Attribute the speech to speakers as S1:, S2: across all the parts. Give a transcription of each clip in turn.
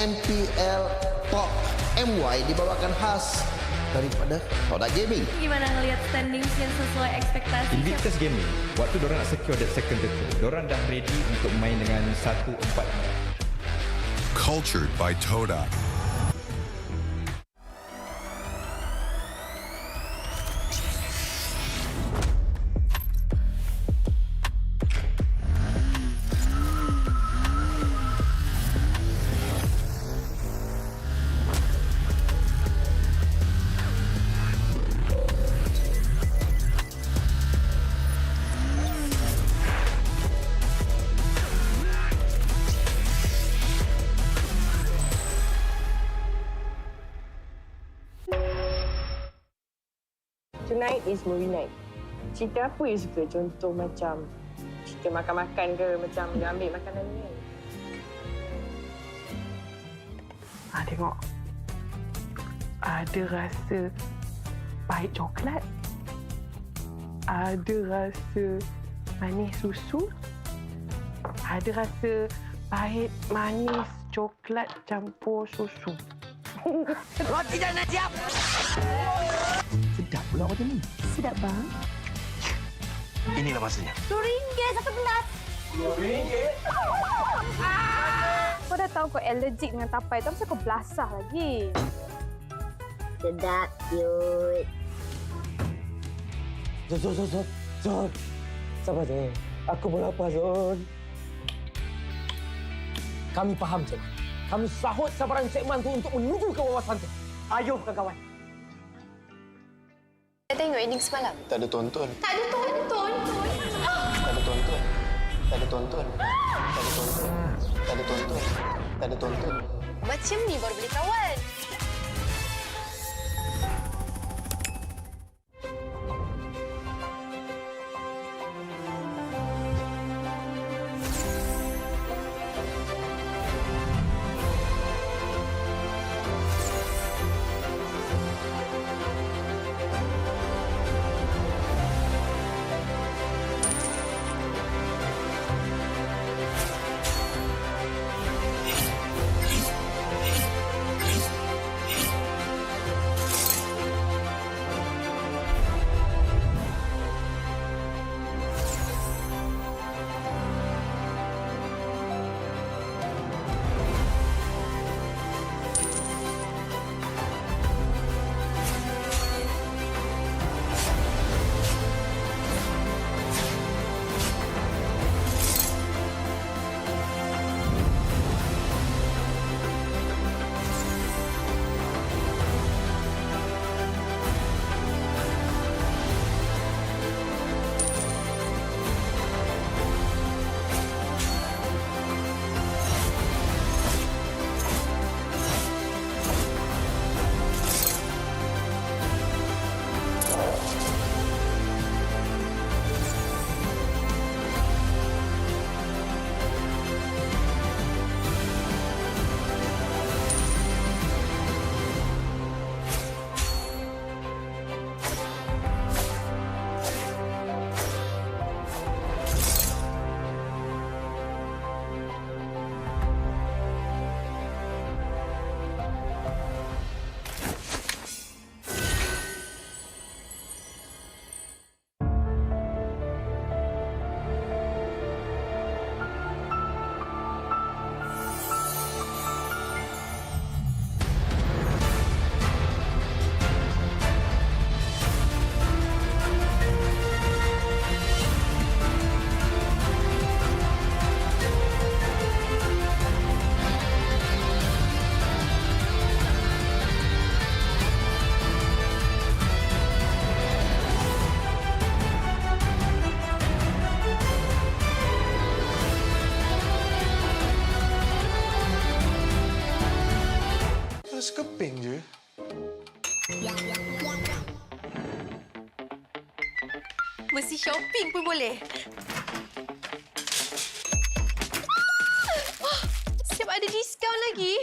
S1: MPL MY dibawakan khas daripada Tora Gaming.
S2: Gimana ngelihat standings yang sesuai ekspektasi?
S3: Invictus Gaming, waktu diorang nak secure that second title, diorang dah ready untuk main dengan 1-4.
S4: Cultured by Tora.
S5: Tonight is movie night. Cerita apa you suka? Contoh macam cerita makan-makan ke, macam dia ambil makanan ni kan? Tengok. Ada rasa pahit coklat. Ada rasa manis susu. Ada rasa pahit manis coklat campur susu. Roti dah nak siap!
S1: Sedap pula macam ni.
S2: Sedap bang.
S6: Inilah masanya.
S2: RM2 satu gelas.
S6: RM2?
S7: Kau dah tahu kau allergic dengan tapai tu, kenapa kau belasah lagi?
S8: Sedap, cute.
S9: Zon. Sabar je. Aku pun lapar, Zon. Kami faham, Cik. Kami sahut sabaran segmen tu untuk menuju ke wawasan tu. Ayuh, kawan-kawan.
S8: Saya tengok ending semalam.
S6: Tak ada tonton.
S8: Tak ada tonton.
S6: Tak ada tonton. Tak ada tonton. Tak ada tonton. Tak ada tonton. Tak ada tonton.
S8: Macam ni baru boleh kawan.
S6: Sekeping je.
S8: Mesti shopping pun boleh. Siap ada diskaun lagi.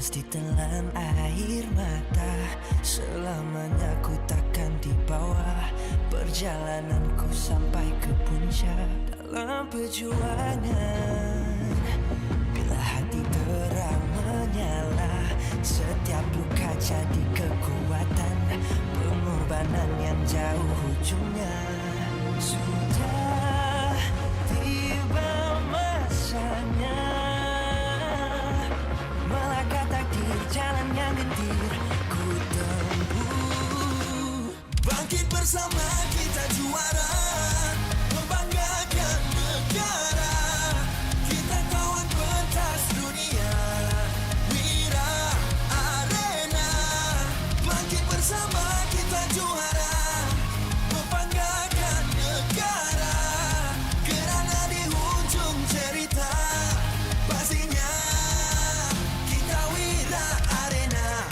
S4: Mesti telan air mata, selamanya ku takkan di bawah. Perjalananku sampai ke puncak dalam perjuangan. Bila hati terang menyala, setiap luka jadi kekuatan. Pengorbanan yang jauh ujungnya. Sudah tiba masanya melangkah takdir, jalan yang gentir ku tempuh.
S10: Bangkit bersama kita juara, membanggakan negara. Kita kawan pentas dunia, Wira Arena. Bangkit bersama kita juara, membanggakan negara. Kerana di hujung cerita pastinya kita Wira Arena.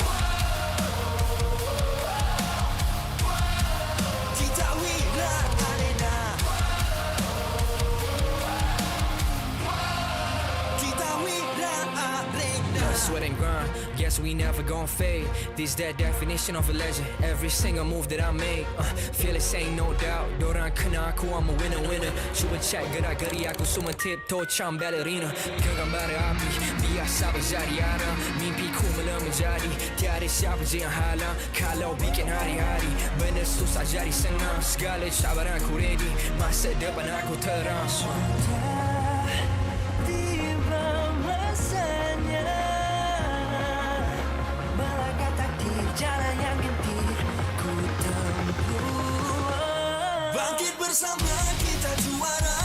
S10: Kita Wira Arena. Kita Wira Arena.
S11: Sweat and grind, guess we never gon' fade. This that definition of a legend. Every single move that I make, feel it ain't no doubt. Dorang kena aku, I'm a winner. Cuba check gerak-geri aku semua tiptoe macam ballerina. Genggam bara api, biasa berjadi arah. Mimpiku mula menjadi, tiada siapa je yang halang. Kalau bikin hari-hari, benda susah jadi senang. Segala cabaran aku ready, masa depan aku terang.
S4: Tiba masanya melangkah takdir, jalan yang gentir ku tempuh.
S10: Bangkit bersama kita juara,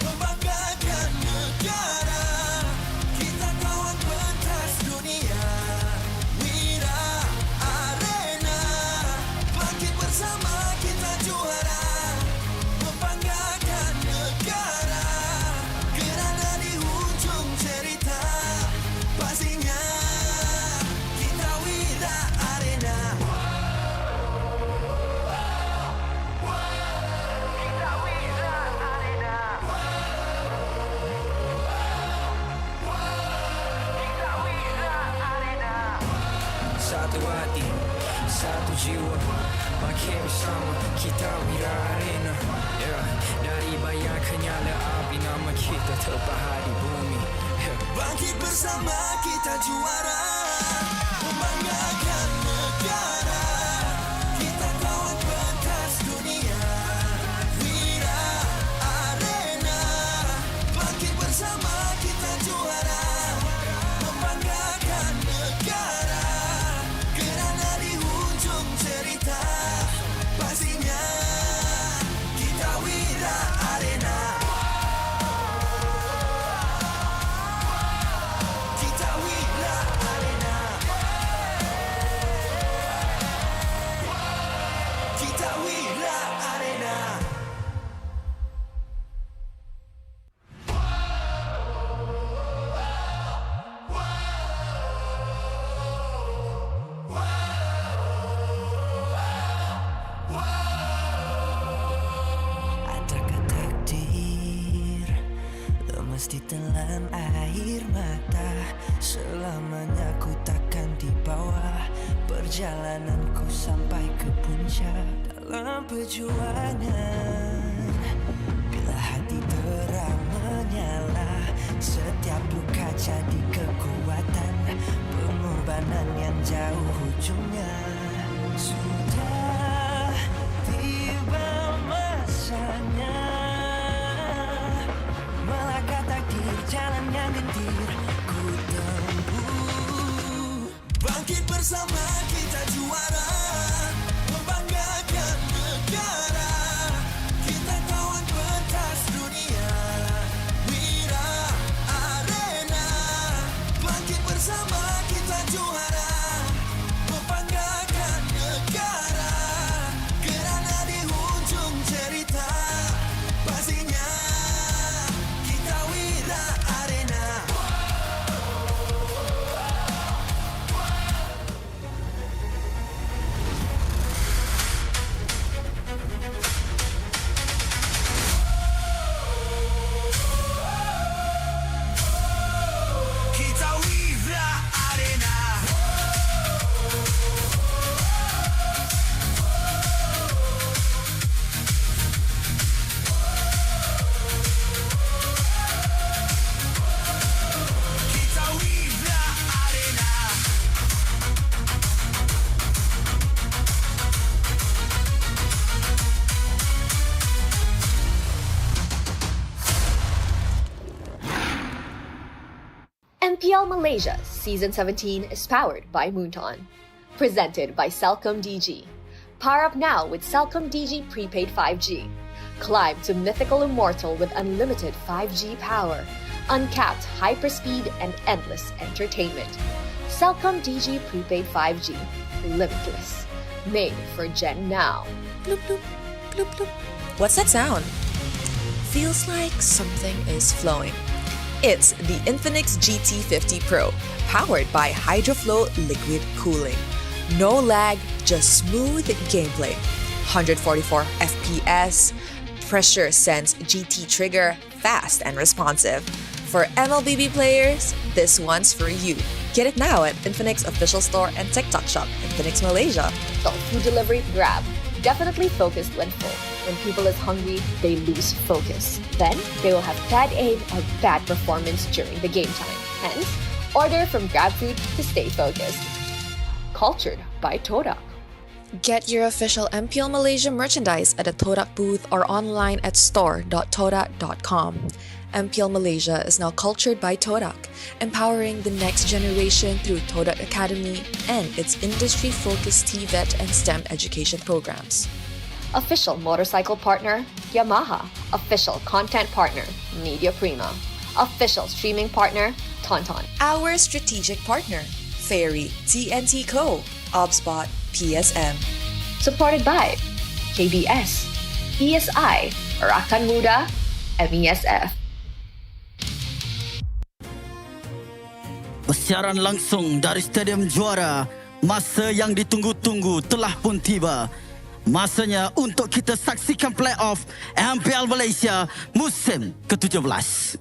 S10: membanggakan negara. Kita kawan pentas dunia, Wira Arena. Bangkit bersama kita juara, membanggakan negara. Kerana di hujung cerita pastinya kita Wira Arena.
S11: Satu hati, satu jiwa, makin bersama kita Wira Arena. Dari bayang kenyala api, nama kita terpahat di bumi.
S10: Bangkit bersama kita juara, membanggakan negara. Kita kawan pentas dunia, Wira Arena. Bangkit bersama kita juara, membanggakan negara. Kerana di hujung cerita pastinya kita Wira Arena. Kita Wira Arena. Kita Wira Arena.
S4: Adakah takdir lemas ditelan air mata, selamanya ku takkan di bawah. Perjalananku sampai ke puncak dalam perjuangan. Bila hati terang menyala, setiap luka jadi kekuatan. Pengorbanan yang jauh ujungnya. Sudah tiba masanya melangkah takdir, jalan yang gentir ku tempuh.
S10: Bangkit bersama kita juara, membanggakan negara. Kita kawan pentas dunia, Wira Arena. Bangkit bersama kita juara, membanggakan negara. Kerana di hujung cerita pastinya kita Wira Arena.
S12: MPL Malaysia Season 17 is powered by Moonton. Presented by Celcom DG. Power up now with Celcom DG Prepaid 5G. Climb to mythical immortal with unlimited 5G power, uncapped hyperspeed, and endless entertainment. Celcom DG Prepaid 5G. Limitless. Made for Gen Now.
S13: Bloop, bloop, bloop, bloop. What's that sound? Feels like something is flowing. It's the Infinix GT50 Pro, powered by HydroFlow liquid cooling. No lag, just smooth gameplay. 144 FPS, pressure sense GT trigger, fast and responsive. For MLBB players, this one's for you. Get it now at Infinix official store and TikTok shop, Infinix Malaysia.
S12: So food delivery, Grab. Definitely focused when full. When people is hungry, they lose focus. Then, they will have bad aim or bad performance during the game time. Hence, order from GrabFood to stay focused. Cultured by Tora.
S13: Get your official MPL Malaysia merchandise at a Todak booth or online at store.todak.com. MPL Malaysia is now cultured by Todak, empowering the next generation through Todak Academy and its industry-focused TVET and STEM education programs.
S12: Official motorcycle partner, Yamaha. Official content partner, Media Prima. Official streaming partner, Tauntaun.
S13: Our strategic partner, Ferry TNT Co., OBSBOT, PSM.
S12: Supported by KBS, ESI, Rakan Muda, MESF.
S14: Bersiaran langsung dari Stadium Juara, masa yang ditunggu-tunggu telah pun tiba. Masanya untuk kita saksikan playoff MPL Malaysia musim ke-17.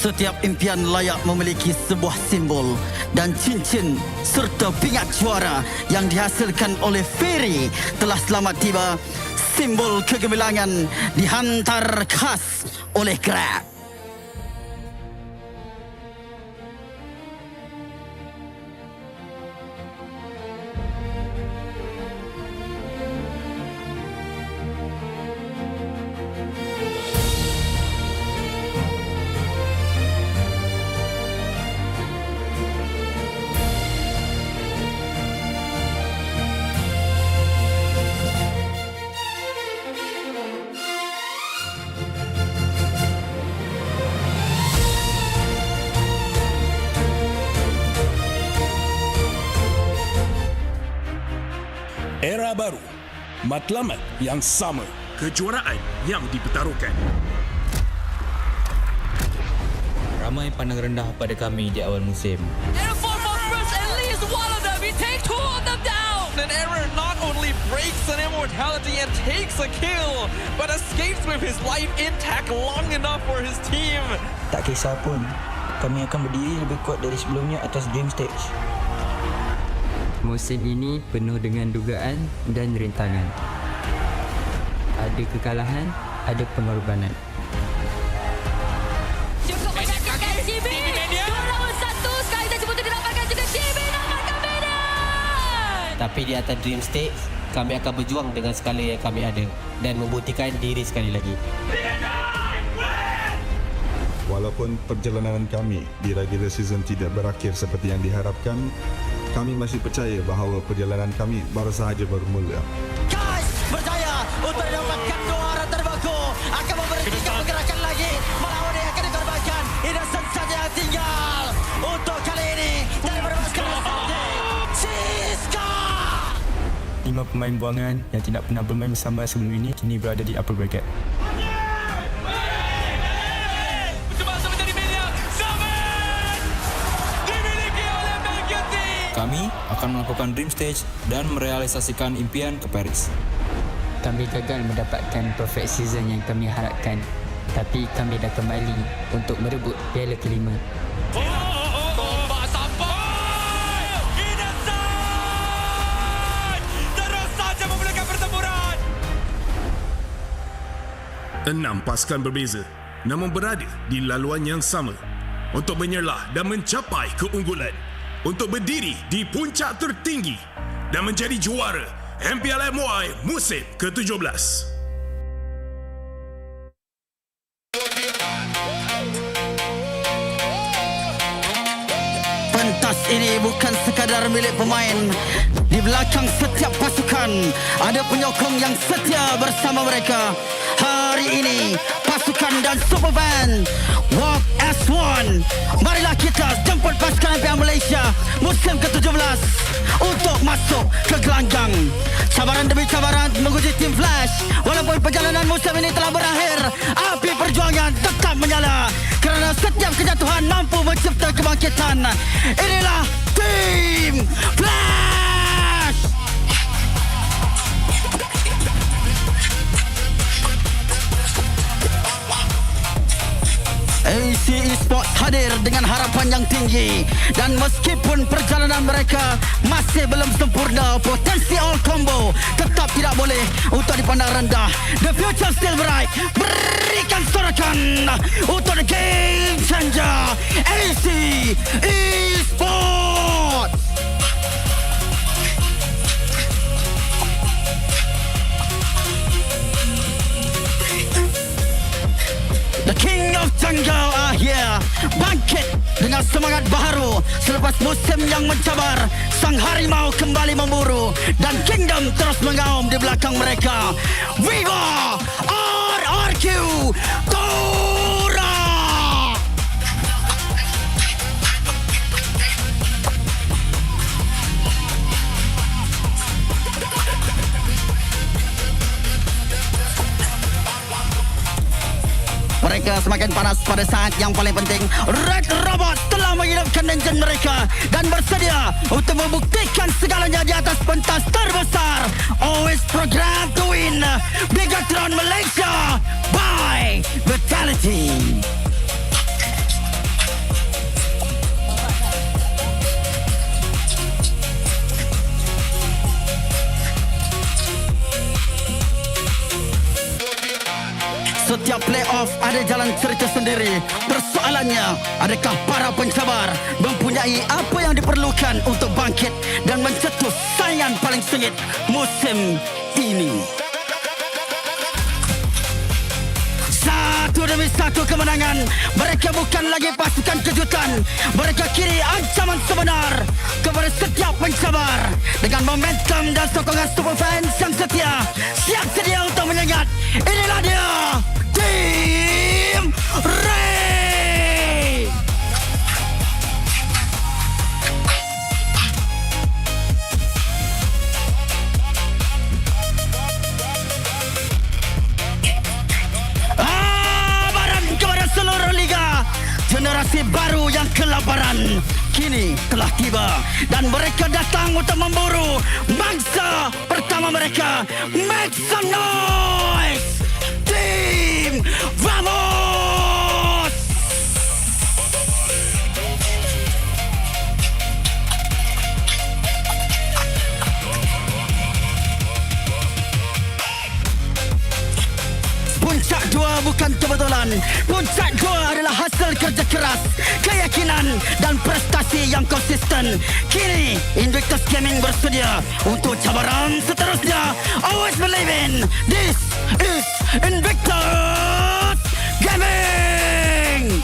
S14: Setiap impian layak memiliki sebuah simbol dan cincin serta pingat juara yang dihasilkan oleh Ferry telah selamat tiba. Simbol kegemilangan dihantar khas oleh Grab.
S15: Era baru, matlamat yang sama, kejuaraan yang dipertaruhkan.
S16: ramai pandang rendah pada kami di awal musim.
S17: An error not only breaks an immortality and takes a kill, but escapes with his life intact long enough for his team.
S18: Tak kisah pun, kami akan berdiri lebih kuat dari sebelumnya atas Dream Stage.
S19: Musim ini penuh dengan dugaan dan rintangan. Ada kekalahan, ada pengorbanan.
S2: Cukup menyaksikan GB. 2 lawan 1. Sekali saja betul didapatkan juga GB dapatkan medal.
S20: Tapi di atas Dream Stage, kami akan berjuang dengan skala yang kami ada dan membuktikan diri sekali lagi.
S21: Walaupun perjalanan kami di regular season tidak berakhir seperti yang diharapkan, kami masih percaya bahawa perjalanan kami baru sahaja bermula.
S14: Guys, berjaya untuk mendapatkan juara terbaku. Akan memberhentikan pergerakan lagi. Melawan yang akan dikorbankan. Innocent saja yang tinggal. Untuk kali ini, dari bermaskan Siska!
S18: 5 pemain buangan yang tidak pernah bermain bersama sebelum ini kini berada di upper bracket.
S16: Kami akan melakukan Dream Stage dan merealisasikan impian ke Paris.
S19: Kami gagal mendapatkan perfect season yang kami harapkan, tapi kami dah kembali untuk merebut piala kelima.
S17: Tombak sampai! Innocent! Terus saja memulakan pertempuran!
S15: 6 pasukan berbeza, namun berada di laluan yang sama untuk menyerlah dan mencapai keunggulan, untuk berdiri di puncak tertinggi dan menjadi juara MPL MY musim ke-17.
S14: Pentas ini bukan sekadar milik pemain. Di belakang setiap pasukan ada penyokong yang setia bersama mereka. Hari ini pasukan dan superband walk as one. Marilah kita jemput pasukan MPL Malaysia musim ke-17 untuk masuk ke gelanggang. Cabaran demi cabaran menguji tim Flash. Walaupun perjalanan musim ini telah berakhir, api perjuangan tetap menyala kerana setiap kejatuhan mampu mencipta kebangkitan. Inilah Team Flash. AC Esports hadir dengan harapan yang tinggi, dan meskipun perjalanan mereka masih belum sempurna, potensi all combo tetap tidak boleh untuk dipandang rendah. The future still bright. Berikan sorakan untuk the game changer AC Esports. The King of Jungle are here. Bangkit dengan semangat baharu selepas musim yang mencabar. Sang harimau kembali memburu dan Kingdom terus mengaum di belakang mereka. Viva RRQ Tora! Mereka semakin panas pada saat yang paling penting. Red Robot telah menghidupkan enjin mereka dan bersedia untuk membuktikan segalanya di atas pentas terbesar. Always programmed to win. Bigatron Malaysia by Vitality. Setiap playoff ada jalan cerita sendiri. Persoalannya, adakah para pencabar mempunyai apa yang diperlukan untuk bangkit dan mencetus saingan paling sengit musim ini? Satu demi satu kemenangan. Mereka bukan lagi pasukan kejutan. Mereka kini ancaman sebenar kepada setiap pencabar. Dengan momentum dan sokongan superfans yang setia, siap sedia untuk menyengat. Inilah dia, Team Rey. Baran kepada seluruh liga. General generasi baru yang kelaparan kini telah tiba dan mereka datang untuk memburu mangsa pertama mereka. Make some noise, Team Vamos! Puncak dua bukan kebetulan. Puncak dua adalah hasil kerja keras, keyakinan dan prestasi yang konsisten. Kini Invictus Gaming bersedia untuk cabaran seterusnya. Always believe in this is Invictus Gaming.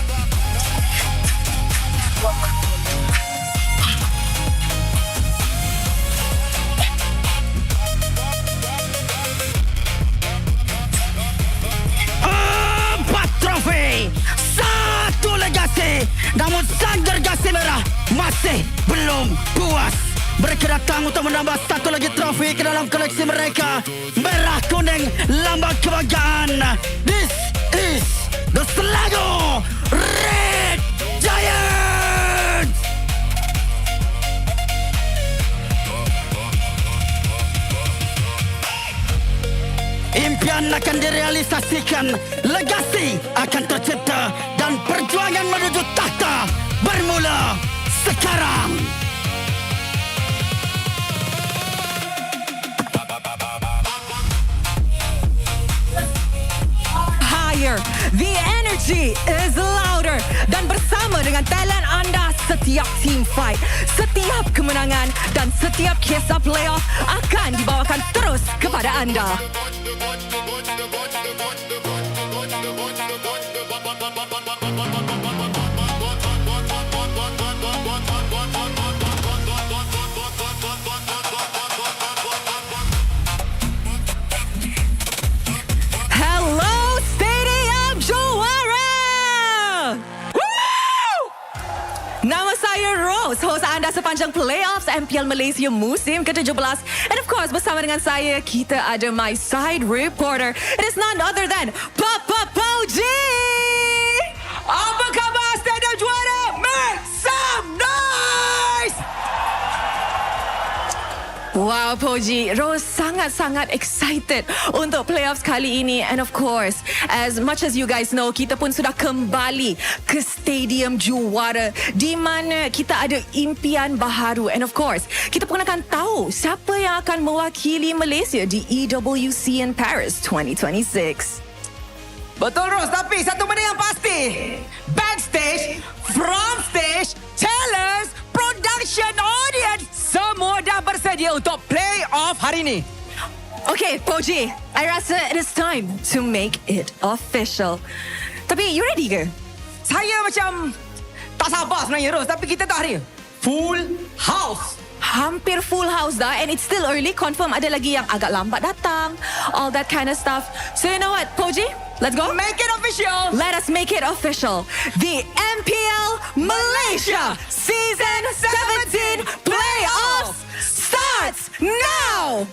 S14: Trofi, satu legasi. Namun sang gergasi merah masih belum puas. Mereka datang untuk menambah satu lagi trofi ke dalam koleksi mereka. Merah kuning lambang kebanggaan. This is the Selangor Red Giants. Impian akan direalisasikan, legasi akan tercipta dan perjuangan menuju takhta bermula sekarang.
S3: Higher, the energy is louder dan bersama dengan talent anda setiap team fight, setiap kemenangan dan setiap kisah playoff akan dibawakan terus kepada anda. Hello Stadium Juara! Woo! Nama saya Rose, host anda sepanjang playoffs MPL Malaysia musim ke-17. And of course, bersama dengan saya, kita ada my side reporter. It is none other than Papa Poji! Apa khabar Stadium Juara? Make some noise! Wow, Poji, Rose sangat-sangat excited untuk playoffs kali ini. And of course, as much as you guys know, kita pun sudah kembali ke Stadium Juara di mana kita ada impian baharu. And of course, kita pun akan tahu siapa yang akan mewakili Malaysia di EWC in Paris 2026. Betul, Rose. Tapi satu benda yang pasti, backstage, from stage, tellers, production, audience, semua dah bersedia untuk playoff hari ini. Okay, Poji, I rasa it is time to make it official. Tapi, you ready ke? Saya macam tak sabar sebenarnya, Rose. Tapi kita tak hari. Full house. Hampir full house dah, and it's still early. Confirm ada lagi yang agak lambat datang. All that kind of stuff. So you know what, Poji? Let's go. Make it official. Let us make it official. The MPL Malaysia Season 17 Playoffs starts now.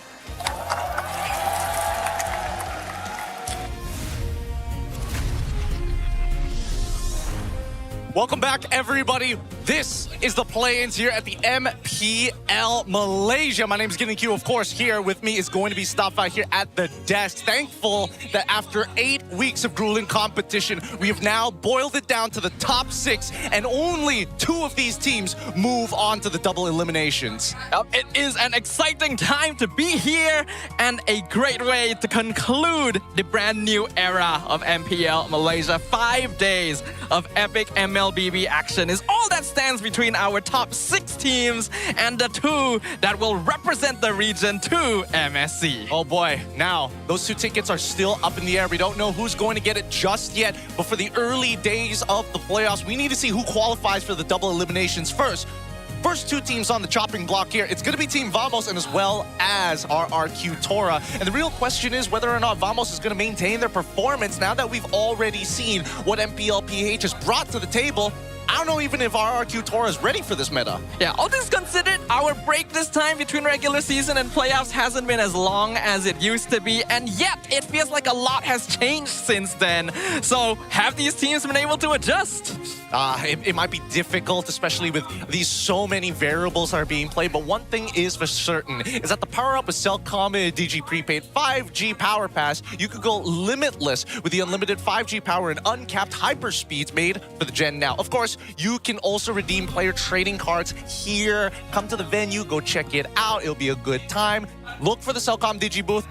S17: Welcome back, everybody. This is the play-ins here at the MPL Malaysia. My name is Getting Q, of course. Here with me is going to be Stafa here at the desk. Thankful that after 8 weeks of grueling competition, we have now boiled it down to the top 6, and only 2 of these teams move on to the double eliminations.
S22: It is an exciting time to be here and a great way to conclude the brand new era of MPL Malaysia. 5 days of epic MLBB action is all that stands between our top 6 teams and the 2 that will represent the region to MSC.
S17: Oh boy, now those 2 tickets are still up in the air. We don't know who's going to get it just yet, but for the early days of the playoffs, we need to see who qualifies for the double eliminations first. First 2 teams on the chopping block here, it's going to be Team Vamos and as well as RRQ Tora. And the real question is whether or not Vamos is going to maintain their performance now that we've already seen what MPL PH has brought to the table. I don't know even if RRQ Tora is ready for this meta.
S22: Yeah, all things considered, our break this time between regular season and playoffs hasn't been as long as it used to be, and yet it feels like a lot has changed since then. So have these teams been able to adjust?
S17: It might be difficult, especially with these so many variables that are being played. But one thing is for certain is that the power up with Cellcom DG prepaid 5G power pass, you could go limitless with the unlimited 5G power and uncapped hyperspeeds made for the Gen now. Of course, you can also redeem player trading cards here. Come to the venue, go check it out. It'll be a good time. Look for the Cellcom DG booth.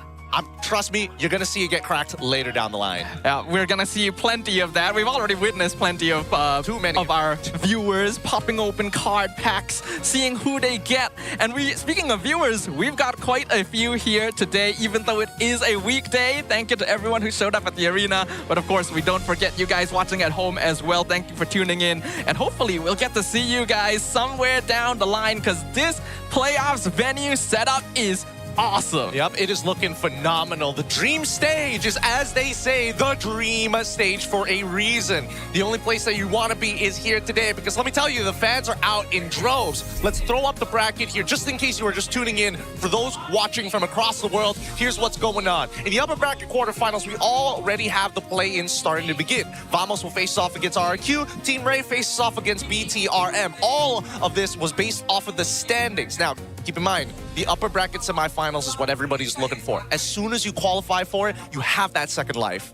S17: Trust me, you're going to see it get cracked later down the line.
S22: Yeah, we're going to see plenty of that. We've already witnessed plenty of
S17: too many
S22: of our viewers popping open card packs, seeing who they get. And speaking of viewers, we've got quite a few here today, even though it is a weekday. Thank you to everyone who showed up at the arena. But of course, we don't forget you guys watching at home as well. Thank you for tuning in. And hopefully, we'll get to see you guys somewhere down the line, because this playoffs venue setup is awesome.
S17: Yep, it is looking phenomenal. The dream stage is, as they say, the dream stage for a reason. The only place that you want to be is here today, because let me tell you, the fans are out in droves. Let's throw up the bracket here, just in case you are just tuning in. For those watching from across the world, here's what's going on. In the upper bracket quarterfinals, we already have the play-in starting to begin. Vamos will face off against RRQ. Team Rey faces off against BTRM. All of this was based off of the standings. Now, keep in mind, the upper bracket semifinals is what everybody's looking for. As soon as you qualify for it, you have that second life.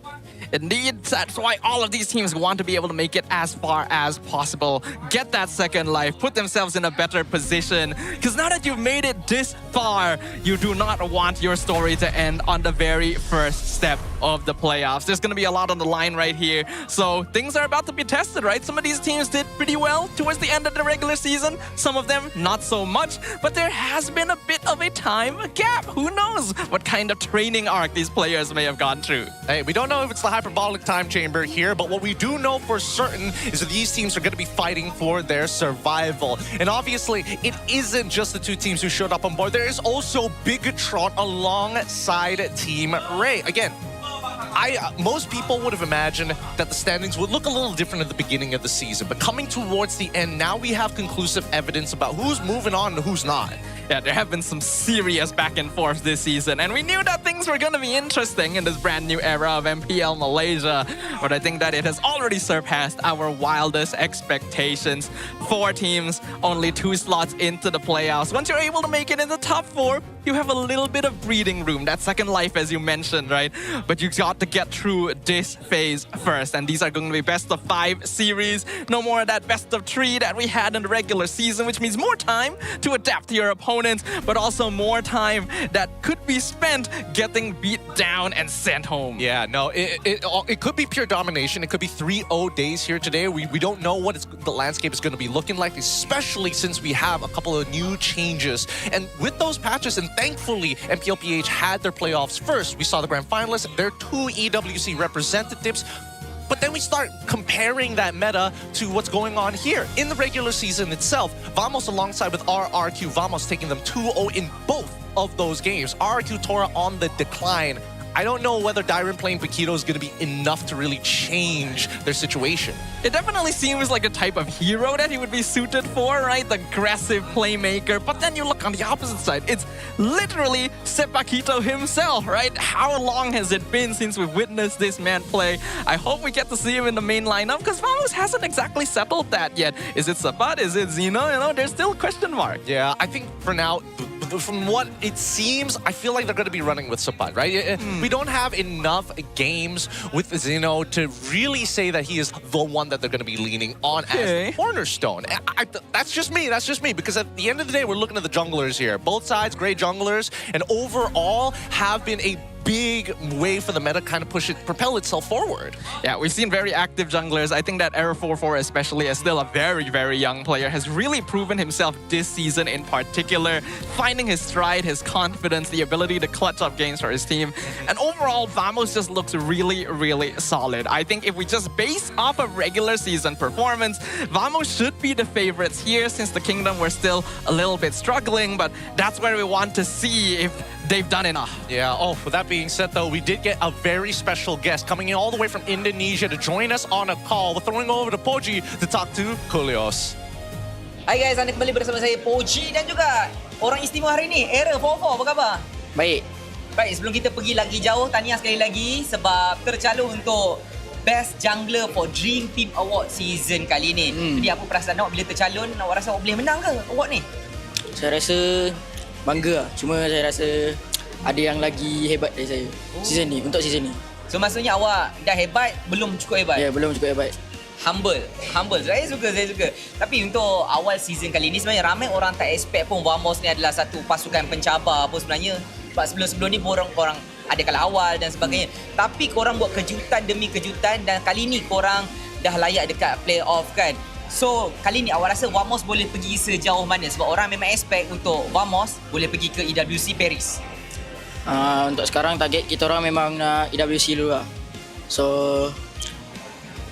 S22: Indeed, that's why all of these teams want to be able to make it as far as possible, get that second life, put themselves in a better position. Because now that you've made it this far, you do not want your story to end on the very first step of the playoffs. There's going to be a lot on the line right here. So things are about to be tested, right? Some of these teams did pretty well towards the end of the regular season. Some of them not so much. But there has been a bit of a time gap. Who knows what kind of training arc these players may have gone through.
S17: Hey, we don't know if it's the hyperbolic time chamber here, but what we do know for certain is that these teams are going to be fighting for their survival. And obviously, it isn't just the two teams who showed up on board. There is also Bigatron alongside Team Rey. Again, most people would have imagined that the standings would look a little different at the beginning of the season, but coming towards the end, now we have conclusive evidence about who's moving on and who's not.
S22: Yeah, there have been some serious back and forth this season, and we knew that things were going to be interesting in this brand new era of MPL Malaysia, but I think that it has already surpassed our wildest expectations. 4 teams, only 2 slots into the playoffs. Once you're able to make it in the top 4, you have a little bit of breathing room, that second life as you mentioned, right? But you got to get through this phase first, and these are going to be best of 5 series. No more of that best of 3 that we had in the regular season, which means more time to adapt to your opponents, but also more time that could be spent getting beat down and sent home.
S17: Yeah, no, it could be pure domination. It could be 3-0 days here today. We don't know what the landscape is going to be looking like, especially since we have a couple of new changes. And with those patches, and thankfully, MPLPH had their playoffs first. We saw the grand finalists, their 2 EWC representatives. But then we start comparing that meta to what's going on here. In the regular season itself, Vamos alongside with RRQ, Vamos taking them 2-0 in both of those games. RRQ Tora on the decline. I don't know whether Dyron playing Paquito is going to be enough to really change their situation.
S22: It definitely seems like a type of hero that he would be suited for, right? The aggressive playmaker. But then you look on the opposite side. It's literally Paquito himself, right? How long has it been since we've witnessed this man play? I hope we get to see him in the main lineup, because Vamos hasn't exactly settled that yet. Is it Sabat? Is it Zeno? You know, there's still a question mark.
S17: Yeah, I think for now, from what it seems, I feel like they're going to be running with Sabat, right? We don't have enough games with Zeno to really say that he is the one that they're going to be leaning on as the cornerstone. That's just me. That's just me. Because at the end of the day, we're looking at the junglers here. Both sides, great junglers, and overall have been a big way for the meta kind of propel itself forward.
S22: Yeah, we've seen very active junglers. I think that Error 44 especially, as still a very, very young player, has really proven himself this season in particular, finding his stride, his confidence, the ability to clutch up games for his team. And overall, Vamos just looks really, really solid. I think if we just base off of regular season performance, Vamos should be the favorites here, since the Kingdom were still a little bit struggling, but that's where we want to see if they've done enough.
S17: Yeah, with that being said though, we did get a very special guest coming in all the way from Indonesia to join us on a call. We're throwing over to Poji to talk to Kulios.
S1: Hai guys, anda kembali bersama saya Poji dan juga orang istimewa hari ini, Error 44. Apa khabar?
S19: Baik.
S1: Baik, sebelum kita pergi lagi jauh, tahniah sekali lagi sebab tercalon untuk Best Jungler for Dream Team Award season kali ni. Jadi apa perasaan awak bila tercalon? Awak rasa awak boleh menang ke award ni?
S5: Saya rasa bangga lah. Cuma saya rasa ada yang lagi hebat dari saya season ni, untuk season ni.
S1: So maksudnya awak dah hebat, belum cukup hebat?
S5: Ya, belum cukup hebat.
S1: Humble. Saya suka. Tapi untuk awal season kali ni sebenarnya ramai orang tak expect pun Vamos ni adalah satu pasukan pencabar pun sebenarnya. Sebab sebelum ni korang ada kalah awal dan sebagainya. Tapi korang buat kejutan demi kejutan dan kali ni korang dah layak dekat playoff kan. So kali ni awak rasa Vamos boleh pergi sejauh mana? Sebab orang memang expect untuk Vamos boleh pergi ke EWC Paris.
S5: Untuk sekarang target kita orang memang nak EWC dulu lah. So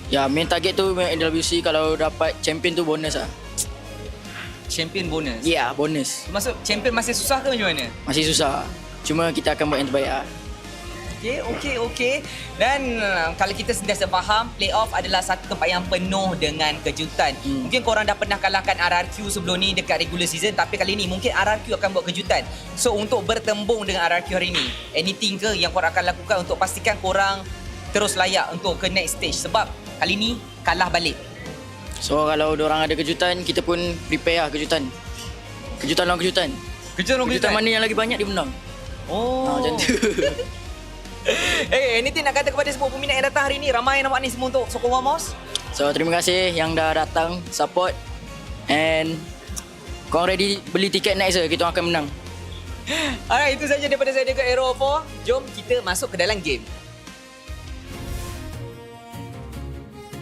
S5: ya, main target tu EWC, kalau dapat champion tu bonus lah.
S1: Champion bonus?
S5: Ya, bonus.
S1: Maksud champion masih susah ke macam mana?
S5: Masih susah. Cuma kita akan buat yang terbaik lah.
S1: Okey. Dan kalau kita sentiasa faham, playoff adalah satu tempat yang penuh dengan kejutan. Mungkin korang dah pernah kalahkan RRQ sebelum ni dekat regular season, tapi kali ni mungkin RRQ akan buat kejutan. So untuk bertembung dengan RRQ hari ni, anything ke yang korang akan lakukan untuk pastikan korang terus layak untuk ke next stage? Sebab kali ni kalah balik.
S5: So kalau diorang ada kejutan, kita pun prepare lah kejutan. Kejutan lawan kejutan. Kejutan mana yang lagi banyak dia menang. Macam tu.
S1: Anything nak kata kepada semua peminat yang datang hari ni? Ramai nampak ni semua untuk sokong Vamos.
S5: So terima kasih yang dah datang support, and korang ready beli tiket next ke? Kita akan menang.
S1: Alright, itu saja daripada saya dekat Aero 4. Jom kita masuk ke dalam game.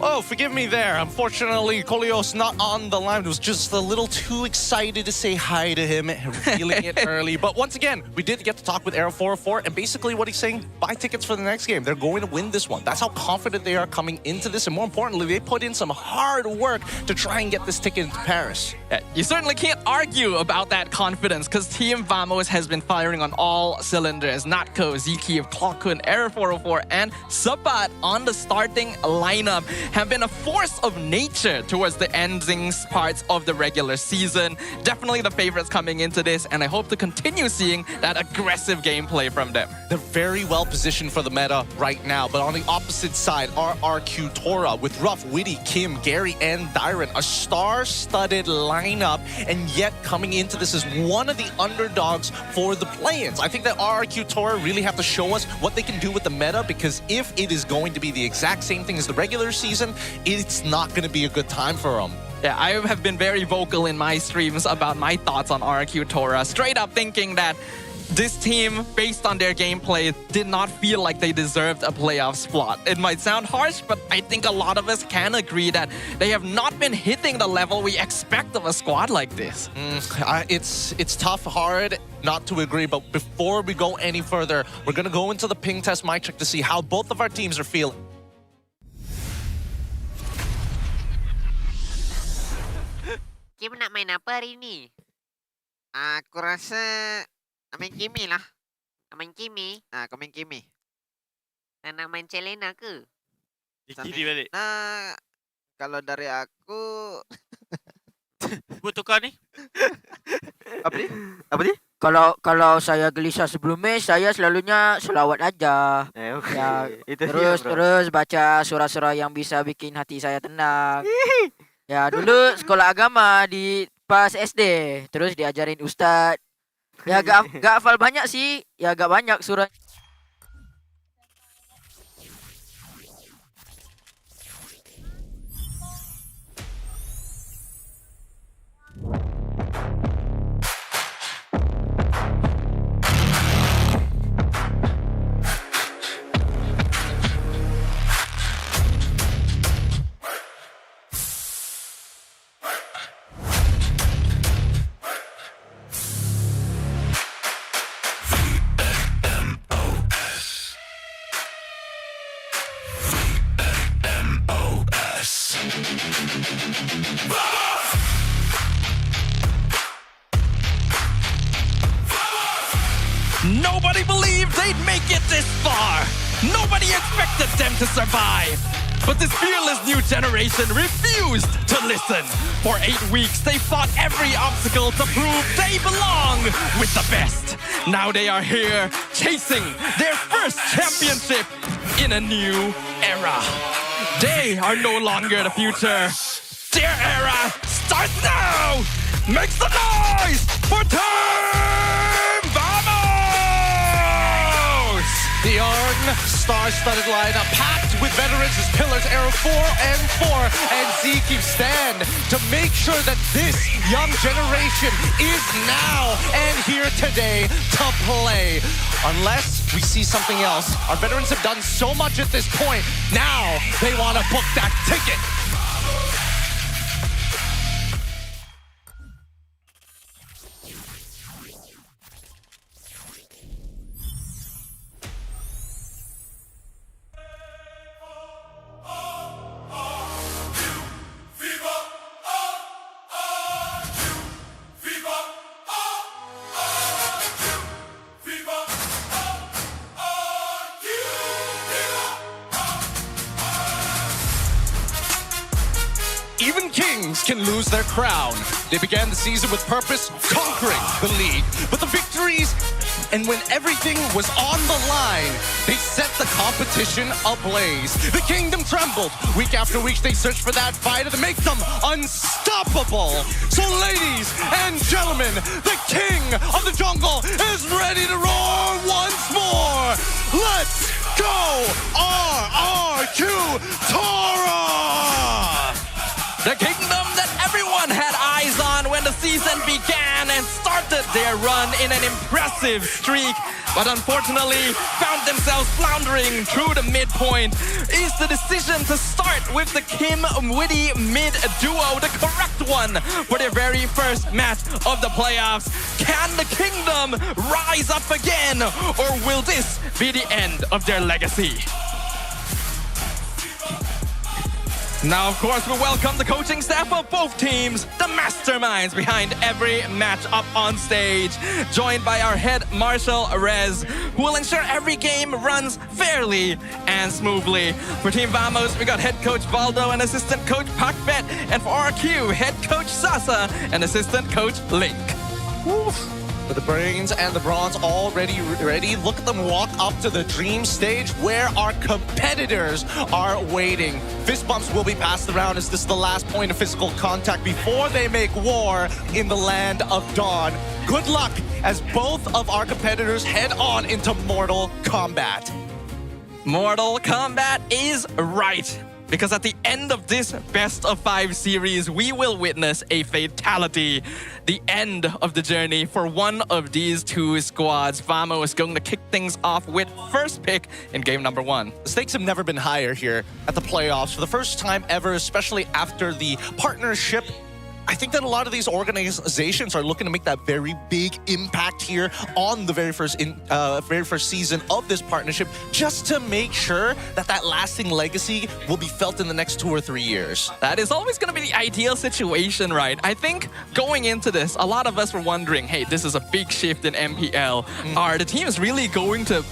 S17: Oh, forgive me there. Unfortunately, Kolios not on the line. Was just a little too excited to say hi to him, revealing it early. But once again, we did get to talk with Aero 404, and basically what he's saying, buy tickets for the next game. They're going to win this one. That's how confident they are coming into this, and more importantly, they put in some hard work to try and get this ticket into Paris.
S22: Yeah, you certainly can't argue about that confidence because Team Vamos has been firing on all cylinders. Natko, Ziki, Klokun, Aero 404, and Sabat on the starting lineup have been a force of nature towards the ending parts of the regular season. Definitely the favorites coming into this, and I hope to continue seeing that aggressive gameplay from them.
S17: They're very well positioned for the meta right now, but on the opposite side, RRQ Tora with Ruff, Witty, Kim, Gary, and Dyron, a star-studded lineup, and yet coming into this as one of the underdogs for the play-ins. I think that RRQ Tora really have to show us what they can do with the meta, because if it is going to be the exact same thing as the regular season, it's not going to be a good time for them.
S22: Yeah, I have been very vocal in my streams about my thoughts on RRQ Tora, straight up thinking that this team, based on their gameplay, did not feel like they deserved a playoff spot. It might sound harsh, but I think a lot of us can agree that they have not been hitting the level we expect of a squad like this.
S17: It's tough, hard not to agree, but before we go any further, we're going to go into the ping test mic check to see how both of our teams are feeling.
S7: Kim nak main apa hari ni? Aku rasa nak main Kimi lah. Nak main Kimi? Kau main Kimi. Nak main Celena ke?
S23: Kiri balik.
S7: Nah, kalau dari aku...
S23: Buat tukar ni?
S7: Apa ni?
S24: Kalau saya gelisah sebelum match, saya selalunya selawat aja.
S7: Okay.
S24: Ya,
S7: Itu
S24: terus baca surah-surah yang bisa bikin hati saya tenang. Ya, dulu sekolah agama di pas SD, terus diajarin ustad. Ya gak hafal banyak sih, ya gak banyak surah.
S22: Nobody believed they'd make it this far. Nobody expected them to survive. But this fearless new generation refused to listen. For 8 weeks, they fought every obstacle to prove they belong with the best. Now they are here, chasing their first championship in a new era. They are no longer the future. Their era starts now! Make some noise for Team Vamos!
S17: The young star-studded lineup packed with veterans as pillars, Arrow 4 and 4, and Z keeps stand to make sure that this young generation is now and here today to play. Unless we see something else. Our veterans have done so much at this point. Now they want to book that ticket. Even kings can lose their crown. They began the season with purpose, conquering the league. But the victories, and when everything was on the line, they set the competition ablaze. The kingdom trembled. Week after week, they searched for that fighter to make them unstoppable. So ladies and gentlemen, the king of the jungle is ready to roar once more. Let's go, RRQ Tora!
S22: The kingdom that everyone had eyes on when the season began and started their run in an impressive streak, but unfortunately found themselves floundering through the midpoint. Is the decision to start with the Kim Witty mid duo the correct one for their very first match of the playoffs? Can the kingdom rise up again, or will this be the end of their legacy? Now, of course, we welcome the coaching staff of both teams, the masterminds behind every match up on stage, joined by our head marshal, Rez, who will ensure every game runs fairly and smoothly. For Team Vamos, we got head coach Valdo and assistant coach Pakbet, and for RQ, head coach Sasa and assistant coach Link.
S17: Woof. With the brains and the bronze already ready, look at them walk up to the dream stage where our competitors are waiting. Fist bumps will be passed around as this is the last point of physical contact before they make war in the land of Dawn. Good luck as both of our competitors head on into Mortal Kombat.
S22: Mortal Kombat is right. Because at the end of this best of 5 series, we will witness a fatality. The end of the journey for one of these two squads. Vamo is going to kick things off with first pick in game number 1.
S17: The stakes have never been higher here at the playoffs for the first time ever, especially after the partnership. I think that a lot of these organizations are looking to make that very big impact here on the very first season of this partnership, just to make sure that that lasting legacy will be felt in the next 2 or 3 years.
S22: That is always going to be the ideal situation, right? I think going into this, a lot of us were wondering, hey, this is a big shift in MPL. Are the teams really going to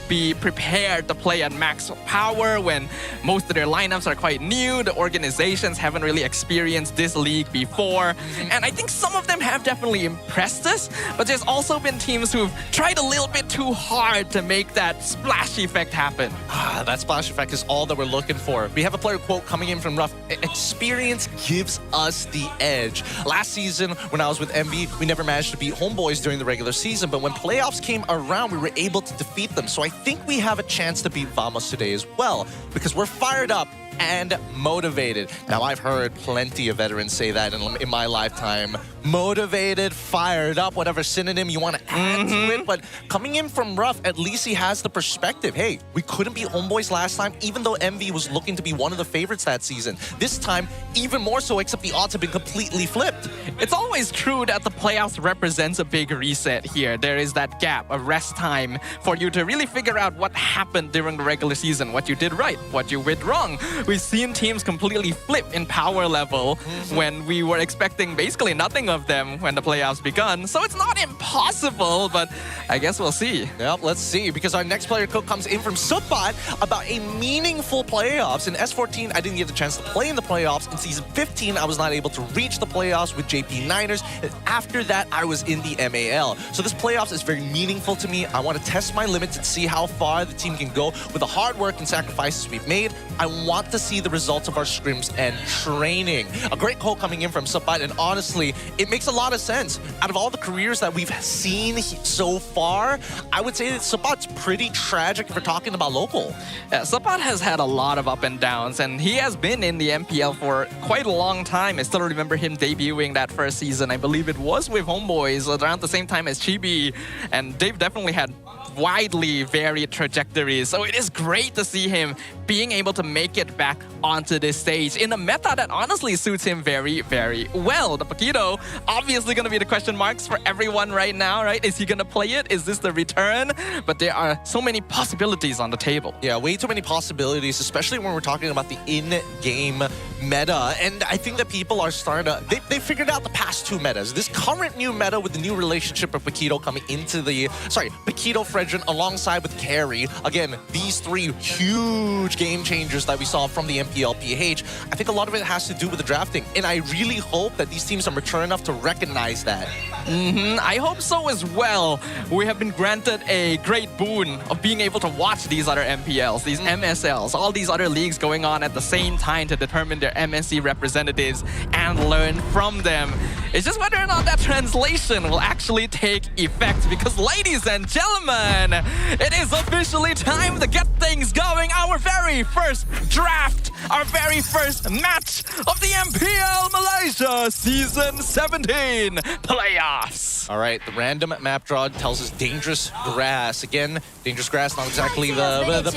S22: be prepared to play at max power when most of their lineups are quite new? The organizations haven't really experienced this league before. And I think some of them have definitely impressed us, but there's also been teams who've tried a little bit too hard to make that splash effect happen.
S17: That splash effect is all that we're looking for. We have a player quote coming in from Ruff. Experience gives us the edge. Last season, when I was with MB, we never managed to beat Homeboys during the regular season, but when playoffs came around, we were able to defeat them. So I think we have a chance to beat Vamos today as well, because we're fired up and motivated. Now, I've heard plenty of veterans say that in my lifetime. Motivated, fired up, whatever synonym you want to add to it. But coming in from Ruff, at least he has the perspective. Hey, we couldn't beat Homeboys last time, even though MV was looking to be one of the favorites that season. This time, even more so, except the odds have been completely flipped.
S22: It's always true that the playoffs represents a big reset here. There is that gap, a rest time for you to really figure out what happened during the regular season, what you did right, what you did wrong. We've seen teams completely flip in power level when we were expecting basically nothing of them when the playoffs begun. So it's not impossible, but I guess we'll see.
S17: Yep, let's see, because our next player quote comes in from Subot about a meaningful playoffs. In S14, I didn't get the chance to play in the playoffs. In Season 15, I was not able to reach the playoffs with JP Niners. And after that, I was in the MAL. So this playoffs is very meaningful to me. I want to test my limits and see how far the team can go with the hard work and sacrifices we've made. I want to to see the results of our scrims and training. A great call coming in from Sapat, and honestly, it makes a lot of sense. Out of all the careers that we've seen so far, I would say that Sapat's pretty tragic if we're talking about local.
S22: Yeah, Sapat has had a lot of up and downs, and he has been in the MPL for quite a long time. I still remember him debuting that first season. I believe it was with Homeboys around the same time as Chibi, and they've definitely had widely varied trajectories. So it is great to see him being able to make it back onto this stage in a meta that honestly suits him very, very well. The Paquito, obviously going to be the question marks for everyone right now, right? Is he going to play it? Is this the return? But there are so many possibilities on the table.
S17: Yeah, way too many possibilities, especially when we're talking about the in-game meta. And I think that people are starting to... They figured out the past two metas. This current new meta with the new relationship of Paquito coming into the... Sorry, Paquito, Fredrin, alongside with Carry. Again, these three huge game changers that we saw from the MPL PH. I think a lot of it has to do with the drafting. And I really hope that these teams are mature enough to recognize that.
S22: I hope so as well. We have been granted a great boon of being able to watch these other MPLs, these MSLs, all these other leagues going on at the same time to determine their MNC representatives and learn from them. It's just whether or not that translation will actually take effect, because ladies and gentlemen, it is officially time to get things going. Our very first draft, our very first match of the MPL Malaysia Season 17 playoffs.
S17: All right, the random map draw tells us dangerous grass. Again, dangerous grass, not exactly the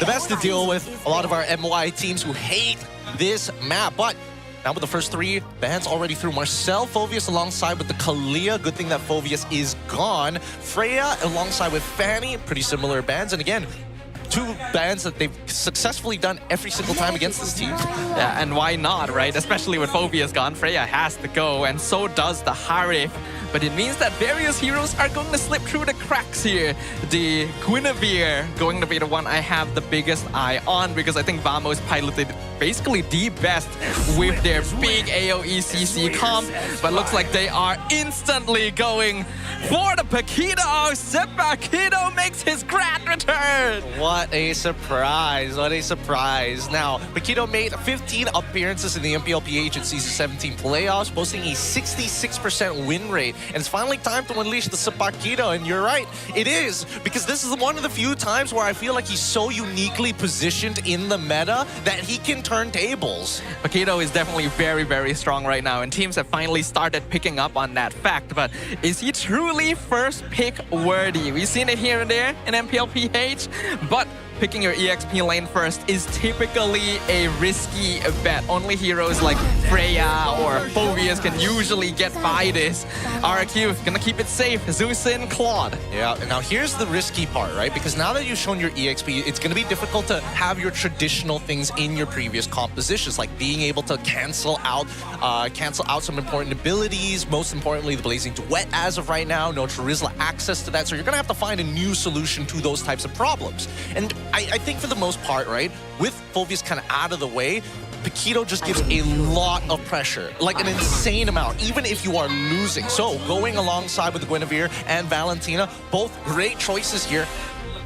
S17: best to deal with. A lot of our MY teams who hate this map, but now with the first three bans already through, Marcel, Phovius alongside with the Kalia. Good thing that Phovius is gone. Freya alongside with Fanny, pretty similar bans. And again, two bans that they've successfully done every single time against this team.
S22: Yeah, and why not, right? Especially with Phobias gone, Freya has to go, and so does the Harif. But it means that various heroes are going to slip through the cracks here. The Guinevere going to be the one I have the biggest eye on, because I think Vamos piloted basically the best with their big AoE CC comp. But looks like they are instantly going for the Paquito. Paquito makes his grand return.
S17: What a surprise. What a surprise. Now, Paquito made 15 appearances in the MPL PH in Season 17 playoffs, boasting a 66% win rate. And it's finally time to unleash the Paquito. And you're right, it is, because this is one of the few times where I feel like he's so uniquely positioned in the meta that he can turn tables.
S22: Paquito is definitely very, very strong right now, and teams have finally started picking up on that fact. But is he truly first pick worthy? We've seen it here and there in MPL PH, but picking your EXP lane first is typically a risky bet. Only heroes like Freya or Phobius can usually get by this. RRQ gonna keep it safe. Zeusin, Claude.
S17: Yeah, and now here's the risky part, right? Because now that you've shown your EXP, it's gonna be difficult to have your traditional things in your previous compositions, like being able to cancel out some important abilities. Most importantly, the Blazing Duet as of right now, no Charizla access to that. So you're gonna have to find a new solution to those types of problems. And I think for the most part, right, with Phobius kind of out of the way, Paquito just gives a lot of pressure, like an insane amount, even if you are losing. So going alongside with the Guinevere and Valentina, both great choices here.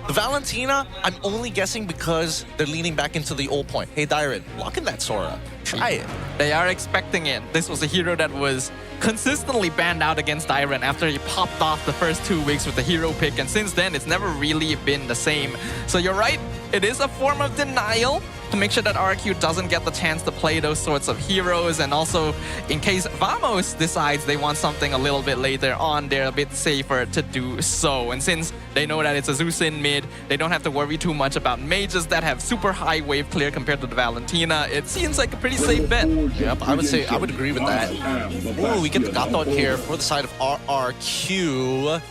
S17: The Valentina, I'm only guessing because they're leaning back into the old point. Hey, Dyron, lock in that Sora. Try it.
S22: They are expecting it. This was a hero that was consistently banned out against Dyron after he popped off the first 2 weeks with the hero pick, and since then, it's never really been the same. So you're right, it is a form of denial to make sure that RRQ doesn't get the chance to play those sorts of heroes, and also in case Vamos decides they want something a little bit later on, they're a bit safer to do so. And since they know that it's a Zeusin mid, they don't have to worry too much about mages that have super high wave clear compared to the Valentina. It seems like a pretty safe bet.
S17: Yep, I would agree with that. Ooh, we get the Gatot here for the side of RRQ.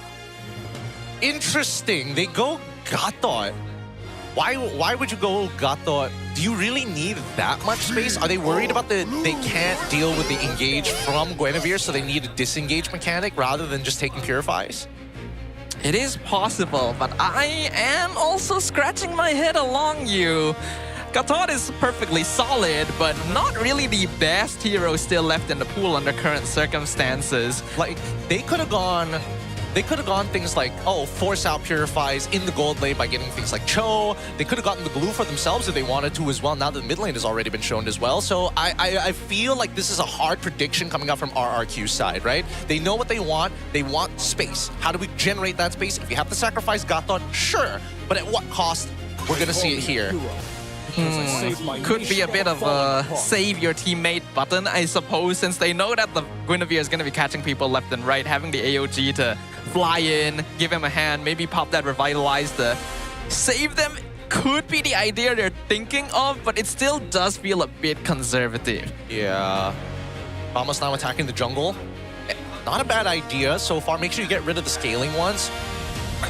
S17: Interesting, they go Gatot. Why would you go Gatot? Do you really need that much space? Are they worried about they can't deal with the engage from Guinevere, so they need a disengage mechanic rather than just taking Purifies?
S22: It is possible, but I am also scratching my head along you. Gatot is perfectly solid, but not really the best hero still left in the pool under current circumstances.
S17: Like, they could have gone They could have gone things like, force out Purifies in the gold lane by getting things like Cho. They could have gotten the glue for themselves if they wanted to as well, now that the mid lane has already been shown as well. So I feel like this is a hard prediction coming up from RRQ's side, right? They know what they want. They want space. How do we generate that space? If you have to sacrifice Gathon, sure. But at what cost? We're going to see it here.
S22: Could be a bit of a save your teammate button, I suppose, since they know that the Guinevere is going to be catching people left and right, having the AOG to fly in, give him a hand, maybe pop that Revitalize to save them could be the idea they're thinking of, but it still does feel a bit conservative.
S17: Yeah. Vamos now attacking the jungle. Not a bad idea so far. Make sure you get rid of the scaling ones.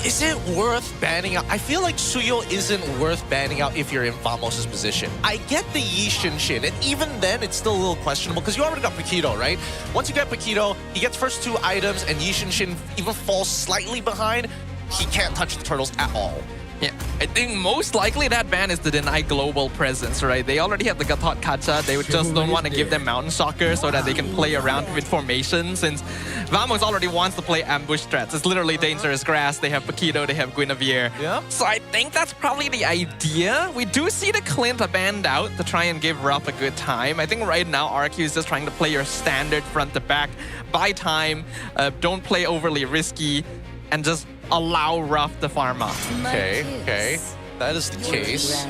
S17: Is it worth banning out? I feel like Suyo isn't worth banning out if you're in Vamos' position. I get the Yi Shin, and even then, it's still a little questionable because you already got Paquito, right? Once you get Paquito, he gets first 2 items, and Yi Shin even falls slightly behind. He can't touch the turtles at all.
S22: Yeah, I think most likely that ban is to deny global presence, right? They already have the Gatot Kacha. They just don't want to give them Mountain Shocker so that they can play around with formation, since Vamos already wants to play ambush threats. It's literally dangerous grass. They have Paquito, they have Guinevere.
S17: Yeah.
S22: So I think that's probably the idea. We do see the Clint banned out to try and give Ruff a good time. I think right now RRQ is just trying to play your standard front to back, buy time, don't play overly risky, and just allow Ruff to farm up.
S17: Okay. That is the case.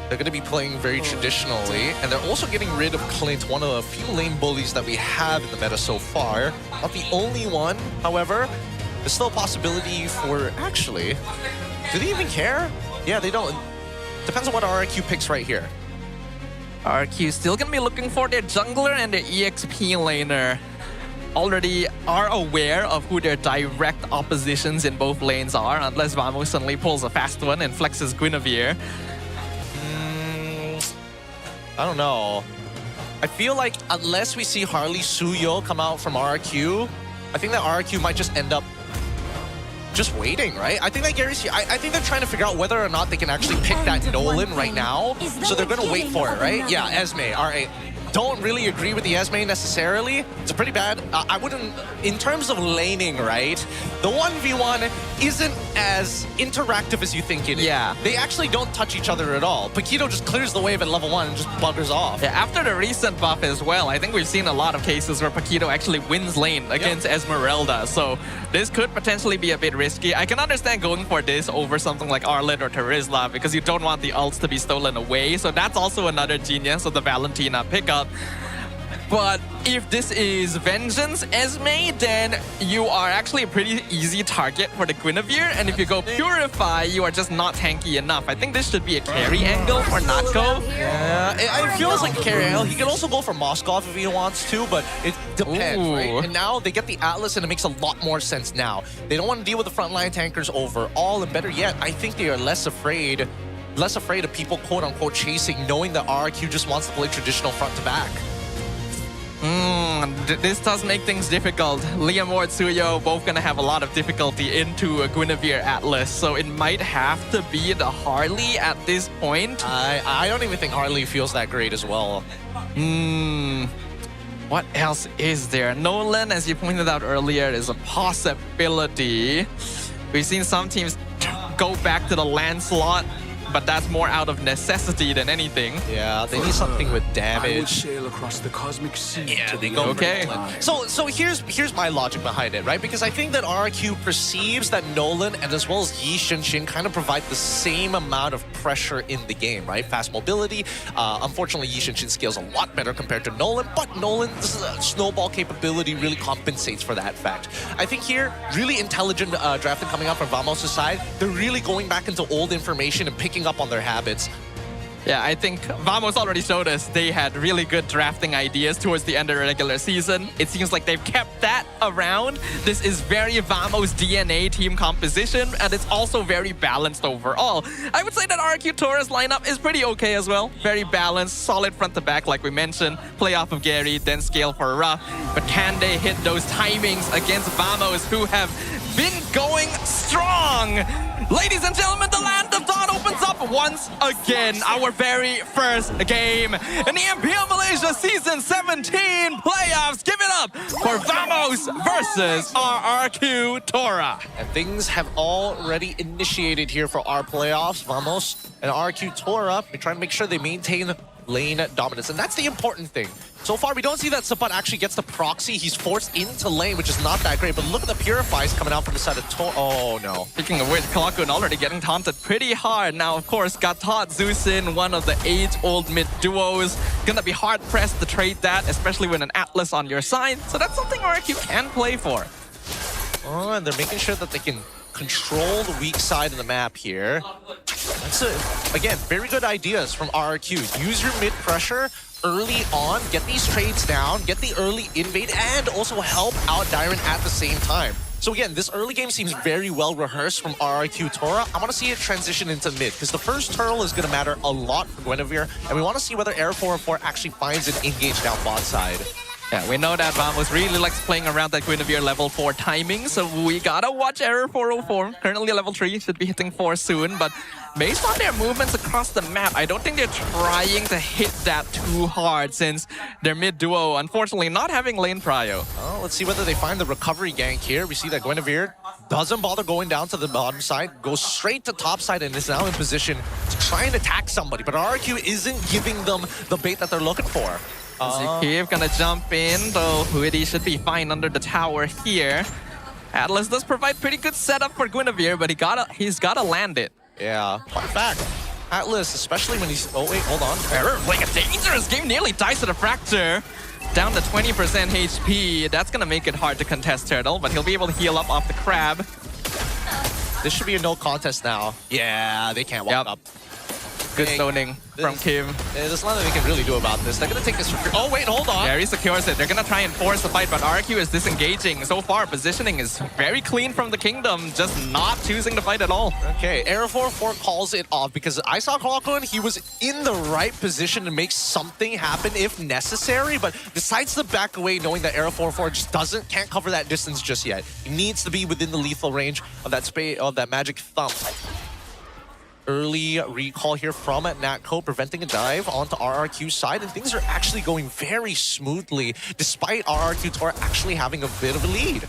S17: They're going to be playing very traditionally, and they're also getting rid of Clint, one of the few lane bullies that we have in the meta so far. Not the only one, however. There's still a possibility for... Actually, do they even care? Yeah, they don't. Depends on what RRQ picks right here.
S22: RRQ still going to be looking for their jungler and their EXP laner. Already are aware of who their direct oppositions in both lanes are, unless Vamos suddenly pulls a fast one and flexes Guinevere.
S17: I don't know. I feel like unless we see Harley Suyo come out from RRQ, I think that RRQ might just end up just waiting, right? I think that Gary's... I think they're trying to figure out whether or not they can actually pick that Nolan right now. So they're going to wait for it, right? Yeah, Esme, alright. Don't really agree with the Esme necessarily. It's pretty bad. I wouldn't... In terms of laning, right? The 1v1 isn't as interactive as you think it is.
S22: Yeah.
S17: They actually don't touch each other at all. Paquito just clears the wave at level 1 and just buggers off.
S22: Yeah, after the recent buff as well, I think we've seen a lot of cases where Paquito actually wins lane against Esmeralda. So this could potentially be a bit risky. I can understand going for this over something like Arlet or Terizla because you don't want the ults to be stolen away. So that's also another genius of the Valentina pickup. But if this is Vengeance Esme, then you are actually a pretty easy target for the Guinevere. And if you go Purify, you are just not tanky enough. I think this should be a carry angle for Natko.
S17: Yeah, it feels like a carry angle. He can also go for Moskov if he wants to, but it depends, right? And now they get the Atlas, and it makes a lot more sense now. They don't want to deal with the frontline tankers overall, and better yet, I think they are less afraid of people quote-unquote chasing, knowing that RRQ just wants to play traditional front-to-back.
S22: This does make things difficult. Liam or Tsuyo both gonna have a lot of difficulty into a Guinevere Atlas, so it might have to be the Harley at this point.
S17: I don't even think Harley feels that great as well.
S22: What else is there? Nolan, as you pointed out earlier, is a possibility. We've seen some teams go back to the Lancelot, but that's more out of necessity than anything.
S17: Yeah, they need something with damage.
S6: I would sail across the cosmic sea.
S17: Yeah, they go
S22: okay.
S17: So here's my logic behind it, right? Because I think that RRQ perceives that Nolan and as well as Yi Shin kind of provide the same amount of pressure in the game, right? Fast mobility. Unfortunately, Yi Shin scales a lot better compared to Nolan, but Nolan's snowball capability really compensates for that fact. I think here, really intelligent drafting coming out from Vamos' side. They're really going back into old information and picking up on their habits.
S22: Yeah, I think Vamos already showed us they had really good drafting ideas towards the end of the regular season. It seems like they've kept that around. This is very Vamos DNA team composition, and it's also very balanced overall. I would say that RRQ Tora's lineup is pretty okay as well. Very balanced, solid front to back like we mentioned. Play off of Gary, then scale for Ruff. But can they hit those timings against Vamos, who have been going strong? Ladies and gentlemen, the Land of Dawn opens up up once again. Our very first game in the MPL Malaysia Season 17 playoffs. Give it up for Vamos versus RRQ Tora.
S17: And things have already initiated here for our playoffs. Vamos and RRQ Tora, we're trying to make sure they maintain lane dominance, and that's the important thing. So far, we don't see that Sapat actually gets the proxy. He's forced into lane, which is not that great, but look at the Purifies coming out from the side of Tora. Oh, no.
S22: Speaking of which, Kalakun already getting taunted pretty hard. Now, of course, got taught Zeusin, one of the age-old mid duos. Gonna be hard-pressed to trade that, especially with an Atlas on your side. So that's something RRQ can play for.
S17: Oh, and they're making sure that they can control the weak side of the map here. That's again, very good ideas from RRQ. Use your mid pressure early on, get these trades down, get the early invade, and also help out Dyron at the same time. So again, this early game seems very well rehearsed from RRQ Tora. I want to see it transition into mid, because the first turtle is going to matter a lot for Guinevere, and we want to see whether Air 404 actually finds an engage down bot side.
S22: Yeah, we know that Vamos really likes playing around that Guinevere level 4 timing, so we gotta watch Error 404. Currently level 3, should be hitting 4 soon, but based on their movements across the map, I don't think they're trying to hit that too hard since their mid duo, unfortunately, not having lane prio.
S17: Oh, let's see whether they find the recovery gank here. We see that Guinevere doesn't bother going down to the bottom side, goes straight to top side and is now in position to try and attack somebody, but RRQ isn't giving them the bait that they're looking for.
S22: Zakiev gonna jump in, though Huidi should be fine under the tower here. Atlas does provide pretty good setup for Guinevere, but he's gotta land it.
S17: Yeah, fun fact. Atlas, especially when he's... Oh, wait, hold on.
S22: Error, like a dangerous game, nearly dies to the Fracture. Down to 20% HP. That's gonna make it hard to contest Turtle, but he'll be able to heal up off the Crab.
S17: This should be a no contest now. Yeah, they can't walk up.
S22: Good stoning from Kim.
S17: There's nothing they can really do about this. They're going to take this... Oh, wait, hold on.
S22: Yeah, he secures it. They're going to try and force the fight, but RRQ is disengaging. So far, positioning is very clean from the Kingdom, just not choosing to fight at all.
S17: Okay, Air 404 calls it off because I saw Kalakun. He was in the right position to make something happen if necessary, but decides to back away knowing that Air 404 just can't cover that distance just yet. He needs to be within the lethal range of that magic thumb. Early recall here from Natco, preventing a dive onto RRQ's side, and things are actually going very smoothly, despite RRQ Tora actually having a bit of a lead.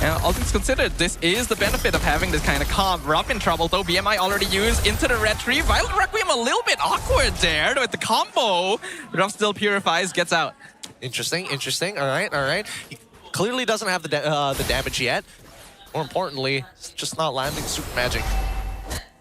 S22: And all things considered, this is the benefit of having this kind of comp. Rough in trouble, though. BMI already used into the red tree. Violent Requiem a little bit awkward there with the combo. Rough still purifies, gets out.
S17: Interesting, interesting. All right. He clearly doesn't have the damage yet. More importantly, it's just not landing super magic,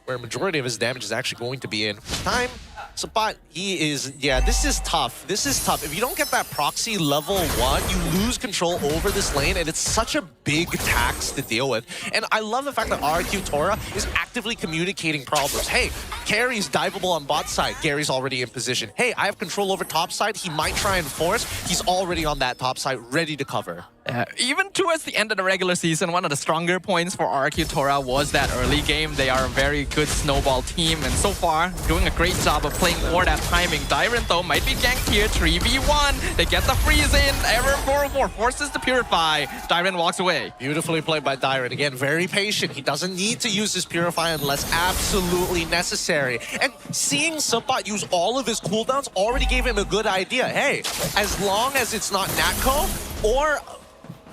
S17: where a majority of his damage is actually going to be in. Time, Sapat, this is tough. This is tough. If you don't get that proxy level 1, you lose control over this lane, and it's such a big tax to deal with. And I love the fact that RRQ Tora is actively communicating problems. Hey, carry's diveable on bot side. Gary's already in position. Hey, I have control over top side. He might try and force. He's already on that top side, ready to cover.
S22: Even towards the end of the regular season, one of the stronger points for RRQ Tora was that early game. They are a very good snowball team, and so far, doing a great job of playing for that timing. Dyron, though, might be ganked here. 3v1. They get the freeze in. Error 404 forces to purify. Dyron walks away.
S17: Beautifully played by Dyron. Again, very patient. He doesn't need to use his purify unless absolutely necessary. And seeing Sapat use all of his cooldowns already gave him a good idea. Hey, as long as it's not Natco or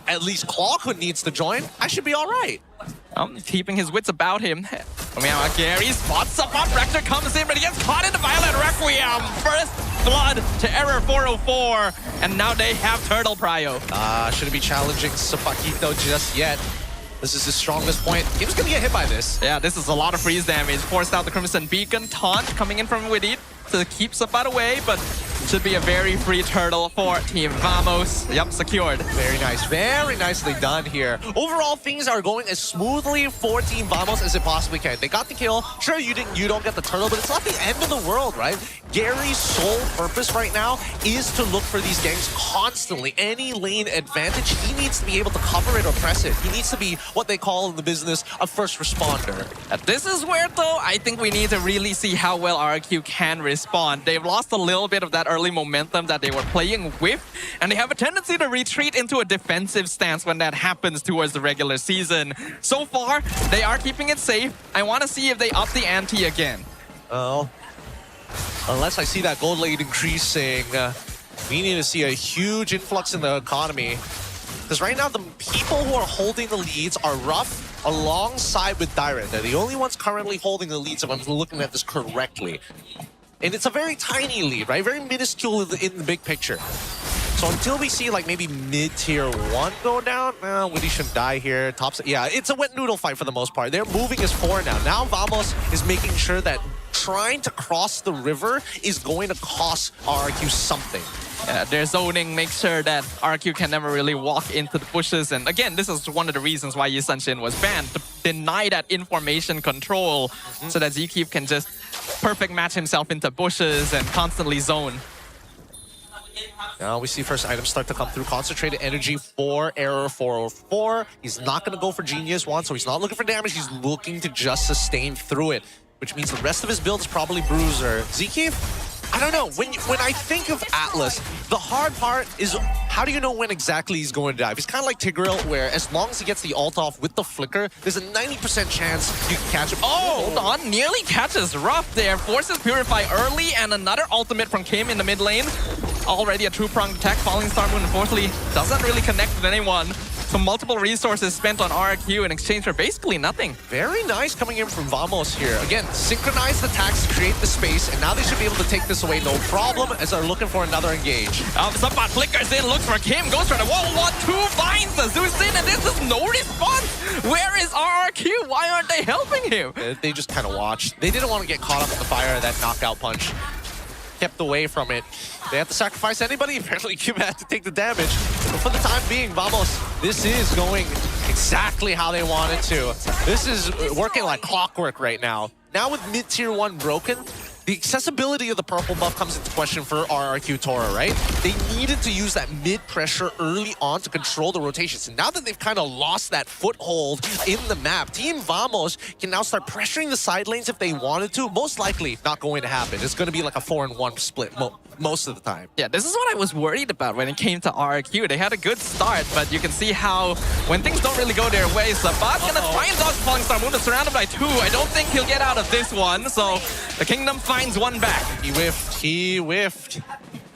S17: at least Clawhood needs to join, I should be all right.
S22: Keeping his wits about him. Gary spots up on Fracture, comes in, but he gets caught in the Violent Requiem. First blood to Error 404, and now they have Turtle Prio.
S17: Shouldn't be challenging Sapakito just yet. This is his strongest point. He was gonna get hit by this.
S22: Yeah, this is a lot of freeze damage. Forced out the Crimson Beacon. Taunt coming in from Widit to keep Sapat away, but should be a very free turtle for Team Vamos. Yep, secured.
S17: Very nice. Very nicely done here. Overall, things are going as smoothly for Team Vamos as it possibly can. They got the kill. Sure, you don't get the turtle, but it's not the end of the world, right? Gary's sole purpose right now is to look for these ganks constantly. Any lane advantage, he needs to be able to cover it or press it. He needs to be what they call in the business a first responder.
S22: This is where, though, I think we need to really see how well RRQ can respond. They've lost a little bit of that early momentum that they were playing with, and they have a tendency to retreat into a defensive stance when that happens towards the regular season. So far, they are keeping it safe. I want to see if they up the ante again.
S17: Well, unless I see that gold lead increasing, we need to see a huge influx in the economy. Because right now, the people who are holding the leads are Ruff alongside with Dyren. They're the only ones currently holding the leads, if I'm looking at this correctly. And it's a very tiny lead, right? Very minuscule in the big picture. So until we see like maybe mid-tier 1 go down, Witty shouldn't die here. Tops, yeah, it's a wet noodle fight for the most part. They're moving as 4 now. Now Vamos is making sure that trying to cross the river is going to cost RRQ something.
S22: Yeah, their zoning makes sure that RRQ can never really walk into the bushes. And again, this is one of the reasons why Yi Sun-shin was banned, to deny that information control so that Zkeep can just perfect match himself into bushes and constantly zone.
S17: Now we see first items start to come through. Concentrated energy for Error 404. He's not going to go for Genius 1, so he's not looking for damage. He's looking to just sustain through it, which means the rest of his build is probably Bruiser. Zkeep? I don't know. When I think of Atlas, the hard part is how do you know when exactly he's going to dive? He's kind of like Tigreal, where as long as he gets the ult off with the flicker, there's a 90% chance you can catch him.
S22: Oh, hold on. Nearly catches Ruff there. Forces Purify early, and another ultimate from Kim in the mid lane. Already a two-pronged attack. Falling Star Moon, unfortunately, doesn't really connect with anyone. So multiple resources spent on RRQ in exchange for basically nothing.
S17: Very nice coming in from Vamos here. Again, synchronized attacks to create the space, and now they should be able to take this away no problem as they're looking for another engage.
S22: Subot flickers in, looks for Kim, goes for the wall, 1-2, finds the Zeus in, and this is no response. Where is RRQ? Why aren't they helping him?
S17: They just kind of watched. They didn't want to get caught up in the fire of that knockout punch. Kept away from it. They have to sacrifice anybody. Apparently, Kim had to take the damage. But for the time being, Vamos, this is going exactly how they wanted to. This is working like clockwork right now. Now with mid-tier 1 broken, the accessibility of the purple buff comes into question for RRQ Tora, right? They needed to use that mid-pressure early on to control the rotations. And now that they've kind of lost that foothold in the map, Team Vamos can now start pressuring the side lanes if they wanted to. Most likely not going to happen. It's going to be like a 4-1 split most of the time.
S22: Yeah, this is what I was worried about when it came to RRQ. They had a good start, but you can see how when things don't really go their way, Sabot's gonna try and dodge Falling Star Moon, is surrounded by 2. I don't think he'll get out of this one, so the Kingdom finds one back.
S17: He whiffed. He whiffed.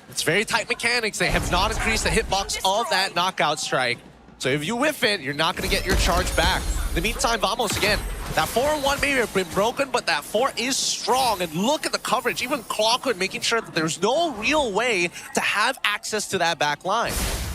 S17: It's very tight mechanics. They have not increased the hitbox of that knockout strike. So if you whiff it, you're not going to get your charge back. In the meantime, Vamos again. That 4-1 may have been broken, but that 4 is strong. And look at the coverage. Even Clockwood making sure that there's no real way to have access to that back line.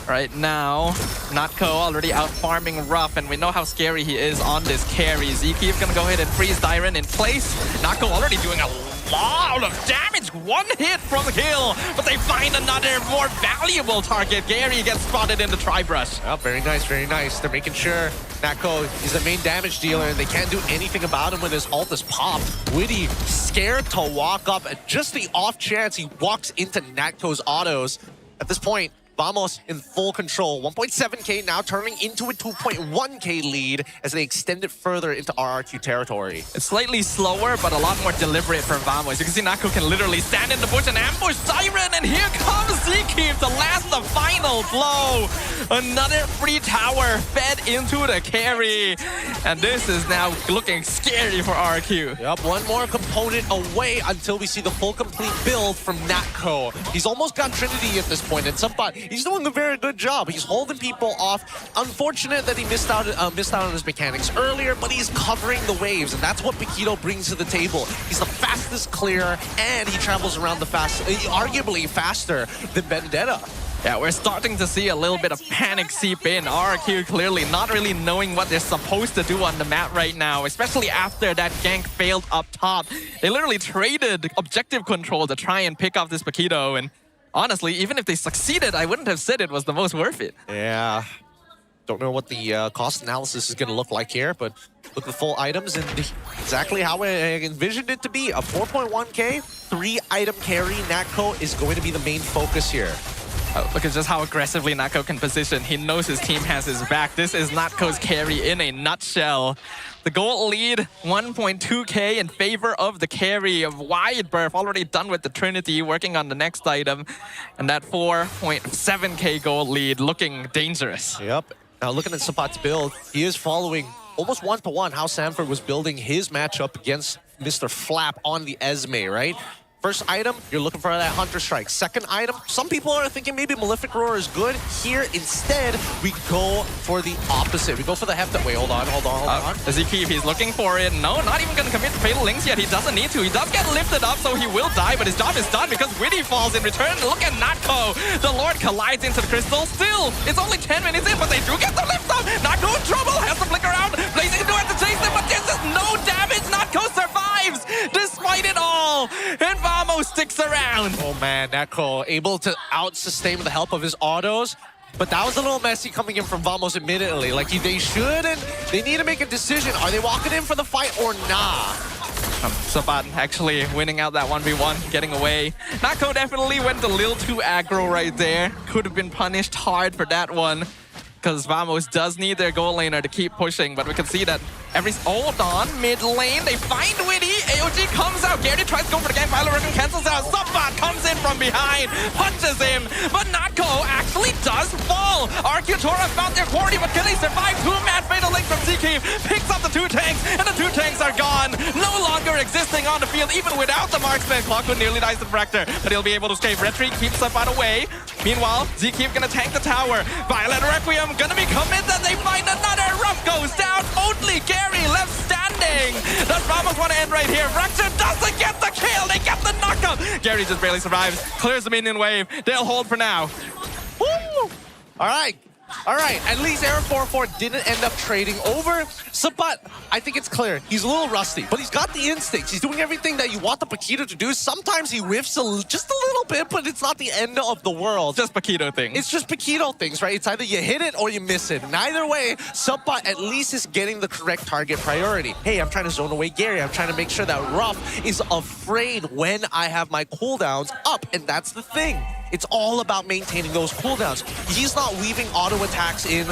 S22: Right now, Natko already out farming Ruff, and we know how scary he is on this carry. Zkeep gonna go ahead and freeze Dyren in place. Natko already doing a lot of damage. 1 hit from Hill, but they find another more valuable target. Gary gets spotted in the tri-brush.
S17: Oh, very nice, very nice. They're making sure Natko is the main damage dealer, and they can't do anything about him when his ult is popped. Witty scared to walk up, and just the off chance he walks into Natko's autos. At this point, Vamos in full control. 1.7k now turning into a 2.1k lead as they extend it further into RRQ territory.
S22: It's slightly slower, but a lot more deliberate for Vamos. You can see Natko can literally stand in the bush and ambush Siren, and here comes Zkeep to last the final blow. Another free tower fed into the carry, and this is now looking scary for RRQ.
S17: Yep, one more component away until we see the full complete build from Natko. He's almost got Trinity at this point, and Sabot, he's doing a very good job. He's holding people off. Unfortunate that he missed out on his mechanics earlier, but he's covering the waves, and that's what Paquito brings to the table. He's the fastest clear, and he travels around the arguably faster than Vendetta.
S22: Yeah, we're starting to see a little bit of panic seep in. RRQ clearly not really knowing what they're supposed to do on the map right now, especially after that gank failed up top. They literally traded objective control to try and pick off this Paquito, and honestly, even if they succeeded, I wouldn't have said it was the most worth it.
S17: Yeah. Don't know what the cost analysis is going to look like here, but look at the full items and exactly how I envisioned it to be. A 4.1k, 3-item carry. Natko is going to be the main focus here.
S22: Look at just how aggressively Natko can position. He knows his team has his back. This is Natko's carry in a nutshell. The gold lead, 1.2k in favor of the carry of Wide Berth, already done with the Trinity, working on the next item. And that 4.7k gold lead looking dangerous.
S17: Yep. Now looking at Sabot's build, he is following almost 1-to-1 how Sanford was building his matchup against Mr. Flap on the Esme, right? First item, you're looking for that Hunter Strike. Second item, some people are thinking maybe Malefic Roar is good. Here, instead, we go for the opposite. We go for the Heft. Wait, hold on.
S22: Zeke, he's looking for it. No, not even going to commit Fatal Links yet. He doesn't need to. He does get lifted up, so he will die, but his job is done because Witty falls in return. Look at Natko. The Lord collides into the crystal. Still, it's only 10 minutes in, but they do get the lift up. Natko in trouble. Has to flick around. Blazing do have to chase them, but there's just no damage. Natko survives despite it all. And Vamos sticks around.
S17: Oh man, Natko able to out-sustain with the help of his autos. But that was a little messy coming in from Vamos admittedly. Like, they should, and they need to make a decision. Are they walking in for the fight or nah?
S22: Sabat actually winning out that 1v1, getting away. Natko definitely went a little too aggro right there. Could have been punished hard for that one, because Vamos does need their goal laner to keep pushing, but we can see that hold on, mid lane, they find Witty, AOG comes out, Gary tries to go for the gank, Violet Raccoon cancels out, Subbat comes in from behind, punches him, but Natko actually does fall. RRQ Tora found their quarry, but can they survive? Two-man Fatal Link from Zeke, picks up the 2 tanks, and the 2 tanks are gone, no longer existing on the field, even without the marksman. Clockwood nearly dies to Fractor, but he'll be able to escape. Retreat keeps Subbat away. Meanwhile, Zeke gonna tank the tower. Violet Requiem gonna be committed. They find another. Ruff goes down. Only Gary left standing. Does Vamos want to end right here? Fracture doesn't get the kill. They get the knockup. Gary just barely survives. Clears the minion wave. They'll hold for now.
S17: Woo! All right, at least Era 404 didn't end up trading over. Sabat, I think it's clear. He's a little rusty, but he's got the instincts. He's doing everything that you want the Paquito to do. Sometimes he whiffs just a little bit, but it's not the end of the world.
S22: Just Paquito things.
S17: It's just Paquito things, right? It's either you hit it or you miss it. And either way, Sabat at least is getting the correct target priority. Hey, I'm trying to zone away Gary. I'm trying to make sure that Ruff is afraid when I have my cooldowns up, and that's the thing. It's all about maintaining those cooldowns. He's not weaving auto attacks in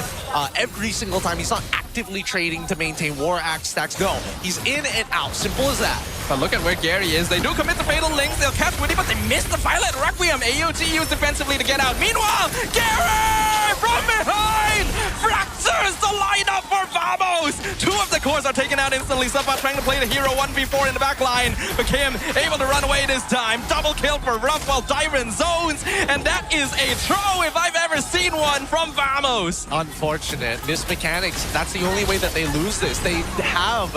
S17: every single time. He's not actively trading to maintain war axe stacks. No, he's in and out. Simple as that.
S22: But look at where Gary is. They do commit the Fatal Links. They'll catch Witty, but they miss the Violet Requiem. AOG used defensively to get out. Meanwhile, Gary from behind fractures the lineup for Vamos. 2 of the cores are taken out instantly. Subbat trying to play the hero 1v4 in the back line. But Kim able to run away this time. Double kill for Ruff while Dyron zones. And that is a throw if I've ever seen one from Vamos.
S17: Unfortunate. Missed mechanics. That's the only way that they lose this. They have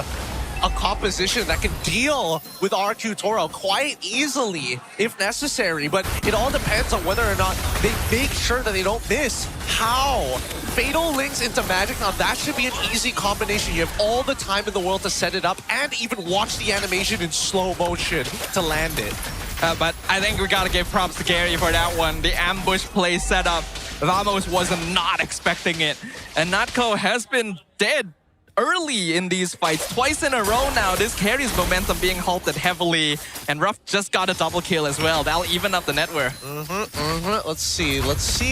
S17: a composition that can deal with RRQ Tora quite easily if necessary, but it all depends on whether or not they make sure that they don't miss. How? Fatal Links into Magic, now that should be an easy combination. You have all the time in the world to set it up and even watch the animation in slow motion to land it.
S22: But I think we gotta give props to Gary for that one. The ambush play setup, Vamos was not expecting it. And Natko has been dead early in these fights, twice in a row now. This carries momentum being halted heavily, and Ruff just got a double kill as well. That'll even up the net worth.
S17: Let's see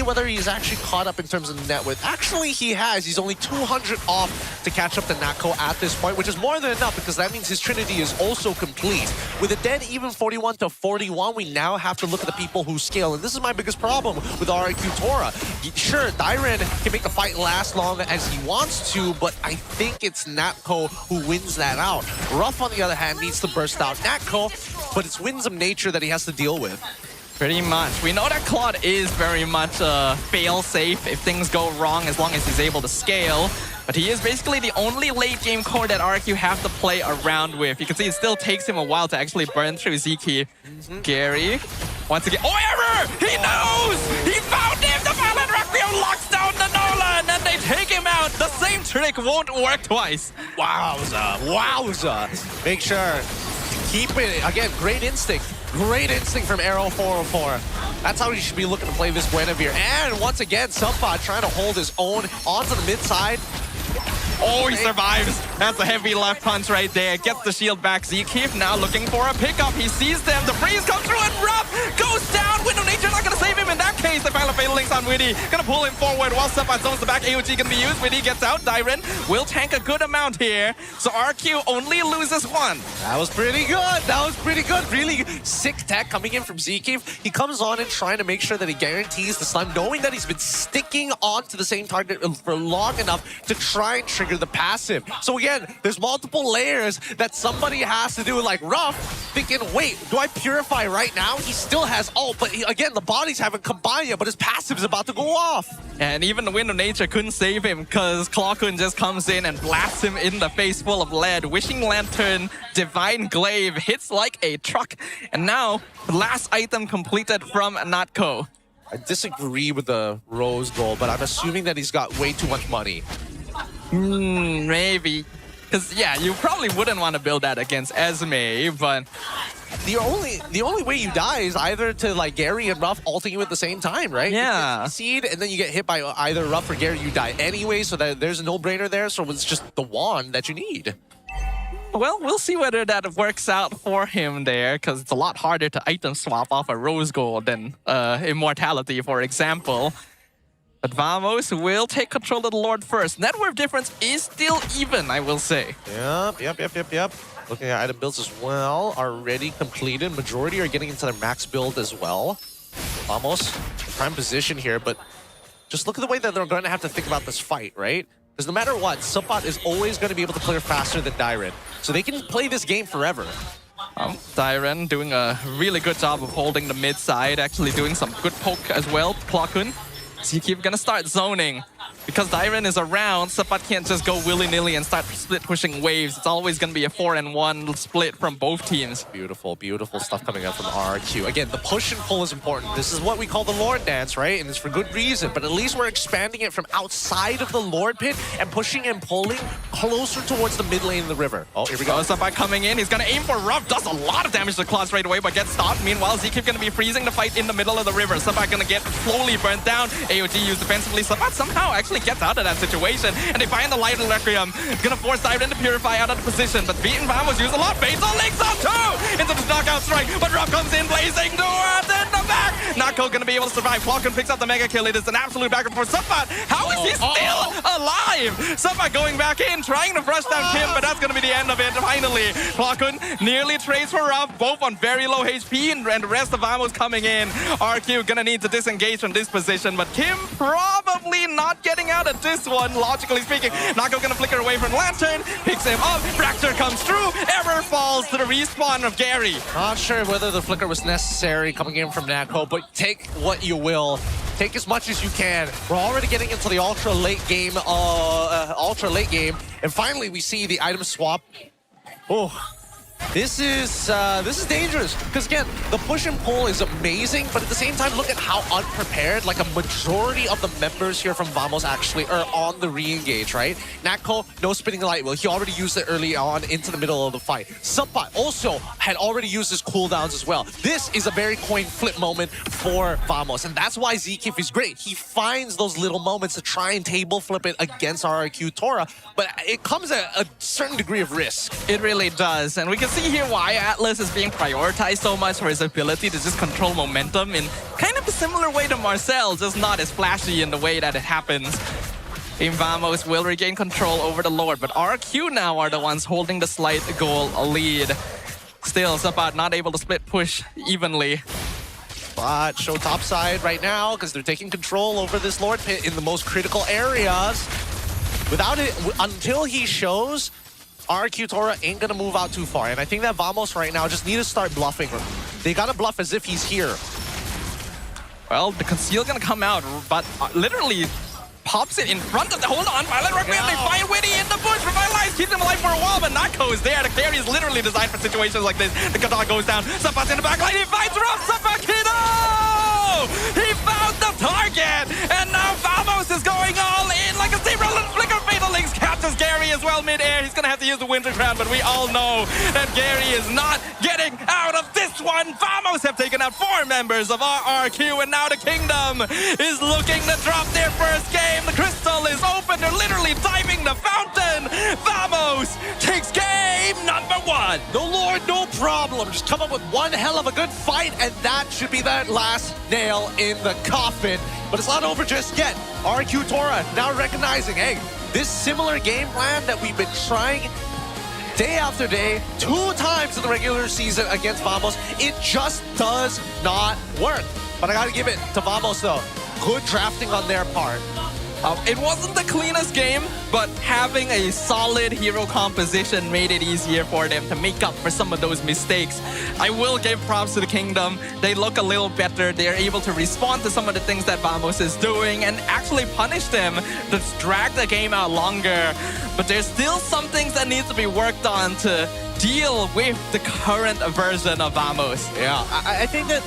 S17: whether he's actually caught up in terms of net worth. Actually, he has. He's only 200 off to catch up to Natko at this point, which is more than enough because that means his Trinity is also complete. With a dead even 41 to 41, we now have to look at the people who scale, and this is my biggest problem with RRQ Tora. Sure, Dyron can make the fight last long as he wants to, but I think it's Natko who wins that out. Ruff, on the other hand, needs to burst out Natko, but it's Winsome nature that he has to deal with.
S22: Pretty much. We know that Claude is very much fail-safe if things go wrong as long as he's able to scale. But he is basically the only late-game core that RRQ have to play around with. You can see it still takes him a while to actually burn through Zeke. Gary, once again. Oh, error! He knows! He found him! The Violet Requiem locks down the Nolan, and they take him out. The same trick won't work twice.
S17: Wowza. Make sure to keep it. Again, great instinct. Great instinct from Arrow 404. That's how he should be looking to play this Guinevere. And once again, Subbat trying to hold his own onto the mid side.
S22: Oh, he survives. That's a heavy left punch right there. Gets the shield back. Zeke now looking for a pickup. He sees them. The freeze comes through and Ruff goes down. Window Nature not going to save save him in that case. The final fatal links on Witty. Gonna pull him forward while Sapat zones the back. AOG gonna be used. Witty gets out. Dyren will tank a good amount here. So RQ only loses one.
S17: That was pretty good. That was pretty good. Really sick tech coming in from Zeke. He comes on and trying to make sure that he guarantees the stun, knowing that he's been sticking on to the same target for long enough to try and trigger the passive. So again, there's multiple layers that somebody has to do. Like Ruff thinking, wait, do I purify right now? He still has ult, but again, the bodies haven't combined yet, but his passive is about to go off.
S22: And even the Wind of Nature couldn't save him because Klokun just comes in and blasts him in the face full of lead. Wishing Lantern, Divine Glaive hits like a truck. And now, last item completed from Natko.
S17: I disagree with the Rose goal, but I'm assuming that he's got way too much money.
S22: Maybe. Because, yeah, you probably wouldn't want to build that against Esme, but...
S17: The only way you die is either to like Gary and Ruff ulting you at the same time, right?
S22: Yeah.
S17: You seed and then you get hit by either Ruff or Gary, you die anyway, so that there's a no-brainer there, so it's just the wand that you need.
S22: Well, we'll see whether that works out for him there, because it's a lot harder to item swap off a Rose Gold than Immortality, for example. But Vamos will take control of the Lord first. Net worth difference is still even, I will say.
S17: Yep. Looking at item builds as well, already completed. Majority are getting into their max build as well. Vamos, prime position here, but just look at the way that they're going to have to think about this fight, right? Because no matter what, Suppot is always going to be able to clear faster than Dyren. So they can play this game forever.
S22: Dyren doing a really good job of holding the mid side, actually doing some good poke as well. Klokun. Zeke gonna start zoning. Because Dyren is around, Sapat can't just go willy-nilly and start split pushing waves. It's always going to be a 4-on-1 split from both teams.
S17: Beautiful, beautiful stuff coming out from RRQ. Again, the push and pull is important. This is what we call the Lord Dance, right? And it's for good reason. But at least we're expanding it from outside of the Lord Pit and pushing and pulling closer towards the mid lane of the river. Oh, here we go.
S22: Sapat coming in. He's going to aim for Ruff. Does a lot of damage to Claw straight away, but gets stopped. Meanwhile, Zeke going to be freezing the fight in the middle of the river. Sapat going to get slowly burnt down. AOG used defensively. Sapat somehow actually gets out of that situation, and they find the light Requiem. Gonna force Dyren to purify out of the position, but beaten Vamos use a lot. Basil links up too into the knockout strike, but Ruff comes in blazing towards in the back. Nako gonna be able to survive. Klokun picks up the mega kill. It is an absolute back and forth. Sapat, how is he still alive? Sapat going back in, trying to brush down Kim, but that's gonna be the end of it. Finally, Klokun nearly trades for Ruff, both on very low HP, and the rest of Vamos coming in. RQ gonna need to disengage from this position, but Kim probably not getting out of this one, logically speaking. Nako gonna flicker away from Lantern, picks him up, Fracture comes through, Error falls to the respawn of Gary.
S17: Not sure whether the flicker was necessary coming in from Nako, but take what you will. Take as much as you can. We're already getting into the ultra late game, and finally we see the item swap. Oh. This is dangerous, because again, the push and pull is amazing, but at the same time, look at how unprepared, like a majority of the members here from Vamos actually are on the re-engage, right? Nako, no spinning light wheel. He already used it early on into the middle of the fight. Suppot also had already used his cooldowns as well. This is a very coin flip moment for Vamos, and that's why Zekif is great. He finds those little moments to try and table flip it against RRQ Tora, but it comes at a certain degree of risk.
S22: It really does, and we can see here why Atlas is being prioritized so much for his ability to just control momentum in kind of a similar way to Marcel, just not as flashy in the way that it happens. Team Vamos will regain control over the Lord, but RQ now are the ones holding the slight goal lead. Still, Sapat not able to split push evenly.
S17: But show top side right now because they're taking control over this Lord Pit in the most critical areas. Without it, until he shows, RRQ Tora ain't gonna move out too far, and I think that Vamos right now just need to start bluffing. They gotta bluff as if he's here.
S22: Well, the Conceal gonna come out, but literally pops it in front of the... Hold on, Violet Requiem, they find Witty in the bush, revitalize, keeps him alive for a while, but Nako is there. The carry is literally designed for situations like this. The Qatar goes down, Sapat in the back line, he finds Ruff, Sapat Kiddo! He found the target, and now Vamos is going all in like a zebra. Flicker Fatal Links captures Gary as well. well mid-air. He's gonna have to use the Winter Crown, but we all know that Gary is not getting out of this one. Vamos have taken out 4 members of RRQ, and now the Kingdom is looking to drop their first game. The crystal is open. They're literally diving the fountain. Vamos takes game number 1.
S17: No Lord, no problem. Just come up with one hell of a good fight, and that should be that last nail in the coffin. But it's not over just yet. RRQ Tora now recognizing, hey, this similar game plan that we've been trying day after day, 2 times in the regular season against Vamos, it just does not work. But I gotta give it to Vamos though. Good drafting on their part.
S22: It wasn't the cleanest game, but having a solid hero composition made it easier for them to make up for some of those mistakes. I will give props to the Kingdom. They look a little better. They're able to respond to some of the things that Vamos is doing and actually punish them to drag the game out longer. But there's still some things that need to be worked on to deal with the current version of Vamos.
S17: Yeah, I think that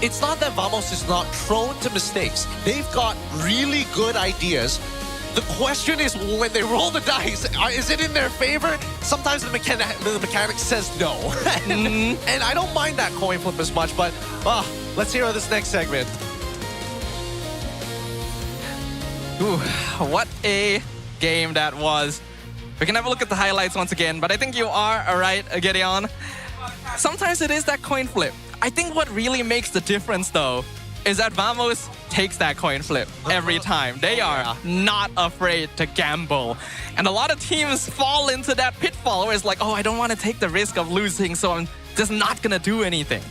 S17: it's not that Vamos is not prone to mistakes. They've got really good ideas. The question is, when they roll the dice, is it in their favor? Sometimes the mechanic says no. And I don't mind that coin flip as much, but let's hear this next segment.
S22: Ooh, what a game that was. We can have a look at the highlights once again, but I think you are right, Gideon. Sometimes it is that coin flip. I think what really makes the difference, though, is that Vamos takes that coin flip every time. They are not afraid to gamble. And a lot of teams fall into that pitfall where it's like, oh, I don't want to take the risk of losing, so I'm just not going to do anything.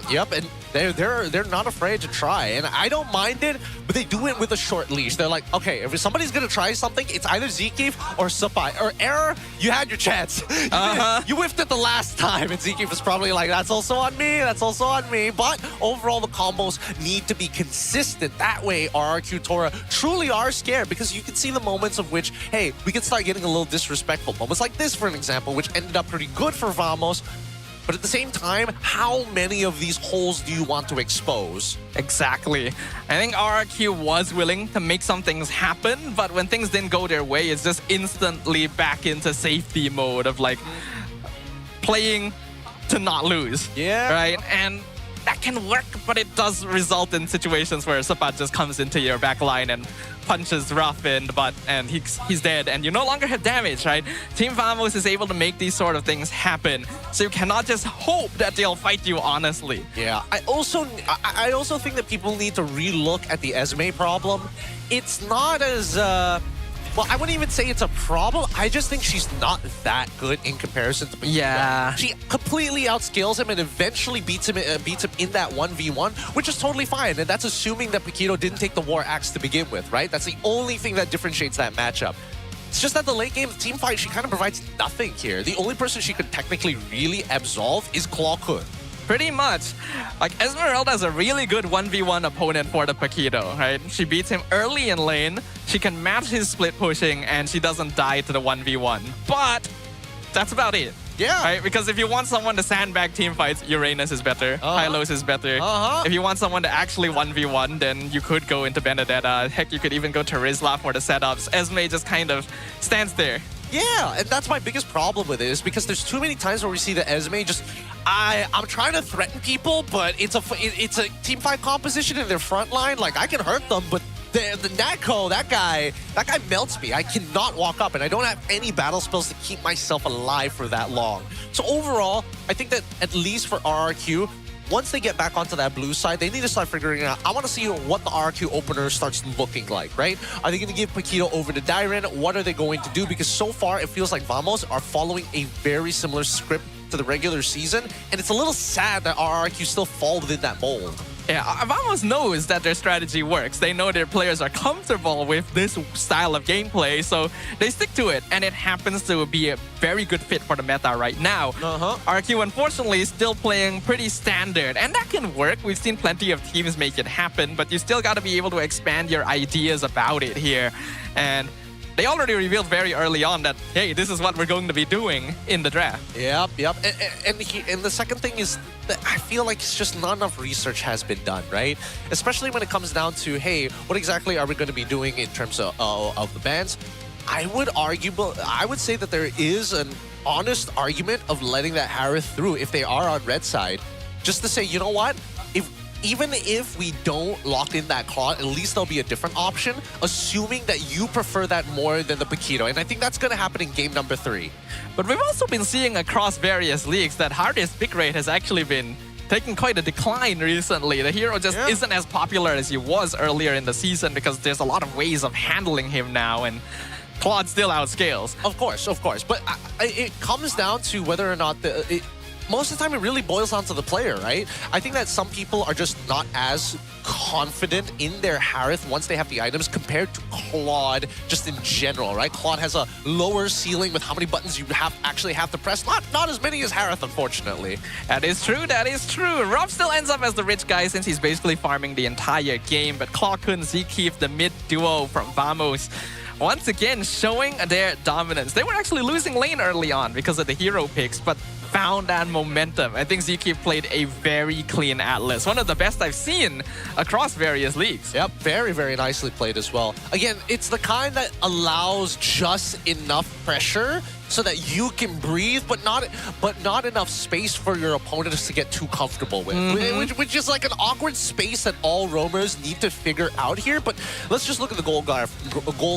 S17: Yep, and they're not afraid to try. And I don't mind it, but they do it with a short leash. They're like, okay, if somebody's going to try something, it's either Zekif or Supai. Or Error, you had your chance. You whiffed it the last time, and Zekif was probably like, that's also on me, that's also on me. But overall, the combos need to be consistent. That way, RRQ Tora truly are scared, because you can see the moments of which, hey, we can start getting a little disrespectful. Moments like this, for an example, which ended up pretty good for Vamos. But at the same time, how many of these holes do you want to expose?
S22: Exactly. I think RRQ was willing to make some things happen, but when things didn't go their way, it's just instantly back into safety mode of like playing to not lose.
S17: Yeah.
S22: Right? And that can work, but it does result in situations where Sapat just comes into your back line and punches rough in the butt, and he's dead, and you no longer have damage, right? Team Vamos is able to make these sort of things happen, so you cannot just hope that they'll fight you honestly.
S17: Yeah, I also think that people need to relook at the Esme problem. It's not as well, I wouldn't even say it's a problem. I just think she's not that good in comparison to Paquito.
S22: Yeah.
S17: She completely outskills him and eventually beats him in that 1v1, which is totally fine. And that's assuming that Paquito didn't take the War Axe to begin with, right? That's the only thing that differentiates that matchup. It's just that the late game team fight, she kind of provides nothing here. The only person she could technically really absolve is Claw Kun.
S22: Pretty much. Like, Esmeralda's a really good 1v1 opponent for the Paquito, right? She beats him early in lane, she can match his split pushing, and she doesn't die to the 1v1. But that's about it.
S17: Yeah.
S22: Right? Because if you want someone to sandbag team fights, Uranus is better, Hylos is better. If you want someone to actually 1v1, then you could go into Benedetta. Heck, you could even go to Rizla for the setups. Esme just kind of stands there.
S17: Yeah, and that's my biggest problem with it, is because there's too many times where we see the Esme just... I'm trying to threaten people, but it's a team fight composition in their front line. Like, I can hurt them, but the Natko, that guy melts me. I cannot walk up, and I don't have any battle spells to keep myself alive for that long. So overall, I think that at least for RRQ, once they get back onto that blue side, they need to start figuring out, I want to see what the RRQ opener starts looking like, right? Are they going to give Paquito over to Dairen? What are they going to do? Because so far, it feels like Vamos are following a very similar script to the regular season, and it's a little sad that RRQ still fall within that mold.
S22: Yeah, Vamos knows that their strategy works. They know their players are comfortable with this style of gameplay, so they stick to it, and it happens to be a very good fit for the meta right now. RRQ, unfortunately, is still playing pretty standard, and that can work. We've seen plenty of teams make it happen, but you still got to be able to expand your ideas about it here. And they already revealed very early on that, hey, this is what we're going to be doing in the draft.
S17: Yep. And the second thing is that I feel like it's just not enough research has been done, right? Especially when it comes down to, hey, what exactly are we going to be doing in terms of the bans? I would say that there is an honest argument of letting that Harith through if they are on red side. Just to say, you know what? Even if we don't lock in that Claude, at least there'll be a different option, assuming that you prefer that more than the Paquito. And I think that's going to happen in game number 3.
S22: But we've also been seeing across various leagues that Harith's pick rate has actually been taking quite a decline recently. The hero just isn't as popular as he was earlier in the season because there's a lot of ways of handling him now, and Claude still outscales.
S17: Of course. But it comes down to whether or not most of the time it really boils down to the player, right? I think that some people are just not as confident in their Harith once they have the items compared to Claude just in general, right? Claude has a lower ceiling with how many buttons you actually have to press. Not as many as Harith, unfortunately.
S22: That is true. Rob still ends up as the rich guy since he's basically farming the entire game, but Clawkun, Zkeef, the mid duo from Vamos, once again showing their dominance. They were actually losing lane early on because of the hero picks, but found that momentum. I think Zkeef played a very clean Atlas. One of the best I've seen across various leagues.
S17: Yep, very, very nicely played as well. Again, it's the kind that allows just enough pressure so that you can breathe, but not enough space for your opponents to get too comfortable with. Which is like an awkward space that all roamers need to figure out here. But let's just look at the gold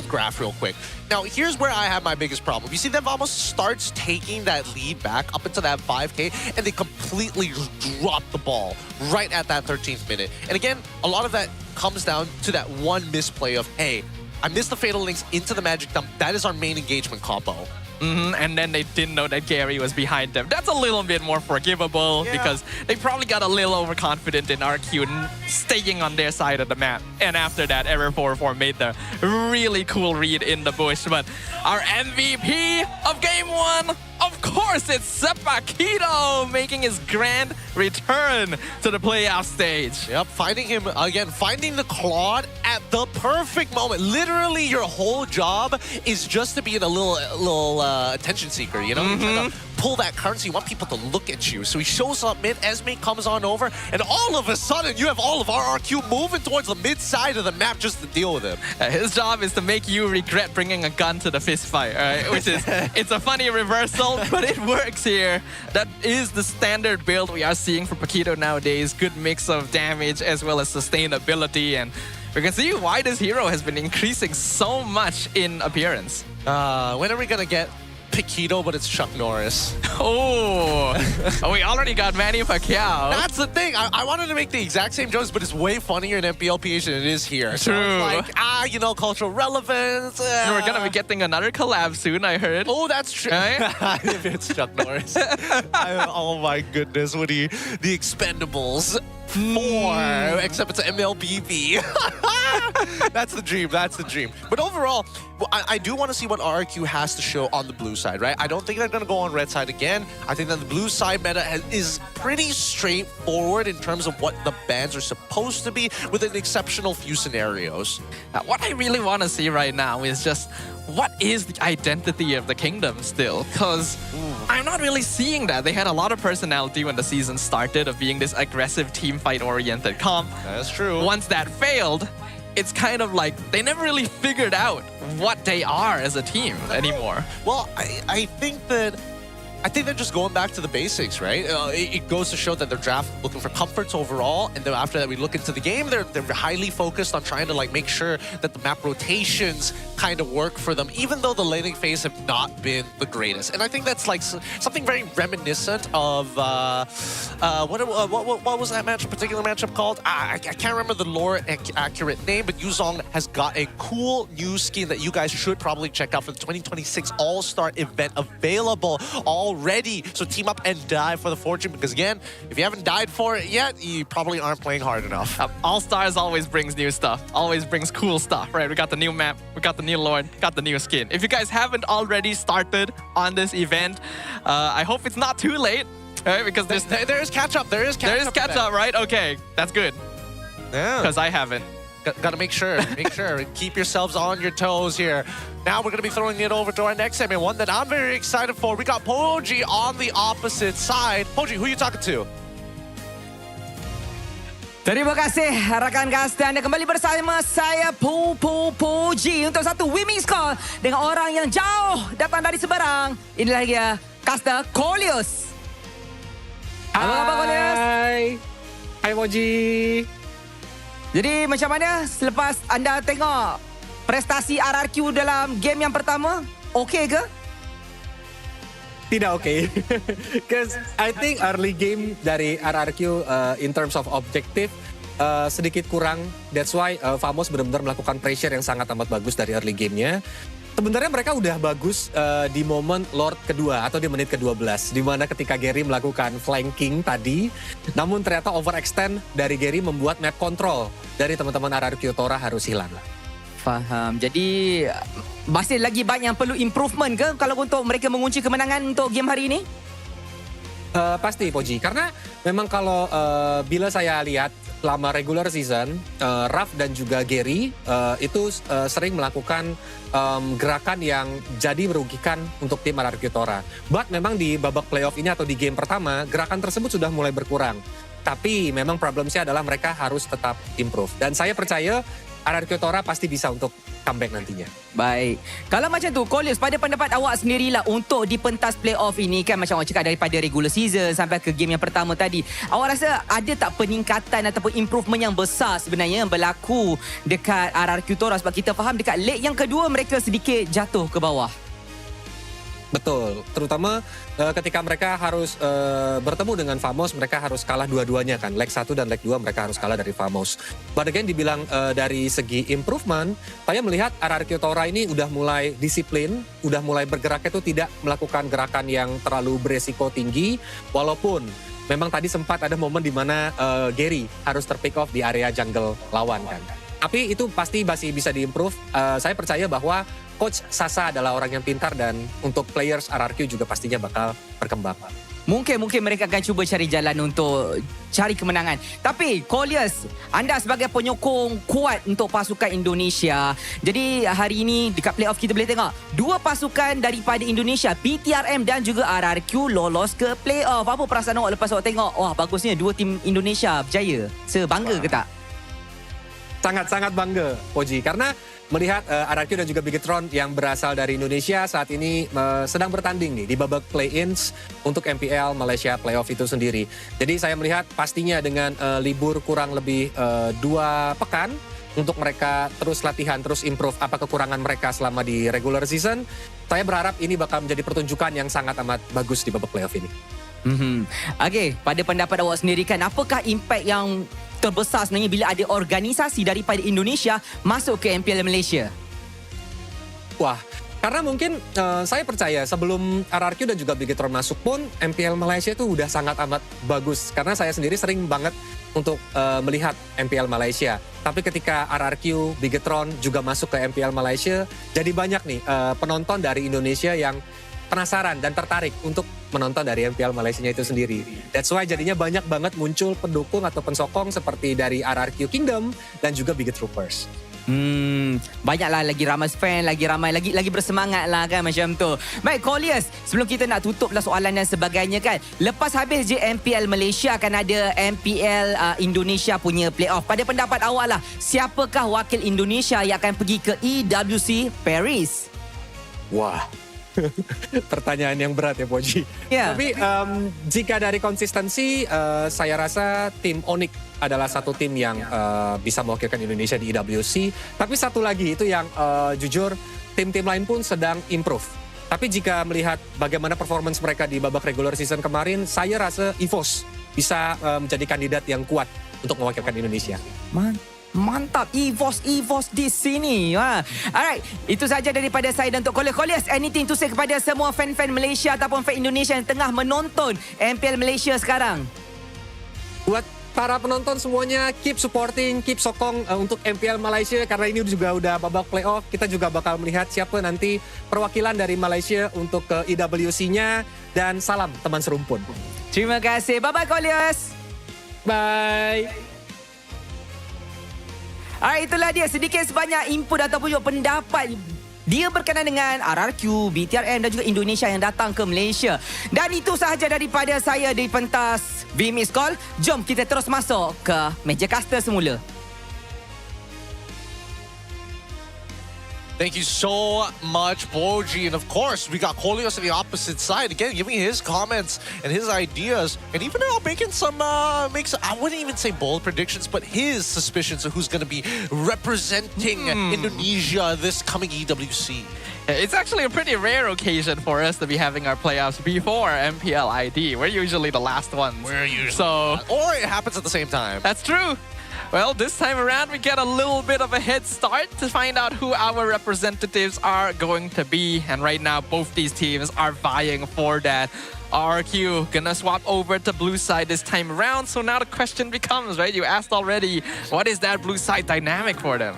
S17: graph real quick. Now, here's where I have my biggest problem. You see that Vamos starts taking that lead back up into that 5K, and they completely drop the ball right at that 13th minute. And again, a lot of that comes down to that one misplay of, hey, I missed the Fatal Links into the Magic Dump. That is our main engagement combo.
S22: And then they didn't know that Gary was behind them. That's a little bit more forgivable because they probably got a little overconfident in RQ staying on their side of the map. And after that, Error 4-4 made the really cool read in the bush. But our MVP of Game 1, of course, it's Paquito making his grand return to the playoff stage.
S17: Yep, finding the Claude at the perfect moment. Literally, your whole job is just to be in a little attention seeker, you know? You're trying to pull that currency. You want people to look at you. So he shows up mid, Esme comes on over, and all of a sudden, you have all of RRQ moving towards the mid side of the map just to deal with him.
S22: His job is to make you regret bringing a gun to the fist fight, right? Which is, it's a funny reversal, but it works here. That is the standard build we are seeing for Paquito nowadays. Good mix of damage as well as sustainability, and we can see why this hero has been increasing so much in appearance.
S17: When are we gonna get Paquito, but it's Chuck Norris?
S22: Oh, we already got Manny Pacquiao.
S17: That's the thing. I wanted to make the exact same jokes, but it's way funnier in MPL PH than it is here.
S22: True.
S17: So it's like, cultural relevance.
S22: We're gonna be getting another collab soon, I heard.
S17: Oh, that's true.
S22: Right?
S17: If it's Chuck Norris. Oh my goodness, Woody. The Expendables 4, except it's an MLBB. That's the dream. But overall, I do want to see what RRQ has to show on the blue side, right? I don't think they're going to go on red side again. I think that the blue side meta is pretty straightforward in terms of what the bans are supposed to be, with an exceptional few scenarios.
S22: What I really want to see right now is just, what is the identity of the kingdom still? Because I'm not really seeing that. They had a lot of personality when the season started of being this aggressive team fight oriented comp.
S17: That's true.
S22: Once that failed, it's kind of like they never really figured out what they are as a team anymore.
S17: Well, I think they're just going back to the basics, right? It goes to show that they're draft looking for comforts overall, and then after that we look into the game, they're highly focused on trying to make sure that the map rotations kind of work for them, even though the laning phase have not been the greatest. And I think that's something very reminiscent of what was that particular matchup called? I can't remember the lore accurate name, but Yuzong has got a cool new skin that you guys should probably check out for the 2026 All-Star event available already. So team up and die for the fortune, because again, if you haven't died for it yet, you probably aren't playing hard enough.
S22: All-Stars always brings new stuff, always brings cool stuff, right? We got the new map, we got the new lord, got the new skin. If you guys haven't already started on this event, I hope it's not too late, right? Because
S17: there is catch up. There is catch up,
S22: right? Okay, that's good.
S17: Yeah.
S22: Because I haven't.
S17: Got to make sure. Keep yourselves on your toes here. Now we're going to be throwing it over to our next segment, one that I'm very excited for. We got Poji on the opposite side. Poji, who are you talking to?
S1: Terima kasih rakan kasta anda kembali bersama saya Puji untuk satu winning score dengan orang yang jauh datang dari seberang. Inilah dia kasta Kolius. Apa khabar Kolius?
S8: Hai Moji.
S1: Jadi macam mana selepas anda tengok prestasi RRQ dalam game yang pertama? Okey ke?
S8: Tidak okay. Because I think early game dari RRQ in terms of objective sedikit kurang. That's why Famos benar-benar melakukan pressure yang sangat amat bagus dari early game-nya. Sebenarnya mereka udah bagus di momen Lord kedua atau di menit ke-12. Di mana ketika Gary melakukan flanking tadi. Namun ternyata overextend dari Gary membuat map control dari teman-teman RRQ Tora harus hilang.
S1: Faham. Jadi masih lagi banyak yang perlu improvement ke kalau untuk mereka mengunci kemenangan untuk game hari ini?
S8: Pasti Poji, karena memang kalau bila saya lihat selama regular season, Raf dan juga Gary itu sering melakukan gerakan yang jadi merugikan untuk tim RRQ Tora. But memang di babak playoff ini atau di game pertama, gerakan tersebut sudah mulai berkurang. Tapi memang problemnya adalah mereka harus tetap improve. Dan saya percaya RRQ Tora pasti bisa untuk comeback nantinya.
S1: Baik. Kalau macam tu, Kolius, pada pendapat awak sendirilah untuk di pentas playoff ini kan macam awak cakap daripada regular season sampai ke game yang pertama tadi. Awak rasa ada tak peningkatan ataupun improvement yang besar sebenarnya yang berlaku dekat RRQ Tora? Sebab kita faham dekat leg yang kedua mereka sedikit jatuh ke bawah.
S8: Betul, terutama ketika mereka harus bertemu dengan Famos, mereka harus kalah dua-duanya kan. Leg 1 dan leg 2 mereka harus kalah dari Famos. But again dibilang dari segi improvement, saya melihat RRQ Tora ini udah mulai disiplin, udah mulai bergerak itu tidak melakukan gerakan yang terlalu beresiko tinggi. Walaupun memang tadi sempat ada momen di mana Gary harus terpick off di area jungle lawan kan. Tapi itu pasti masih bisa diimprove. Saya percaya bahwa Coach Sasa adalah orang yang pintar dan untuk players RRQ juga pastinya bakal berkembang.
S1: Mungkin mereka akan cuba cari jalan untuk cari kemenangan. Tapi Kolius, anda sebagai penyokong kuat untuk pasukan Indonesia. Jadi hari ini dekat playoff kita boleh tengok dua pasukan daripada Indonesia, BTRM dan juga RRQ lolos ke playoff. Apa perasaan awak lepas awak tengok, wah bagusnya dua tim Indonesia berjaya. Sebangga ke tak?
S8: Sangat-sangat bangga, Poji. Karena melihat RRQ dan juga Bigetron yang berasal dari Indonesia saat ini sedang bertanding nih di babak play-ins untuk MPL Malaysia Playoff itu sendiri. Jadi saya melihat pastinya dengan libur kurang lebih 2 pekan untuk mereka terus latihan, terus improve apa kekurangan mereka selama di regular season. Saya berharap ini bakal menjadi pertunjukan yang sangat amat bagus di babak playoff ini.
S1: Okey, pada pendapat awak sendiri kan, apakah impact yang terbesar sebenarnya bila ada organisasi daripada Indonesia masuk ke MPL Malaysia?
S8: Wah, karena mungkin saya percaya sebelum RRQ dan juga Bigetron masuk pun MPL Malaysia itu udah sangat amat bagus. Karena saya sendiri sering banget untuk melihat MPL Malaysia. Tapi ketika RRQ, Bigetron juga masuk ke MPL Malaysia, jadi banyak nih penonton dari Indonesia yang penasaran dan tertarik untuk menonton dari MPL Malaysia itu sendiri. That's why jadinya banyak banget muncul pendukung atau pensokong seperti dari RRQ Kingdom dan juga Biget Troopers.
S1: Banyaklah lagi ramai fan, lagi ramai, lagi bersemangat lah kan macam tu. Baik Kolius, sebelum kita nak tutup lah soalan dan sebagainya kan, lepas habis je MPL Malaysia akan ada MPL Indonesia punya playoff. Pada pendapat awak lah, siapakah wakil Indonesia yang akan pergi ke EWC Paris?
S8: Wah, pertanyaan yang berat ya Poji.
S1: Yeah.
S8: Tapi jika dari konsistensi, saya rasa tim Onyx adalah satu tim yang bisa mewakilkan Indonesia di EWC. Tapi satu lagi itu yang jujur tim-tim lain pun sedang improve. Tapi jika melihat bagaimana performance mereka di babak regular season kemarin, saya rasa EVOS bisa menjadi kandidat yang kuat untuk mewakilkan Indonesia.
S1: Mantap, EVOS di sini. Alright, itu saja daripada saya dan untuk Kolius. Anything to say kepada semua fan-fan Malaysia ataupun fan Indonesia yang tengah menonton MPL Malaysia sekarang?
S8: Buat para penonton semuanya, keep supporting, keep sokong untuk MPL Malaysia karena ini juga udah babak playoff. Kita juga bakal melihat siapa nanti perwakilan dari Malaysia untuk ke EWC-nya dan salam teman serumpun.
S1: Terima kasih. Bye-bye Kolius.
S8: Bye.
S1: Itulah dia sedikit sebanyak input ataupun juga pendapat dia berkenaan dengan RRQ, BTRM dan juga Indonesia yang datang ke Malaysia. Dan itu sahaja daripada saya di pentas VMix Call. Jom kita terus masuk ke meja caster semula.
S17: Thank you so much, Boji. And of course, we got Kolios on the opposite side. Again, giving his comments and his ideas. And even now making some, I wouldn't even say bold predictions, but his suspicions of who's going to be representing Indonesia this coming EWC.
S22: It's actually a pretty rare occasion for us to be having our playoffs before MPL ID. We're usually the last ones.
S17: Or it happens at the same time.
S22: That's true. Well, this time around, we get a little bit of a head start to find out who our representatives are going to be. And right now, both these teams are vying for that. RRQ gonna swap over to blue side this time around. So now the question becomes, right? You asked already, what is that blue side dynamic for them?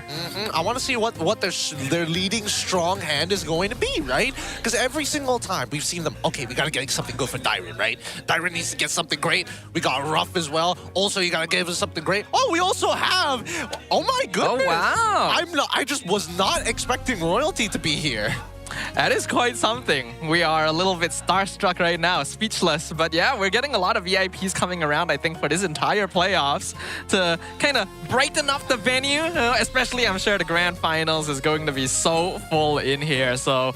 S17: I want to see what their leading strong hand is going to be, right? Because every single time we've seen them, okay, we gotta get something good for Dyron, right? Dyron needs to get something great. We got Ruff as well. Also, you gotta give us something great. Oh, we also have, oh my goodness.
S22: Oh, wow.
S17: I just was not expecting royalty to be here.
S22: That is quite something. We are a little bit starstruck right now, speechless. But yeah, we're getting a lot of VIPs coming around, I think, for this entire playoffs to kind of brighten up the venue. Especially, I'm sure the grand finals is going to be so full in here. So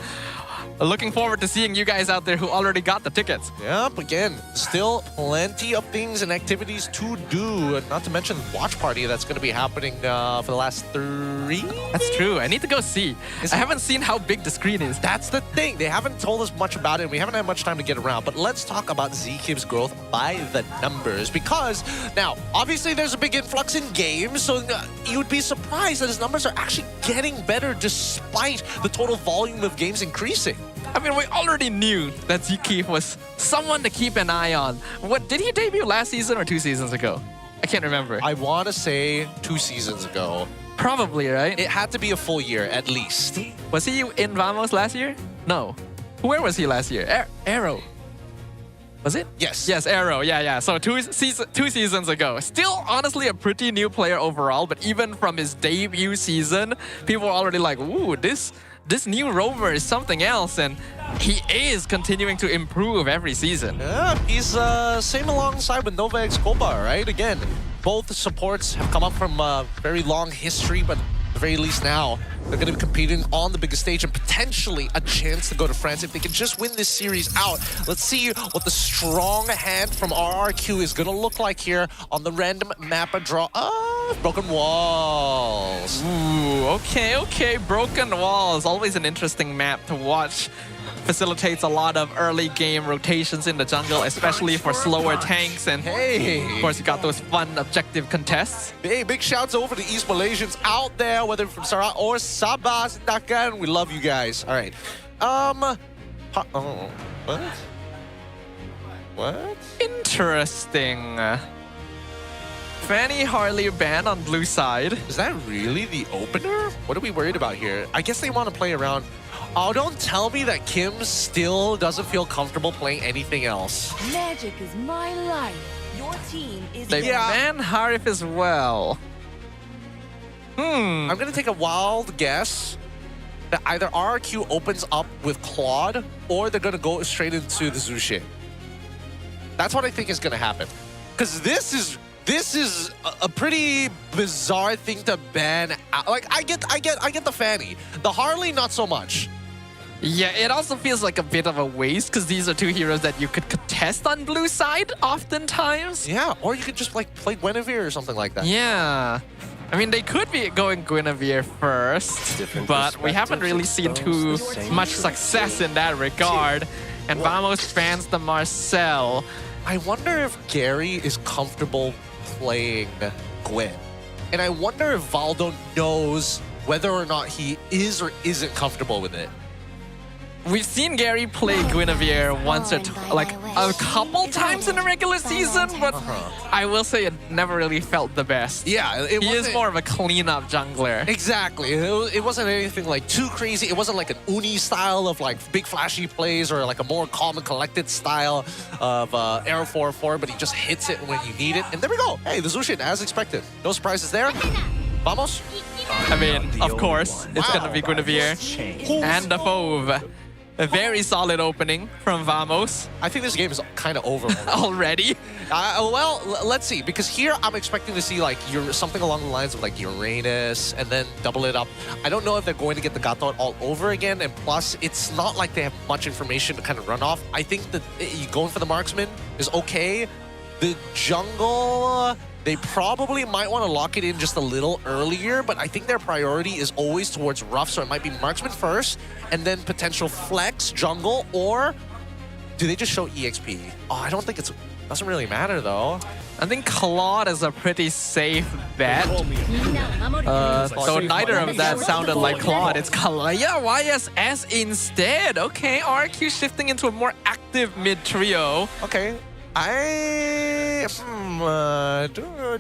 S22: looking forward to seeing you guys out there who already got the tickets.
S17: Yep, again, still plenty of things and activities to do. Not to mention the watch party that's going to be happening for the last 3.
S22: That's true. I need to go see. I haven't seen how big the screen is.
S17: That's the thing. They haven't told us much about it. We haven't had much time to get around. But let's talk about Zkib's growth by the numbers. Because now, obviously, there's a big influx in games. So you would be surprised that his numbers are actually getting better despite the total volume of games increasing.
S22: I mean, we already knew that Zkib was someone to keep an eye on. What did he debut last season or 2 seasons ago? I can't remember.
S17: I want to say 2 seasons ago.
S22: Probably, right?
S17: It had to be a full year, at least.
S22: Was he in Vamos last year? No. Where was he last year? Arrow. Was it?
S17: Yes.
S22: Yes, Arrow. Yeah. So 2 seasons ago. Still, honestly, a pretty new player overall. But even from his debut season, people were already like, ooh, this new rover is something else, and he is continuing to improve every season.
S17: Yeah, he's same alongside with Nova X Koba, right? Again, both supports have come up from a very long history, but at the very least now, they're going to be competing on the biggest stage and potentially a chance to go to France if they can just win this series out. Let's see what the strong hand from RRQ is going to look like here on the random map draw. Broken Walls.
S22: Ooh, okay. Broken Walls. Always an interesting map to watch. Facilitates a lot of early game rotations in the jungle, especially for slower tanks. And of course, you got those fun objective contests.
S17: Hey, big shouts over to East Malaysians out there, whether from Sarawak or Sabah, Sindakan. We love you guys. All right. What?
S22: Interesting. Fanny Harley banned on blue side.
S17: Is that really the opener? What are we worried about here? I guess they want to play around. Oh, don't tell me that Kim still doesn't feel comfortable playing anything else.
S2: Magic is my life. Your team is
S22: They ban Harif as well.
S17: I'm going to take a wild guess that either RRQ opens up with Claude or they're going to go straight into the Zushin. That's what I think is going to happen. Because this is a pretty bizarre thing to ban out. Like, I get the Fanny. The Harley, not so much.
S22: Yeah, it also feels like a bit of a waste because these are 2 heroes that you could contest on blue side oftentimes.
S17: Yeah, or you could just like play Guinevere or something like that.
S22: Yeah. I mean, they could be going Guinevere first, but we haven't really seen too much success in that regard. And Vamos bans the Marcel.
S17: I wonder if Gary is comfortable playing Gwen. And I wonder if Valdo knows whether or not he is or isn't comfortable with it.
S22: We've seen Gary play Guinevere once or like a couple times in the regular season, but I will say it never really felt the best.
S17: Yeah,
S22: he is more of a cleanup jungler.
S17: Exactly. It wasn't anything like too crazy. It wasn't like an Uni style of like big flashy plays or like a more calm and collected style of Arrow 4-4, but he just hits it when you need it. And there we go. Hey, the Zushin, as expected. No surprises there. Vamos.
S22: I mean, of course, it's gonna be Guinevere and the Fauve. A very solid opening from Vamos.
S17: I think this game is kind of over
S22: already.
S17: Well, let's see, because here I'm expecting to see like something along the lines of like Uranus and then double it up. I don't know if they're going to get the Gatot all over again, and plus it's not like they have much information to kind of run off. I think that going for the marksman is okay. The jungle, they probably might want to lock it in just a little earlier, but I think their priority is always towards rough, so it might be marksman first, and then potential flex, jungle, or do they just show EXP? Oh, I don't think doesn't really matter though.
S22: I think Claude is a pretty safe bet. So neither of that sounded like Claude. It's Kalaya YSS instead. Okay, RRQ shifting into a more active mid-trio.
S17: Okay. Do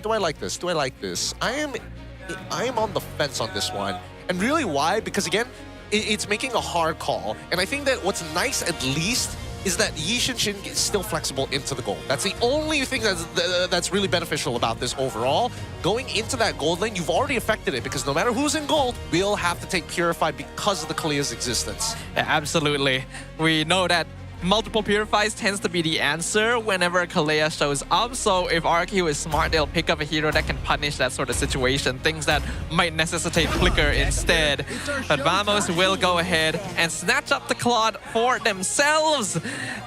S17: I like this? Do I like this? I am on the fence on this one. And really why? Because again, it's making a hard call. And I think that what's nice at least is that Yi Shin is still flexible into the gold. That's the only thing that's really beneficial about this overall. Going into that gold lane, you've already affected it because no matter who's in gold, we'll have to take Purified because of the Kalia's existence.
S22: Yeah, absolutely. We know that multiple Purifies tends to be the answer whenever Kalea shows up, so if RRQ is smart, they'll pick up a hero that can punish that sort of situation, things that might necessitate Flicker instead. But Vamos will go ahead and snatch up the Claude for themselves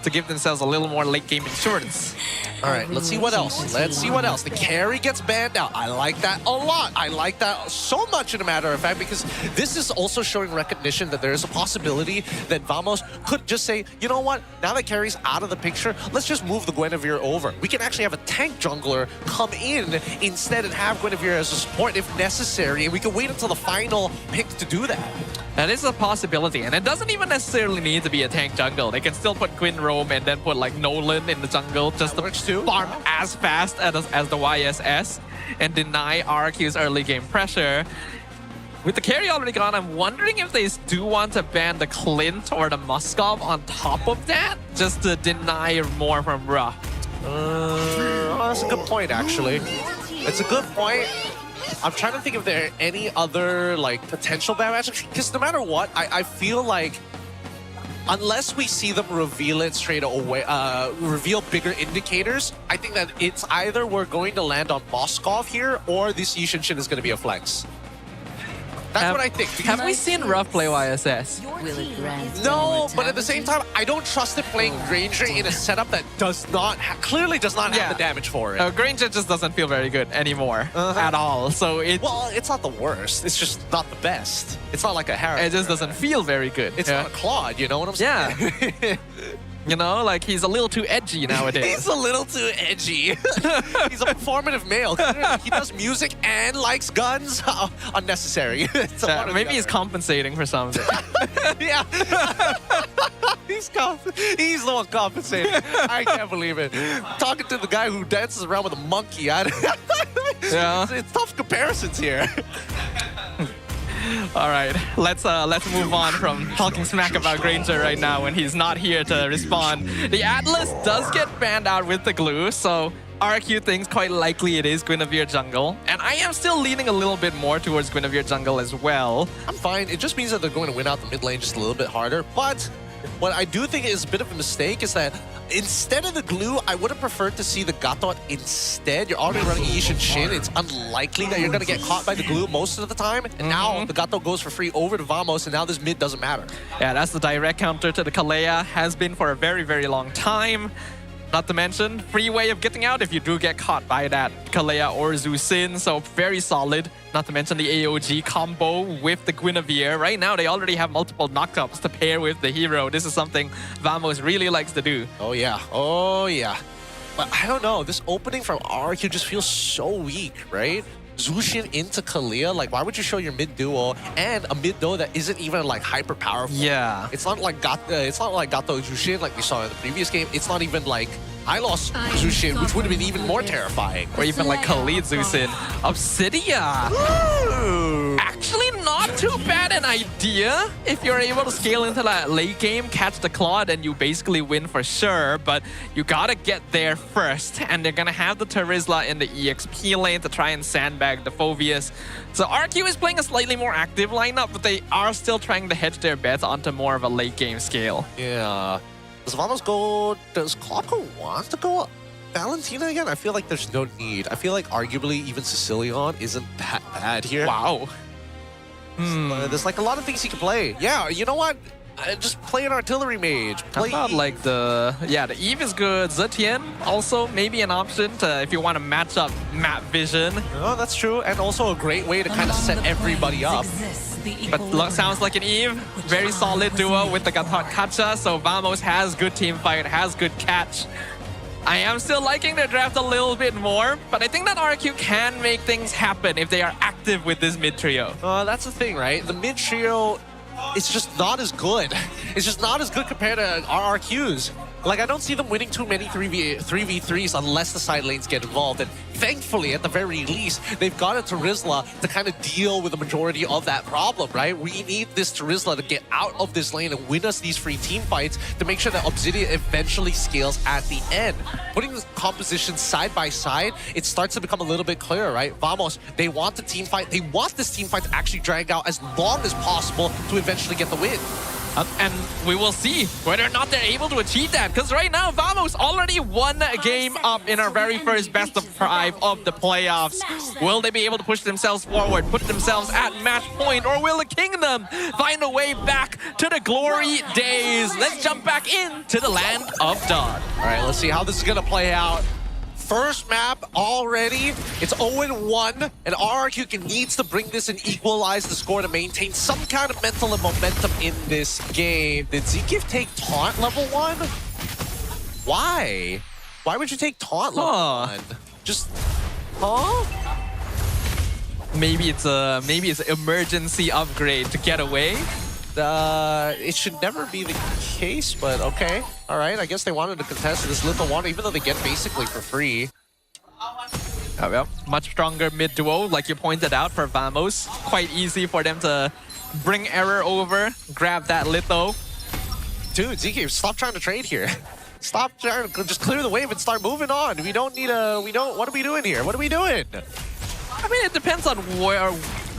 S22: to give themselves a little more late game insurance.
S17: All right, let's see what else. Let's see what else. The carry gets banned out. I like that a lot. I like that so much, in a matter of fact, because this is also showing recognition that there is a possibility that Vamos could just say, you know what? Now that carry's out of the picture, let's just move the Guinevere over. We can actually have a tank jungler come in instead and have Guinevere as a support if necessary, and we can wait until the final pick to do that.
S22: That is a possibility, and it doesn't even necessarily need to be a tank jungle. They can still put Quinn Rome and then put like Nolan in the jungle just to farm as fast as the YSS and deny RRQ's early game pressure. With the carry already gone, I'm wondering if they do want to ban the Clint or the Muskov on top of that, just to deny more from Ra.
S17: That's a good point, actually. It's a good point. I'm trying to think if there are any other like potential bad matches, because no matter what, I feel like unless we see them reveal it straight away, reveal bigger indicators, I think that it's either we're going to land on Moskov here or this Yi Shin is going to be a flex. That's what I think.
S22: Have we seen Ruff play YSS?
S17: No, but at the same time, I don't trust it playing Granger in a setup that clearly does not have the damage for it.
S22: Granger just doesn't feel very good anymore at all. So
S17: well, it's not the worst. It's just not the best. It's not like a Harry.
S22: It just doesn't feel very good.
S17: It's not a Claude, you know what I'm saying?
S22: Yeah. You know, like he's a little too edgy nowadays.
S17: He's a little too edgy. He's a performative male. He does music and likes guns. Unnecessary.
S22: Maybe he's compensating for something.
S17: Yeah. He's the one compensating. I can't believe it. Talking to the guy who dances around with a monkey. It's tough comparisons here.
S22: All right, let's move on from talking smack about Granger right now when he's not here to respond. The Atlas does get banned out with the glue, so RRQ thinks quite likely it is Guinevere jungle, and I am still leaning a little bit more towards Guinevere jungle as well.
S17: I'm fine. It just means that they're going to win out the mid lane just a little bit harder, but what I do think is a bit of a mistake is that instead of the glue, I would have preferred to see the Gatot instead. You're already running Yi Shin. It's unlikely that you're going to get caught by the glue most of the time. And now the Gatot goes for free over to Vamos, and now this mid doesn't matter.
S22: Yeah, that's the direct counter to the Kalea. Has been for a very, very long time. Not to mention, free way of getting out if you do get caught by that Kalea or Zusin. So very solid. Not to mention the AOG combo with the Guinevere. Right now, they already have multiple knockups to pair with the hero. This is something Vamos really likes to do.
S17: Oh, yeah. Oh, yeah. But I don't know. This opening from RRQ just feels so weak, right? Zushin into Kalea, like why would you show your mid duo and a mid duo that isn't even like hyper powerful?
S22: Yeah,
S17: it's not like Gato Zushin like we saw in the previous game. It's not even like I lost Zushin, which would have been even more terrifying.
S22: Or even like Khalid Zusin. Obsidia!
S17: Ooh.
S22: Actually not too bad an idea. If you're able to scale into that late game, catch the claw, then you basically win for sure. But you gotta get there first. And they're gonna have the Terizla in the EXP lane to try and sandbag the Phoveus. So RRQ is playing a slightly more active lineup, but they are still trying to hedge their bets onto more of a late game scale.
S17: Yeah. Does Vamos go... Does Klopko want to go Valentina again? I feel like there's no need. I feel like arguably even Sicilion isn't that bad here.
S22: Wow.
S17: There's like a lot of things he can play. Yeah, you know what? Just play an artillery mage. Play
S22: How about like the Eve is good. Zetian also maybe an option to if you want to match up map vision.
S17: Oh, that's true, and also a great way to kind of set everybody up.
S22: But sounds like an Eve. Very solid duo with the Kacha. So Vamos has good team fight, has good catch. I am still liking their draft a little bit more, but I think that RRQ can make things happen if they are active with this mid trio.
S17: That's the thing, right? The mid trio, it's just not as good. It's just not as good compared to RRQs. Like, I don't see them winning too many 3v3s unless the side lanes get involved. And thankfully, at the very least, they've got a Terizla to kind of deal with the majority of that problem, right? We need this Terizla to get out of this lane and win us these free team fights to make sure that Obsidian eventually scales at the end. Putting the compositions side by side, it starts to become a little bit clearer, right? Vamos, they want the team fight. They want this team fight to actually drag out as long as possible to eventually get the win.
S22: And we will see whether or not they're able to achieve that. Because right now, Vamos already won a game up in our very first best of 5 of the playoffs. Will they be able to push themselves forward, put themselves at match point, or will the Kingdom find a way back to the glory days? Let's jump back into the land of Dawn.
S17: All right, let's see how this is going to play out. First map already, it's 0-1, and RRQ needs to bring this and equalize the score to maintain some kind of mental and momentum in this game. Did Zekiv take taunt level 1? Why? Why would you take taunt level 1? Just,
S22: Maybe it's an emergency upgrade to get away.
S17: It should never be the case, but okay. All right, I guess they wanted to contest this little one, even though they get basically for free.
S22: Well, much stronger mid duo, like you pointed out, for Vamos. Quite easy for them to bring Error over, grab that Litho.
S17: Dude, ZK, stop trying to trade here. Stop trying to just clear the wave and start moving on. We don't need what are we doing here? What are we doing?
S22: I mean, it depends on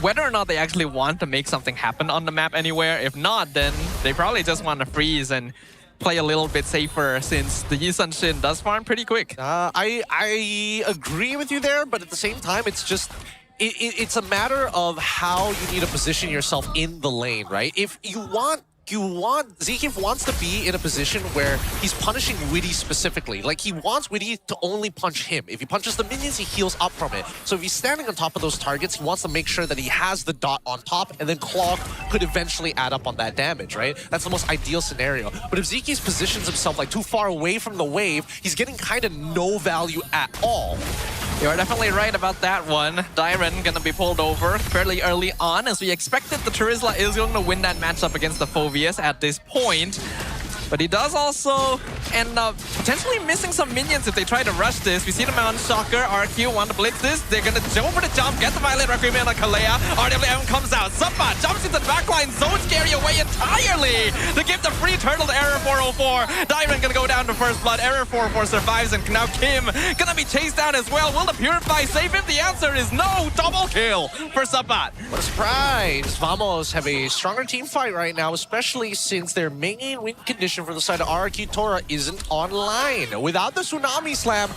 S22: whether or not they actually want to make something happen on the map anywhere. If not, then they probably just want to freeze and play a little bit safer since the Yisun Shin does farm pretty quick.
S17: I agree with you there, but at the same time, it's just... It's a matter of how you need to position yourself in the lane, right? If Zekiv wants to be in a position where he's punishing Witty specifically. Like, he wants Witty to only punch him. If he punches the minions, he heals up from it. So if he's standing on top of those targets, he wants to make sure that he has the dot on top, and then Clog could eventually add up on that damage, right? That's the most ideal scenario. But if Zekiv positions himself like too far away from the wave, he's getting kind of no value at all.
S22: You're definitely right about that one. Dyren gonna be pulled over fairly early on, as we expected the Terizla is going to win that matchup against the Phoveus at this point. But he does also end up potentially missing some minions if they try to rush this. We see the Mountain Shocker. RRQ want to blitz this. They're going to go for the jump, get the Violet Requiem on Kalea. RWM comes out. Subba jumps into the backline, zones carry away entirely to give the free turtle to Error 404. Dyren going to go down to first blood. Error 404 survives, and now Kim going to be chased down as well. Will the Purify save him? The answer is no. Double kill for Subba.
S17: What a surprise. Vamos have a stronger team fight right now, especially since their main win condition for the side of RRQ Tora isn't online. Without the Tsunami Slam,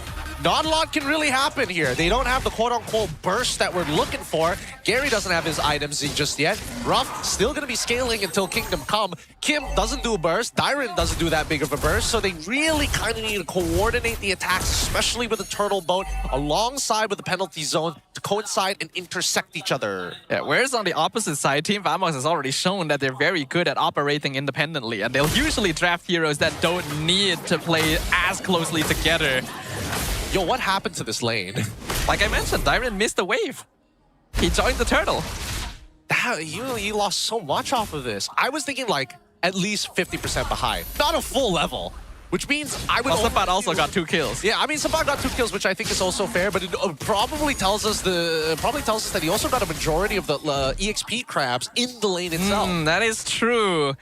S17: not a lot can really happen here. They don't have the quote-unquote burst that we're looking for. Gary doesn't have his items in just yet. Ruff still going to be scaling until Kingdom Come. Kim doesn't do a burst. Dyren doesn't do that big of a burst. So they really kind of need to coordinate the attacks, especially with the Turtle Boat, alongside with the Penalty Zone to coincide and intersect each other.
S22: Yeah, whereas on the opposite side, Team Vamos has already shown that they're very good at operating independently, and they'll usually draft heroes that don't need to play as closely together.
S17: Yo, what happened to this lane?
S22: Like I mentioned, Dyren missed the wave. He joined the turtle.
S17: He lost so much off of this. I was thinking like at least 50% behind. Not a full level, which means I would.
S22: Sapat also got 2 kills.
S17: Yeah, I mean Sapat got 2 kills, which I think is also fair, but it probably tells us that he also got a majority of the EXP crabs in the lane itself.
S22: That is true.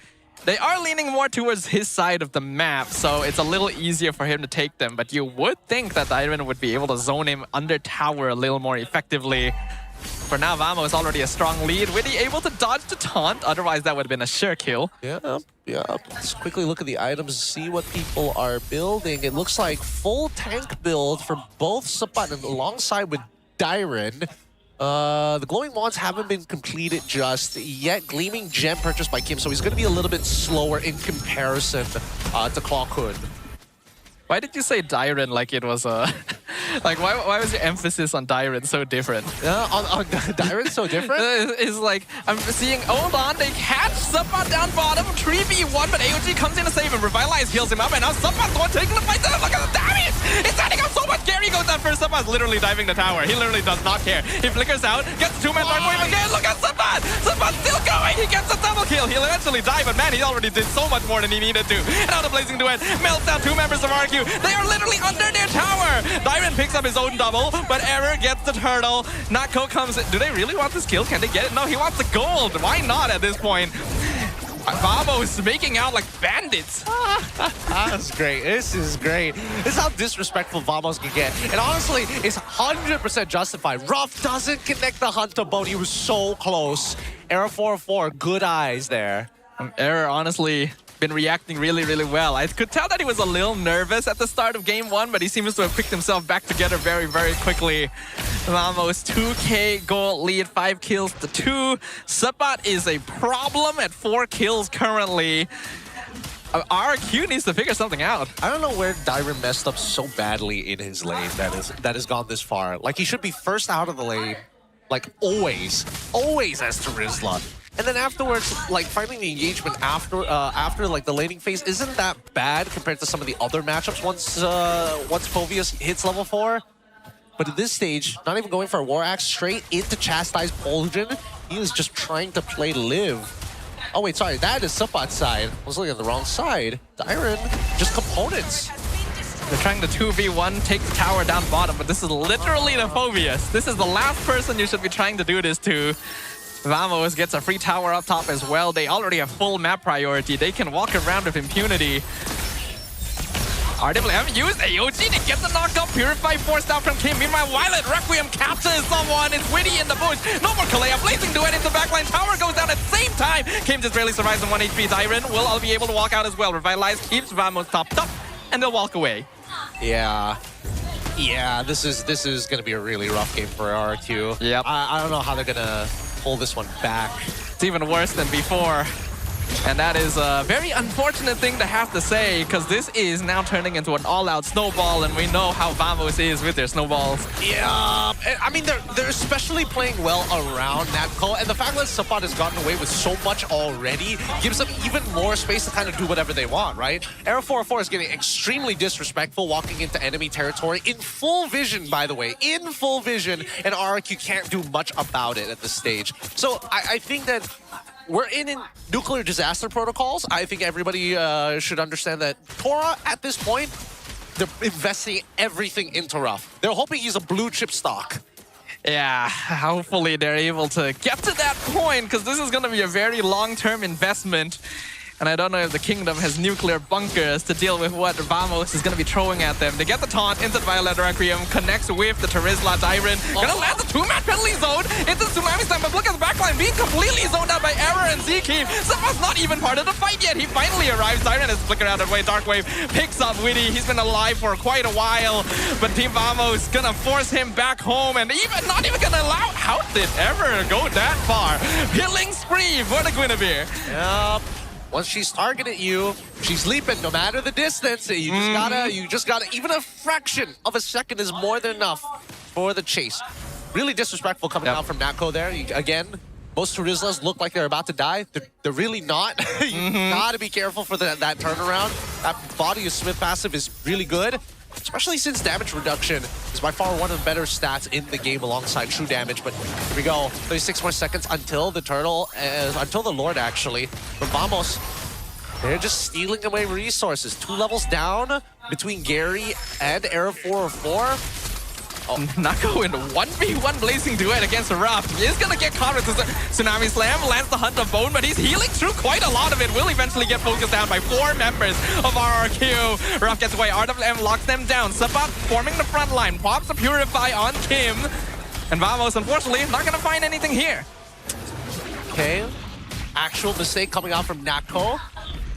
S22: They are leaning more towards his side of the map, so it's a little easier for him to take them. But you would think that Iron would be able to zone him under tower a little more effectively. For now, Vamo is already a strong lead. Witty able to dodge the taunt, otherwise that would have been a sure kill.
S17: Yeah. Let's quickly look at the items, see what people are building. It looks like full tank build for both Sapat and alongside with Dyren. The glowing wands haven't been completed just yet. Gleaming gem purchased by Kim, so he's going to be a little bit slower in comparison to Klokun.
S22: Why did you say Dyren like it was a... like, why was your emphasis on Dyren so different?
S17: On Dyren so different?
S22: It's like, I'm seeing, hold on, they catch Sapat down bottom, 3v1, but AOG comes in to save him. Revitalize heals him up, and now Sapat's the one taking the fight. Look at the damage! It's adding up so much! Gary goes down first. Sapat's literally diving the tower. He literally does not care. He flickers out, gets the 2-man dark wave again. Look at Sapat! Sapat's still going! He gets a double kill. He'll eventually die, but man, he already did so much more than he needed to. And now the Blazing Duet melts down 2 members of RRQ. They are literally under their tower! Dyren picks up his own double, but Error gets the turtle. Nako comes in. Do they really want this kill? Can they get it? No, he wants the gold. Why not at this point? Vamo is making out like bandits.
S17: That's great. This is great. This is how disrespectful Vamos can get. And honestly, it's 100% justified. Ruff doesn't connect the Hunter boat. He was so close. Error 4-4. Good eyes there.
S22: Error, honestly, been reacting really, really well. I could tell that he was a little nervous at the start of game 1, but he seems to have picked himself back together very, very quickly. Vamos 2k goal lead, 5 kills to 2. Sapat is a problem at 4 kills currently. RRQ needs to figure something out.
S17: I don't know where Dyren messed up so badly in his lane that has gone this far. Like, he should be first out of the lane, like always as Terizla. And then afterwards, like finding the engagement after like the laning phase isn't that bad compared to some of the other matchups once Phoveus hits level 4. But at this stage, not even going for a War Axe, straight into Chastise Polgen. He was just trying to play live. Oh wait, sorry, that is Sapat's side. I was looking at the wrong side. Dyren, just components.
S22: They're trying to 2v1, take the tower down bottom, but this is literally the Phoveus. This is the last person you should be trying to do this to. Vamos gets a free tower up top as well. They already have full map priority. They can walk around with impunity. RWM used AOG to get the knockup. Purify forced out from Kim. Meanwhile, Violet Requiem captures someone. It's Witty in the bush. No more Kalea. Blazing Duet into the backline. Tower goes down at the same time. Kim just barely survives on 1 HP. Dyren will all be able to walk out as well. Revitalize keeps Vamos topped up, and they'll walk away.
S17: Yeah, this is going to be a really rough game for RRQ.
S22: Yep.
S17: I don't know how they're going to pull this one back.
S22: It's even worse than before. And that is a very unfortunate thing to have to say, because this is now turning into an all-out snowball, and we know how Vamos is with their snowballs.
S17: Yeah, I mean, they're especially playing well around Natco, and the fact that Sapat has gotten away with so much already gives them even more space to kind of do whatever they want, right? Era 404 is getting extremely disrespectful, walking into enemy territory in full vision, by the way, in full vision, and RRQ can't do much about it at this stage. So I think that we're in nuclear disaster protocols. I think everybody should understand that Tora, at this point, they're investing everything into Ruff. They're hoping he's a blue chip stock.
S22: Yeah, hopefully they're able to get to that point, because this is going to be a very long-term investment. And I don't know if the Kingdom has nuclear bunkers to deal with what Vamos is going to be throwing at them. They get the taunt into the Violet Requiem, connects with the Terizla Dyren. Gonna land the 2-man penalty zone into the Tsunami Slam, but look at the backline being completely zoned out by Error and Zeke. Someone's not even part of the fight yet. He finally arrives. Dyren has flickered out of the way. Darkwave picks up Witty. He's been alive for quite a while, but Team Vamos gonna force him back home, and even not even gonna allow. How did Error go that far? Killing spree for the Guinevere.
S17: Yep. Once she's targeted you, she's leaping no matter the distance. You just gotta, even a fraction of a second is more than enough for the chase. Really disrespectful coming out from Natco there. Again, most Terizlas look like they're about to die. They're really not. You gotta be careful for that turnaround. That body of Smith passive is really good, especially since damage reduction is by far one of the better stats in the game alongside true damage. But here we go, 36 more seconds until the turtle, until the Lord actually. But Vamos, They're just stealing away resources. 2 levels down between Gary and Era 404.
S22: Oh, Nako in a 1v1 blazing duet against Ruff. He's gonna get caught with the Tsunami Slam, lands the Hunt of Bone, but he's healing through quite a lot of it. Will eventually get focused down by 4 members of RRQ. Ruff gets away, RWM locks them down. Sabat forming the front line, pops a Purify on Kim. And Vamos, unfortunately, not gonna find anything here.
S17: Okay, actual mistake coming out from Nako.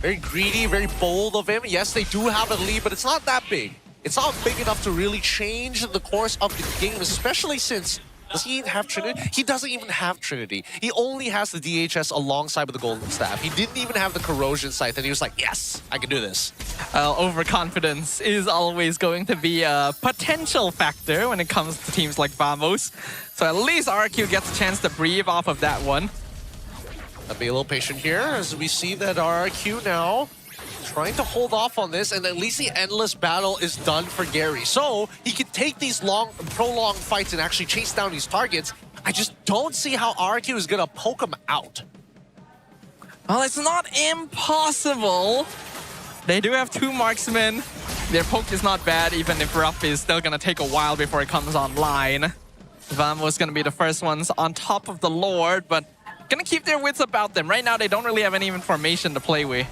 S17: Very greedy, very bold of him. Yes, they do have a lead, but it's not that big. It's not big enough to really change the course of the game, especially since, does he even have Trinity? He doesn't even have Trinity. He only has the DHS alongside with the Golden Staff. He didn't even have the Corrosion Scythe, and he was like, yes, I can do this.
S22: Overconfidence is always going to be a potential factor when it comes to teams like Vamos. So at least RRQ gets a chance to breathe off of that one.
S17: I'll be a little patient here as we see that RRQ now trying to hold off on this, and at least the endless battle is done for Gary. So he can take these prolonged fights and actually chase down these targets. I just don't see how RRQ is gonna poke him out.
S22: Well, it's not impossible. They do have 2 marksmen. Their poke is not bad, even if Ruff is still gonna take a while before it comes online. Vamos gonna be the first ones on top of the Lord, but gonna keep their wits about them. Right now, they don't really have any information to play with.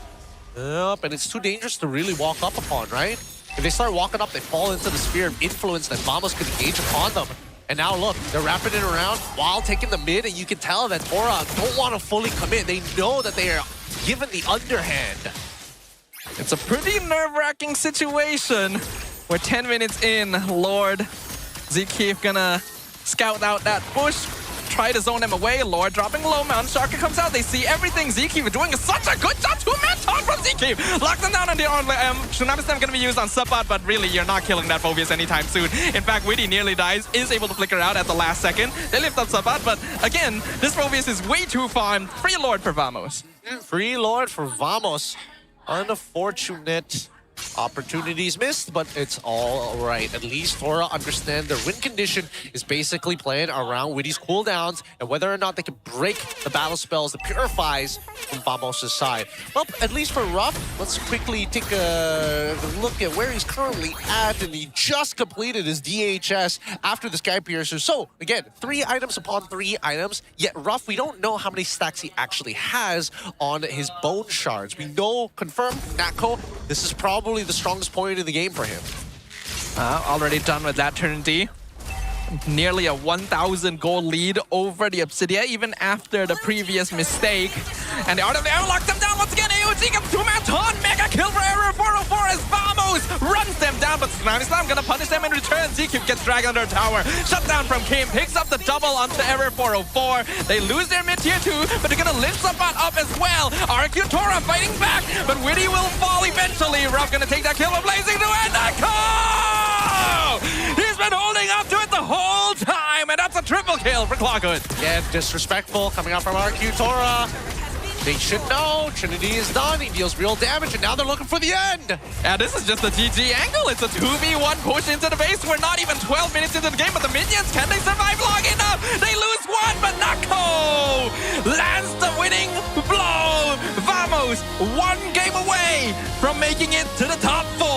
S17: Yep, and it's too dangerous to really walk up upon, right? If they start walking up, they fall into the sphere of influence that Vamos could engage upon them. And now look, they're wrapping it around while taking the mid, and you can tell that Tora don't want to fully commit. They know that they are given the underhand.
S22: It's a pretty nerve-wracking situation. We're 10 minutes in. Lord, Zkeef gonna scout out that bush. Try to zone him away. Lord dropping low mount. Shaka comes out. They see everything. Zkeef doing such a good job. 2-man taunt from Zkeef. Lock them down on the Tsunami Slam going to be used on Sabat, but really, you're not killing that Phobius anytime soon. In fact, Witty nearly dies. Is able to flicker out at the last second. They lift up Sabat, but again, this Phobius is way too farmed. Free Lord for Vamos.
S17: Free Lord for Vamos. Unfortunate opportunities missed, but it's all right. At least Tora understand their win condition is basically playing around Witty's cooldowns and whether or not they can break the battle spells, the purifies from Vamos' side. Well, at least for Ruff, let's quickly take a look at where he's currently at, and he just completed his DHS after the Sky Piercer. So, again, 3 items upon 3 items, yet Ruff, we don't know how many stacks he actually has on his bone shards. We know, confirmed, Nako, this is probably the strongest point in the game for him.
S22: Already done with that turn D. Nearly a 1,000 gold lead over the Obsidia, even after the previous mistake. And the Art of the Air locks them down once again. AOG gets 2-man taunt. Mega kill for Error 404 as Vamos runs them down, but Tsunami Slam gonna punish them in return. Zkeef gets dragged under a tower. Shut down from Kim, picks up the double onto Error 404. They lose their mid-tier 2, but they're gonna lift Sabat up as well. RRQ Tora fighting back, but Witty will fall eventually. Ruff gonna take that kill with Blazing to end. He's been holding up to it the whole time, and that's a triple kill for Clockhood.
S17: Again, disrespectful coming out from RRQ Tora. They should know Trinity is done. He deals real damage, and now they're looking for the end.
S22: Yeah, this is just a GG angle. It's a 2v1 push into the base. We're not even 12 minutes into the game, but the minions, can they survive long enough? They lose 1, but Nako lands the winning blow. Vamos, 1 game away from making it to the top 4.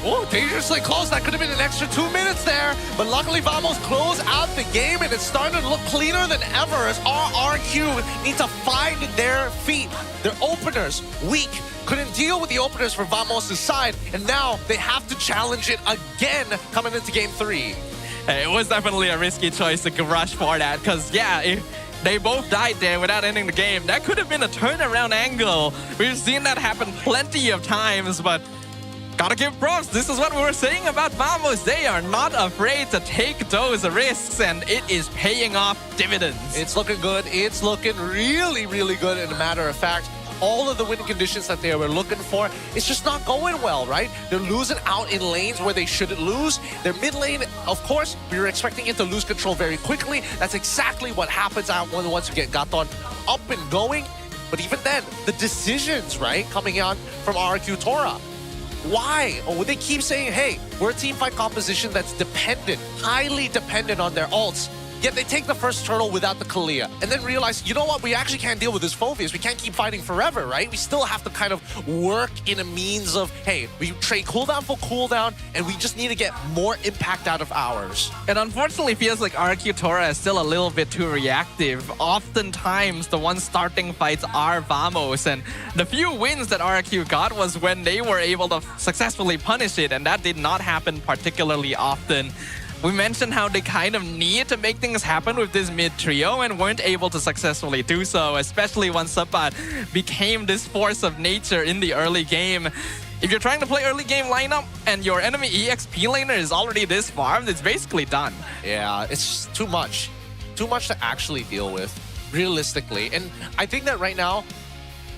S17: Oh, dangerously close. That could have been an extra 2 minutes there. But luckily, Vamos closed out the game, and it's starting to look cleaner than ever as RRQ need to find their feet. Their openers, weak. Couldn't deal with the openers for Vamos' side, and now they have to challenge it again coming into game 3.
S22: Hey, it was definitely a risky choice to rush for that, because, yeah, if they both died there without ending the game, that could have been a turnaround angle. We've seen that happen plenty of times, but gotta give props. This is what we were saying about Vamos. They are not afraid to take those risks, and it is paying off dividends.
S17: It's looking good. It's looking really, really good. And a matter of fact, all of the win conditions that they were looking for, it's just not going well, right? They're losing out in lanes where they shouldn't lose. Their mid lane, of course, we were expecting it to lose control very quickly. That's exactly what happens once you get Gaton up and going. But even then, the decisions, right, coming out from RRQ Tora. Why? Oh, they keep saying, hey, we're a teamfight composition that's dependent, highly dependent on their ults. Yet they take the first turtle without the Kalia, and then realize, you know what, we actually can't deal with this Phoveus. We can't keep fighting forever, right? We still have to kind of work in a means of, hey, we trade cooldown for cooldown, and we just need to get more impact out of ours.
S22: It unfortunately feels like RRQ Tora is still a little bit too reactive. Oftentimes, the ones starting fights are Vamos, and the few wins that RRQ got was when they were able to successfully punish it, and that did not happen particularly often. We mentioned how they kind of need to make things happen with this mid trio and weren't able to successfully do so, especially once Sapat became this force of nature in the early game. If you're trying to play early game lineup and your enemy EXP laner is already this farmed, it's basically done.
S17: Yeah, it's just too much. Too much to actually deal with, realistically. And I think that right now,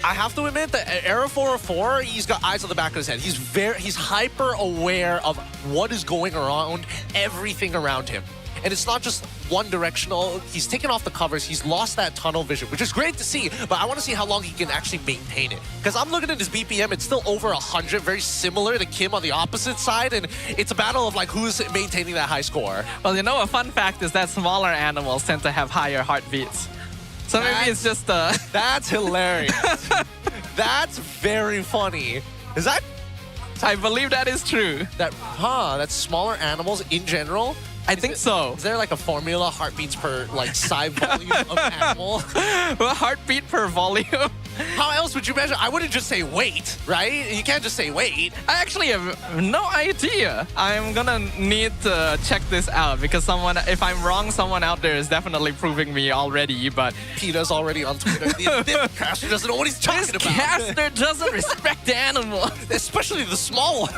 S17: I have to admit that Era 404, he's got eyes on the back of his head. He's hyper aware of what is going around, everything around him. And it's not just one directional. He's taken off the covers. He's lost that tunnel vision, which is great to see, but I want to see how long he can actually maintain it. Because I'm looking at his BPM, it's still over 100, very similar to Kim on the opposite side, and it's a battle of like who's maintaining that high score.
S22: Well, you know, a fun fact is that smaller animals tend to have higher heartbeats. So maybe it's just
S17: That's hilarious. That's very funny. Is that?
S22: I believe that is true.
S17: That's smaller animals in general?
S22: I think so.
S17: Is there like a formula, heartbeats per like side volume of animal?
S22: Well, heartbeat per volume.
S17: How else would you measure? I wouldn't just say weight, right? You can't just say weight.
S22: I actually have no idea. I'm gonna need to check this out because if I'm wrong, someone out there is definitely proving me already, but...
S17: Peter's already on Twitter. This caster doesn't know what he's talking about.
S22: This caster doesn't respect animals.
S17: Especially the small one.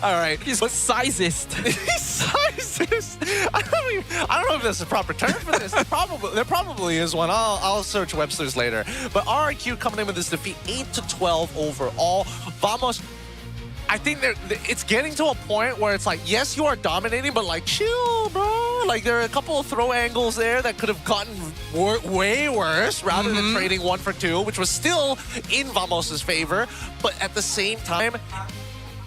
S17: All right.
S22: He's sizist.
S17: He's sizist. I don't know if that's a proper term for this. There probably is one. I'll search Webster's later. But RRQ coming in with this defeat, 8-12 overall. Vamos, I think it's getting to a point where it's like, yes, you are dominating, but like, chill, bro. Like, there are a couple of throw angles there that could have gotten way worse rather than trading 1 for 2, which was still in Vamos' favor. But at the same time,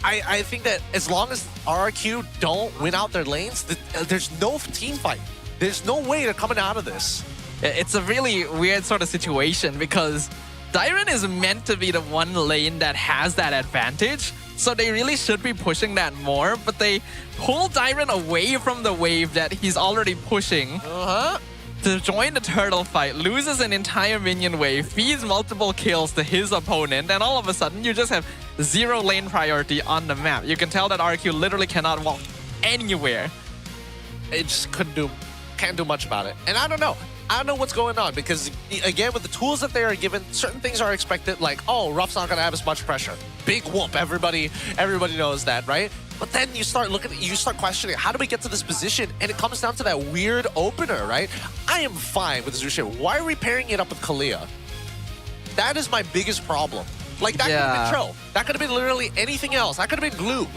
S17: I think that as long as RRQ don't win out their lanes, there's no team fight. There's no way they're coming out of this.
S22: It's a really weird sort of situation because Dyron is meant to be the one lane that has that advantage. So they really should be pushing that more, but they pull Dyron away from the wave that he's already pushing to join the turtle fight, loses an entire minion wave, feeds multiple kills to his opponent, and all of a sudden you just have 0 lane priority on the map. You can tell that RQ literally cannot walk anywhere.
S17: It just can't do much about it. And I don't know what's going on because, again, with the tools that they are given, certain things are expected, like, oh, Ruff's not going to have as much pressure. Big whoop. Everybody knows that, right? But then you start questioning, how do we get to this position? And it comes down to that weird opener, right? I am fine with Zushin. Why are we pairing it up with Kalia? That is my biggest problem. Like, that could have been Tro. That could have been literally anything else. That could have been Gloom.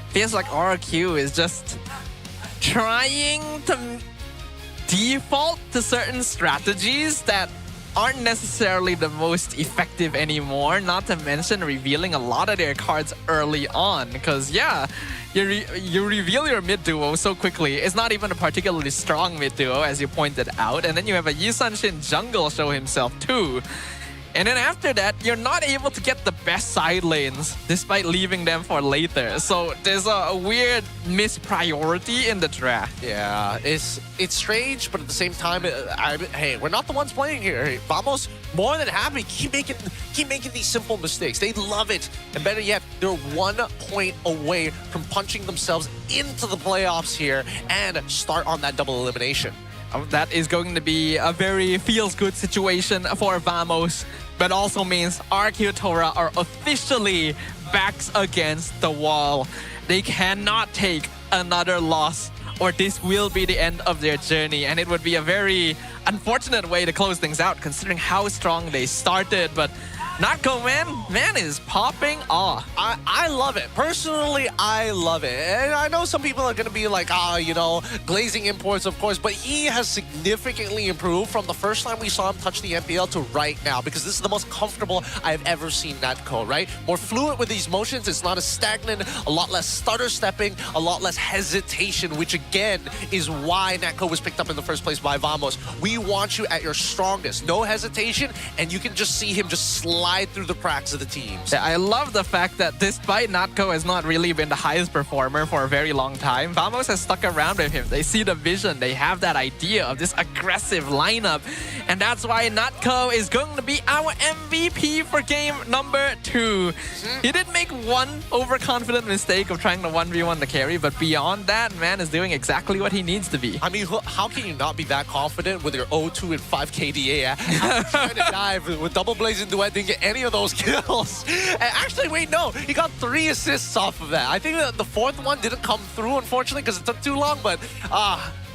S22: Feels like RRQ is just trying to default to certain strategies that aren't necessarily the most effective anymore, not to mention revealing a lot of their cards early on. Because, yeah, you reveal your mid duo so quickly. It's not even a particularly strong mid duo, as you pointed out. And then you have a Yisan Shin jungle show himself too. And then after that, you're not able to get the best side lanes despite leaving them for later. So there's a weird mispriority in the draft.
S17: Yeah, it's strange, but at the same time, hey, we're not the ones playing here. Hey, Vamos, more than happy. Keep making these simple mistakes. They love it. And better yet, they're 1 point away from punching themselves into the playoffs here and start on that double elimination.
S22: That is going to be a very feels-good situation for Vamos, but also means RRQ Tora are officially backs against the wall. They cannot take another loss, or this will be the end of their journey, and it would be a very unfortunate way to close things out considering how strong they started. But Natco, man is popping off.
S17: I love it. Personally, I love it. And I know some people are going to be like, glazing imports, of course, but he has significantly improved from the first time we saw him touch the MPL to right now, because this is the most comfortable I've ever seen Natco, right? More fluid with these motions. It's not as stagnant, a lot less stutter stepping, a lot less hesitation, which again is why Natco was picked up in the first place by Vamos. We want you at your strongest. No hesitation, and you can just see him just slide through the cracks of the teams.
S22: Yeah, I love the fact that despite Natco has not really been the highest performer for a very long time, Vamos has stuck around with him. They see the vision. They have that idea of this aggressive lineup. And that's why Natco is going to be our MVP for game number 2. He did make one overconfident mistake of trying to 1v1 the carry, but beyond that, man is doing exactly what he needs to be.
S17: I mean, how can you not be that confident with your 0-2 and 5 KDA? I'm trying to dive with double blazing duet, didn't get any of those kills. And actually, wait, no, he got 3 assists off of that. I think the 4th one didn't come through, unfortunately, because it took too long, but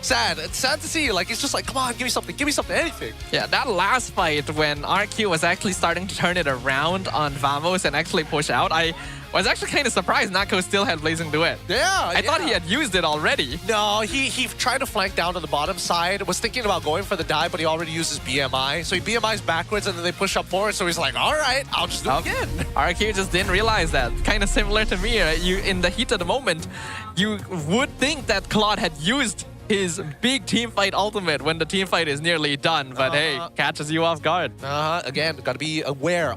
S17: sad. It's sad to see. Like, it's just like, come on, give me something, anything.
S22: Yeah, that last fight when RQ was actually starting to turn it around on Vamos and actually push out, I was actually kind of surprised Natco still had Blazing Duet.
S17: Yeah,
S22: I thought he had used it already.
S17: No, he tried to flank down to the bottom side, was thinking about going for the dive, but he already used his BMI. So he BMIs backwards and then they push up forward, so he's like, all right, I'll just do it again.
S22: RQ just didn't realize that. Kind of similar to me. You, in the heat of the moment, you would think that Claude had used his big team fight ultimate when the team fight is nearly done, but hey, catches you off guard.
S17: Again, got to be aware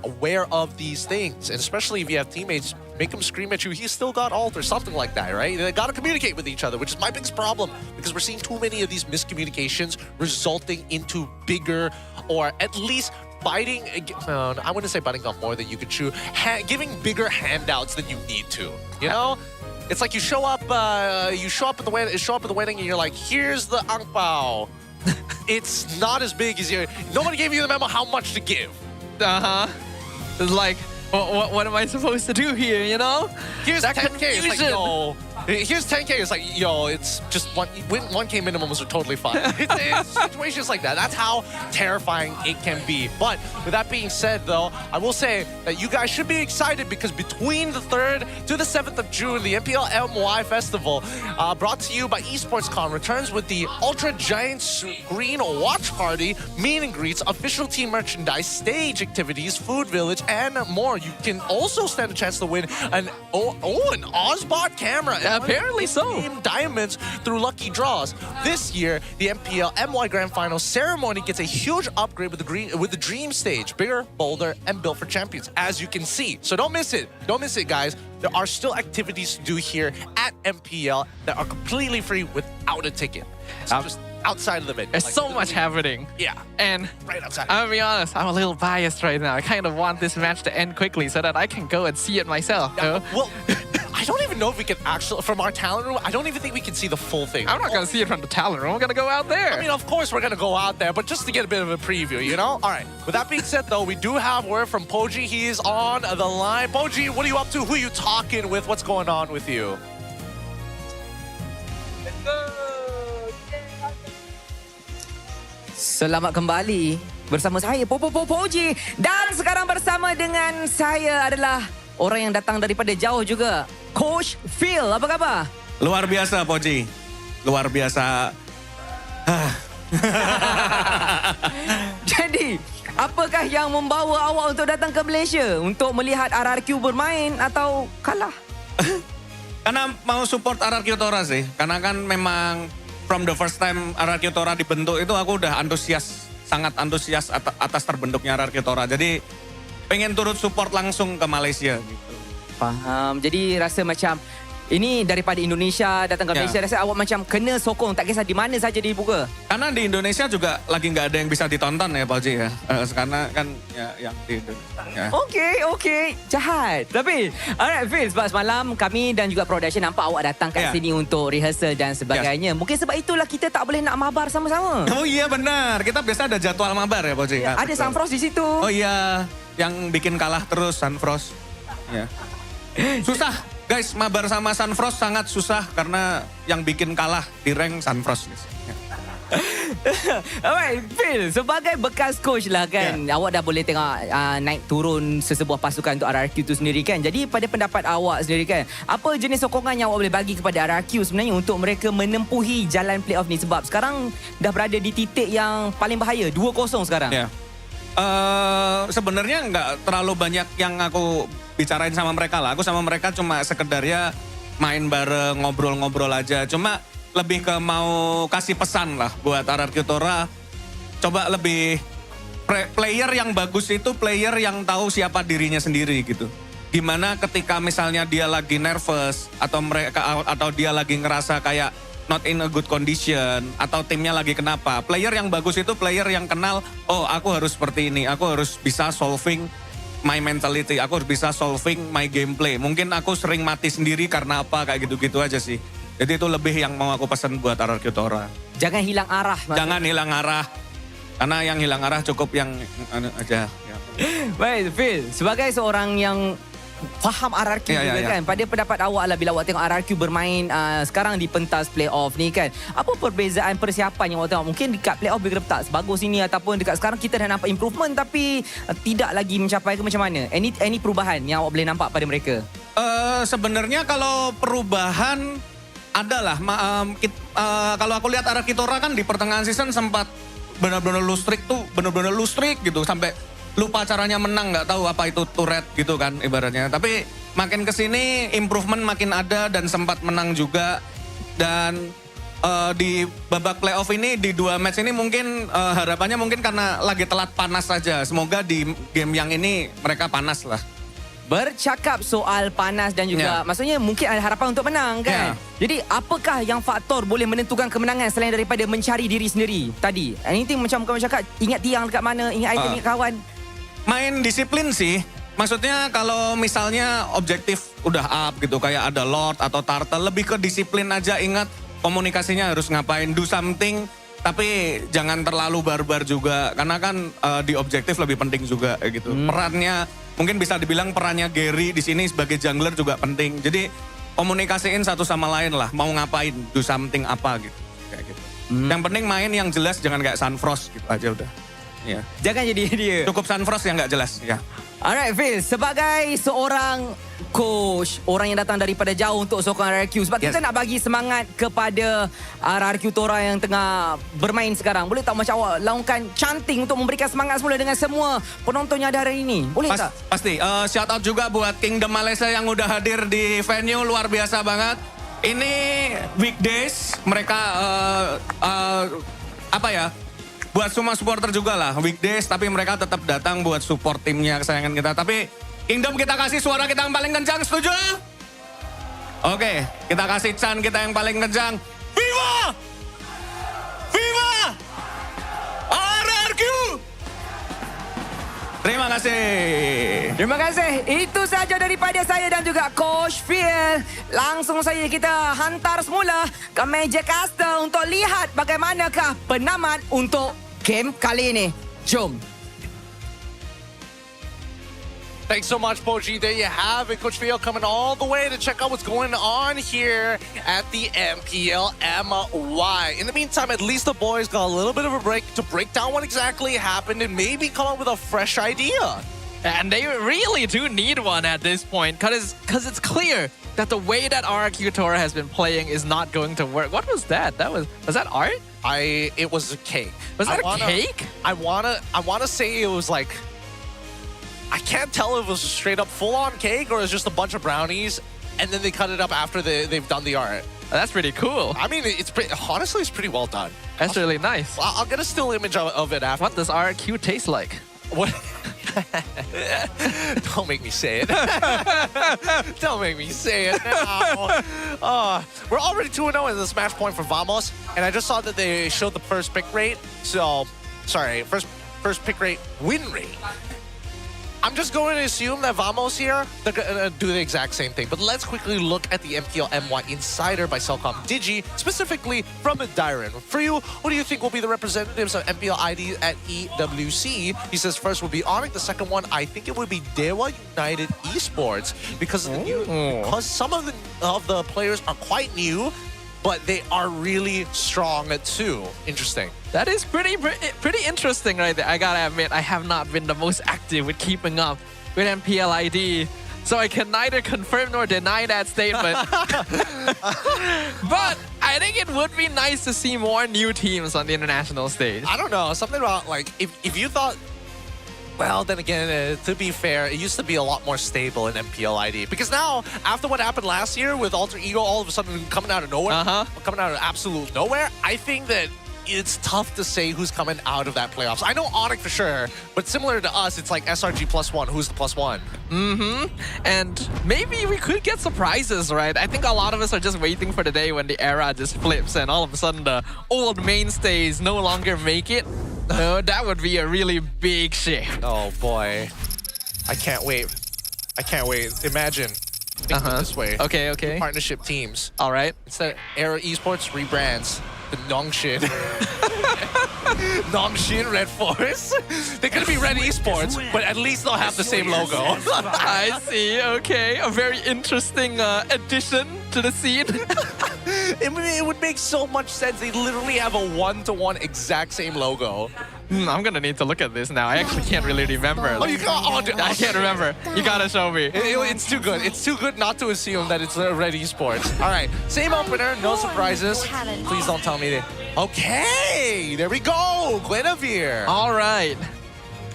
S17: of these things, and especially if you have teammates make him scream at you, he's still got ult or something like that, right? They got to communicate with each other, which is my biggest problem, because we're seeing too many of these miscommunications resulting into bigger, or at least biting, I wouldn't say biting off more than you could chew, giving bigger handouts than you need to, you know? It's like you show up at the wedding, and you're like, here's the ang pao. It's not as big as nobody gave you the memo how much to give.
S22: It's like, what am I supposed to do here, you know?
S17: Here's
S22: that
S17: 10K.
S22: confusion.
S17: It's like, yo. Here's 10K. It's like, yo, it's just 1K minimums are totally fine. It's situations like that. That's how terrifying it can be. But with that being said, though, I will say that you guys should be excited, because between the 3rd to the 7th of June, the MPL MY Festival, brought to you by EsportsCon, returns with the Ultra Giant Screen Watch Party, meet and greets, official team merchandise, stage activities, food village, and more. You can also stand a chance to win an Ozbot camera.
S22: Apparently so.
S17: Diamonds through lucky draws. This year, the MPL MY Grand Final ceremony gets a huge upgrade with the Dream Stage, bigger, bolder, and built for champions, as you can see. So don't miss it. Don't miss it, guys. There are still activities to do here at MPL that are completely free without a ticket. So just outside of the venue.
S22: There's so much happening.
S17: Yeah.
S22: And
S17: right outside.
S22: I'll be honest, I'm a little biased right now. I kind of want this match to end quickly so that I can go and see it myself.
S17: Well, I don't even know if we can actually, from our talent room, I don't even think we can see the full thing.
S22: I'm not going to see it from the talent room. I'm going to go out there.
S17: I mean, of course we're going to go out there, but just to get a bit of a preview, you know? All right. With that being said, though, we do have word from Poji. He is on the line. Poji, what are you up to? Who are you talking with? What's going on with you?
S4: Selamat kembali bersama saya Poji, dan sekarang bersama dengan saya adalah orang yang datang daripada jauh juga, Coach Phil. Apa khabar?
S9: Luar biasa, Poji. Luar biasa.
S4: Jadi, apakah yang membawa awak untuk datang ke Malaysia untuk melihat RRQ bermain atau kalah?
S9: Karena mau support RRQ Tora sih. Karena kan memang from the first time RRQ Tora dibentuk itu aku udah sangat antusias atas terbentuknya RRQ Tora. Jadi pengen turut support langsung ke Malaysia gitu.
S4: Faham. Jadi rasa macam ini daripada Indonesia datang ke Malaysia, rasa awak macam kena sokong, tak kisah di mana saja dibuka.
S9: Karena di Indonesia juga lagi nggak ada yang bisa ditonton ya, Pak Ji ya. Karena kan ya yang di Indonesia.
S4: Okey. Jahat. Tapi, alright Phil, sebab semalam kami dan juga production nampak awak datang kat sini untuk rehearsal dan sebagainya. Mungkin sebab itulah kita tak boleh nak mabar sama-sama.
S9: Oh iya benar. Kita biasa ada jadwal mabar ya, Pak Ji.
S4: Ada Sunfrost di situ.
S9: Oh iya, yang bikin kalah terus Sunfrost. Ya. Susah. Guys, mabar sama Sunfrost sangat susah karena yang bikin kalah di rank Sunfrost.
S4: Alright, Phil, sebagai bekas coach lah kan, awak dah boleh tengok naik turun sesebuah pasukan untuk RRQ tu sendiri kan. Jadi pada pendapat awak sendiri kan, apa jenis sokongan yang awak boleh bagi kepada RRQ sebenarnya untuk mereka menempuhi jalan playoff ni? Sebab sekarang dah berada di titik yang paling bahaya, 2-0 sekarang.
S9: Sebenarnya nggak terlalu banyak yang aku bicarain sama mereka lah. Aku sama mereka cuma sekedar ya main bareng, ngobrol-ngobrol aja. Cuma lebih ke mau kasih pesan lah buat RRQ Tora. Coba lebih player yang bagus itu player yang tahu siapa dirinya sendiri gitu. Gimana ketika misalnya dia lagi nervous atau dia lagi ngerasa kayak not in a good condition atau timnya lagi kenapa. Player yang bagus itu player yang kenal, oh aku harus seperti ini, aku harus bisa solving my mentality, aku harus bisa solving my gameplay. Mungkin aku sering mati sendiri karena apa, kayak gitu-gitu aja sih. Jadi itu lebih yang mau aku pesan buat RRQ Tora.
S4: Jangan hilang arah.
S9: Jangan hilang arah. Karena yang hilang arah cukup yang aja. Ya.
S4: Baik, Phil, sebagai seorang yang faham RRQ juga kan, pada pendapat awak lah bila awak tengok RRQ bermain sekarang di pentas playoff ni kan, apa perbezaan persiapan yang awak tengok? Mungkin dekat playoff mereka tak sebagus ini, ataupun dekat sekarang kita dah nampak improvement tapi tidak lagi mencapai ke macam mana? Any perubahan yang awak boleh nampak pada mereka?
S9: Sebenarnya kalau perubahan adalah kalau aku lihat RRQ Tora kan di pertengahan season sempat benar-benar lose streak gitu, sampai lupa caranya menang, nggak tahu apa itu turret gitu kan ibaratnya. Tapi makin kesini improvement makin ada dan sempat menang juga. Dan di babak playoff ini di 2 match ini mungkin harapannya mungkin karena lagi telat panas saja. Semoga di game yang ini mereka panas lah.
S4: Bercakap soal panas dan juga maksudnya mungkin ada harapan untuk menang kan. Jadi apakah yang faktor boleh menentukan kemenangan selain daripada mencari diri sendiri tadi? Anything macam kamu cakap, ingat tiang dekat mana, ingat item, ingat kawan.
S9: Main disiplin sih. Maksudnya kalau misalnya objektif udah up gitu, kayak ada Lord atau Turtle, lebih ke disiplin aja. Ingat komunikasinya harus ngapain, do something. Tapi jangan terlalu barbar juga, karena kan di objektif lebih penting juga gitu. Perannya, mungkin bisa dibilang perannya Gary di sini sebagai jungler juga penting. Jadi komunikasiin satu sama lain lah, mau ngapain, do something apa gitu. Kayak gitu. Yang penting main yang jelas, jangan kayak Sunfrost gitu aja udah. Ya.
S4: Jangan jadi dia.
S9: Cukup Sunfrost yang nggak jelas ya.
S4: Alright, Phil, sebagai seorang coach, orang yang datang daripada jauh untuk sokong RRQ, sebab kita nak bagi semangat kepada RRQ Tora yang tengah bermain sekarang. Boleh tak macam awak laungkan chanting untuk memberikan semangat semula dengan semua penonton yang ada hari ini? Boleh tak?
S9: Pasti. Shout out juga buat Kingdom Malaysia yang udah hadir di venue, luar biasa banget. Ini weekdays, mereka buat semua supporter juga lah, weekdays, tapi mereka tetap datang buat support timnya kesayangan kita. Tapi Kingdom kita kasih suara kita yang paling kencang, setuju? Oke, kita kasih chant kita yang paling kencang. Viva! Viva! RRQ! Terima kasih.
S4: Terima kasih. Itu saja daripada saya dan juga Coach Phil. Langsung saja kita hantar semula ke meja caster untuk lihat bagaimanakah penamat untuk game kali ini. Jom.
S17: Thanks so much, Poji. There you have it. Coach Phil coming all the way to check out what's going on here at the MPL MY. In the meantime, at least the boys got a little bit of a break to break down what exactly happened and maybe come up with a fresh idea.
S22: And they really do need one at this point, because it's clear that the way that RRQ Tora has been playing is not going to work. What was that? Was that art?
S17: It was a cake.
S22: Was that a cake?
S17: I wanna say it was like, I can't tell if it was a straight up full on cake or it's just a bunch of brownies and then they cut it up after they've done the art.
S22: That's pretty cool.
S17: I mean, honestly, it's pretty well done.
S22: That's really nice.
S17: I'll get a still image of it after.
S22: What does RRQ taste like?
S17: What? Don't make me say it. Don't make me say it now. We're already 2-0 in this match point for Vamos, and I just saw that they showed the first pick rate. So, sorry, first pick rate win rate. I'm just going to assume that Vamos here, they're going to do the exact same thing. But let's quickly look at the MPL MY Insider by Cellcom Digi, specifically from Dyron. For you, what do you think will be the representatives of MPL ID at EWC? He says first will be Onyx, the second one, I think it would be Dewa United Esports, because some of the players are quite new. but they are really strong too. Interesting.
S22: That is pretty interesting right there. I gotta admit, I have not been the most active with keeping up with MPL ID, so I can neither confirm nor deny that statement. But I think it would be nice to see more new teams on the international stage.
S17: I don't know, something about like if you thought, well, then again, to be fair, it used to be a lot more stable in MPL ID. Because now, after what happened last year with Alter Ego all of a sudden coming out of nowhere, coming out of absolute nowhere, I think that it's tough to say who's coming out of that playoffs. I know Onyx for sure, but similar to us, it's like SRG +1. Who's the +1?
S22: And maybe we could get surprises, right? I think a lot of us are just waiting for the day when the era just flips and all of a sudden the old mainstays no longer make it. That would be a really big shift.
S17: Oh boy. I can't wait. I can't wait. Imagine. Think of it this way.
S22: Okay.
S17: Two partnership teams.
S22: All right.
S17: Instead of Era Esports rebrands the Nongshin. Nongshin Red Force. They're gonna be Red Esports, but at least they'll have the same logo.
S22: I see. Okay. A very interesting addition to the scene.
S17: It would make so much sense. They literally have a one-to-one exact same logo.
S22: I'm gonna need to look at this now. I actually can't really remember.
S17: Oh, you can't?
S22: I can't remember. You gotta show me.
S17: It's too good. It's too good not to assume that it's Red Esports. All right, same opener, no surprises. Please don't tell me that. Okay, there we go. Guinevere.
S22: All right.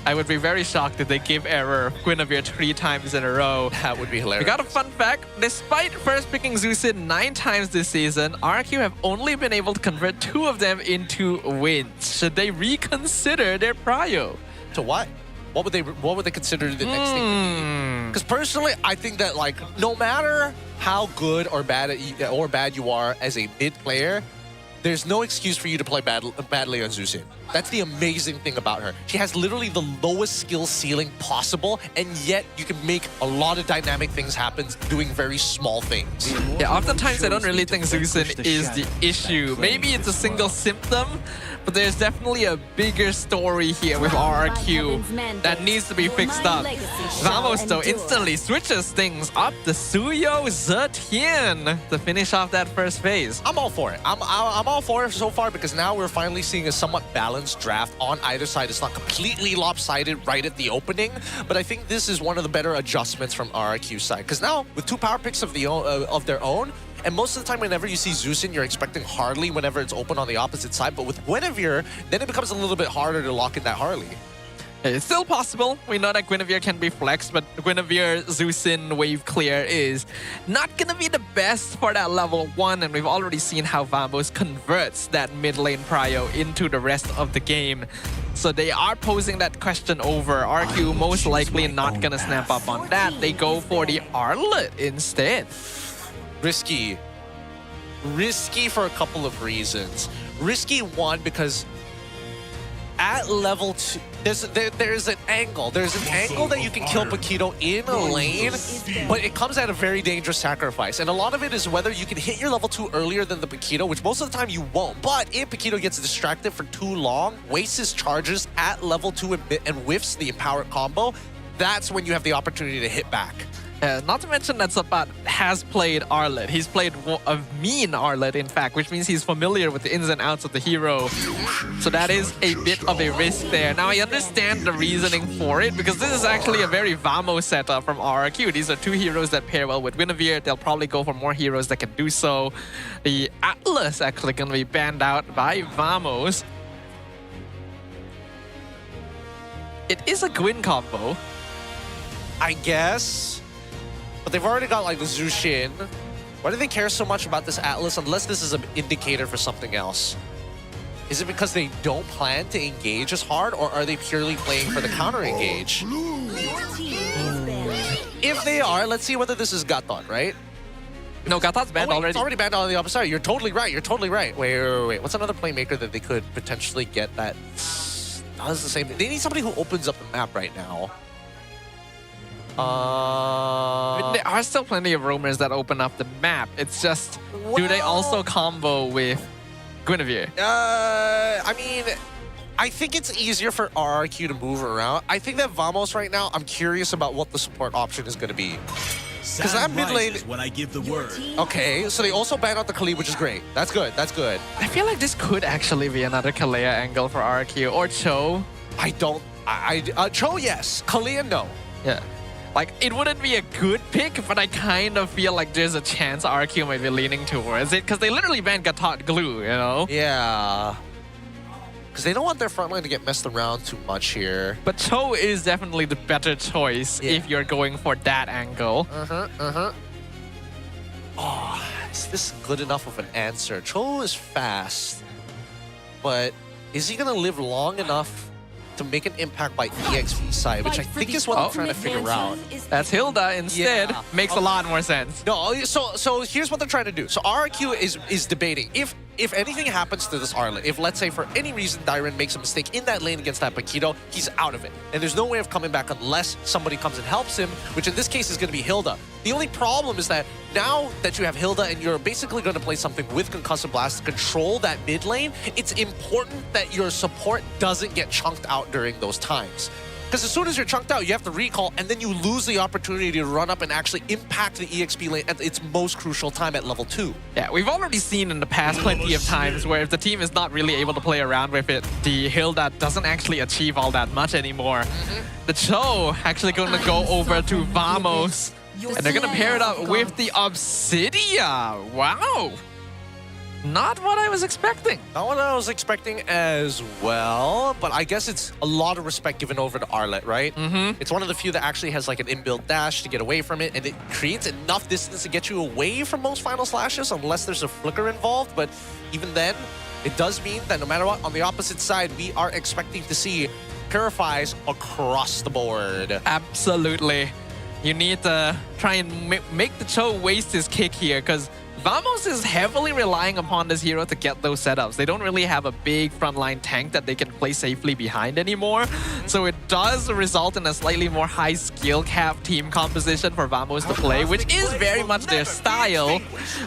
S22: I would be very shocked if they give error Guinevere 3 times in a row.
S17: That would be hilarious.
S22: We got a fun fact. Despite first picking Zusin 9 times this season, RRQ have only been able to convert 2 of them into wins. Should they reconsider their prio?
S17: To what? What would they consider the next thing? Because personally, I think that like no matter how good or bad you are as a mid player, there's no excuse for you to play badly on Zusin. That's the amazing thing about her. She has literally the lowest skill ceiling possible, and yet you can make a lot of dynamic things happen doing very small things.
S22: Yeah, oftentimes I don't really think Zusin is the issue. Maybe it's a single symptom, but there's definitely a bigger story here with RRQ that needs to be fixed up. Vamos, though, instantly switches things up to Suyo Zetian to finish off that first phase.
S17: I'm all for it. I'm all for it so far because now we're finally seeing a somewhat balanced draft on either side. It's not completely lopsided right at the opening, but I think this is one of the better adjustments from RRQ's side. Because now, with 2 power picks of their own, and most of the time whenever you see Zusin, you're expecting Harley whenever it's open on the opposite side, but with Guinevere, then it becomes a little bit harder to lock in that Harley.
S22: It's still possible. We know that Guinevere can be flexed, but Guinevere Zusin wave clear is not going to be the best for that level 1, and we've already seen how Vamos converts that mid lane prio into the rest of the game. So they are posing that question over. RQ most likely not going to snap up on that. They go for the Arlet instead.
S17: Risky. Risky for a couple of reasons. Risky, one, because at level 2, there's an angle. There's an angle that you can kill Paquito in a lane, but it comes at a very dangerous sacrifice. And a lot of it is whether you can hit your level 2 earlier than the Paquito, which most of the time you won't. But if Paquito gets distracted for too long, wastes his charges at level 2 and whiffs the empowered combo, that's when you have the opportunity to hit back.
S22: Not to mention that Sapat has played Arlet. He's played a mean Arlet, in fact, which means he's familiar with the ins and outs of the hero. So that is a bit of a risk there. Now, I understand the reasoning for it, because this is actually a very Vamos setup from RRQ. These are 2 heroes that pair well with Guinevere. They'll probably go for more heroes that can do so. The Atlas actually going to be banned out by Vamos. It is a Gwyn combo.
S17: I guess. But they've already got like the Zushin. Why do they care so much about this Atlas unless this is an indicator for something else? Is it because they don't plan to engage as hard, or are they purely playing for the counter engage? If they are, let's see whether this is Gatot, right?
S22: No, Gatot's banned already.
S17: It's already banned on the opposite side. You're totally right. You're totally right. Wait. What's another playmaker that they could potentially get that does the same thing? They need somebody who opens up the map right now.
S22: There are still plenty of roamers that open up the map. It's just, do they also combo with Guinevere?
S17: I mean, I think it's easier for RRQ to move around. I think that Vamos right now, I'm curious about what the support option is going to be. Because that mid lane...
S15: when I give the word.
S17: Okay, so they also ban out the Kali, which is great. That's good, that's good.
S22: I feel like this could actually be another Kalea angle for RRQ or Cho.
S17: I don't... Cho, yes. Kalia, no.
S22: Yeah. Like, it wouldn't be a good pick, but I kind of feel like there's a chance RRQ might be leaning towards it, because they literally banned Gatot Glue, you know?
S17: Yeah. Because they don't want their front line to get messed around too much here.
S22: But Cho is definitely the better choice if you're going for that angle.
S17: Oh, is this good enough of an answer? Cho is fast, but is he going to live long enough to make an impact by EXP side, which I think is what I'm trying to figure out.
S22: That's Hilda instead.
S17: Yeah.
S22: Makes a lot more sense.
S17: No, so here's what they're trying to do. So RRQ is debating if anything happens to this Arlet, if let's say for any reason Dyron makes a mistake in that lane against that Paquito, he's out of it. And there's no way of coming back unless somebody comes and helps him, which in this case is going to be Hilda. The only problem is that now that you have Hilda and you're basically going to play something with Concussive Blast to control that mid lane, it's important that your support doesn't get chunked out during those times. Because as soon as you're chunked out, you have to recall, and then you lose the opportunity to run up and actually impact the EXP lane at its most crucial time at level 2.
S22: Yeah, we've already seen in the past plenty of times where if the team is not really able to play around with it, the Hilda doesn't actually achieve all that much anymore. The Cho actually going to go over to Vamos, and they're going to pair it up with the Obsidia. Wow. Not what I was expecting.
S17: Not what I was expecting as well, but I guess it's a lot of respect given over to Arlet, right? It's one of the few that actually has like an inbuilt dash to get away from it, and it creates enough distance to get you away from most final slashes unless there's a flicker involved, but even then, it does mean that no matter what, on the opposite side, we are expecting to see Purifies across the board.
S22: Absolutely. You need to try and make the Cho waste his kick here, because Vamos is heavily relying upon this hero to get those setups. They don't really have a big frontline tank that they can play safely behind anymore. So it does result in a slightly more high skill cap team composition for Vamos to play, which is very much their style.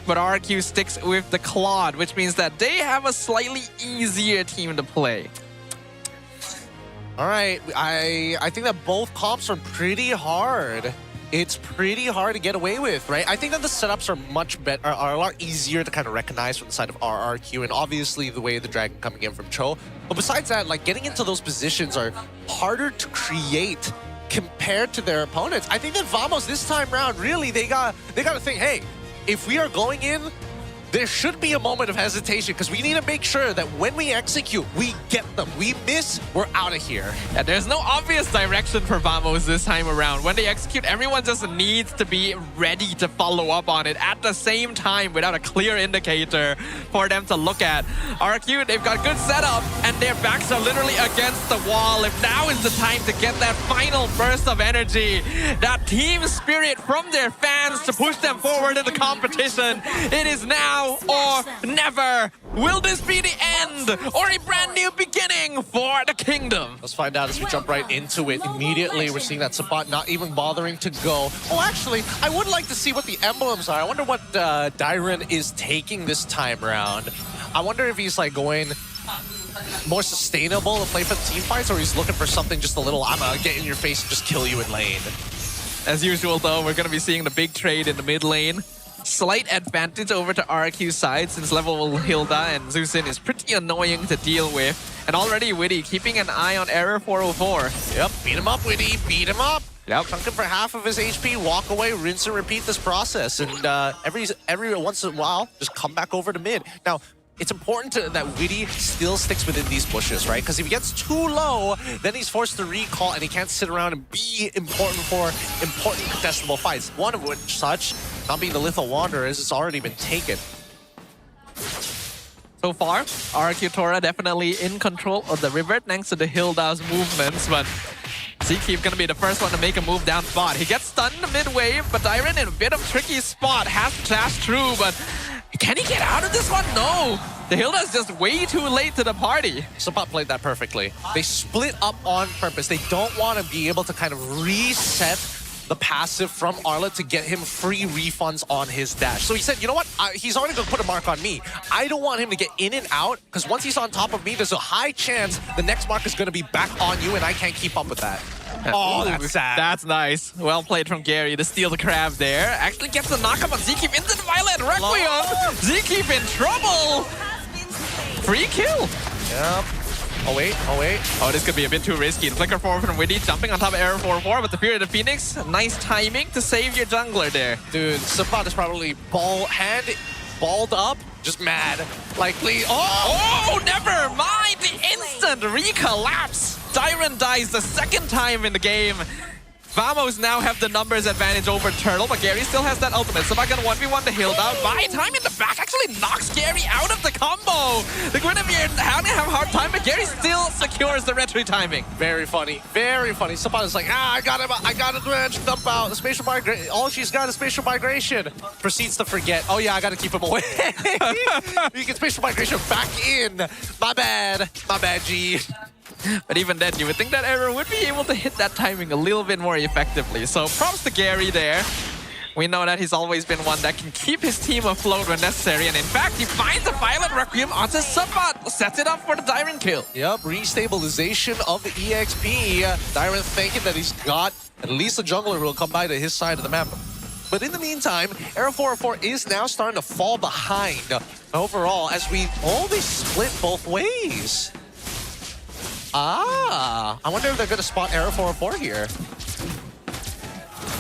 S22: But RRQ sticks with the Claude, which means that they have a slightly easier team to play.
S17: All right, I think that both comps are pretty hard. It's pretty hard to get away with, right? I think that the setups are much better, are a lot easier to kind of recognize from the side of RRQ, and obviously the way of the Dragon coming in from Cho. But besides that, like getting into those positions are harder to create compared to their opponents. I think that Vamos this time round, really, they got to think, hey, if we are going in, there should be a moment of hesitation because we need to make sure that when we execute, we get them. We miss, we're out of here.
S22: Yeah, there's no obvious direction for Vamos this time around. When they execute, everyone just needs to be ready to follow up on it at the same time without a clear indicator for them to look at. RRQ, they've got good setup and their backs are literally against the wall. If now is the time to get that final burst of energy, that team spirit from their fans to push them forward in the competition, it is now or never. Will this be the end or a brand new beginning for the kingdom?
S17: Let's find out as we jump right into it. Immediately, we're seeing that Sabat not even bothering to go. Oh, actually, I would like to see what the emblems are. I wonder what Dyron is taking this time around. I wonder if he's like going more sustainable to play for the team fights, or he's looking for something just a little, I'm gonna get in your face and just kill you in lane.
S22: As usual, though, we're going to be seeing the big trade in the mid lane. Slight advantage over to RRQ's side since level Hilda and Zeusin is pretty annoying to deal with. And already Witty keeping an eye on Error 404.
S17: Yep, beat him up, Witty, beat him up.
S22: Yep.
S17: Chunk him for half of his HP, walk away, rinse and repeat this process. And every once in a while, just come back over to mid. Now, it's important that Witty still sticks within these bushes, right? Because if he gets too low, then he's forced to recall and he can't sit around and be important for important contestable fights. One of which, such, not being the Lethal Wanderer, is it's already been taken.
S22: So far, RRQ Tora definitely in control of the river thanks to the Hilda's movements, but Seakeep gonna be the first one to make a move down bot. He gets stunned mid-wave, but Dyron in a bit of tricky spot, has to dash through, but can he get out of this one? No! The Hilda's just way too late to the party.
S17: Sabat played that perfectly. They split up on purpose. They don't want to be able to kind of reset the passive from Arla to get him free refunds on his dash. So he said, you know what? He's already going to put a mark on me. I don't want him to get in and out, because once he's on top of me, there's a high chance the next mark is going to be back on you, and I can't keep up with that. Oh, that's sad.
S22: That's nice. Well played from Gary to steal the crab there. Actually gets the knockup on Zkeep into the Violet Requiem. Zkeep in trouble. Free kill.
S17: Yep. Oh, wait.
S22: Oh, this could be a bit too risky. The flicker forward from Widdy jumping on top of Error 4-4, but the Fury of the Phoenix, nice timing to save your jungler there.
S17: Dude, Sapat is probably balled up, just mad. Like, please.
S22: Oh, never mind. The instant recollapse. Dyron dies the second time in the game. Vamos now have the numbers advantage over Turtle, but Gary still has that ultimate. So back on 1v1 the hill down. Buy time in the back actually knocks Gary out of the combo. The Guinevere having a hard time, but Gary still secures the retry timing.
S17: Very funny. Very funny. Somebody's like, I got him. I got to dump out. The spatial migration. All she's got is spatial migration. Proceeds to forget. Oh yeah, I got to keep him away. You get spatial migration back in. My bad, G.
S22: But even then, you would think that Error would be able to hit that timing a little bit more effectively. So props to Gary there. We know that he's always been one that can keep his team afloat when necessary. And in fact, he finds a Violet Requiem onto Sapat. Sets it up for the Dyron kill.
S17: Yep, restabilization of the EXP. Dyron thinking that he's got at least a jungler who will come by to his side of the map. But in the meantime, Error 404 is now starting to fall behind overall as we only split both ways. I wonder if they're going to spot Error 404 here.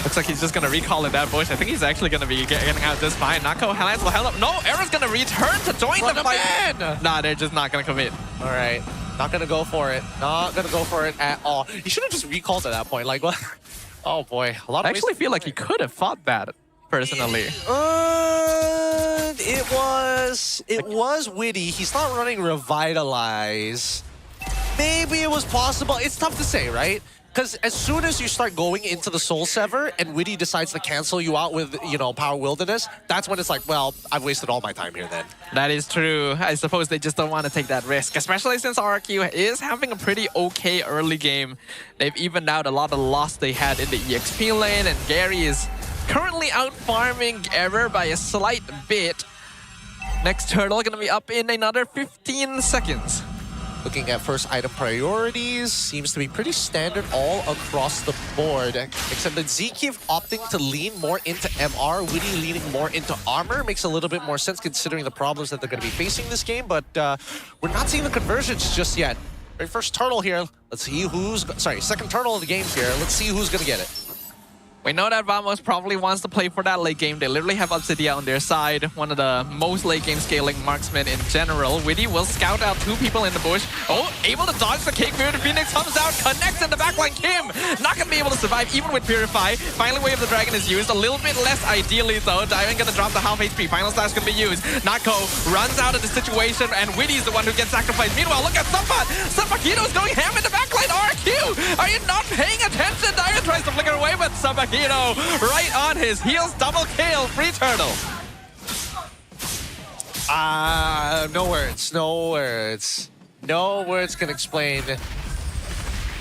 S22: Looks like he's just going to recall in that bush. I think he's actually going to be getting out this fine. Nako lands the hell up. No, Error's going to return to join the fight. Nah, they're just not going to commit.
S17: All right. Not going to go for it. Not going to go for it at all. He should have just recalled at that point. Like, what? Oh, boy. A lot of
S22: I actually feel like he could have fought that, personally.
S17: It was Widdy. He's not running Revitalize. Maybe it was possible. It's tough to say, right? Because as soon as you start going into the Soul Sever and Widdy decides to cancel you out with, you know, Power Wilderness, that's when it's like, well, I've wasted all my time here then.
S22: That is true. I suppose they just don't want to take that risk, especially since RRQ is having a pretty okay early game. They've evened out a lot of loss they had in the EXP lane, and Gary is currently out farming Error by a slight bit. Next Turtle going to be up in another 15 seconds.
S17: Looking at first item priorities, seems to be pretty standard all across the board. Except that Zkeep opting to lean more into MR, Widdy leaning more into armor. Makes a little bit more sense considering the problems that they're going to be facing this game. But we're not seeing the conversions just yet. Very first turtle here. Let's see who's... Sorry, second turtle of the game here. Let's see who's going to get it.
S22: We know that Vamos probably wants to play for that late game. They literally have Obsidia on their side, one of the most late game scaling marksmen in general. Widdy will scout out two people in the bush. Oh, able to dodge the cake. Fury of the Phoenix comes out, connects in the backline. Kim not going to be able to survive even with Purify. Finally, Wave of the Dragon is used. A little bit less ideally though. Dyron going to drop the half HP. Final Slash going to be used. Nako runs out of the situation and Widdy's the one who gets sacrificed. Meanwhile, look at Sapat. Sapakito's going ham in the backline. RRQ, are you not paying attention? Dyron tries to flicker away, but Sapak right on his heels, double kill, free turtle.
S17: No words, no words. No words can explain.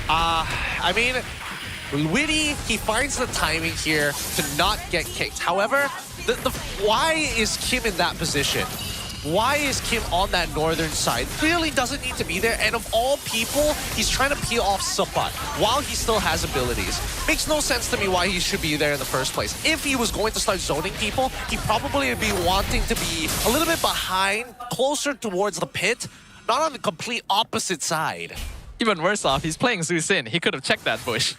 S17: I mean, Widdy, he finds the timing here to not get kicked. However, why is Kim in that position? Why is Kim on that northern side? Really doesn't need to be there. And of all people, he's trying to peel off Sapat while he still has abilities. Makes no sense to me why he should be there in the first place. If he was going to start zoning people, he probably would be wanting to be a little bit behind, closer towards the pit, not on the complete opposite side.
S22: Even worse off, he's playing Zeus in. He could have checked that bush.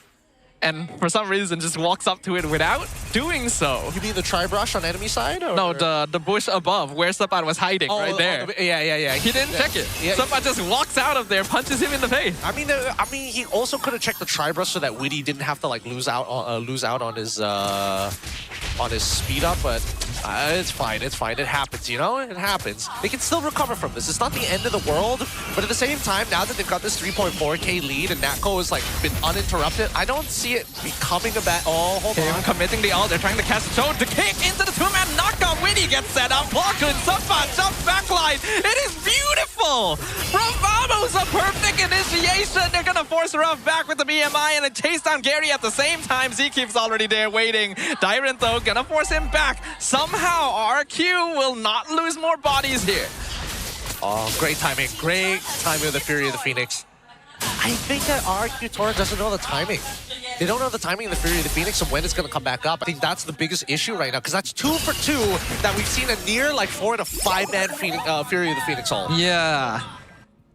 S22: And for some reason just walks up to it without doing so.
S17: You mean the tri-brush on enemy side? Or?
S22: No, the bush above where Sapat was hiding, right there.
S17: Yeah.
S22: He didn't check it. Yeah. Sapat just walks out of there, punches him in the face.
S17: I mean, he also could have checked the tri-brush so that Widdy didn't have to like lose out on his speed up, but it's fine. It's fine. It happens, you know? It happens. They can still recover from this. It's not the end of the world, but at the same time, now that they've got this 3.4k lead and Natko has like been uninterrupted, I don't see it becoming a bad... Oh, hold on.
S22: Committing the ult. They're trying to cast a show. The kick into the two-man knockdown. Widdy gets set up. Blocked and Sapat jumps backline. It is beautiful! From Vamos, a perfect initiation. They're gonna force Ruff back with the BMI and then chase down Gary at the same time. Zkeep's already there waiting. Dyrant though gonna force him back. Somehow RRQ will not lose more bodies here.
S17: Oh, great timing. Great timing of the Fury of the Phoenix. I think that RRQ Tora doesn't know the timing. They don't know the timing of the Fury of the Phoenix and when it's going to come back up. I think that's the biggest issue right now, because that's 2 for 2 that we've seen a near like 4 to 5-man Fury of the Phoenix ult.
S22: Yeah.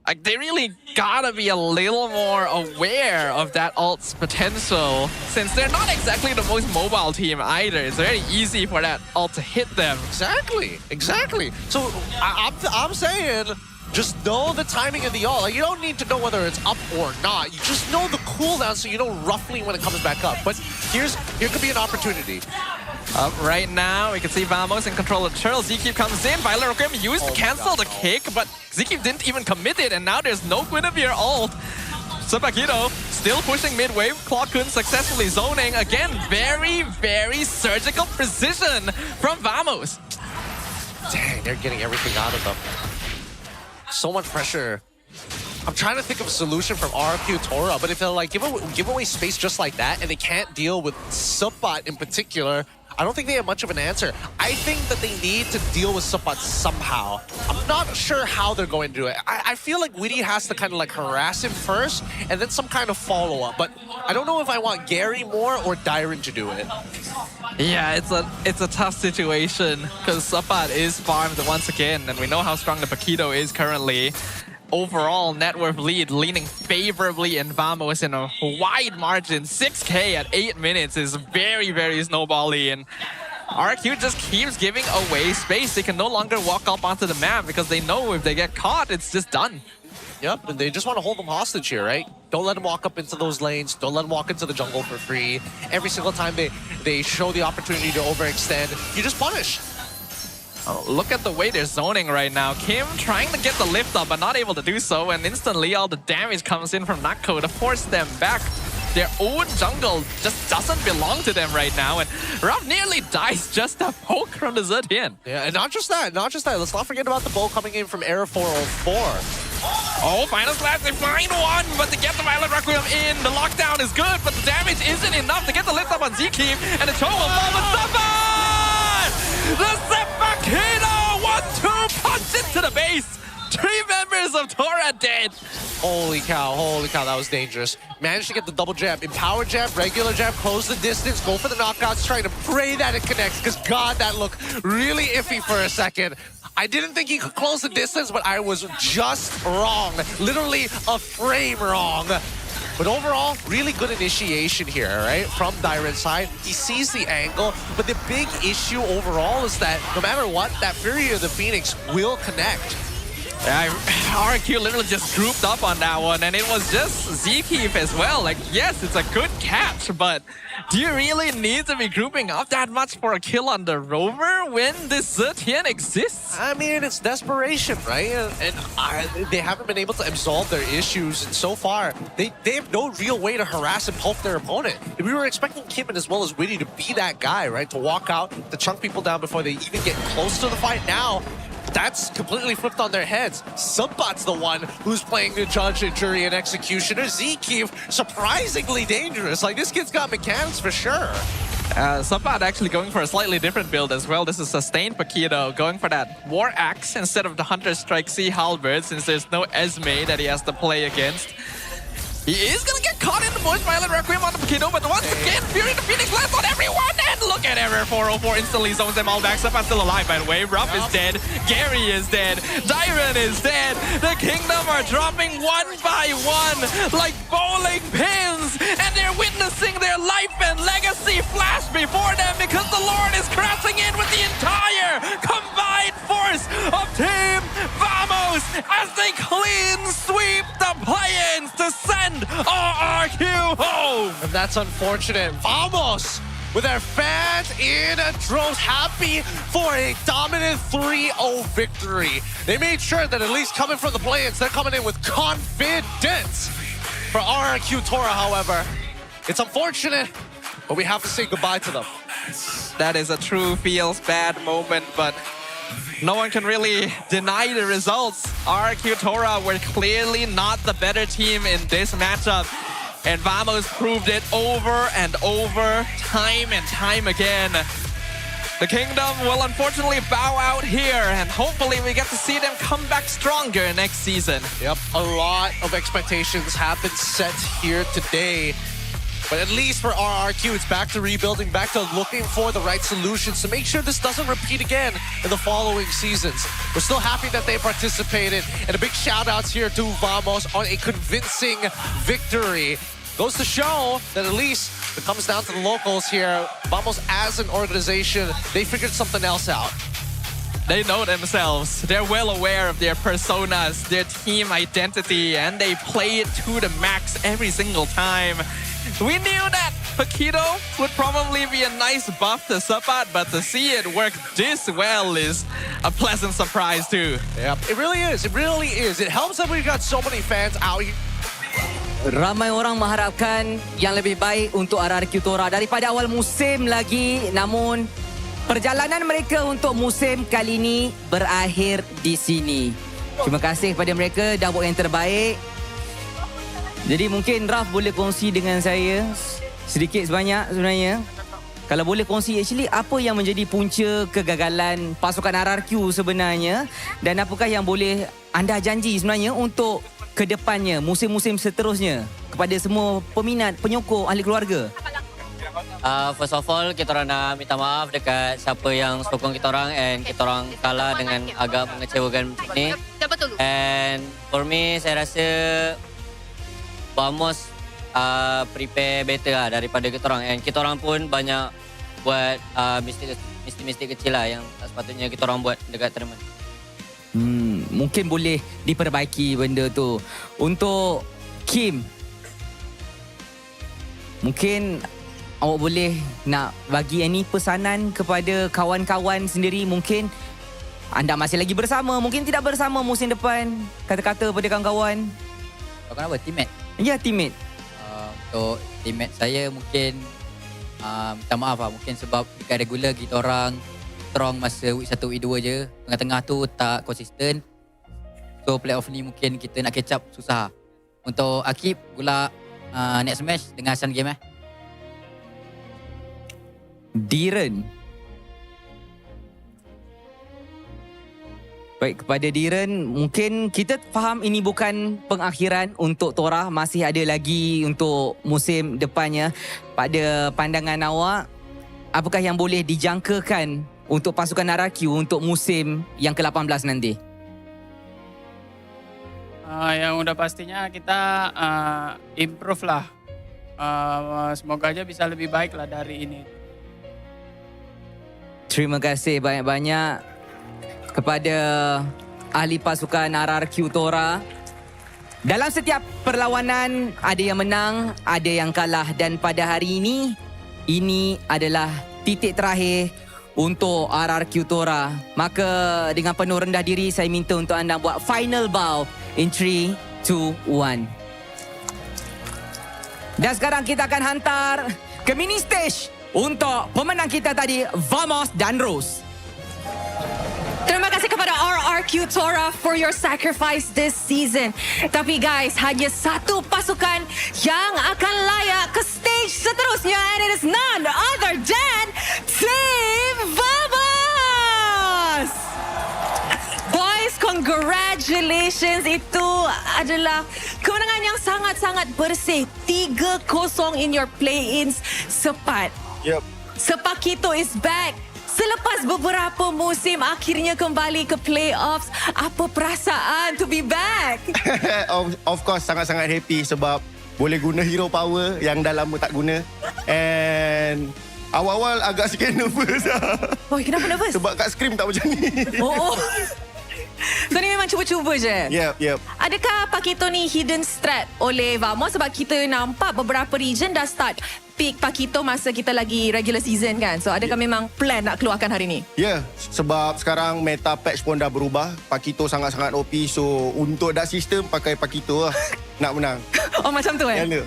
S22: Like, they really gotta be a little more aware of that ult's potential, since they're not exactly the most mobile team either. It's very easy for that ult to hit them.
S17: Exactly. So I'm saying, just know the timing of the ult. Like, you don't need to know whether it's up or not. You just know the cooldown so you know roughly when it comes back up. But here could be an opportunity.
S22: Right now, we can see Vamos in control of Churl. Zkeep comes in. Violet Requiem used to cancel the kick, but Zkeep didn't even commit it, and now there's no Guinevere ult. Supakito still pushing mid-wave. Clawkun successfully zoning. Again, very, very surgical precision from Vamos.
S17: Dang, they're getting everything out of them. So much pressure. I'm trying to think of a solution from RRQ Tora, but if they'll like give away space just like that and they can't deal with Subbot in particular, I don't think they have much of an answer. I think that they need to deal with Subbot somehow. I'm not sure how they're going to do it. I feel like Witty has to kind of like harass him first and then some kind of follow-up, but I don't know if I want Gary more or Dyrant to do it.
S22: Yeah, it's a tough situation because Subbot is farmed once again, and we know how strong the Paquito is currently. Overall net worth lead leaning favorably in Vamos in a wide margin. 6k at 8 minutes is very, very snowbally, and RRQ just keeps giving away space. They can no longer walk up onto the map because they know if they get caught, it's just done.
S17: Yep, and they just want to hold them hostage here, right? Don't let them walk up into those lanes. Don't let them walk into the jungle for free. Every single time they show the opportunity to overextend, you just punish.
S22: Oh, look at the way they're zoning right now. Kim trying to get the lift up, but not able to do so, and instantly all the damage comes in from Nako to force them back. Their own jungle just doesn't belong to them right now, and Ruff nearly dies just a poke from the Zetian.
S17: Yeah, and not just that. Let's not forget about the bow coming in from Error 404.
S22: Oh, final slash, they find one, but to get the Violet Requiem in, the lockdown is good, but the damage isn't enough to get the lift up on Zkeep, and the Cho will fall with Subbot! The Sepakino 1-2 punch into the base! 3 members of Tora dead!
S17: Holy cow, that was dangerous. Managed to get the double jab, empower jab, regular jab, close the distance, go for the knockouts, trying to pray that it connects, because God, that looked really iffy for a second. I didn't think he could close the distance, but I was just wrong. Literally a frame wrong. But overall, really good initiation here, right? From Dyrant's side. He sees the angle, but the big issue overall is that no matter what, that Fury of the Phoenix will connect.
S22: Yeah, RRQ literally just grouped up on that one, and it was just Zkeep as well. Like, yes, it's a good catch, but do you really need to be grouping up that much for a kill on the Rover when this Zetian exists?
S17: I mean, it's desperation, right? And they haven't been able to absolve their issues, and so far, they have no real way to harass and pulp their opponent. We were expecting Kim as well as Witty to be that guy, right? To walk out, to chunk people down before they even get close to the fight. Now, that's completely flipped on their heads. Subbot's the one who's playing the judge and jury and executioner. Zkeep, surprisingly dangerous. Like, this kid's got mechanics for sure.
S22: Subbot actually going for a slightly different build as well. This is Sustained Paquito, going for that War Axe instead of the Hunter Strike Sea Halberd, since there's no Esme that he has to play against. He is gonna get caught in the bush. Violet Requiem on the Paquito, but once again, Fury the Phoenix lands on everyone, and look at Error 404 instantly zones them all back. Subbot's still alive, by the way. Ruff is dead. Gary is dead. Dyrant is dead. The Kingdom are dropping one by one like bowling pins, and they're witnessing their life and legacy flash before them because the Lord is crashing in with the entire combined force of Team Vamos as they clean sweep the play-ins to send RRQ home.
S17: And that's unfortunate. Vamos with their fans in droves, happy for a dominant 3-0 victory. They made sure that at least coming from the play-ins, they're coming in with confidence. For RRQ Tora, however, it's unfortunate, but we have to say goodbye to them.
S22: That is a true feels bad moment, but no one can really deny the results. RRQ Tora were clearly not the better team in this matchup. And Vamos proved it over and over, time and time again. The Kingdom will unfortunately bow out here, and hopefully we get to see them come back stronger next season.
S17: Yep, a lot of expectations have been set here today. But at least for RRQ, it's back to rebuilding, back to looking for the right solutions to make sure this doesn't repeat again in the following seasons. We're still happy that they participated, and a big shout outs here to Vamos on a convincing victory. Goes to show that at least it comes down to the locals here. Vamos as an organization, they figured something else out.
S22: They know themselves. They're well aware of their personas, their team identity, and they play it to the max every single time. We knew that Paquito would probably be a nice buff to support, but to see it work this well is a pleasant surprise too.
S17: Yep, it really is. It really is. It helps that we've got so many fans out here.
S4: Ramai orang mengharapkan yang lebih baik untuk RRQ Tora daripada awal musim lagi. Namun, perjalanan mereka untuk musim kali ini berakhir di sini. Terima kasih kepada mereka dah buat yang terbaik. Jadi mungkin Raf boleh kongsi dengan saya sedikit sebanyak sebenarnya. Kalau boleh kongsi actually apa yang menjadi punca kegagalan pasukan RRQ sebenarnya, dan apakah yang boleh anda janji sebenarnya untuk kedepannya, musim-musim seterusnya kepada semua peminat, penyokong, ahli keluarga?
S10: First of all, kita orang nak minta maaf dekat siapa yang sokong kita orang, and kita orang kalah dengan agak mengecewakan macam ni. And for me, saya rasa Vamos prepare better lah daripada kita orang, and kita orang pun banyak buat mistake kecil lah yang tak sepatutnya kita orang buat dekat tournament. Mungkin boleh diperbaiki benda tu. Untuk Kim, mungkin awak boleh nak bagi any pesanan kepada kawan-kawan sendiri. Mungkin anda masih lagi bersama, mungkin tidak bersama musim depan. Kata-kata pada kawan-kawan.
S11: Kau apa? Teammate?
S4: Ya, teammate.
S11: Untuk teammate saya mungkin minta maaf lah. Mungkin sebab dekat regular kita orang strong masa week 1, week 2 je. Tengah-tengah tu tak konsisten. So playoff ni mungkin kita nak catch up susah. Untuk Akib pula next match dengan Sun Game
S4: Diren. Baik, kepada Diren, mungkin kita faham ini bukan pengakhiran untuk Tora. Masih ada lagi untuk musim depannya. Pada pandangan awak, apakah yang boleh dijangkakan untuk pasukan RRQ untuk musim yang ke-18 nanti?
S13: Yang udah pastinya kita improve lah. Semoga aja bisa lebih baik lah dari ini.
S4: Terima kasih banyak-banyak kepada ahli pasukan RRQ Tora. Dalam setiap perlawanan ada yang menang, ada yang kalah, dan pada hari ini adalah titik terakhir untuk RRQ Tora. Maka dengan penuh rendah diri saya minta untuk anda buat final bow in 3, 2, 1. Dan sekarang kita akan hantar ke mini stage untuk pemenang kita tadi, Vamos dan Rose.
S3: Terima kasih kepada RRQ Tora for your sacrifice this season. Tapi guys, hanya satu pasukan yang akan layak ke stage seterusnya, and it is none other than Team Vamos! Boys, congratulations. Itu adalah kemenangan yang sangat-sangat bersih. 3-0 in your play-ins. Sepat.
S23: Yep.
S3: Sepakito is back. Selepas beberapa musim akhirnya kembali ke playoffs. Apa perasaan to be back?
S23: Of course, sangat-sangat happy sebab boleh guna hero power yang dah lama tak guna. And awal-awal agak sikit nervous lah.
S3: Oh, kenapa nervous?
S23: Sebab kat scrim tak macam ni.
S3: Oh. So ni memang cuba-cuba je?
S23: Yep.
S3: Adakah Paquito ni hidden strat oleh Vamos? Sebab kita nampak beberapa region dah start pick Pakito masa kita lagi regular season kan. So adakah memang plan nak keluarkan hari ni?
S23: Ya, sebab sekarang meta patch pun dah berubah. Pakito sangat-sangat OP. So untuk that system pakai Pakito lah. Nak menang.
S3: Oh macam tu
S23: Yana.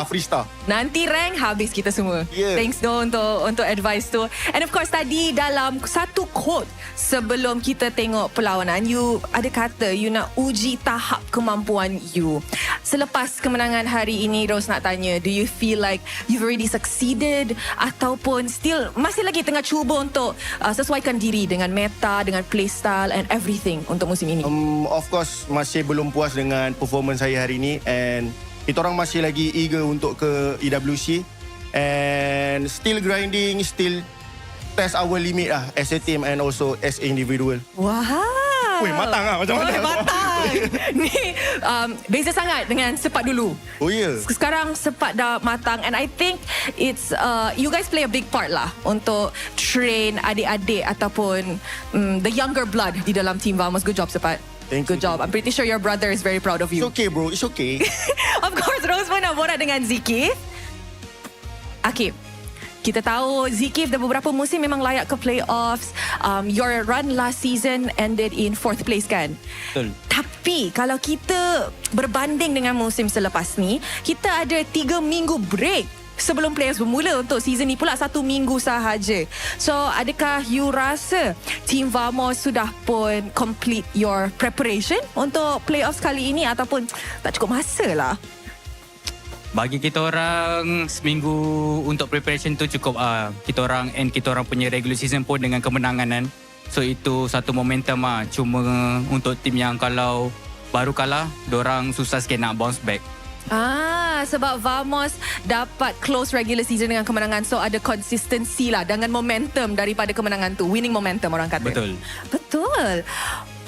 S23: Free star.
S3: Nanti rank habis kita semua.
S23: Yeah.
S3: Thanks doh untuk advice tu. And of course tadi dalam satu quote sebelum kita tengok perlawanan, you ada kata you nak uji tahap kemampuan you. Selepas kemenangan hari ini, Rose nak tanya, do you feel like you've already succeeded ataupun still masih lagi tengah cuba untuk sesuaikan diri dengan meta, dengan playstyle and everything untuk musim ini?
S23: Of course masih belum puas dengan performance saya hari ini, and kita orang masih lagi eager untuk ke EWC and still grinding, still test our limit lah as a team and also as individual.
S3: Wow.
S23: Weh, matang lah macam mana?
S3: Matang. Ni beza sangat dengan Sepat dulu.
S23: Oh ya. Yeah.
S3: Sekarang Sepat dah matang and I think it's you guys play a big part lah untuk train adik-adik ataupun the younger blood di dalam team Vamos. Good job Sepat. Good job. I'm pretty sure your brother is very proud of you.
S23: It's okay bro, it's okay.
S3: Of course, Rose pun nak borak dengan Zikif. Akib, kita tahu Zikif dah beberapa musim memang layak ke playoffs. Your run last season ended in 4th place kan?
S10: Betul.
S3: Tapi kalau kita berbanding dengan musim selepas ni, kita ada 3 minggu break sebelum players bermula untuk season ni pula 1 minggu sahaja. So adakah you rasa Team Vamos sudah pun complete your preparation untuk playoffs kali ini ataupun tak cukup masa lah?
S19: Bagi kita orang seminggu untuk preparation tu cukup. Kita orang end kita orang punya regular season pun dengan kemenangan kan. So itu satu momentum lah. Cuma untuk tim yang kalau baru kalah, diorang susah sikit nak bounce back.
S3: Sebab Vamos dapat close regular season dengan kemenangan. So ada consistency lah dengan momentum daripada kemenangan tu. Winning momentum orang kata. Betul.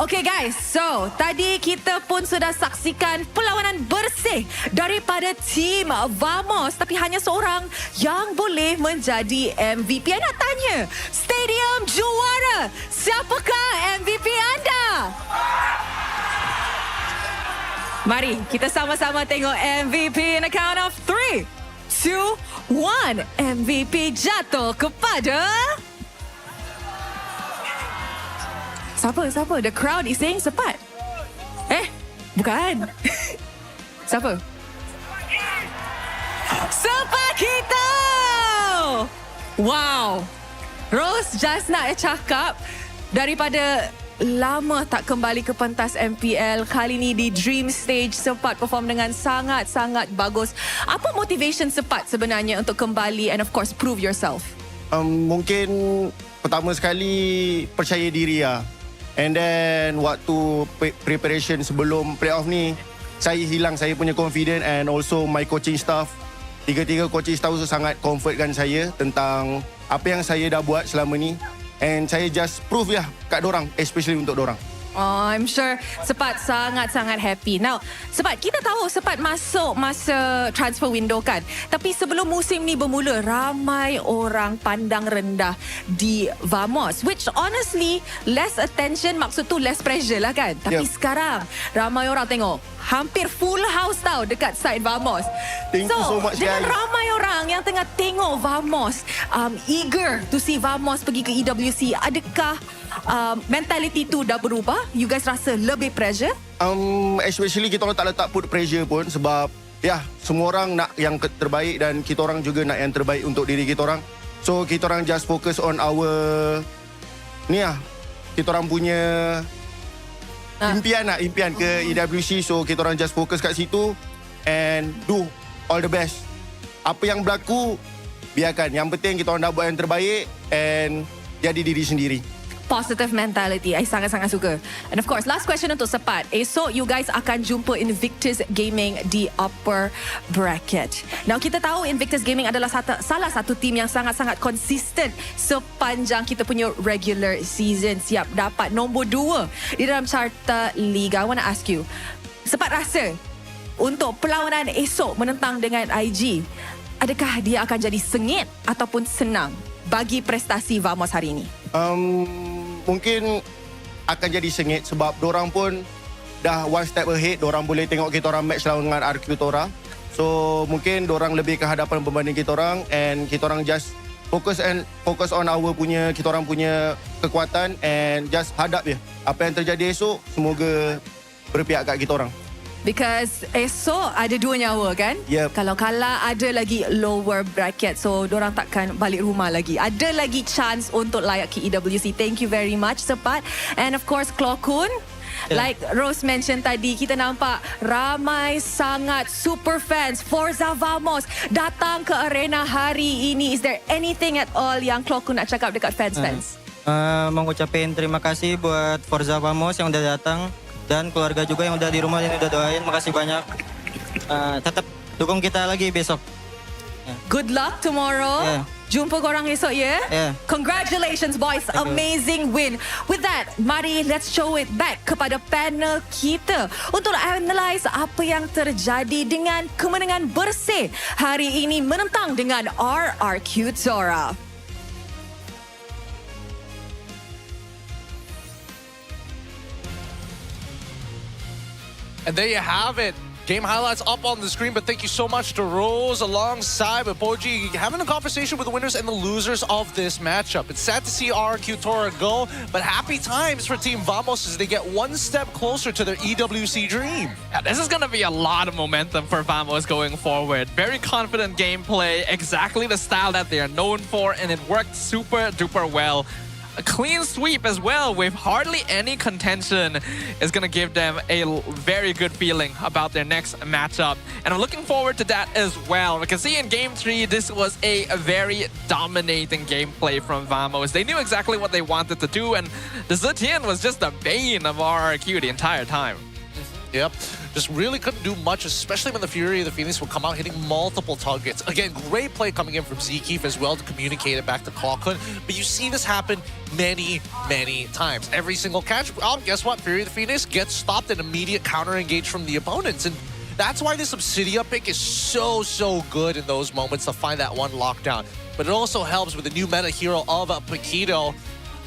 S3: Okay guys, so tadi kita pun sudah saksikan perlawanan bersih daripada Team Vamos. Tapi hanya seorang yang boleh menjadi MVP. Saya nak tanya, Stadium Juara, siapakah MVP anda? Mari kita sama-sama tengok MVP in a count of 3, 2, 1. MVP jatuh kepada... Siapa? The crowd is saying Sepat. Bukan. Siapa? Sepat kita! Wow. Rose just nak cakap daripada lama tak kembali ke pentas MPL. Kali ni di Dream Stage, Sepat perform dengan sangat-sangat bagus. Apa motivation Sepat sebenarnya untuk kembali and of course prove yourself?
S23: Mungkin pertama sekali percaya diri lah. And then waktu preparation sebelum playoff ni, saya hilang saya punya confidence and also my coaching staff. Tiga-tiga coaching staff sangat comfortkan saya tentang apa yang saya dah buat selama ni. And saya just prove lah kat dorang, especially untuk dorang.
S3: Oh, I'm sure Sepat sangat-sangat happy. Now, Sepat, kita tahu Sepat masuk masa transfer window kan. Tapi sebelum musim ni bermula, ramai orang pandang rendah di Vamos. Which honestly, less attention, maksud tu less pressure lah kan. Tapi sekarang, ramai orang tengok. Hampir full house tau dekat side Vamos.
S23: Thank you so much
S3: dengan
S23: guys.
S3: ramai orang yang tengah tengok Vamos, eager to see Vamos pergi ke EWC. Adakah mentality tu dah berubah? You guys rasa lebih pressure?
S23: Especially kita orang tak letak put pressure pun sebab semua orang nak yang terbaik dan kita orang juga nak yang terbaik untuk diri kita orang. So kita orang just focus on our kita orang punya impian ke EWC. So kita orang just fokus kat situ and do all the best. Apa yang berlaku biarkan. Yang penting kita orang dah buat yang terbaik and jadi diri sendiri.
S3: Positive mentality. I sangat-sangat suka. And of course, last question untuk Sepat. Esok you guys akan jumpa Invictus Gaming di upper bracket. Now kita tahu Invictus Gaming adalah salah satu tim yang sangat-sangat konsisten sepanjang kita punya regular season. Siap dapat nombor 2 di dalam carta Liga. I want to ask you, Sepat rasa untuk perlawanan esok menentang dengan IG, adakah dia akan jadi sengit ataupun senang bagi prestasi Vamos hari ini?
S23: Mungkin akan jadi sengit sebab dorang pun dah one step ahead. Dorang boleh tengok kita orang match lawan dengan RRQ Tora. So mungkin dorang lebih ke hadapan berbanding kita orang, and kita orang just focus on kita orang punya kekuatan, and just hadap je. Apa yang terjadi esok semoga berpihak kat kita orang.
S3: Because esok ada 2 nyawa kan?
S23: Yep.
S3: Kalau kalah ada lagi lower bracket. So dorang takkan balik rumah lagi. Ada lagi chance untuk layak ke EWC. Thank you very much Sepat. And of course Klokun. Like Rose mention tadi, kita nampak ramai sangat super fans Forza Vamos datang ke arena hari ini. Is there anything at all yang Klokun nak cakap dekat fans-fans?
S12: Mengucapkan terima kasih buat Forza Vamos yang udah datang. Dan keluarga juga yang udah di rumah dan udah doain. Makasih banyak. Tetap dukung kita lagi besok.
S3: Good luck tomorrow. Jumpa korang esok ya. Congratulations boys. Amazing win. With that, mari let's show it back kepada panel kita untuk analyze apa yang terjadi dengan kemenangan bersih hari ini menentang dengan RRQ Tora.
S17: And there you have it. Game highlights up on the screen, but thank you so much to Rose alongside with Boji having a conversation with the winners and the losers of this matchup. It's sad to see RRQ Tora go, but happy times for Team Vamos as they get one step closer to their EWC dream.
S22: Yeah, this is going to be a lot of momentum for Vamos going forward. Very confident gameplay, exactly the style that they are known for, and it worked super duper well. A clean sweep as well with hardly any contention is going to give them a very good feeling about their next matchup. And I'm looking forward to that as well. We can see in Game 3, this was a very dominating gameplay from Vamos. They knew exactly what they wanted to do, and the Zetian was just the bane of RRQ the entire time.
S17: Yep, just really couldn't do much, especially when the Fury of the Phoenix would come out hitting multiple targets. Again, great play coming in from Zekeef as well to communicate it back to Klokun. But you see this happen many, many times. Every single catch, guess what? Fury of the Phoenix gets stopped and immediate counter-engage from the opponents. And that's why this Obsidia pick is so good in those moments to find that one lockdown. But it also helps with the new meta hero of Paquito.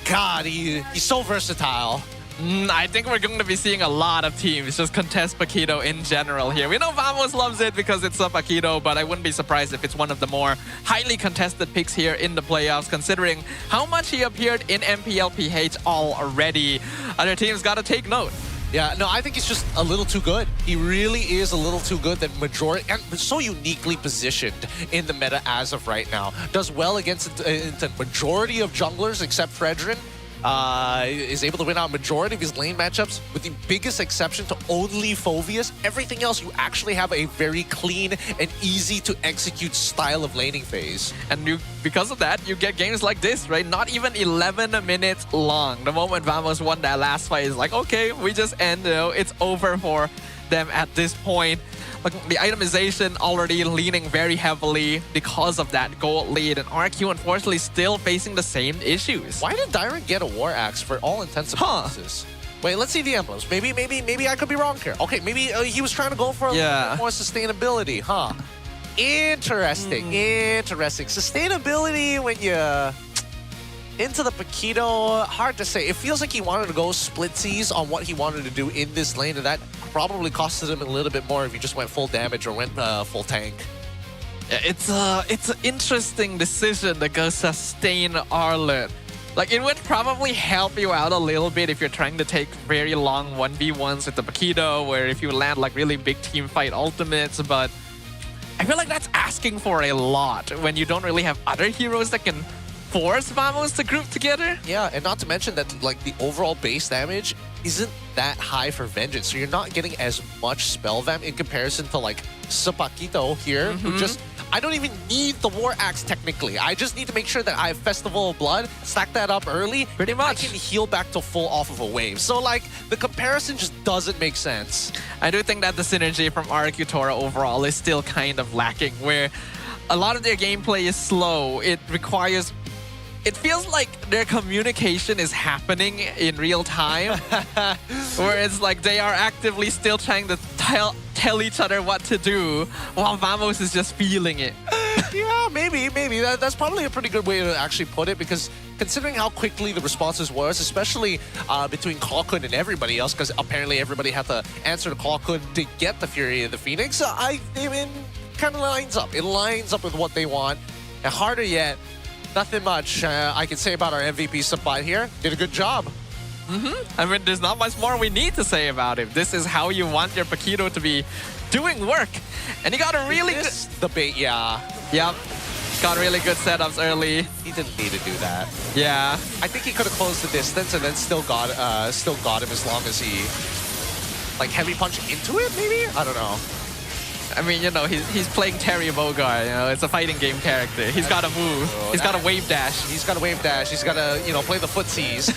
S17: God, he's so versatile.
S22: I think we're going to be seeing a lot of teams just contest Paquito in general here. We know Vamos loves it because it's a Paquito, but I wouldn't be surprised if it's one of the more highly contested picks here in the playoffs, considering how much he appeared in MPL PH already. Other teams got to take note.
S17: Yeah, no, I think he's just a little too good. He really is a little too good. That majority, and so uniquely positioned in the meta as of right now. Does well against the majority of junglers except Fredrin. Is able to win out majority of his lane matchups, with the biggest exception to only Phoveus. Everything else, you actually have a very clean and easy to execute style of laning phase.
S22: And because of that, you get games like this, right? Not even 11 minutes long. The moment Vamos won that last fight, is like, okay, we just end, it's over for them at this point. Like, the itemization already leaning very heavily because of that gold lead, and RQ unfortunately still facing the same issues.
S17: Why did Dyrant get a War Axe for all intents and purposes? Wait, let's see the emblems. Maybe I could be wrong here. Okay, maybe he was trying to go for a little bit more sustainability, huh? Interesting, interesting. Sustainability when you into the Paquito, hard to say. It feels like he wanted to go splitsies on what he wanted to do in this lane, and that probably costed him a little bit more if he just went full damage or went full tank.
S22: It's an interesting decision to go sustain Arlet. Like, it would probably help you out a little bit if you're trying to take very long 1v1s with the Paquito, where if you land like really big team fight ultimates, but I feel like that's asking for a lot when you don't really have other heroes that can force Vamos to group together.
S17: Yeah, and not to mention that like the overall base damage isn't that high for Vengeance, so you're not getting as much spell vamp in comparison to like Paquito here, who just, I don't even need the War Axe technically. I just need to make sure that I have Festival of Blood, stack that up early.
S22: Pretty much.
S17: I can heal back to full off of a wave. So like, the comparison just doesn't make sense.
S22: I do think that the synergy from RRQ Tora overall is still kind of lacking, where a lot of their gameplay is slow. It requires... It feels like their communication is happening in real time, where it's like they are actively still trying to tell each other what to do, while Vamos is just feeling it.
S17: Yeah, maybe. That's probably a pretty good way to actually put it, because considering how quickly the responses was, especially between Kalkun and everybody else, because apparently everybody had to answer to Kalkun to get the Fury of the Phoenix, I mean, kind of lines up. It lines up with what they want. And harder yet, nothing much I can say about our MVP supply here. Did a good job.
S22: I mean, there's not much more we need to say about him. This is how you want your Paquito to be doing work. And he got a really good...
S17: The bait, yeah.
S22: Yep. Got really good setups early.
S17: He didn't need to do that.
S22: Yeah.
S17: I think he could have closed the distance and then still got him as long as he... Like, heavy punch into it, maybe? I don't know.
S22: I mean, you know, he's playing Terry Bogard, you know, it's a fighting game character. He's got to move. He's got a wave dash.
S17: He's got a wave dash. He's got to, you know, play the footsies.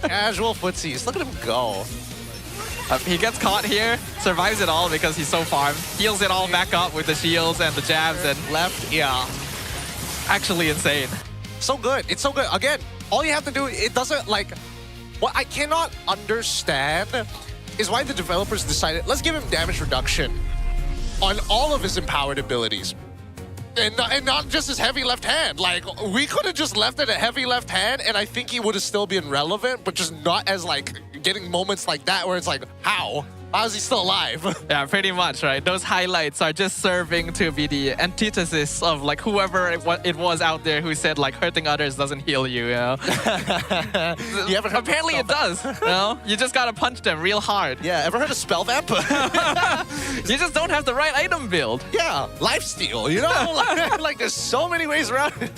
S17: Casual footsies. Look at him go.
S22: He gets caught here, survives it all because he's so farmed. Heals it all back up with the shields and the jabs and
S17: left, yeah.
S22: Actually insane.
S17: So good. It's so good. Again, all you have to do, it doesn't, like... What I cannot understand is why the developers decided, let's give him damage reduction on all of his empowered abilities. And not just his heavy left hand. Like, we could have just left it at heavy left hand, and I think he would have still been relevant, but just not as, like, getting moments like that where it's like, how? How is he still alive?
S22: Yeah, pretty much, right? Those highlights are just serving to be the antithesis of, like, whoever it was out there who said, like, hurting others doesn't heal you, you know? Apparently it does, you know? You just gotta punch them real hard.
S17: Yeah, ever heard of Spell Vamp?
S22: You just don't have the right item build.
S17: Yeah, lifesteal, you know? Like, there's so many ways around it.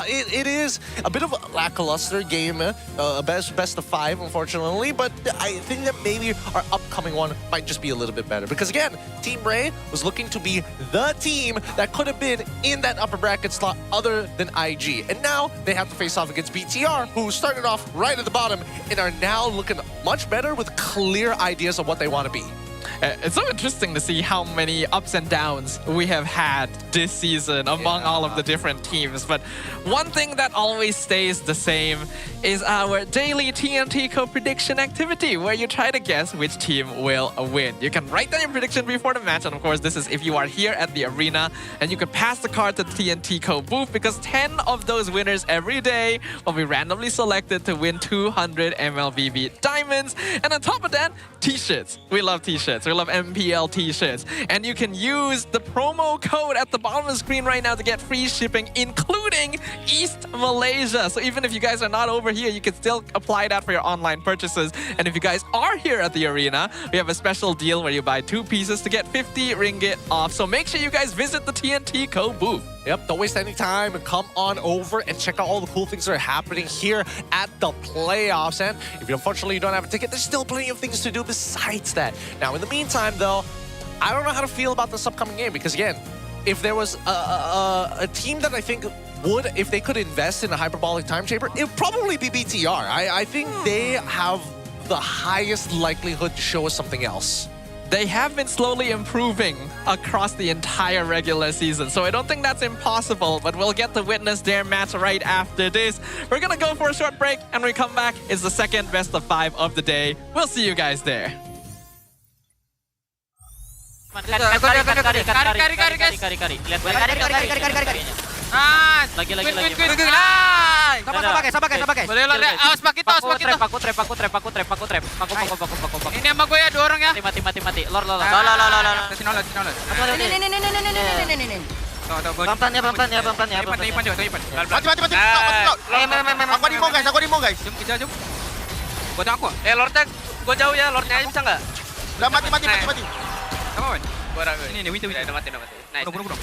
S17: It is a bit of a lackluster game, best of 5, unfortunately, but I think that maybe our upcoming one might just be a little bit better. Because again, Team Rey was looking to be the team that could have been in that upper bracket slot other than IG. And now they have to face off against BTR, who started off right at the bottom and are now looking much better with clear ideas of what they want to be.
S22: It's so interesting to see how many ups and downs we have had this season among all of the different teams. But one thing that always stays the same is our daily TNT co-prediction activity, where you try to guess which team will win. You can write down your prediction before the match, and of course this is if you are here at the arena, and you can pass the card to the TNT Co booth, because 10 of those winners every day will be randomly selected to win 200 MLBB diamonds. And on top of that, t-shirts. We love t-shirts. We love MPL t-shirts. And you can use the promo code at the bottom of the screen right now to get free shipping, including East Malaysia. So even if you guys are not over here, you can still apply that for your online purchases. And if you guys are here at the arena, we have a special deal where you buy 2 pieces to get 50 ringgit off. So make sure you guys visit the TNT Co booth.
S17: Yep, don't waste any time and come on over and check out all the cool things that are happening here at the playoffs. And if you unfortunately don't have a ticket, there's still plenty of things to do besides that. Now, in the meantime, though, I don't know how to feel about this upcoming game, because again, if there was a team that I think would, if they could invest in a hyperbolic time chamber, it would probably be BTR. I think they have the highest likelihood to show us something else.
S22: They have been slowly improving across the entire regular season, so I don't think that's impossible, but we'll get to witness their match right after this. We're gonna go for a short break, and when we come back, it's the second best of 5 of the day. We'll see you guys there.
S2: Lagi. Sabar guys. Boleh lo, awas pak kita. Aku trap. Ini sama gue ya 2 orang ya. Mati. Lor. Sini. Pelan-pelan ya. Mati.
S17: Aku di mau guys.
S2: Jom. Gua aku. Lordnya gua jauh ya. Lordnya aja bisa enggak?
S17: Udah mati.
S2: Come on. Ini winter. Udah mati. Nice.
S17: Burung.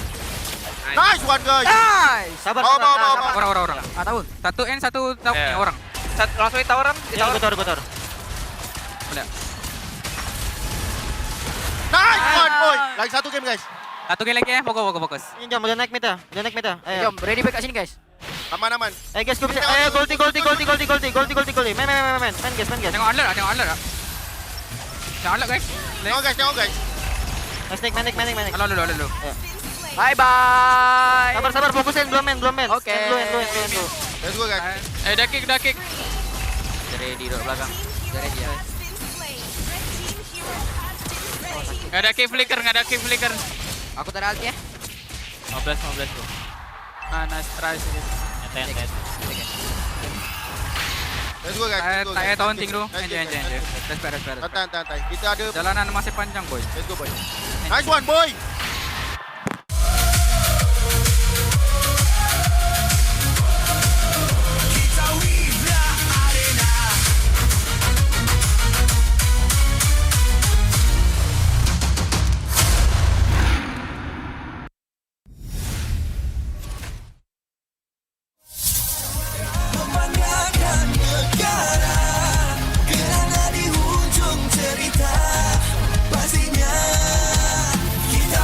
S17: Nice one guys.
S2: Nice. Sabar.
S22: Orang.
S2: Tahu. 1 N 1 orang. Langsung tawaran. Gotor. Udah.
S17: Nice one boy. Lagi 1 game guys.
S2: 1 game lagi ya. Fokus.
S24: Ini jam udah naik meta. Ayo.
S2: Jom, ready back kat sini guys.
S17: Aman.
S24: Guys, gue bisa. Goldie. Main guys.
S2: Tengok alert lah. Tengok guys.
S17: Tengok guys.
S24: Main.
S2: Halo.
S24: Bye. Sabar, fokusin belum main.
S2: Oke.
S17: Let's go guys.
S2: Dah kick. Ready duduk belakang. Ready ya. Nggak ada kick flicker. Aku tak ada ulti ya.
S13: 15 tu. Nice try sikit.
S16: Let's go guys.
S19: Tak payah taunting dulu. Enjoy. Respect.
S16: Santai. Kita ada
S19: Jalanan masih panjang, boy.
S16: Let's go boy. Nice one boy.
S18: Pastinya kita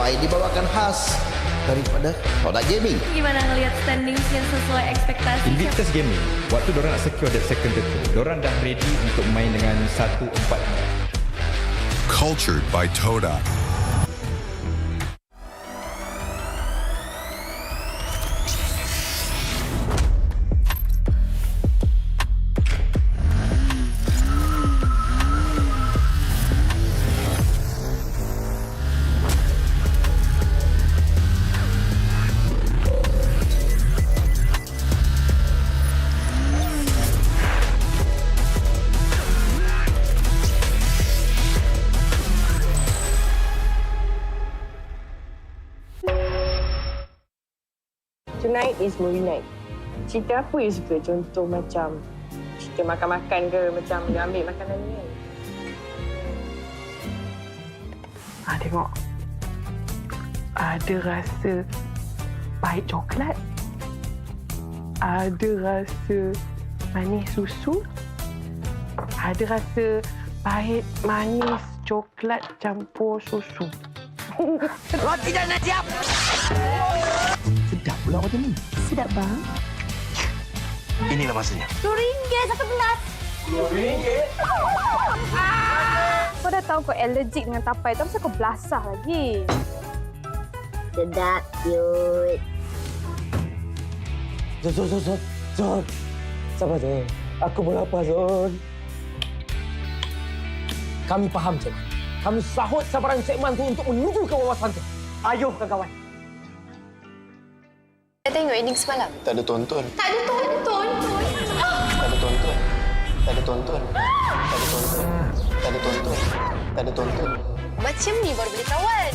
S14: MY dibawakan khas daripada Tora Gaming.
S2: Gimana ngelihat standings yang sesuai ekspektasi?
S18: Invictus Gaming, waktu diorang nak secure that second title, diorang dah ready untuk main dengan 1-4.
S20: Cultured by Tora.
S21: Tonight is movie night. Cerita apa you suka? Contoh macam cerita makan-makan ke, macam you ambil makanan ni kan? Tengok. Ada rasa pahit coklat. Ada rasa manis susu. Ada rasa pahit manis coklat campur susu.
S2: Roti dah nak siap.
S14: Sedap pula macam ni.
S21: Sedap bang.
S14: Inilah masanya.
S2: RM2 satu gelas.
S14: RM2?
S25: Kau dah tahu kau allergic dengan tapai tu, kenapa kau belasah lagi?
S2: Sedap, cute.
S26: Zon. Sabar, Zon. Aku pun lapar, Zon. Kami faham, Cik. Kami sahut sabaran Cik Man tu untuk menuju ke wawasan tu. Ayuh, kawan-kawan.
S25: Dah tengok ending semalam?
S14: Tak ada tonton.
S25: Tak ada tonton.
S14: Tak ada tonton. Tak ada tonton. Tak ada tonton. Tak ada tonton. Tak ada tonton.
S25: Macam ni baru boleh kawan.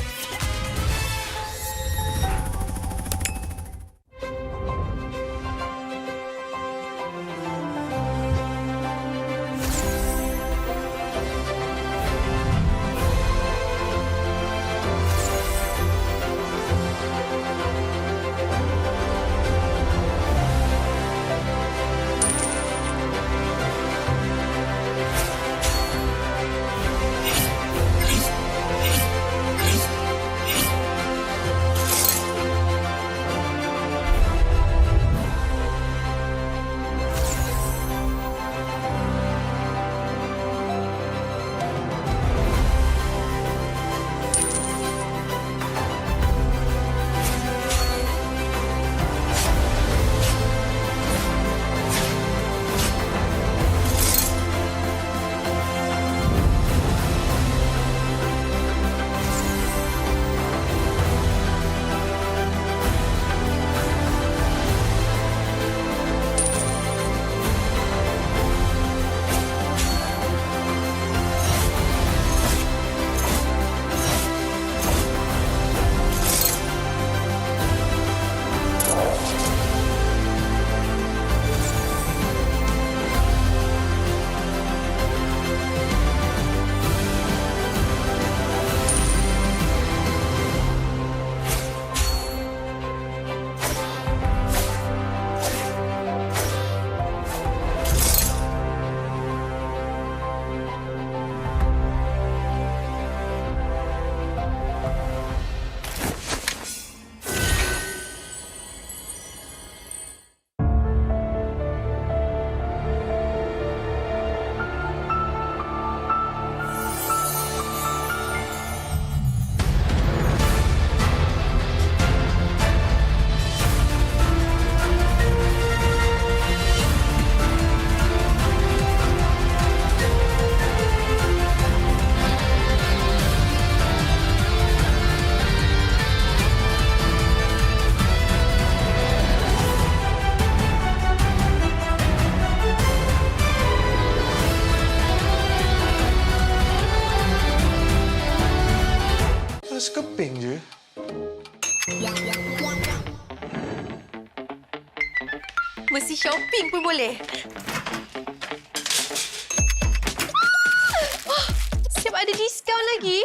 S14: Sekeping je.
S25: Mesti shopping pun boleh. Siap ada diskaun lagi.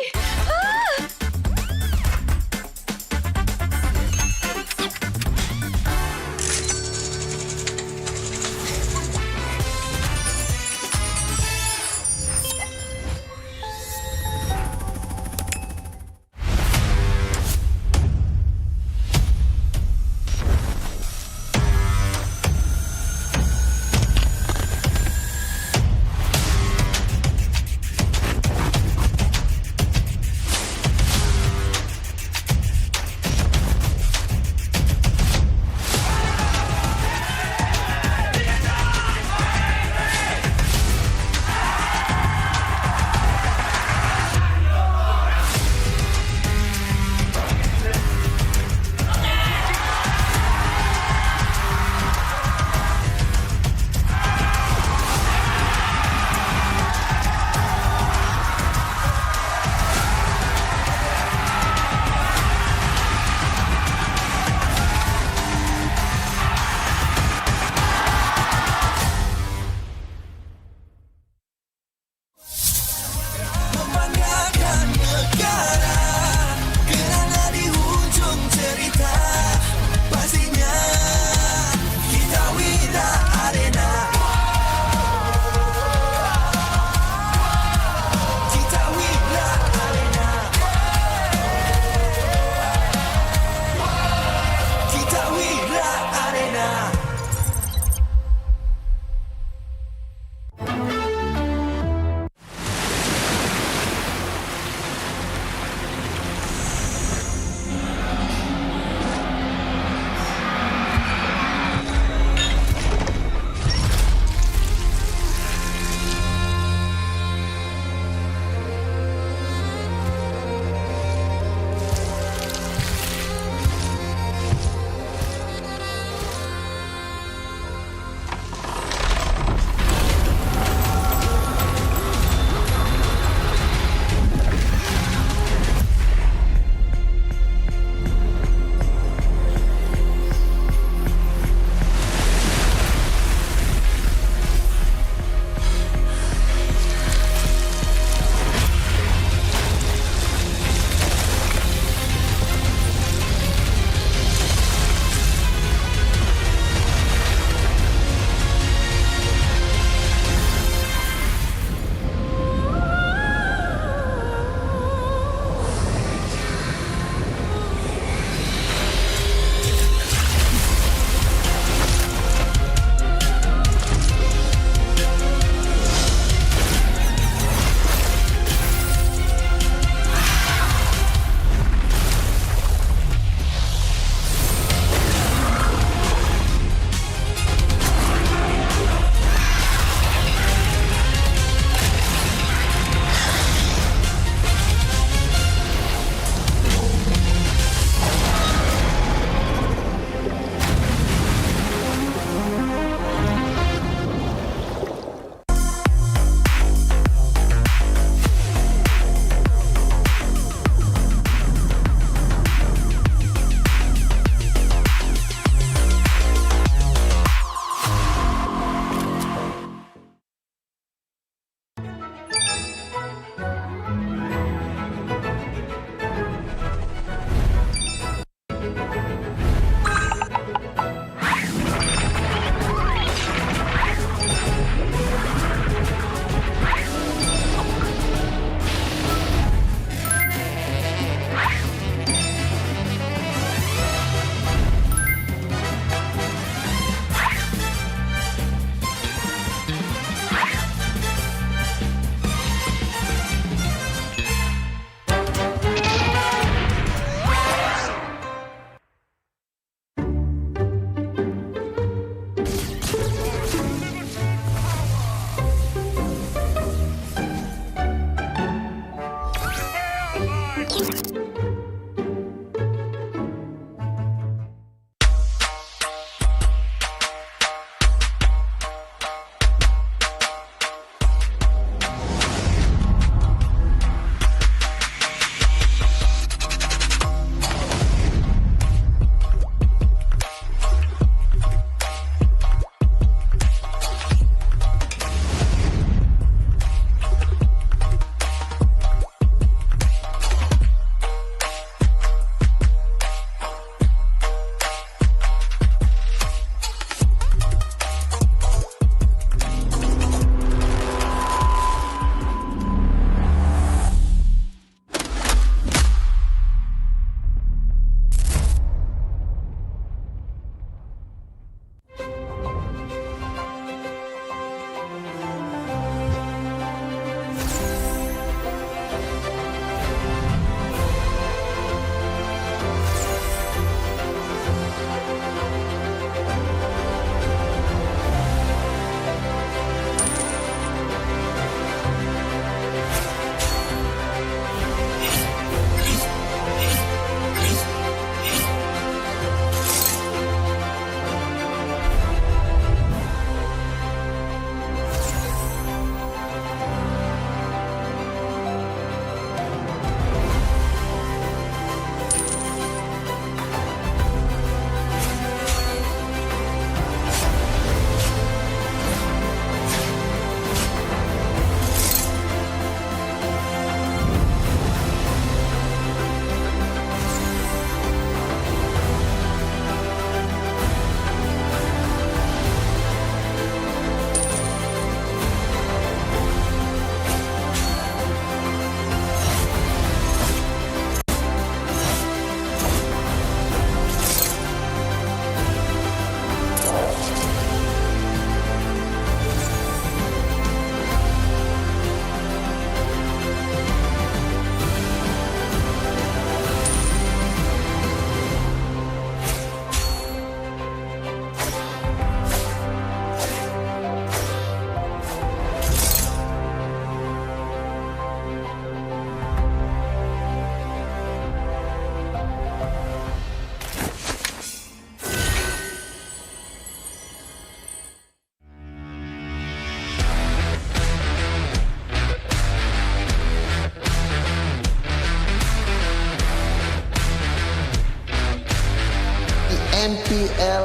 S1: MPL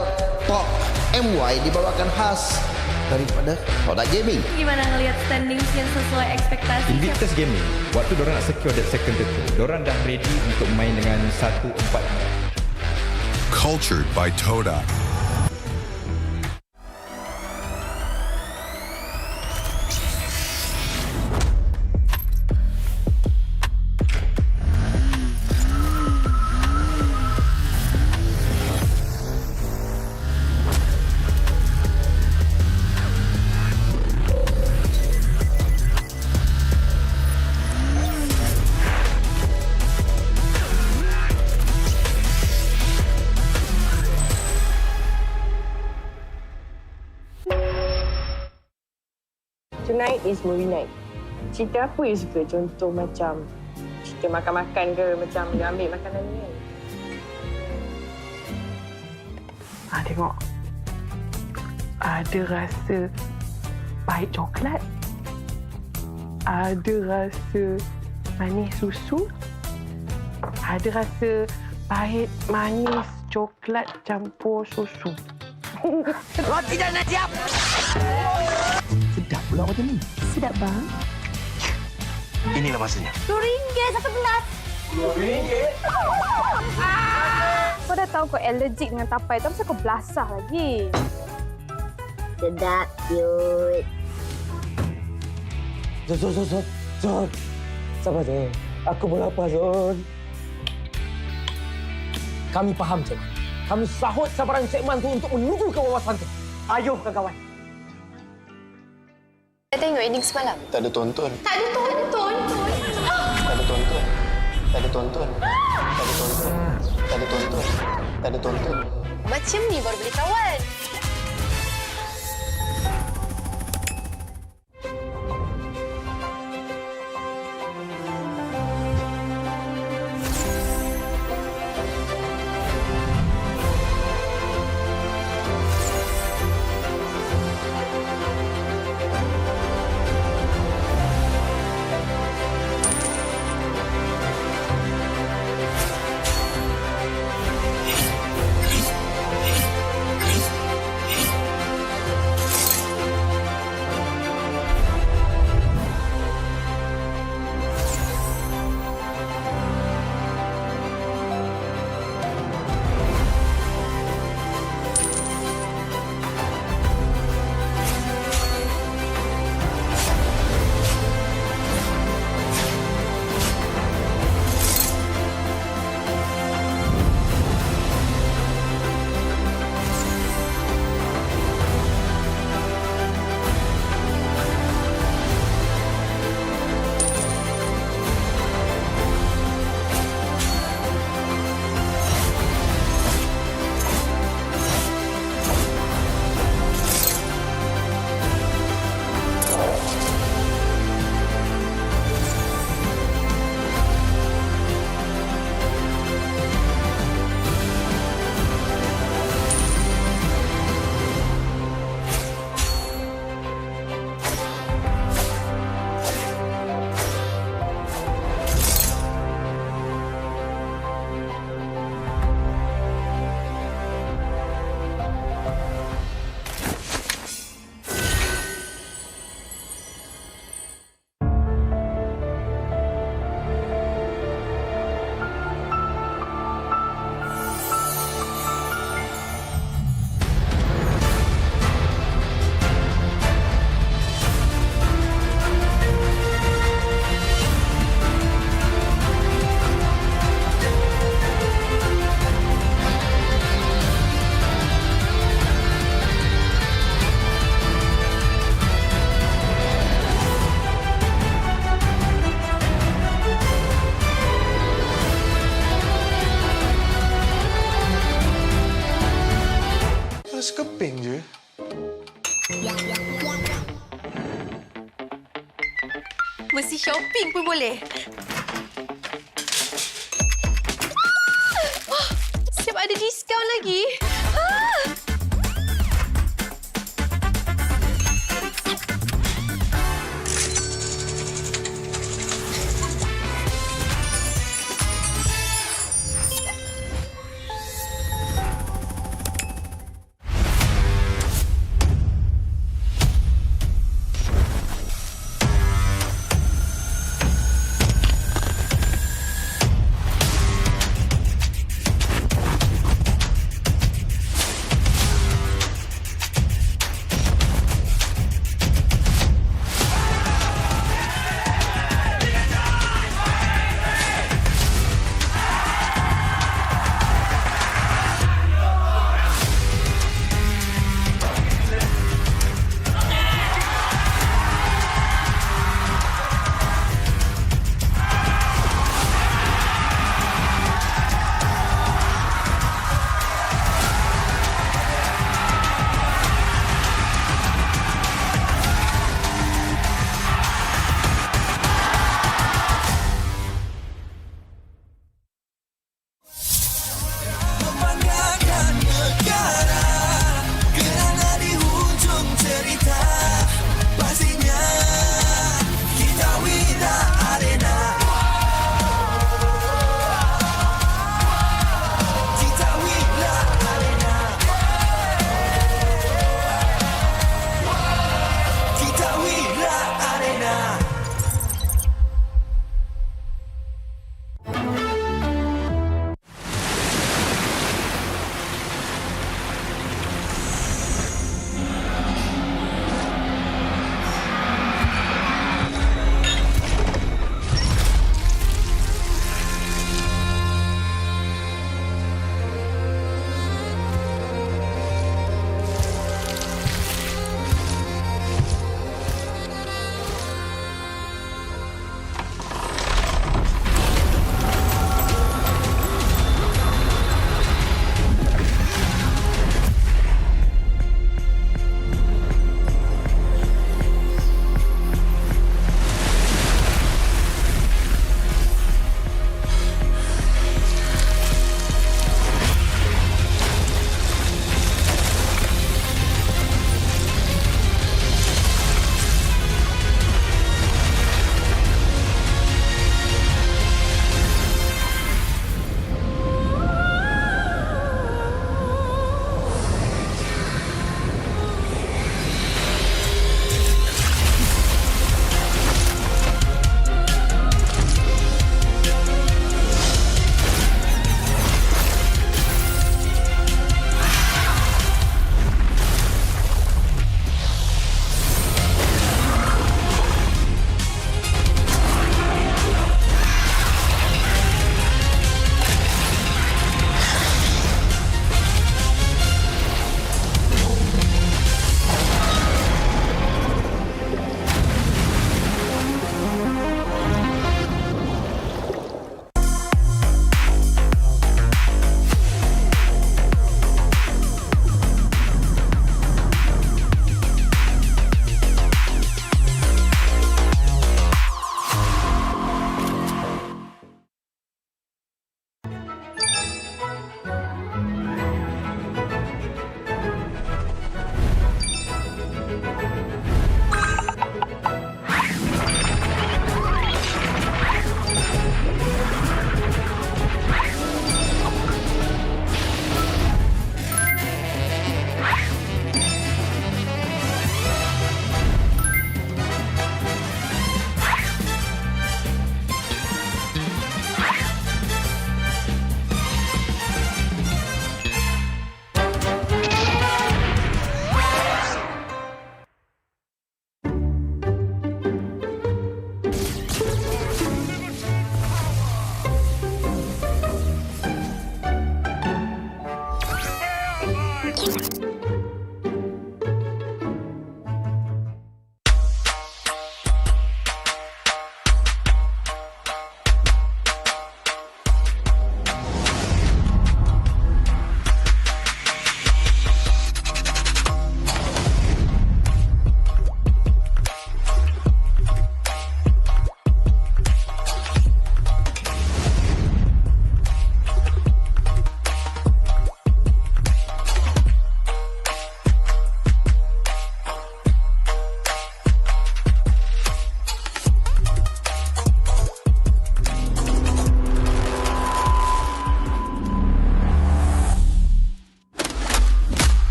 S1: MY dibawakan khas daripada Tora Gaming.
S2: Gimana ngelihat standings yang sesuai ekspektasi?
S18: Invictus Gaming, waktu diorang nak secure that second title, diorang dah ready untuk main dengan 1-4.
S5: Cultured by Tora.
S21: Tonight is movie night. Cerita apa yang suka? Contoh macam cerita makan-makan ke, macam dia ambil makanan ni kan. Tengok. Ada rasa pahit coklat. Ada rasa manis susu. Ada rasa pahit manis coklat campur susu.
S6: Roti dah nak siap.
S1: Sedap pula macam ni.
S21: Sedap bang.
S1: Inilah masanya.
S21: RM2 satu gelas.
S1: RM2?
S25: Kau dah tahu kau allergic dengan tapai tu, pasal kau belasah lagi.
S21: Sedap, cute.
S26: Zon. Sabar, Zon. Aku pun lapar, Zon. Kami faham, Zon. Kami sahut sabaran segmen tu untuk menuju ke wawasan tu. Ayuh, kawan-kawan.
S21: Dah tengok ending semalam?
S14: Tak ada tonton.
S21: Tak ada tonton.
S14: Tak ada tonton. Tak ada tonton. Tak ada tonton. Tak ada tonton. Tak ada tonton.
S21: Macam ni baru boleh kawan.
S7: Sekeping je.
S21: Mesti shopping pun boleh. Siap ada diskaun lagi.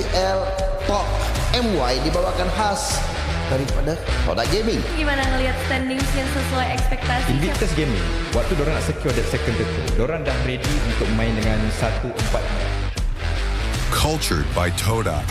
S1: MPL MY dibawakan khas daripada Tora Gaming.
S2: Gimana ngelihat standings yang sesuai ekspektasi?
S18: Invictus Gaming, waktu diorang nak secure that second title, diorang dah ready untuk main dengan 1-4.
S5: Cultured by Tora.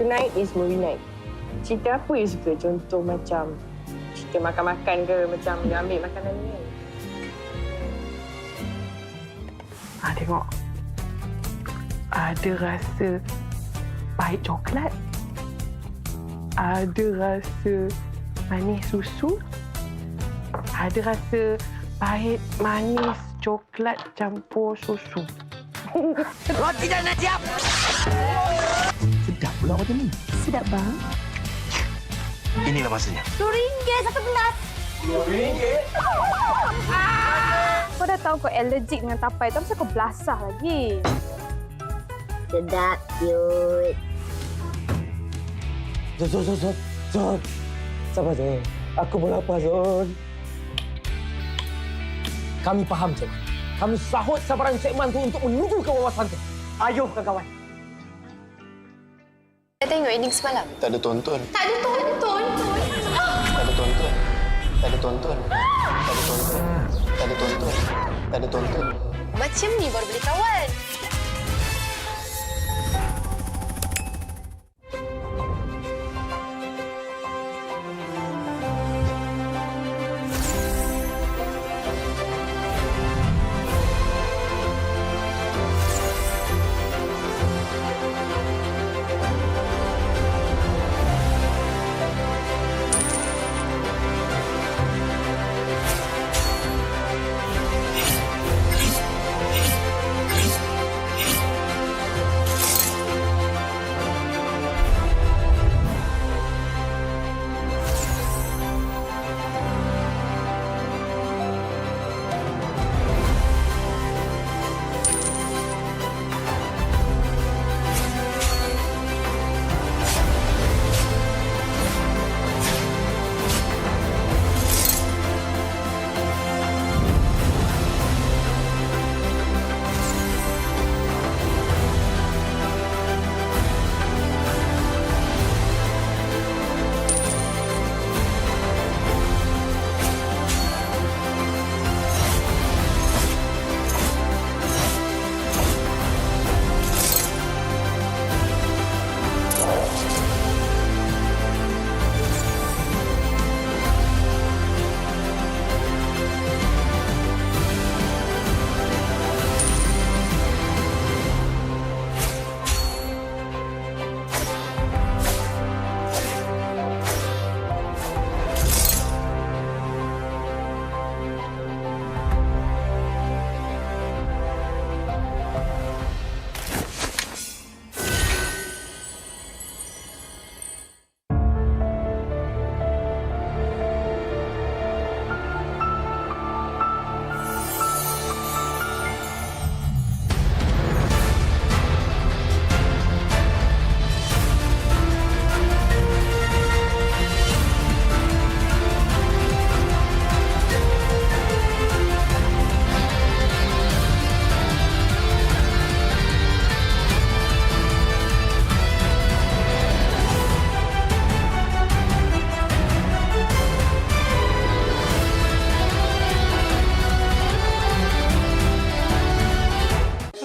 S21: Tonight is movie night. Cerita apa you suka? Contoh macam cerita makan-makan ke, macam you ambil makanan ni kan?
S7: Tengok. Ada rasa pahit coklat. Ada rasa manis susu. Ada rasa pahit manis coklat campur susu.
S6: Roti dah nak siap.
S1: Sedap pula macam ni.
S2: Sedap bang.
S1: Inilah masanya.
S2: RM2 satu gelas.
S1: RM2?
S25: Kau dah tahu kau allergic dengan tapai tu, kenapa kau belasah lagi?
S2: Sedap, cute.
S26: Zon. Sabar, Zon. Aku pun lapar, Zon. Kami faham, Zon. Kami sahut sabaran Cik Man tu untuk menuju ke wawasan tu. Ayuh, kawan-kawan.
S21: Saya tengok ending semalam.
S14: Tak ada tonton.
S2: Tak ada tonton.
S14: Tak ada tonton. Tak ada tonton. Tak ada tonton. Tak ada tonton. Tak ada tonton.
S21: Macam ni baru boleh kawan.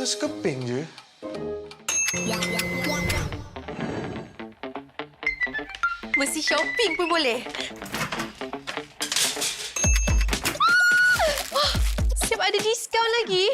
S16: Sekeping je.
S2: Mesti shopping pun boleh. Siap ada diskaun lagi.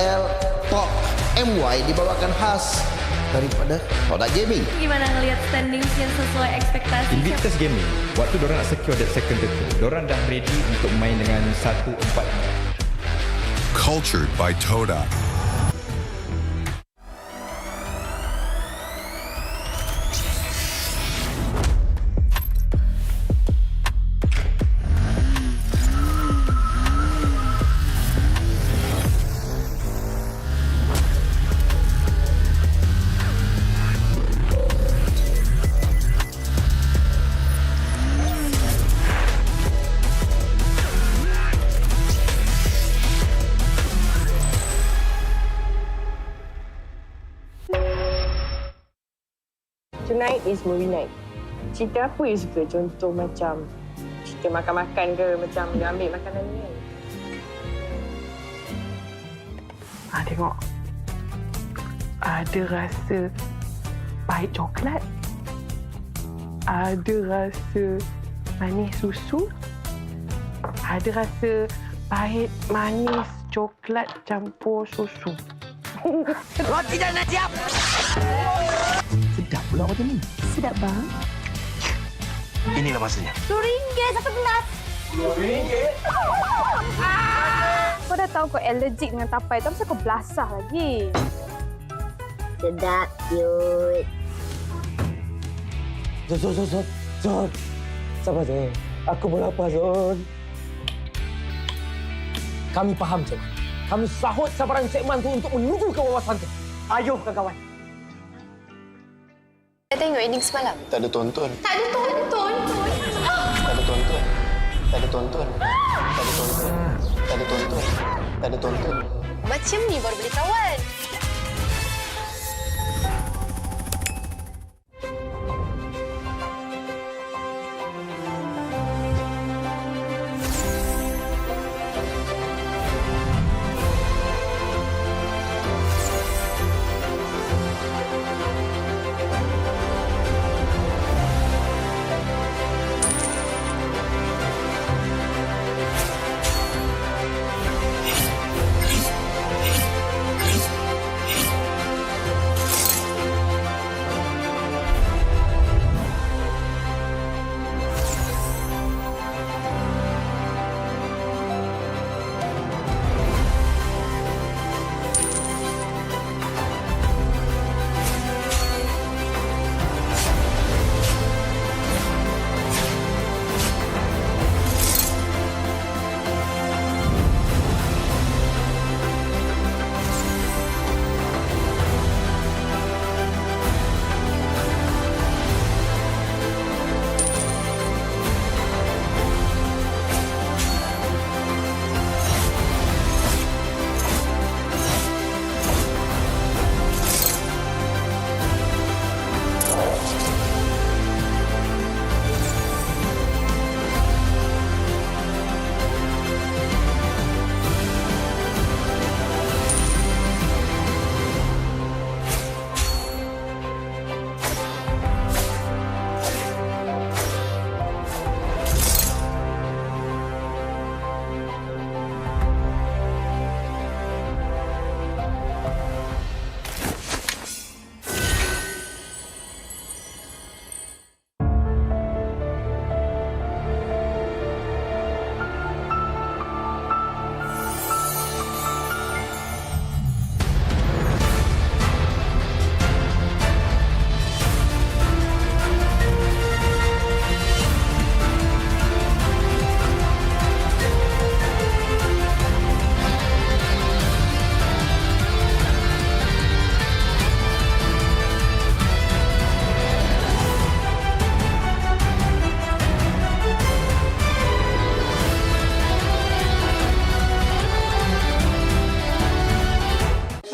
S1: MPL MY dibawakan khas daripada Tora Gaming.
S2: Gimana ngelihat standings yang sesuai ekspektasi?
S18: Invictus Gaming, waktu diorang nak secure that second title, diorang dah ready untuk main dengan 1-4.
S5: Cultured by Tora.
S21: Tonight is movie night. Cerita apa you suka? Contoh macam cerita makan-makan ke, macam dia ambil makanan ni kan?
S7: Tengok. Ada rasa pahit coklat. Ada rasa manis susu. Ada rasa pahit manis coklat campur susu.
S6: Roti dah nak siap.
S1: Sedap pula macam ni.
S2: Sedap bang.
S1: Inilah masanya.
S2: RM10 satu gelas.
S1: RM10?
S25: Kau dah tahu kau allergic dengan tapai tu, kenapa kau belasah lagi?
S2: Sedap, cute.
S26: Zon. Sabar, Zon. Aku pun lapar, Zon. Kami faham, Zon. Kami sahut sabaran segmen tu untuk menuju ke wawasan tu. Ayo, kawan-kawan.
S25: Saya tengok ending semalam.
S14: Tak ada tonton.
S25: Tak ada tonton.
S14: Tak ada tonton. Tak ada tonton. Tak ada tonton. Tak ada tonton. Tak ada tonton.
S25: Macam ni baru boleh kawan.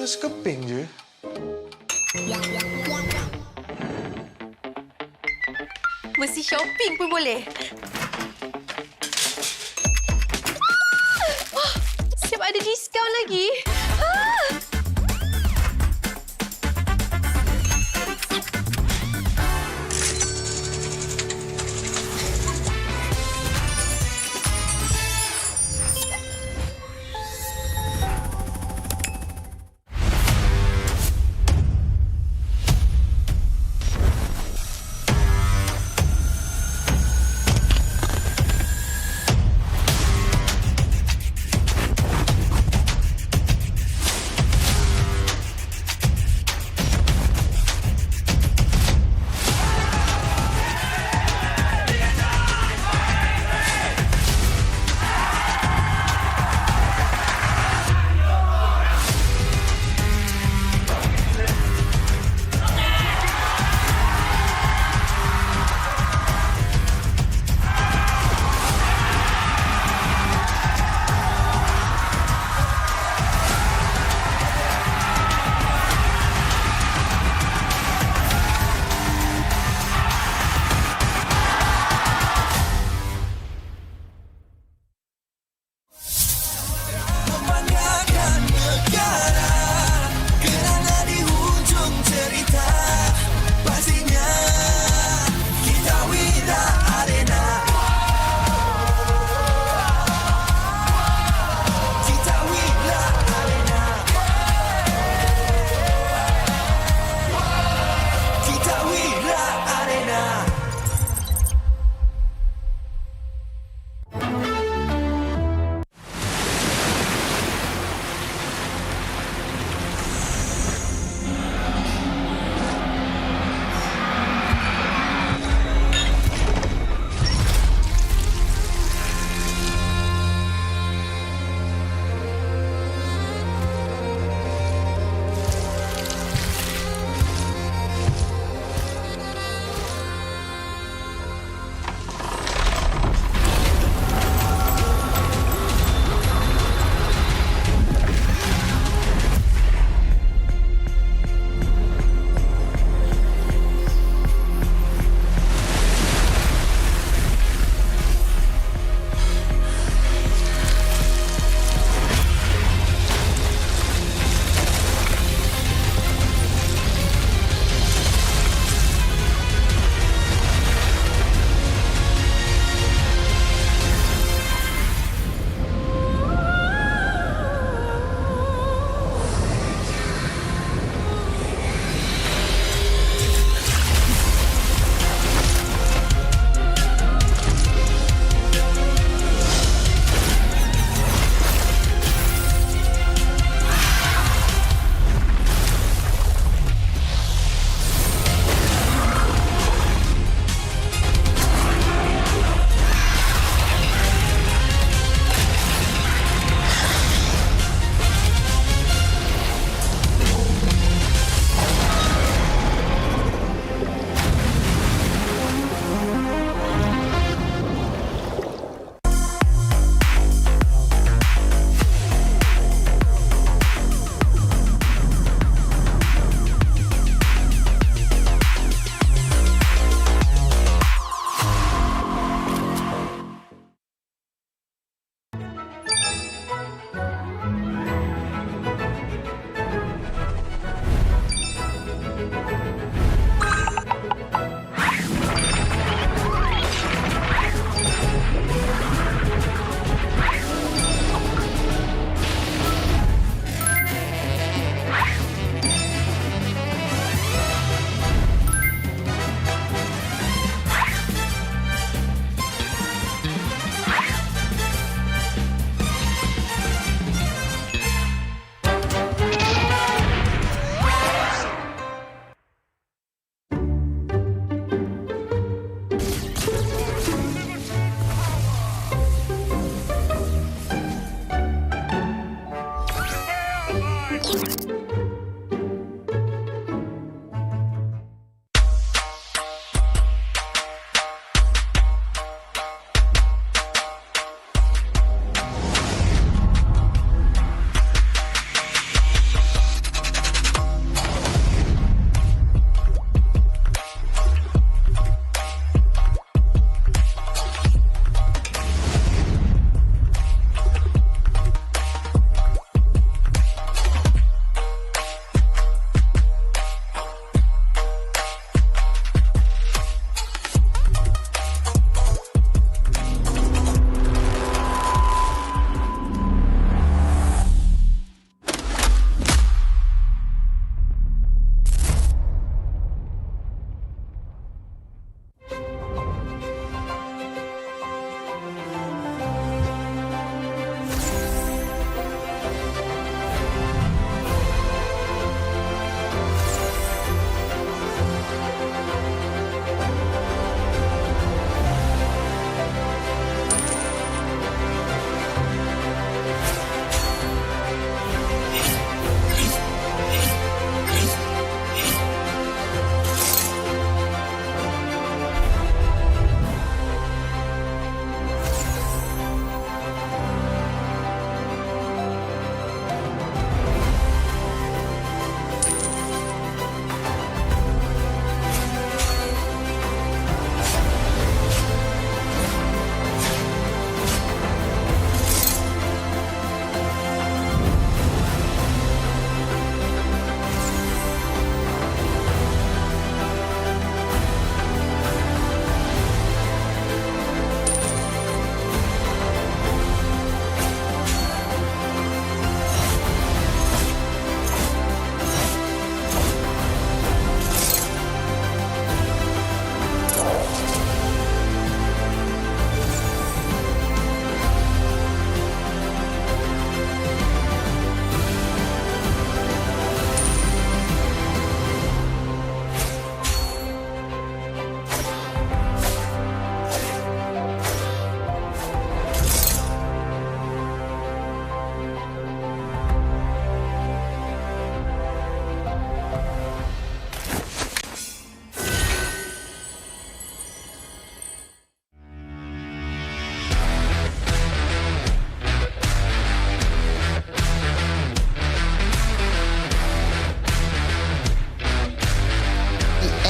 S16: Sekeping je.
S25: Mesti shopping pun boleh. Siap ada diskaun lagi.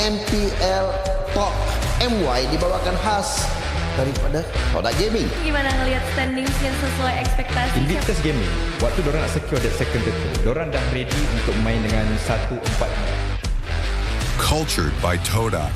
S1: MPL MY dibawakan khas daripada Tora Gaming.
S2: Gimana ngelihat standings yang sesuai ekspektasi?
S18: Invictus Gaming, waktu diorang nak secure that second title, diorang dah ready untuk main dengan 1-4.
S5: Cultured by Tora.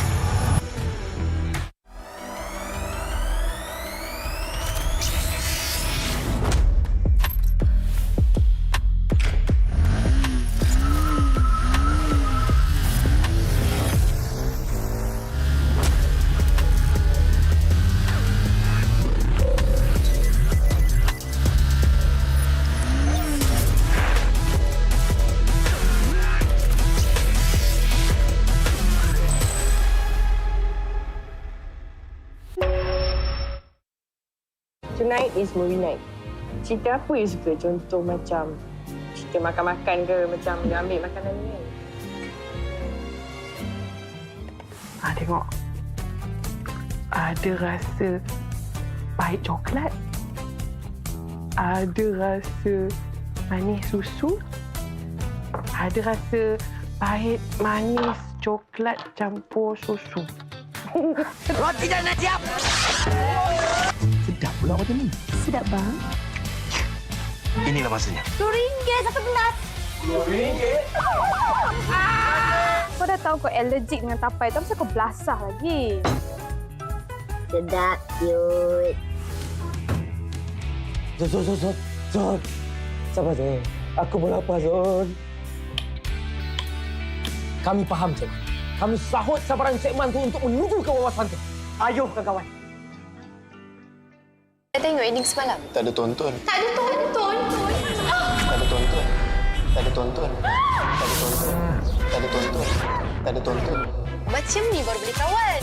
S21: Tonight is movie night. Cerita apa you suka? Contoh macam cerita makan-makan ke, macam dia ambil makanan ni kan?
S7: Tengok. Ada rasa pahit coklat. Ada rasa manis susu. Ada rasa pahit manis coklat campur susu.
S6: Roti dah nak siap.
S1: Sedap pula macam ni.
S25: Sedap bang.
S1: Inilah masanya.
S25: RM2 satu gelas.
S1: RM2?
S25: Kau dah tahu kau allergic dengan tapai tu, kenapa kau belasah lagi?
S8: Sedap, cute.
S26: Zon. Sabar, Zon. Aku pun lapar, Zon. Kami faham, Zon. Kami sahut sabaran segmen tu untuk menuju ke wawasan tu. Ayo, kawan-kawan.
S8: Dah tengok ending semalam?
S14: Tak ada tonton.
S8: Tak ada tonton.
S14: Tak ada tonton. Tak ada tonton. Tak ada tonton. Tak ada tonton. Tak ada tonton.
S8: Macam ni baru boleh kawan.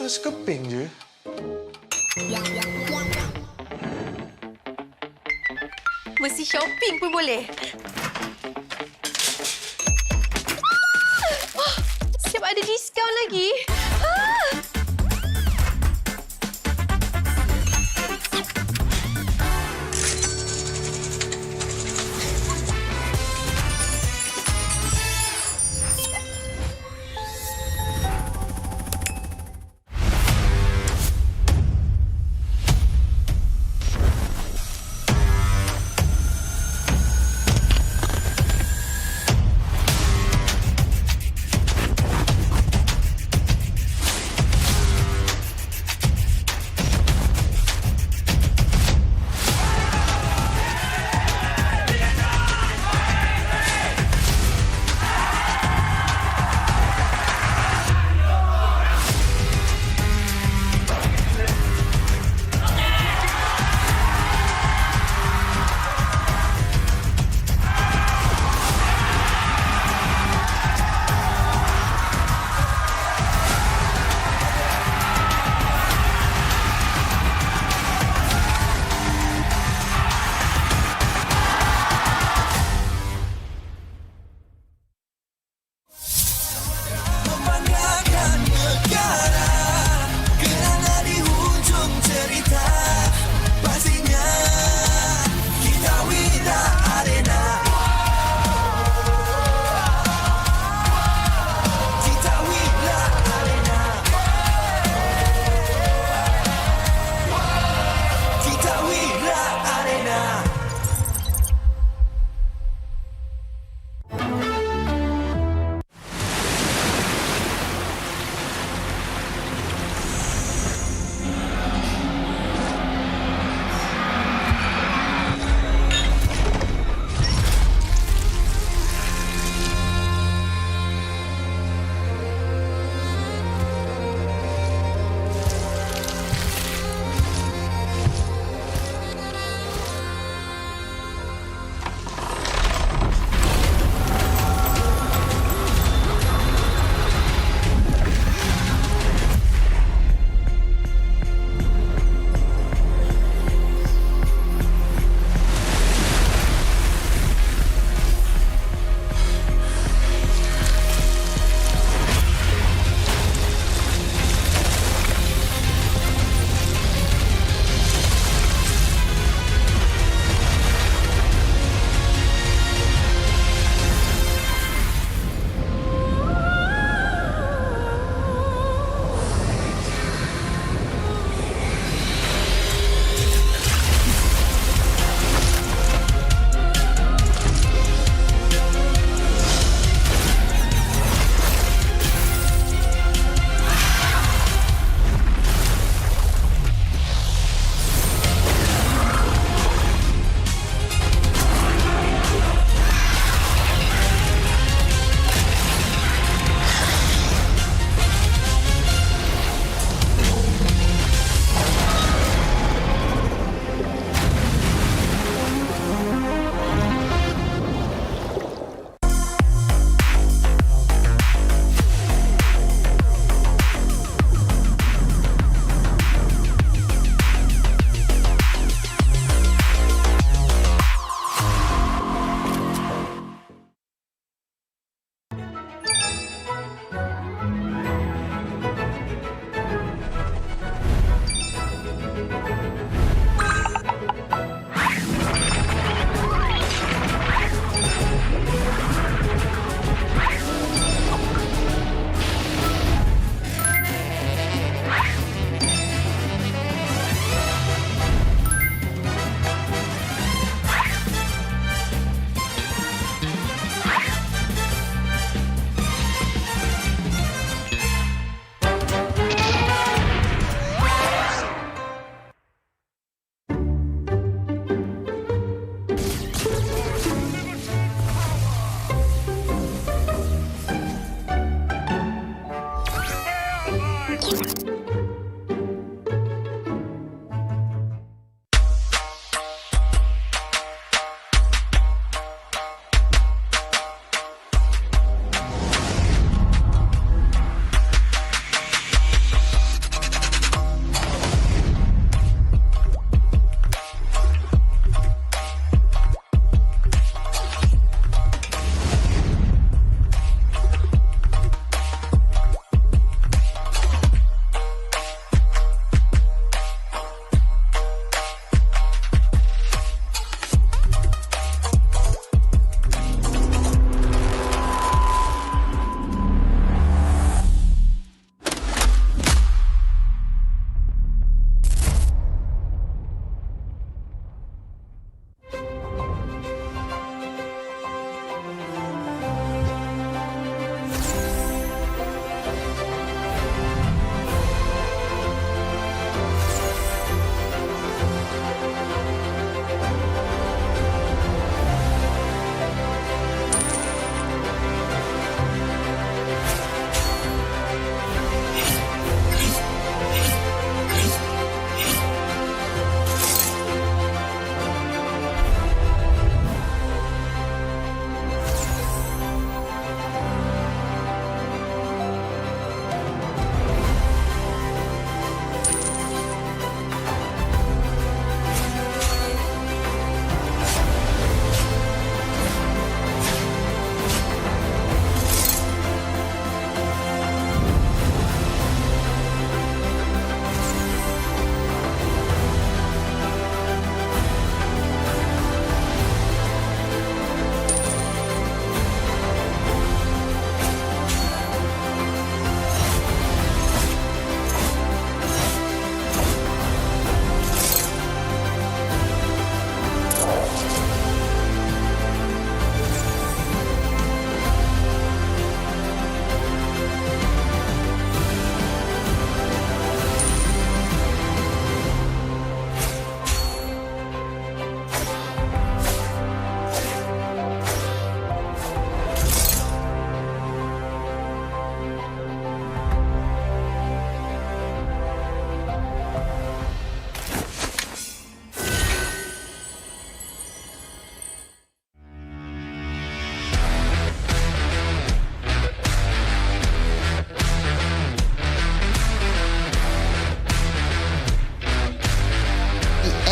S5: Sekeping je.
S8: Mesti shopping pun boleh. Siap ada diskaun lagi.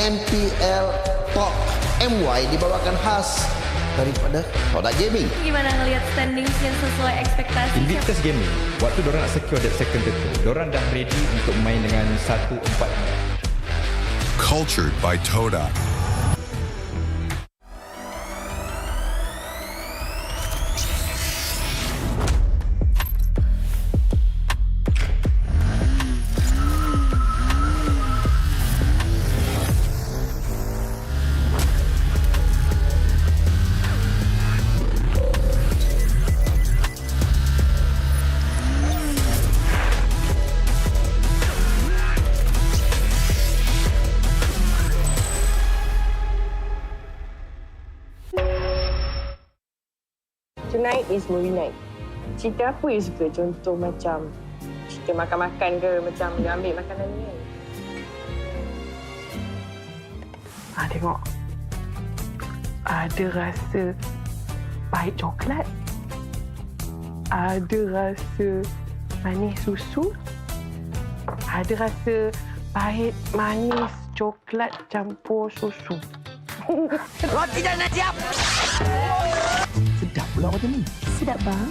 S1: MPL MY dibawakan khas daripada Tora Gaming.
S2: Gimana ngelihat standing yang sesuai ekspektasi?
S18: Invictus Gaming, waktu diorang nak secure that second title, diorang dah ready untuk main dengan 1-4.
S4: Cultured by Tora.
S21: Tonight is movie night. Cerita apa you suka? Contoh macam cerita makan-makan ke, macam you ambil makanan ni kan?
S7: Tengok. Ada rasa pahit coklat. Ada rasa manis susu. Ada rasa pahit manis coklat campur susu.
S6: Roti dah nak siap.
S1: Sedap pula macam ni.
S25: Sedap bang.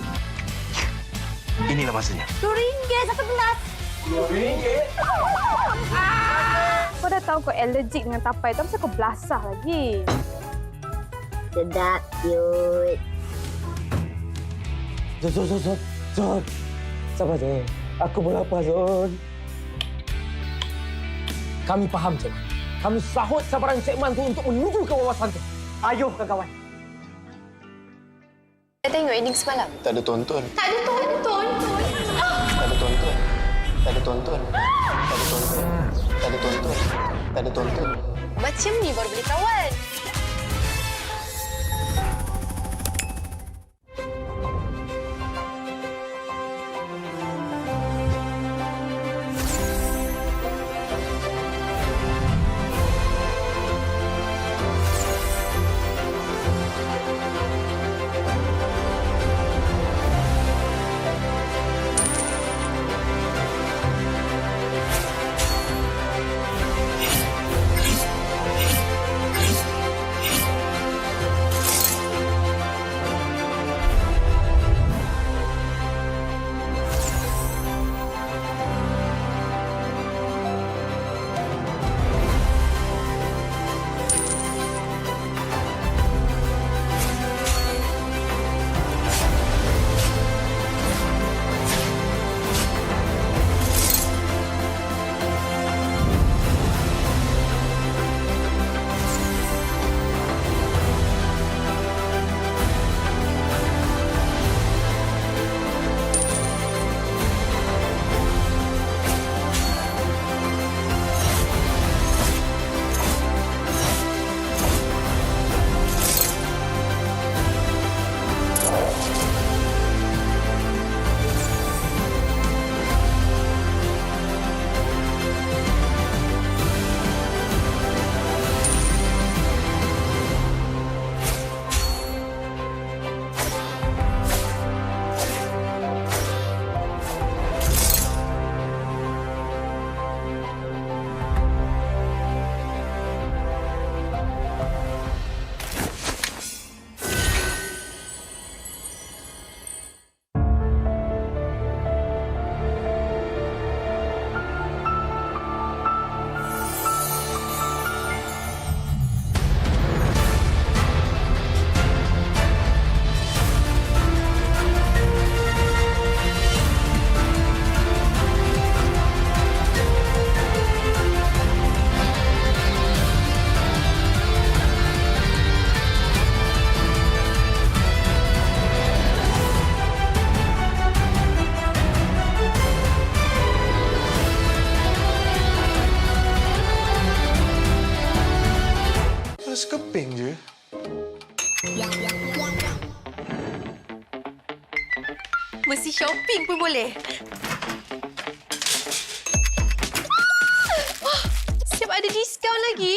S1: Inilah masanya.
S25: RM2 satu gelas.
S1: RM2?
S25: Kau dah tahu kau allergic dengan tapai tu, pasal kau belasah lagi.
S5: Sedap, cute.
S26: Zon. Sabar, Zon. Aku pun lapar, Zon. Kami faham, Zon. Kami sahut sabaran segmen tu untuk menuju ke wawasan tu. Ayuh, kawan-kawan.
S8: Dah tengok ending semalam?
S14: Tak ada tonton.
S8: Tak ada tonton.
S14: Tak ada tonton. Tak ada tonton. Tak ada tonton. Tak ada tonton. Tak ada tonton.
S8: Macam ni baru boleh kawan.
S4: shopping je.
S8: Mesti shopping pun boleh. Siap ada diskaun lagi.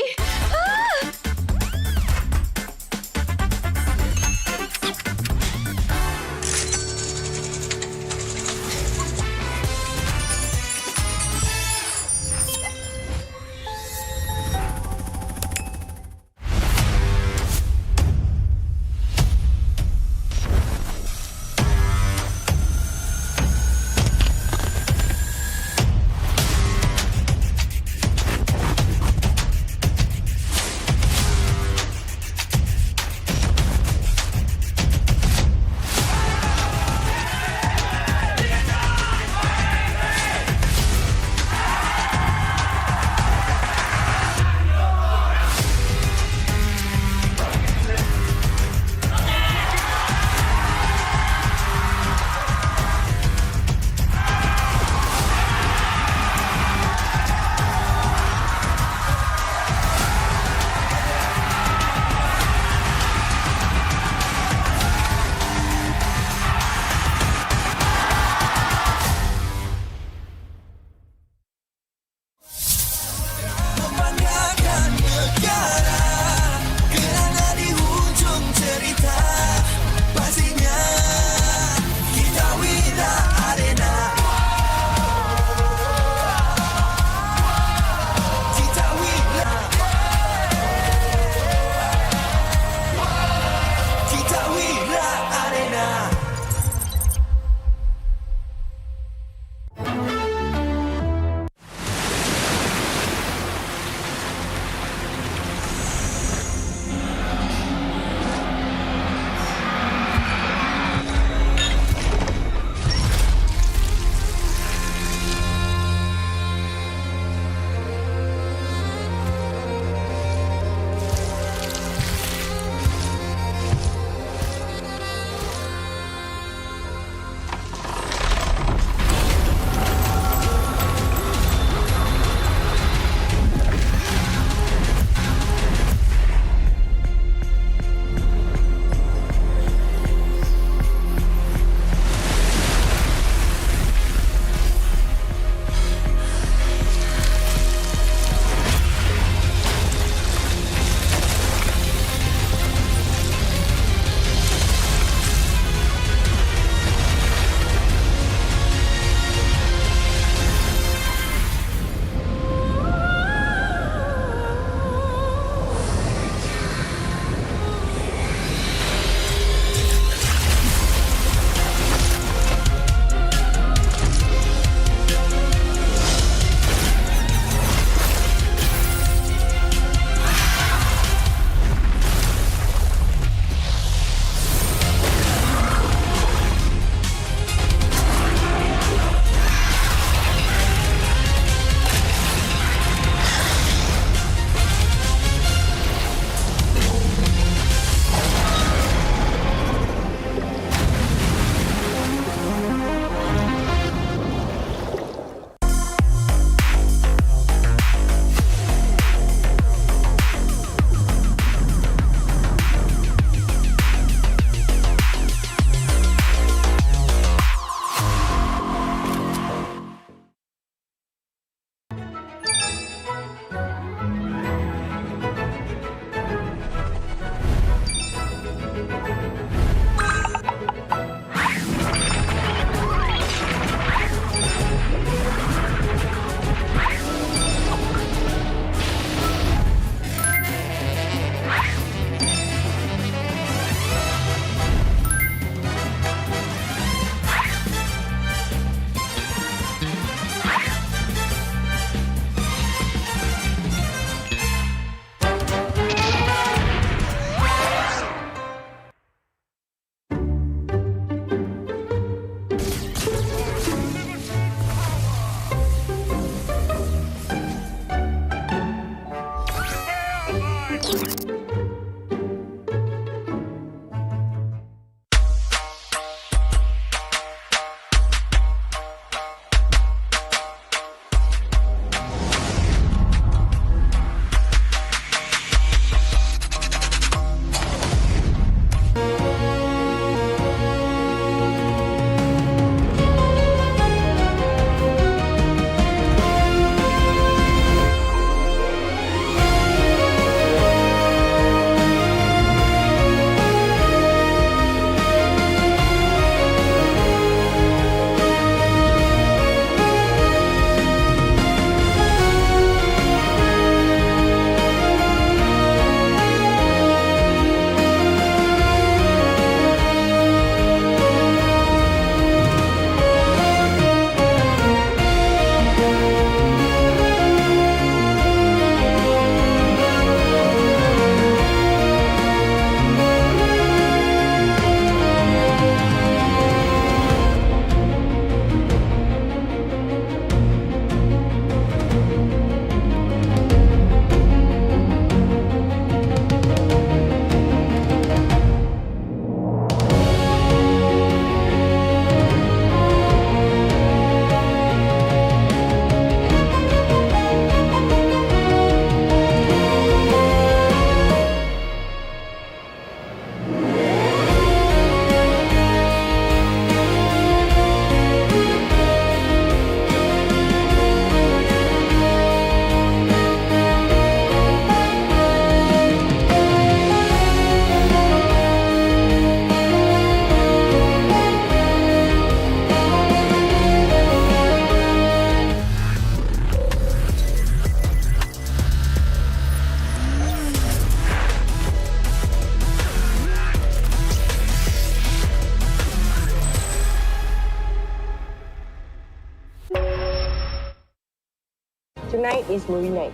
S21: Tonight is movie night.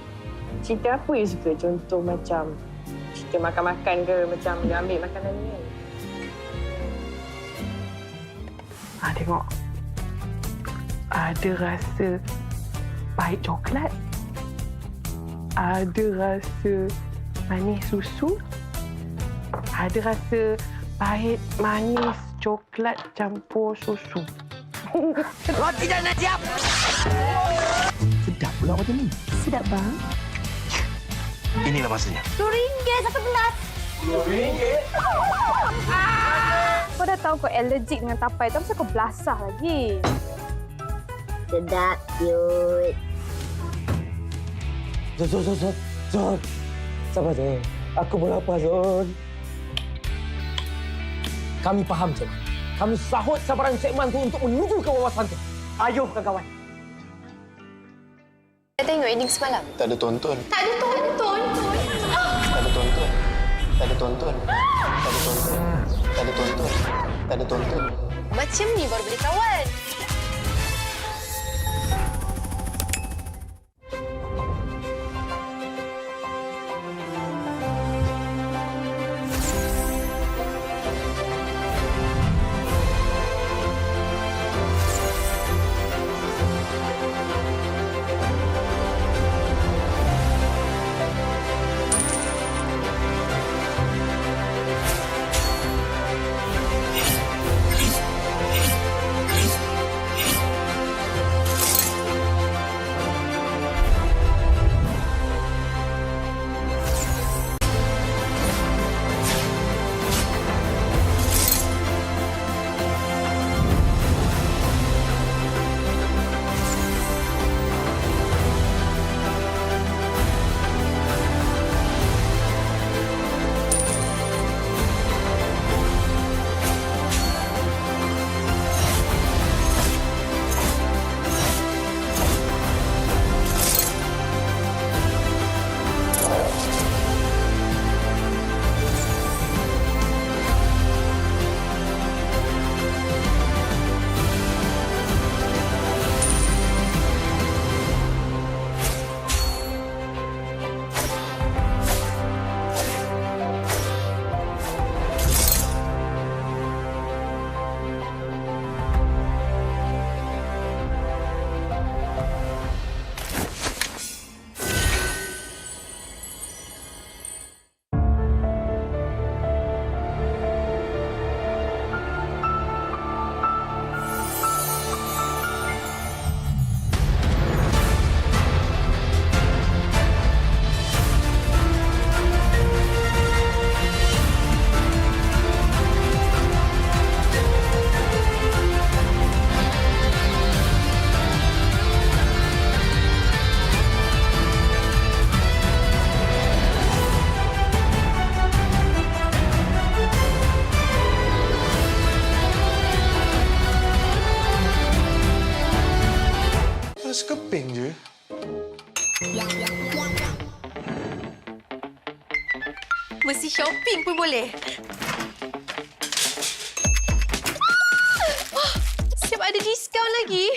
S21: Cerita apa you suka? Contoh macam cerita makan-makan ke, macam dia ambil makanan ni kan?
S7: Tengok. Ada rasa pahit coklat. Ada rasa manis susu. Ada rasa pahit manis coklat campur susu.
S6: Roti dah nak siap.
S1: Sedap pula macam ni.
S5: Sedap bang.
S1: Inilah masanya.
S5: RM2 satu gelas.
S1: RM2?
S25: Kau dah tahu kau allergic dengan tapai tu, kenapa kau belasah lagi?
S5: Sedap, cute.
S26: Zon. Sabar, Zon. Aku pun lapar, Zon. Kami faham, Zon. Kami sahut sabaran segmen tu untuk menuju ke wawasan tu. Ayuh, kawan-kawan.
S8: Dah tengok ending semalam?
S14: Tak ada tonton.
S8: Tak ada tonton.
S14: Tak ada tonton. Tak ada tonton. Tak ada tonton. Tak ada tonton. Tak ada tonton.
S8: Macam ni baru boleh kawan.
S16: Sekeping je.
S8: Mesti shopping pun boleh. Siap ada diskaun lagi.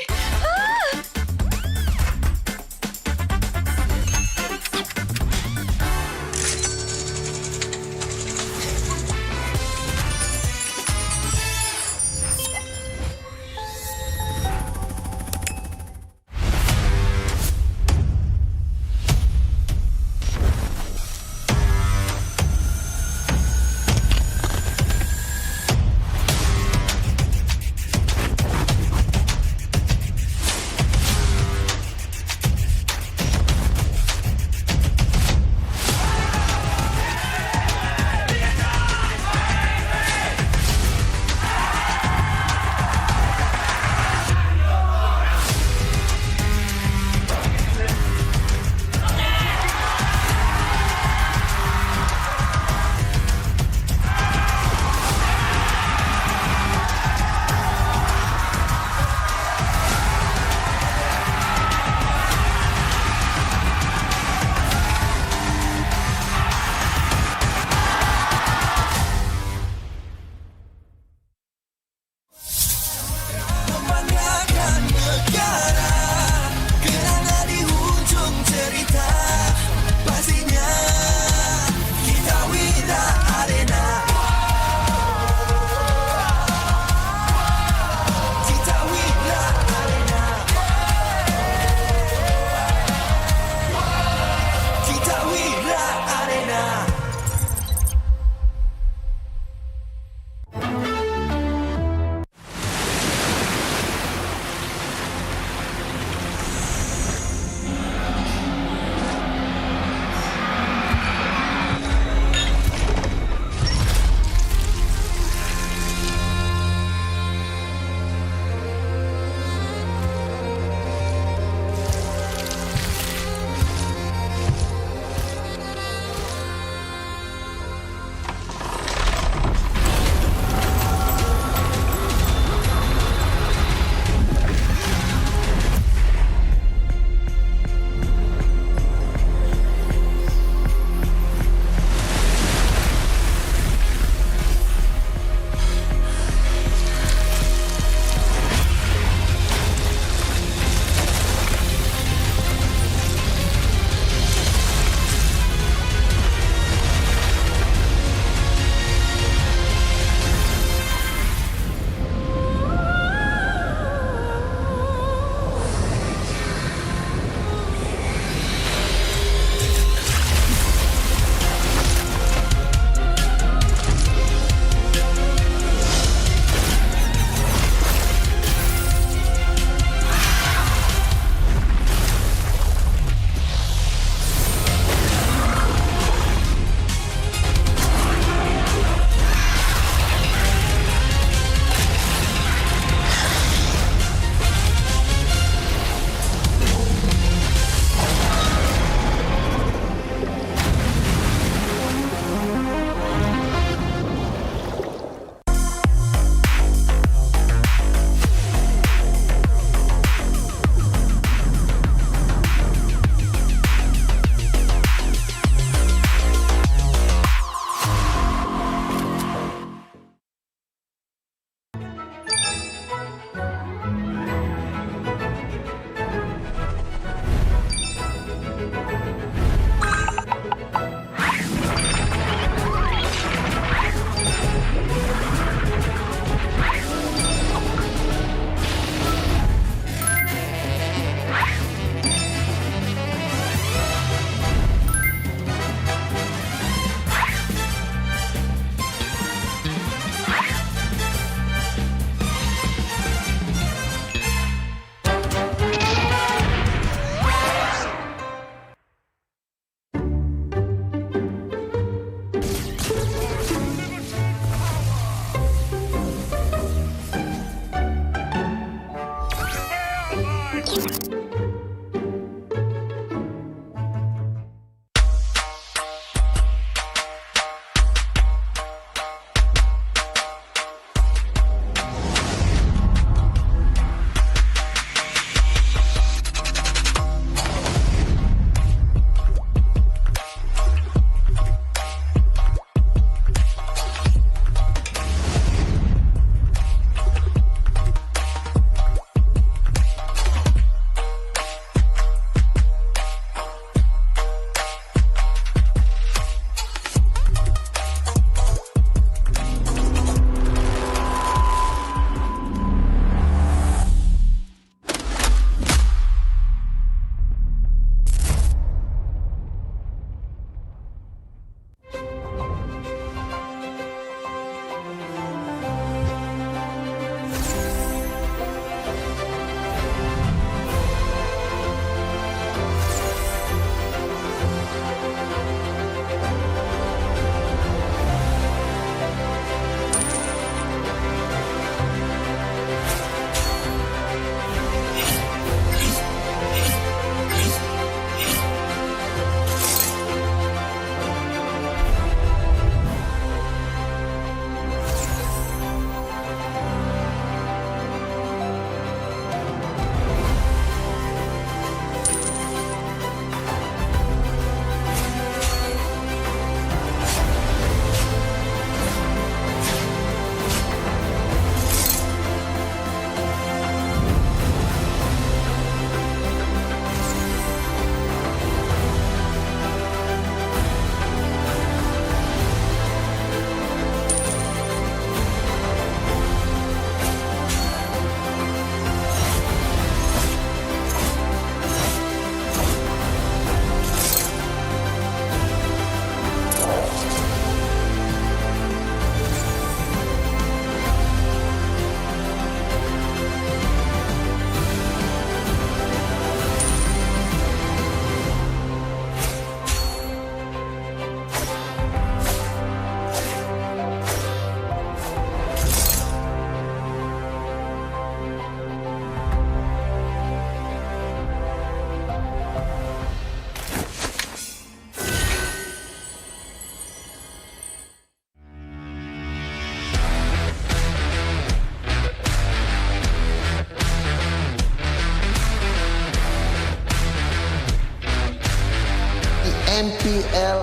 S4: MPL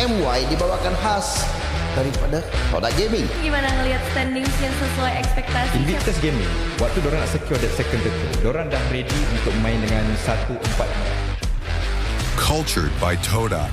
S4: MY dibawakan khas daripada Tora Gaming.
S2: Gimana ngelihat standings yang sesuai ekspektasi?
S18: Invictus Gaming, waktu diorang nak secure that second title, diorang dah ready untuk main dengan 1-4.
S9: Cultured by Tora.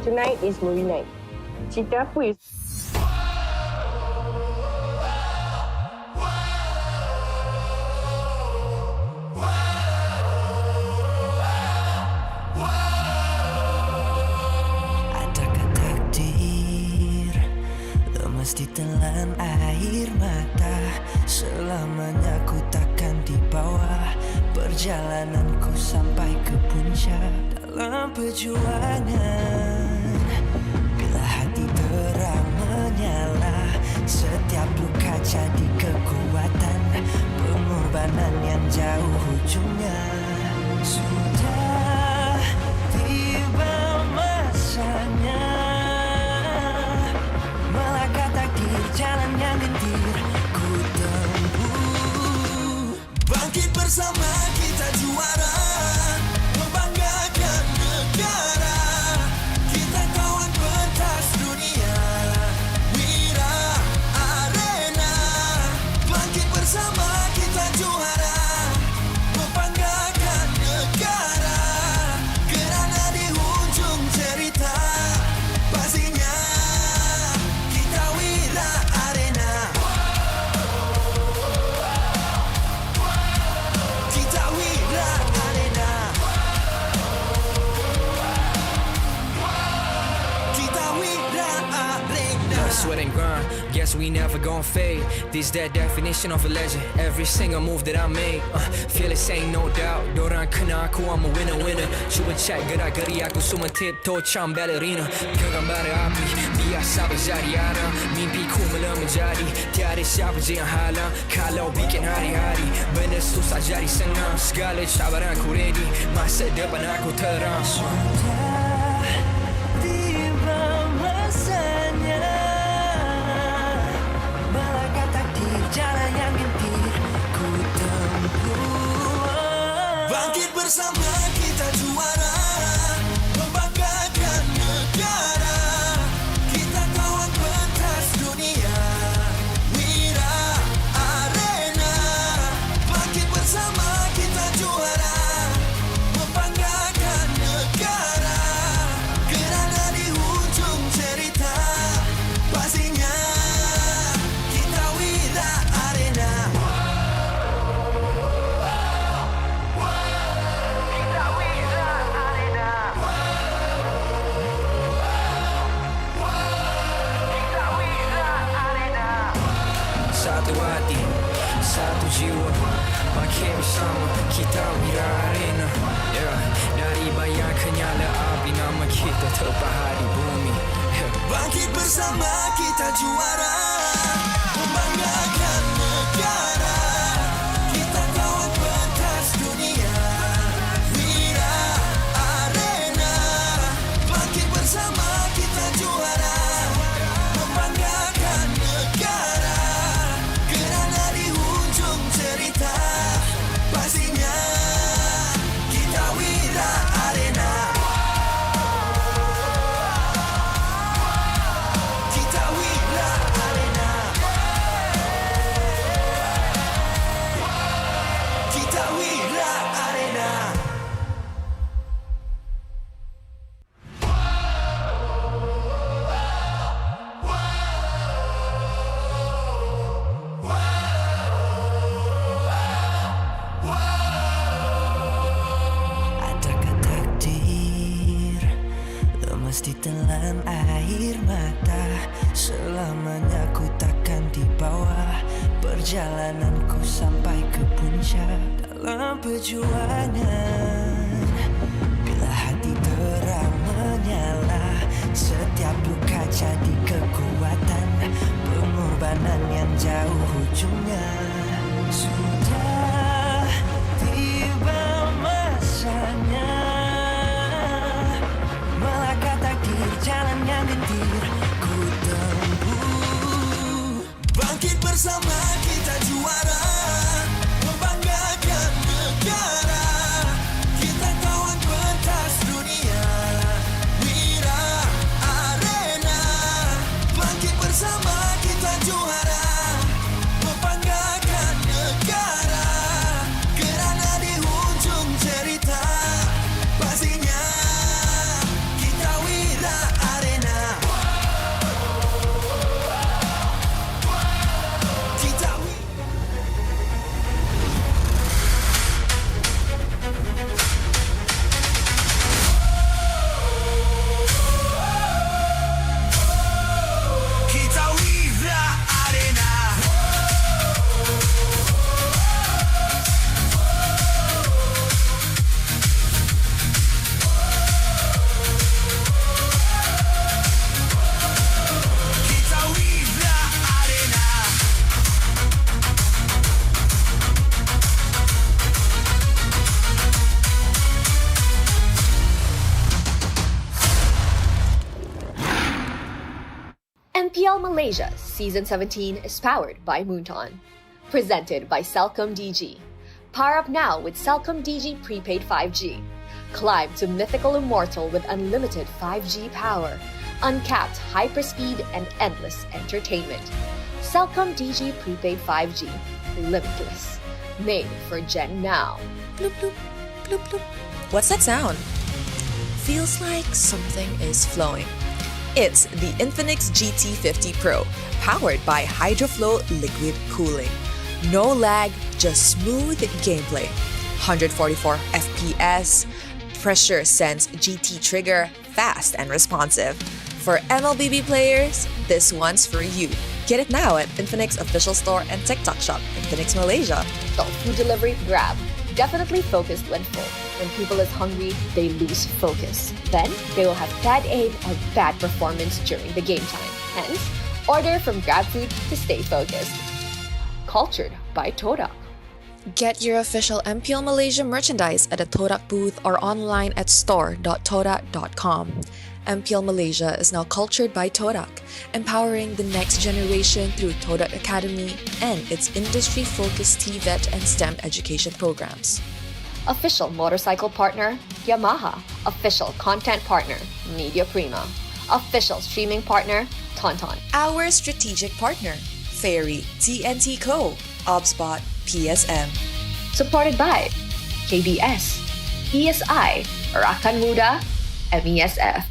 S21: Tonight is movie night. Cerita apa ya?
S10: Adakah takdir lemas ditelan air mata? Selamanya ku takkan di bawah perjalananku sampai ke puncak dalam perjuangan. Hati terang menyala, setiap luka jadi kekuatan, pengorbanan yang jauh ujungnya. Sudah tiba masanya melangkah takdir, jalan yang gentir ku tempuh. Bangkit bersama kita juara, membanggakan negara. Kita kawan pentas dunia, Wira Arena. Bangkit bersama kita juara, membanggakan negara. Kerana di hujung cerita pastinya kita Wira Arena. Kita Wira Arena. Kita Wira Arena.
S11: Sweat and grind, guess we never gon' fade. This that definition of a legend. Every single move that I make, feel it ain't no doubt. Dorang kena aku, I'm a winner. Cuba check gerak-geri aku semua tiptoe macam ballerina. Genggam bara api, biasa berjadi arah. Mimpiku mula menjadi, tiada siapa je yang halang. Kalau bikin hari-hari, benda susah jadi senang. Segala cabaran ku ready, masa depan aku terang.
S10: Tiba masanya melangkah takdir, jalan yang gentir ku tempuh. Bangkit bersama kita juara, membanggakan negara. Kita kawan pentas dunia, Wira Arena. Bangkit bersama kita juara, membanggakan negara. Kerana di hujung cerita pastinya kita Wira Arena. Kita Wira Arena. Kita Wira Arena.
S11: Satu hati, satu jiwa, pakai bersama kita Wira Arena. Yeah. Dari bayang kenyala api, nama kita terpahar di bumi.
S10: Bangkit bersama kita juara, membanggakan negara. Kita kawan pentas dunia, Wira Arena. Bangkit bersama kita juara, membanggakan negara. Kerana di hujung cerita pastinya kita Wira Arena. Kita Wira Arena. Kita Wira Arena. Adakah takdir lemas ditelan air mata? Selamanya ku takkan di bawah perjalananku sampai ke puncak dalam perjuangan. Bila hati terang menyala, setiap luka jadi kekuatan, pengorbanan yang jauh ujungnya. Sudah tiba masanya melangkah takdir, jalan yang gendir ku tempuh. Bangkit bersama kita juara, membanggakan negara. Kita kawan pentas dunia, Wira Arena. Bangkit bersama kita juara, membanggakan negara. Kerana di ujung cerita pastinya kita Wira Arena. Kita Kita Wira Arena. Kita Wira Arena.
S3: MPL Malaysia Season 17 is powered by Moonton. Presented by Celcom DG. Power up now with Celcom DG Prepaid 5G. Climb to mythical immortal with unlimited 5G power, uncapped hyperspeed, and endless entertainment. Celcom DG Prepaid 5G. Limitless. Made for Gen Now.
S9: Bloop, bloop, bloop, bloop. What's that sound? Feels like something is flowing. It's the Infinix GT50 Pro, powered by HydroFlow liquid cooling. No lag, just smooth gameplay. 144 FPS, pressure sense GT trigger, fast and responsive. For MLBB players, this one's for you. Get it now at Infinix official store and TikTok shop, Infinix Malaysia.
S3: So food delivery, Grab. Definitely focused when full. When people is hungry, they lose focus. Then they will have bad aim or bad performance during the game time. Hence, order from GrabFood to stay focused. Cultured by Tora.
S9: Get your official MPL Malaysia merchandise at a Todak booth or online at store.todak.com. MPL Malaysia is now cultured by Todak, empowering the next generation through Todak Academy and its industry-focused TVET and STEM education programs.
S3: Official motorcycle partner, Yamaha. Official content partner, Media Prima. Official streaming partner, Tauntaun.
S9: Our strategic partner, Ferry TNT Co., OBSBot, PSM.
S3: Supported by KBS, ESI, Rakan Muda, MESF.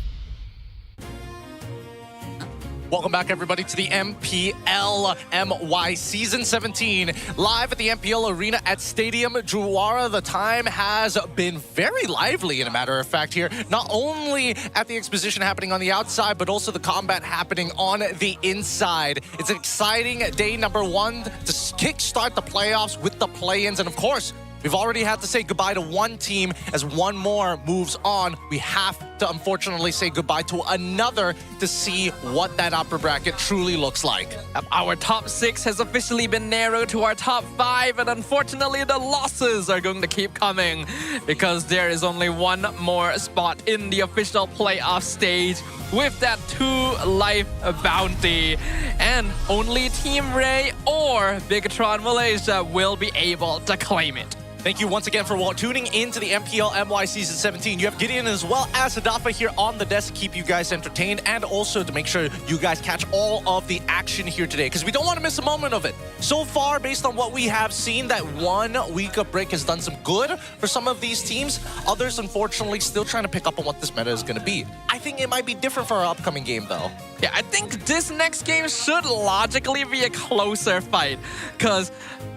S17: Welcome back, everybody, to the MPL MY Season 17, live at the MPL Arena at Stadium Juara. The time has been very lively, in a matter of fact, here. Not only at the exposition happening on the outside, but also the combat happening on the inside. It's an exciting day number one to kickstart the playoffs with the play-ins. And of course, we've already had to say goodbye to one team as one more moves on. We have to unfortunately say goodbye to another to see what that upper bracket truly looks like.
S22: Our top 6 has officially been narrowed to our top 5, and unfortunately the losses are going to keep coming because there is only one more spot in the official playoff stage with that 2-life bounty, and only Team Rey or Bigatron Malaysia will be able to claim it.
S17: Thank you once again for tuning in to the MPL MY Season 17. You have Gideon as well as Hadafa here on the desk to keep you guys entertained and also to make sure you guys catch all of the action here today, because we don't want to miss a moment of it. So far, based on what we have seen, that 1 week of break has done some good for some of these teams. Others, unfortunately, still trying to pick up on what this meta is going to be. I think it might be different for our upcoming game, though.
S22: Yeah, I think this next game should logically be a closer fight, because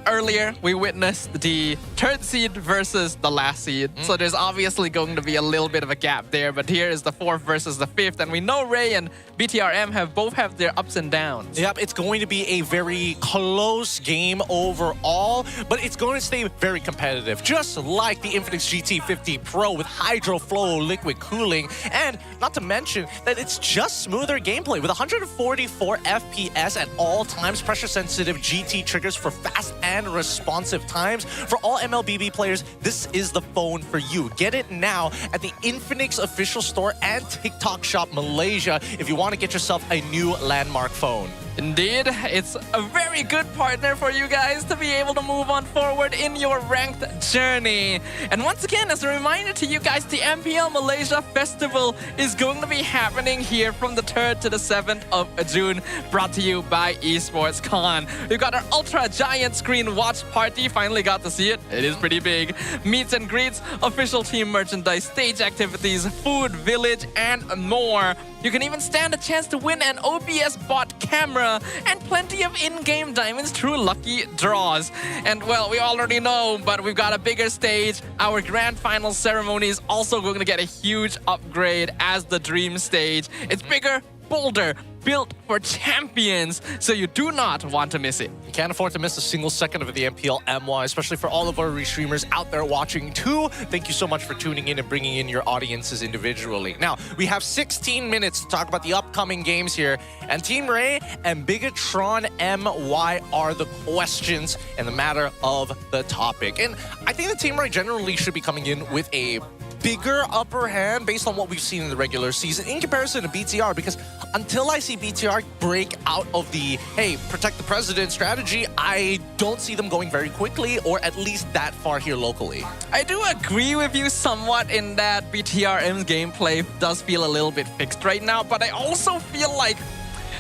S22: earlier we witnessed the third seed versus the last seed. So there's obviously going to be a little bit of a gap there, but here is the fourth versus the fifth, and we know Rey and BTRM both have their ups and downs.
S17: Yep, it's going to be a very close game overall, but it's going to stay very competitive, just like the Infinix GT50 Pro with HydroFlow liquid cooling, and not to mention that it's just smoother gameplay with 144 FPS at all times, pressure-sensitive GT triggers for fast and responsive times. For all MLBB players, this is the phone for you. Get it now at the Infinix official store and TikTok shop Malaysia if you want to get yourself a new landmark phone.
S22: Indeed, it's a very good partner for you guys to be able to move on forward in your ranked journey. And once again, as a reminder to you guys, the MPL Malaysia Festival is going to be happening here from the 3rd to the 7th of June, brought to you by Esports Con. We've got our ultra giant screen watch party, finally got to see it. It is pretty big. Meets and greets, official team merchandise, stage activities, food, village, and more. You can even stand a chance to win an OBS bot camera and plenty of in-game diamonds through lucky draws. And well, we already know, but we've got a bigger stage. Our grand final ceremony is also going to get a huge upgrade as the dream stage. It's bigger, bolder, built for champions, so you do not want to miss it.
S17: You can't afford to miss a single second of the MPL MY, especially for all of our restreamers out there watching too. Thank you so much for tuning in and bringing in your audiences individually. Now, we have 16 minutes to talk about the upcoming games here, and Team Rey and BTRM MY are the questions and the matter of the topic. And I think the Team Rey generally should be coming in with a bigger upper hand based on what we've seen in the regular season in comparison to BTR, because until I see BTR break out of the, hey, protect the president strategy, I don't see them going very quickly or at least that far here locally.
S22: I do agree with you somewhat in that BTRM's gameplay does feel a little bit fixed right now, but I also feel like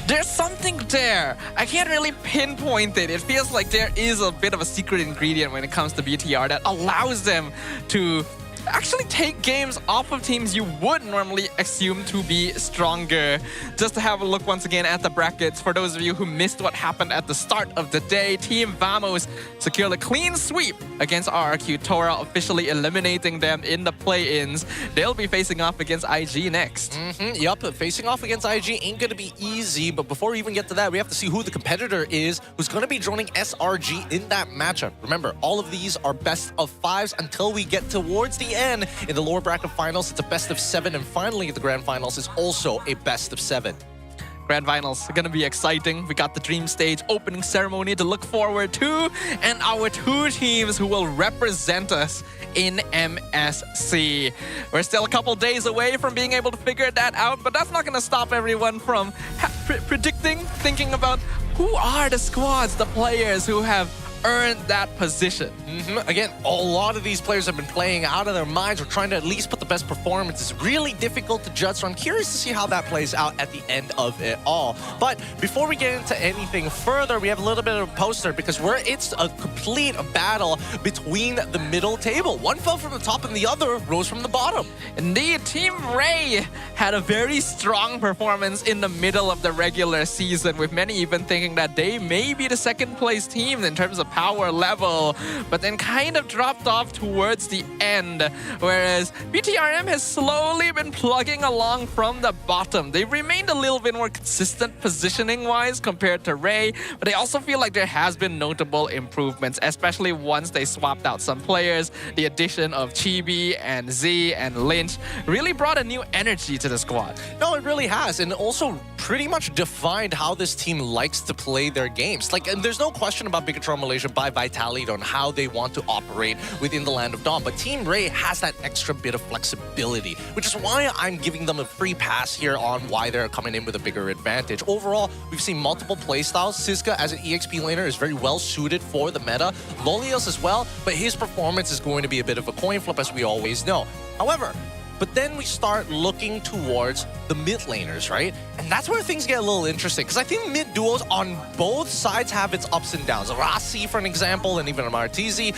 S22: there's something there. I can't really pinpoint it. It feels like there is a bit of a secret ingredient when it comes to BTR that allows them to actually take games off of teams you would normally assume to be stronger. Just to have a look once again at the brackets, for those of you who missed what happened at the start of the day, Team Vamos secured a clean sweep against RRQ Tora, officially eliminating them in the play-ins. They'll be facing off against IG next.
S17: Yup, facing off against IG ain't gonna be easy, but before we even get to that, we have to see who the competitor is who's gonna be joining SRG in that matchup. Remember, all of these are best of 5s until we get towards the end. In the lower bracket finals, it's a best of 7, and finally the grand finals is also a best of 7.
S22: Grand finals are gonna be exciting. We got the dream stage opening ceremony to look forward to, and our 2 teams who will represent us in MSC. We're still a couple days away from being able to figure that out, but that's not gonna stop everyone from predicting, thinking about who are the squads, the players who have earned that position.
S17: Again, a lot of these players have been playing out of their minds. We're trying to at least put the best performance. It's really difficult to judge, so I'm curious to see how that plays out at the end of it all. But before we get into anything further, we have a little bit of a poster because it's a complete battle between the middle table. One fell from the top and the other rose from the bottom.
S22: Indeed, Team Rey had a very strong performance in the middle of the regular season, with many even thinking that they may be the second place team in terms of power level, but then kind of dropped off towards the end, whereas BTRM has slowly been plugging along from the bottom. They've remained a little bit more consistent positioning-wise compared to Rey, but they also feel like there has been notable improvements, especially once they swapped out some players. The addition of Chibi and Z and Lynch really brought a new energy to the squad.
S17: No, it really has, and also pretty much defined how this team likes to play their games. Like, and there's no question about BTRM Malaysia by Vitality on how they want to operate within the Land of Dawn, but Team Rey has that extra bit of flexibility, which is why I'm giving them a free pass here on why they're coming in with a bigger advantage. Overall, we've seen multiple playstyles. Siska as an EXP laner is very well suited for the meta. Lolios as well, but his performance is going to be a bit of a coin flip, as we always know. However, but then we start looking towards the mid laners, right? And that's where things get a little interesting, because I think mid duos on both sides have its ups and downs. Rasi, for an example, and even Martizi,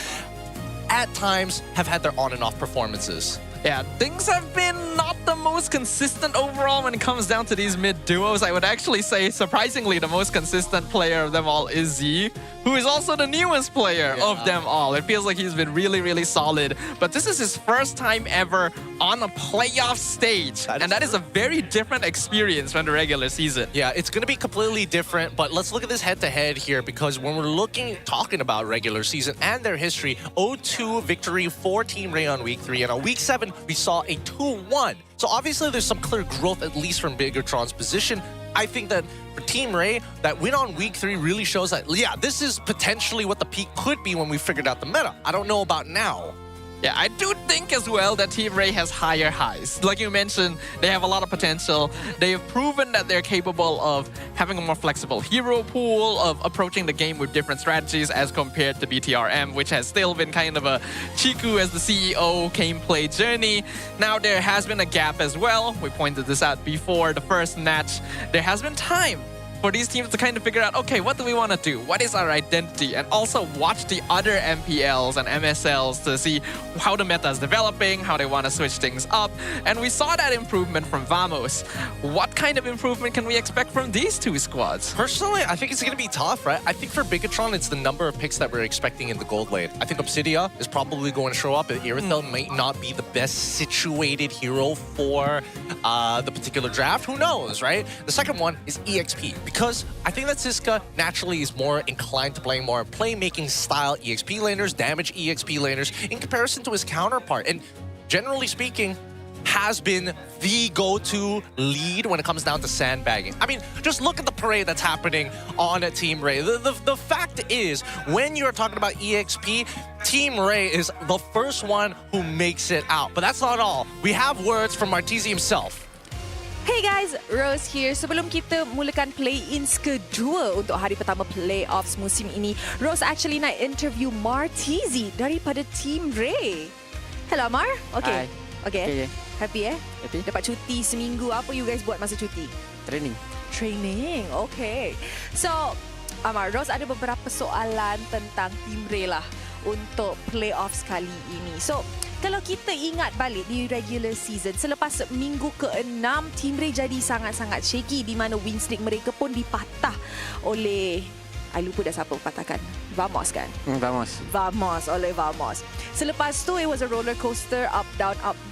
S17: at times have had their on and off performances.
S22: Yeah, things have been not the most consistent overall when it comes down to these mid duos. I would actually say, surprisingly, the most consistent player of them all is Z, who is also the newest player of them all. It feels like he's been really, really solid. But this is his first time ever on a playoff stage. And that is a very different experience from the regular season.
S17: Yeah, it's going to be completely different. But let's look at this head-to-head here, because when we're talking about regular season and their history, 0-2 victory for Team Rey on week 3. And on week 7, we saw a 2-1. So obviously there's some clear growth, at least from Bigatron's position. I think that for Team Rey, that win on week 3 really shows that, yeah, this is potentially what the peak could be when we figured out the meta. I don't know about now.
S22: Yeah, I do think as well that Team Rey has higher highs. Like you mentioned, they have a lot of potential. They have proven that they're capable of having a more flexible hero pool, of approaching the game with different strategies as compared to BTRM, which has still been kind of a Chiku as the CEO gameplay journey. Now there has been a gap as well. We pointed this out before the first match. There has been time for these teams to kind of figure out, okay, what do we want to do? What is our identity? And also watch the other MPLs and MSLs to see how the meta is developing, how they want to switch things up. And we saw that improvement from Vamos. What kind of improvement can we expect from these two squads?
S17: Personally, I think it's going to be tough, right? I think for Bigatron, it's the number of picks that we're expecting in the gold lane. I think Obsidia is probably going to show up. Irithel might not be the best situated hero for the particular draft. Who knows, right? The second one is EXP. Because I think that Siska naturally is more inclined to playing more playmaking style EXP laners, damage EXP laners, in comparison to his counterpart. And generally speaking, has been the go-to lead when it comes down to sandbagging. I mean, just look at the parade that's happening on Team Rey. The fact is, when you're talking about EXP, Team Rey is the first one who makes it out. But that's not all. We have words from Martizi himself.
S12: Hey guys, Rose here. Sebelum kita mulakan play-ins kedua untuk hari pertama playoffs musim ini, Rose actually nak interview Martizi daripada Team Rey. Hello Amar. Okay. Okay. Happy Happy. Dapat cuti seminggu. Apa you guys buat masa cuti?
S13: Training.
S12: Okay. So, Amar, Rose ada beberapa soalan tentang Team Rey lah untuk playoffs kali ini. So, kalau kita ingat balik di regular season, selepas minggu ke-6, Team Rey jadi sangat-sangat shaky di mana win streak mereka pun dipatah oleh... I lupa dah siapa patahkan. Vamos kan? Vamos, oleh Vamos. Selepas tu, it was a roller coaster, up,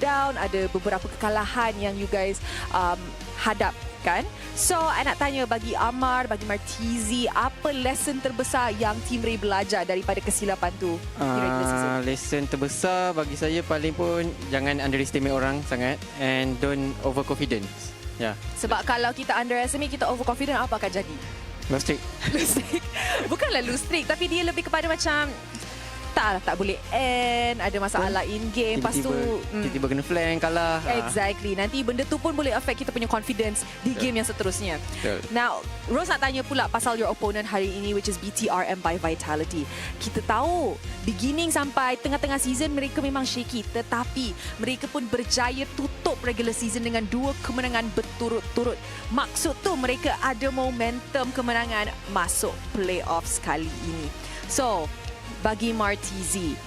S12: down. Ada beberapa kekalahan yang you guys hadap kan? So, I nak tanya bagi Amar, bagi Martizi, apa lesson terbesar yang Team Rey belajar daripada kesilapan tu di regular season?
S13: Lesson terbesar bagi saya paling pun jangan underestimate orang sangat and don't overconfidence.
S12: Sebab kalau kita underestimate, kita overconfident, apa akan jadi?
S13: Lose streak.
S12: Bukanlah lose streak, tapi dia lebih kepada macam tak boleh end, ada masalah in-game, lepas tu
S13: tiba-tiba kena flank, kalah.
S12: Exactly. Nanti benda tu pun boleh affect kita punya confidence di game yang seterusnya. Now, Rose nak tanya pula pasal your opponent hari ini, which is BTRM by Vitality. Kita tahu, beginning sampai tengah-tengah season, mereka memang shaky. Tetapi, mereka pun berjaya tutup regular season dengan 2 kemenangan berturut-turut. Maksud tu, mereka ada momentum kemenangan masuk playoffs kali ini. So, bagi Martizi,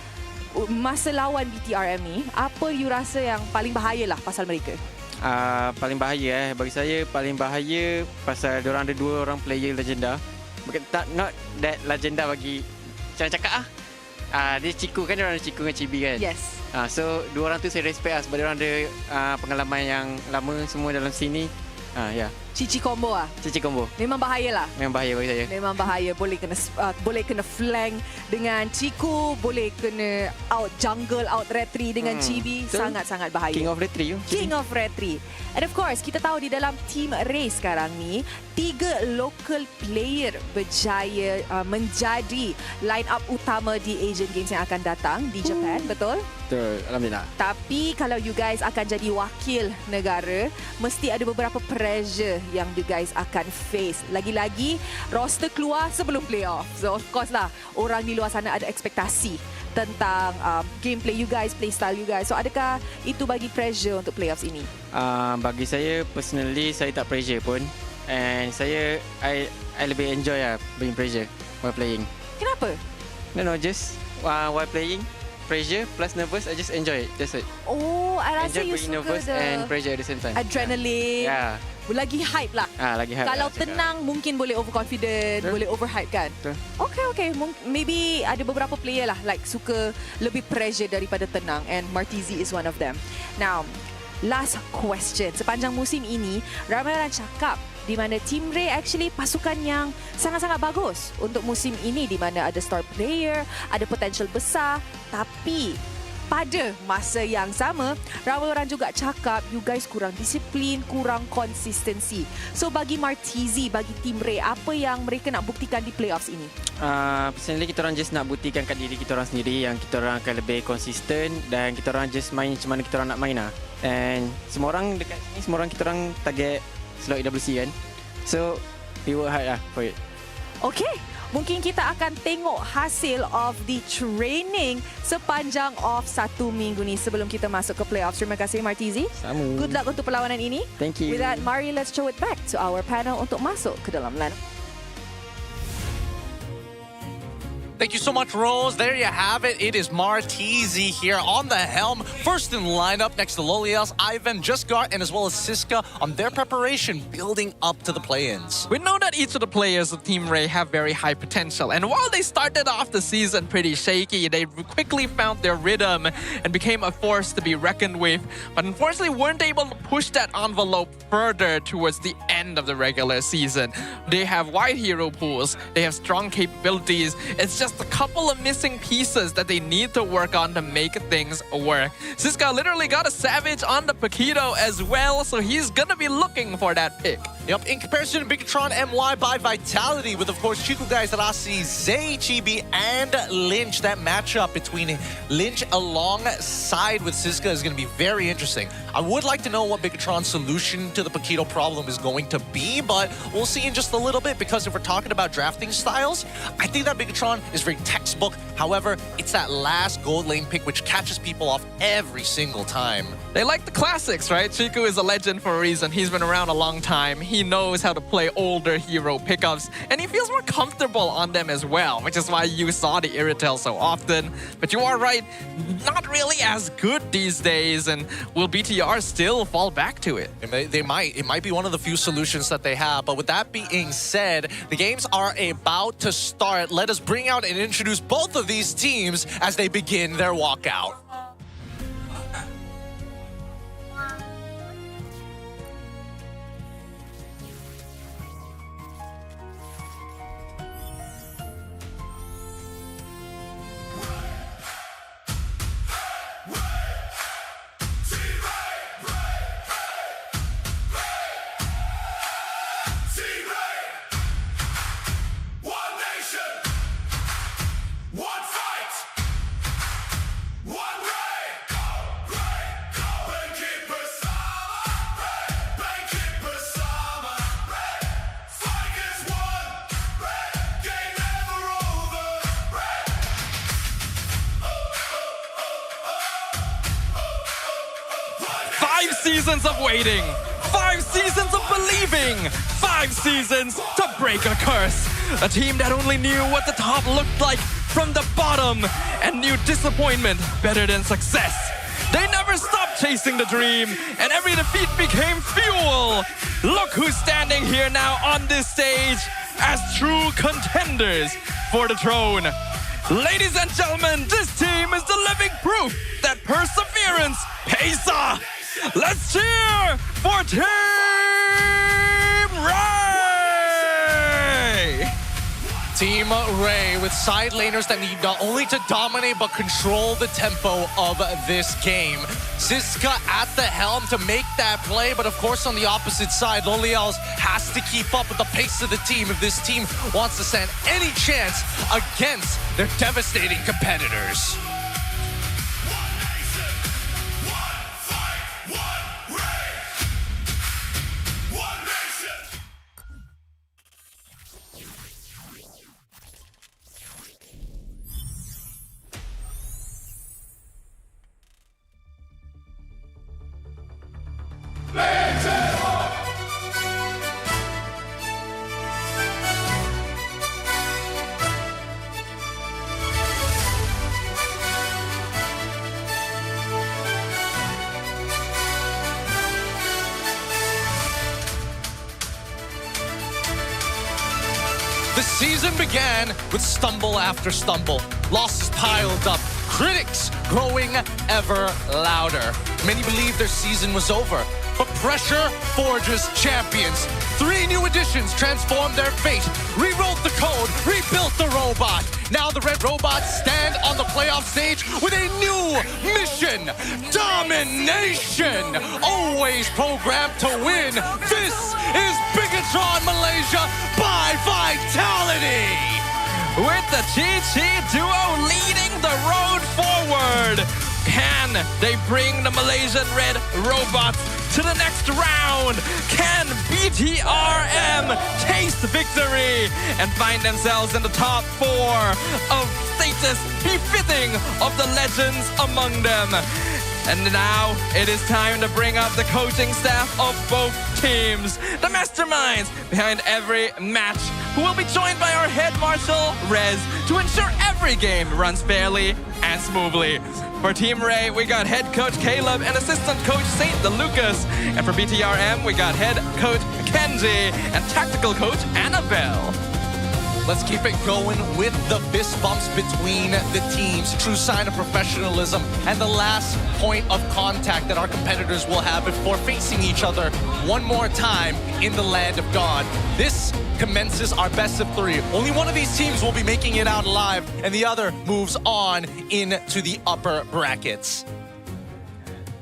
S12: masa lawan BTRM ni, apa you rasa yang paling bahaya lah pasal mereka?
S13: Paling bahaya bagi saya, paling bahaya pasal diorang ada 2 orang player legenda. Not that legenda bagi cara cakap dia Ciku kan, diorang ada Ciku dengan Chibi kan?
S12: Yes.
S13: So 2 orang tu saya respect sebab diorang ada pengalaman yang lama semua dalam sini.
S12: Cici combo
S13: Cici combo.
S12: Memang bahaya lah.
S13: Memang bahaya bagi saya.
S12: Memang bahaya. Boleh kena flank dengan Ciku, boleh kena out jungle, out retry dengan Chibi. Sangat-sangat bahaya.
S13: King of retry.
S12: King of retry. And of course, kita tahu di dalam Team Rey sekarang ni, 3 local player berjaya menjadi line up utama di Asian Games yang akan datang di Japan, betul?
S13: Betul, alhamdulillah.
S12: Tapi kalau you guys akan jadi wakil negara, mesti ada beberapa pressure yang you guys akan face. Lagi-lagi, roster keluar sebelum playoff. So of course lah, orang di luar sana ada ekspektasi tentang gameplay you guys, playstyle you guys. So adakah itu bagi pressure untuk playoffs ini?
S13: Bagi saya, personally, saya tak pressure pun. And I lebih enjoy being pressure while playing.
S12: Kenapa?
S13: No, just while playing, pressure plus nervous. I just enjoy it. That's it.
S12: Oh, I rasa
S13: Enjoy
S12: you
S13: being
S12: suka
S13: nervous and pressure at the same time.
S12: adrenaline.
S13: Yeah.
S12: Lagi hype lah.
S13: Lagi hype.
S12: Kalau
S13: lah, cakap.
S12: tenang mungkin boleh overconfident, boleh overhype kan.
S13: Betul.
S12: Okay. Maybe ada beberapa player lah like suka lebih pressure daripada tenang, and Martizi is one of them. Now, last question. Sepanjang musim ini, ramai orang cakap di mana Team Rey actually pasukan yang sangat-sangat bagus untuk musim ini, di mana ada star player, ada potential besar, tapi pada masa yang sama, ramai orang juga cakap you guys kurang disiplin, kurang konsistensi. So bagi Martizi, bagi Team Rey, apa yang mereka nak buktikan di playoffs ini?
S13: Personally kita orang just nak buktikan kat diri kita orang sendiri yang kita orang akan lebih konsisten dan kita orang just main macam mana kita orang nak main lah. And semua orang dekat sini, semua orang kita orang target slot EWC kan. So we work hard lah for it.
S12: Okay, mungkin kita akan tengok hasil of the training sepanjang of 1 minggu ni sebelum kita masuk ke playoffs. Terima kasih Martizi.
S13: Sama.
S12: Good luck untuk perlawanan ini.
S13: Thank you.
S12: With that, mari let's show it back to our panel untuk masuk ke dalam line.
S17: Thank you so much, Rose. There you have it. It is Martizi here on the helm. First in lineup next to Loliels, Ivan, Justgar, and as well as Siska on their preparation building up to the play-ins.
S22: We know that each of the players of Team Rey have very high potential, and while they started off the season pretty shaky, they quickly found their rhythm and became a force to be reckoned with, but unfortunately weren't able to push that envelope further towards the end of the regular season. They have wide hero pools, they have strong capabilities, it's just a couple of missing pieces that they need to work on to make things work. Siska literally got a Savage on the Paquito as well, so he's gonna be looking for that pick.
S17: Yep, in comparison to Bigatron MY by Vitality with, of course, Chico Guys, Rasi, Zay, Chibi, and Lynch. That matchup between Lynch alongside with Siska is going to be very interesting. I would like to know what Bigatron's solution to the Paquito problem is going to be, but we'll see in just a little bit, because if we're talking about drafting styles, I think that Bigatron is very textbook. However, it's that last gold lane pick which catches people off every single time.
S22: They like the classics, right? Chico is a legend for a reason. He's been around a long time. He knows how to play older hero pickups, and he feels more comfortable on them as well, which is why you saw the Irritel so often. But you are right, not really as good these days, and will BTR still fall back to it?
S17: They might. It might be one of the few solutions that they have. But with that being said, the games are about to start. Let us bring out and introduce both of these teams as they begin their walkout.
S22: Seasons of waiting, 5 seasons of believing, 5 seasons to break a curse. A team that only knew what the top looked like from the bottom and knew disappointment better than success. They never stopped chasing the dream, and every defeat became fuel. Look who's standing here now on this stage as true contenders for the throne. Ladies and gentlemen, this team is the living proof that perseverance pays off. Let's cheer for Team Rey!
S17: Team Rey with side laners that need not only to dominate but control the tempo of this game. Siska at the helm to make that play, but of course on the opposite side, Loliels has to keep up with the pace of the team if this team wants to stand any chance against their devastating competitors. The season began with stumble after stumble. Losses piled up. Critics growing ever louder. Many believe their season was over, but pressure forges champions. 3 new additions transformed their fate, rewrote the code, rebuilt the robot. Now the Red Robots stand on the playoff stage with a new mission: domination. Always programmed to win. This is Bigatron Malaysia by Vitality.
S22: With the GT duo leading the road forward. Can they bring the Malaysian Red Robots to the next round? Can BTRM taste victory and find themselves in the top 4 of status befitting of the legends among them? And now it is time to bring up the coaching staff of both teams, the masterminds behind every match, who will be joined by our head marshal, Rez, to ensure every game runs fairly and smoothly. For Team Rey, we got head coach Caleb and assistant coach Saint DeLucas. And for BTRM, we got head coach Kenji and tactical coach Annabelle.
S17: Let's keep it going with the fist bumps between the teams. True sign of professionalism and the last point of contact that our competitors will have before facing each other one more time in the land of God. This commences our best of 3. Only one of these teams will be making it out alive, and the other moves on into the upper brackets.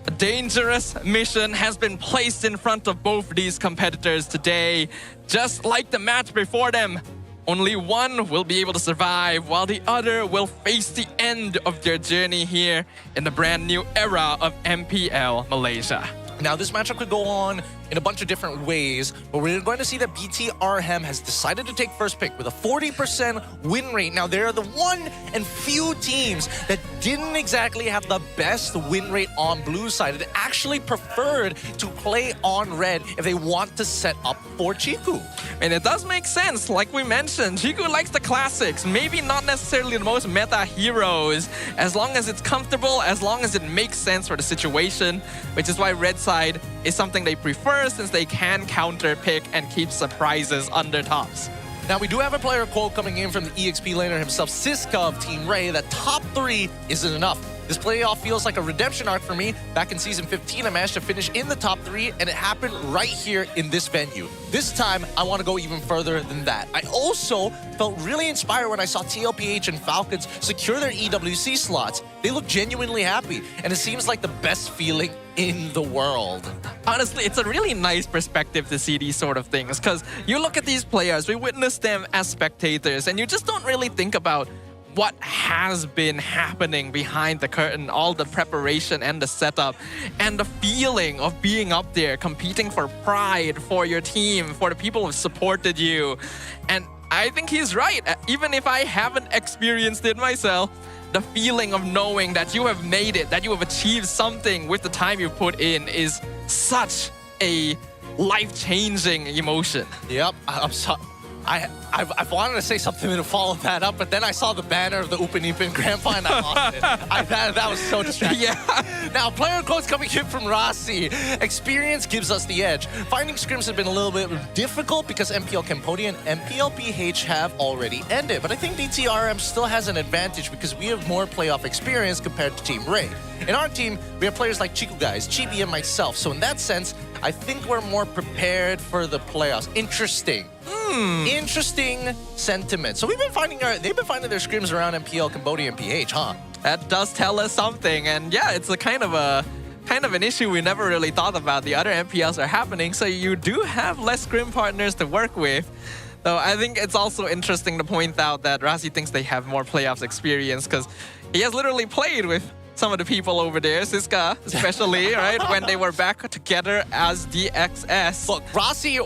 S22: A dangerous mission has been placed in front of both these competitors today. Just like the match before them, only one will be able to survive, while the other will face the end of their journey here in the brand new era of MPL Malaysia.
S17: Now, this matchup could go on in a bunch of different ways, but we're going to see that BTRM has decided to take first pick with a 40% win rate. Now, they're the one and few teams that didn't exactly have the best win rate on blue side. It actually preferred to play on red if they want to set up for Chiku.
S22: And it does make sense. Like we mentioned, Chiku likes the classics, maybe not necessarily the most meta heroes, as long as it's comfortable, as long as it makes sense for the situation, which is why red side is something they prefer, since they can counter pick and keep surprises under tops.
S17: Now, we do have a player quote coming in from the EXP laner himself, Siska of Team Rey, that top 3 isn't enough. This playoff feels like a redemption arc for me. Back in Season 15, I managed to finish in the top 3, and it happened right here in this venue. This time, I want to go even further than that. I also felt really inspired when I saw TLPH and Falcons secure their EWC slots. They look genuinely happy, and it seems like the best feeling in the world.
S22: Honestly, it's a really nice perspective to see these sort of things, because you look at these players, we witness them as spectators, and you just don't really think about what has been happening behind the curtain, all the preparation and the setup, and the feeling of being up there, competing for pride, for your team, for the people who have supported you. And I think he's right. Even if I haven't experienced it myself, the feeling of knowing that you have made it, that you have achieved something with the time you put in is such a life-changing emotion.
S17: Yep, I'm sorry. I wanted to say something to follow that up, but then I saw the banner of the Upanipin Grand Final. I lost it. That was so distracting.
S22: Yeah.
S17: Now, player quotes coming in from Rossi. Experience gives us the edge. Finding scrims have been a little bit difficult because MPL Cambodia and MPL PH have already ended. But I think BTRM still has an advantage because we have more playoff experience compared to Team Rey. In our team, we have players like Chiku guys, Chibi, and myself. So in that sense, I think we're more prepared for the playoffs. Interesting. Interesting sentiment. So they've been finding their scrims around MPL Cambodia and PH, huh?
S22: That does tell us something, and yeah, it's a kind of an issue we never really thought about. The other MPLs are happening, so you do have less scrim partners to work with. Though I think it's also interesting to point out that Rasi thinks they have more playoffs experience because he has literally played with some of the people over there, Siska especially, right? When they were back together as DXS.
S17: Look, Rossi,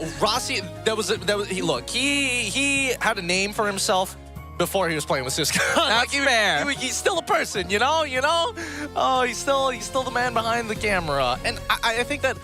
S17: he had a name for himself before he was playing with Siska.
S22: That's fair.
S17: He's still a person, you know? Oh, he's still the man behind the camera. And I think that,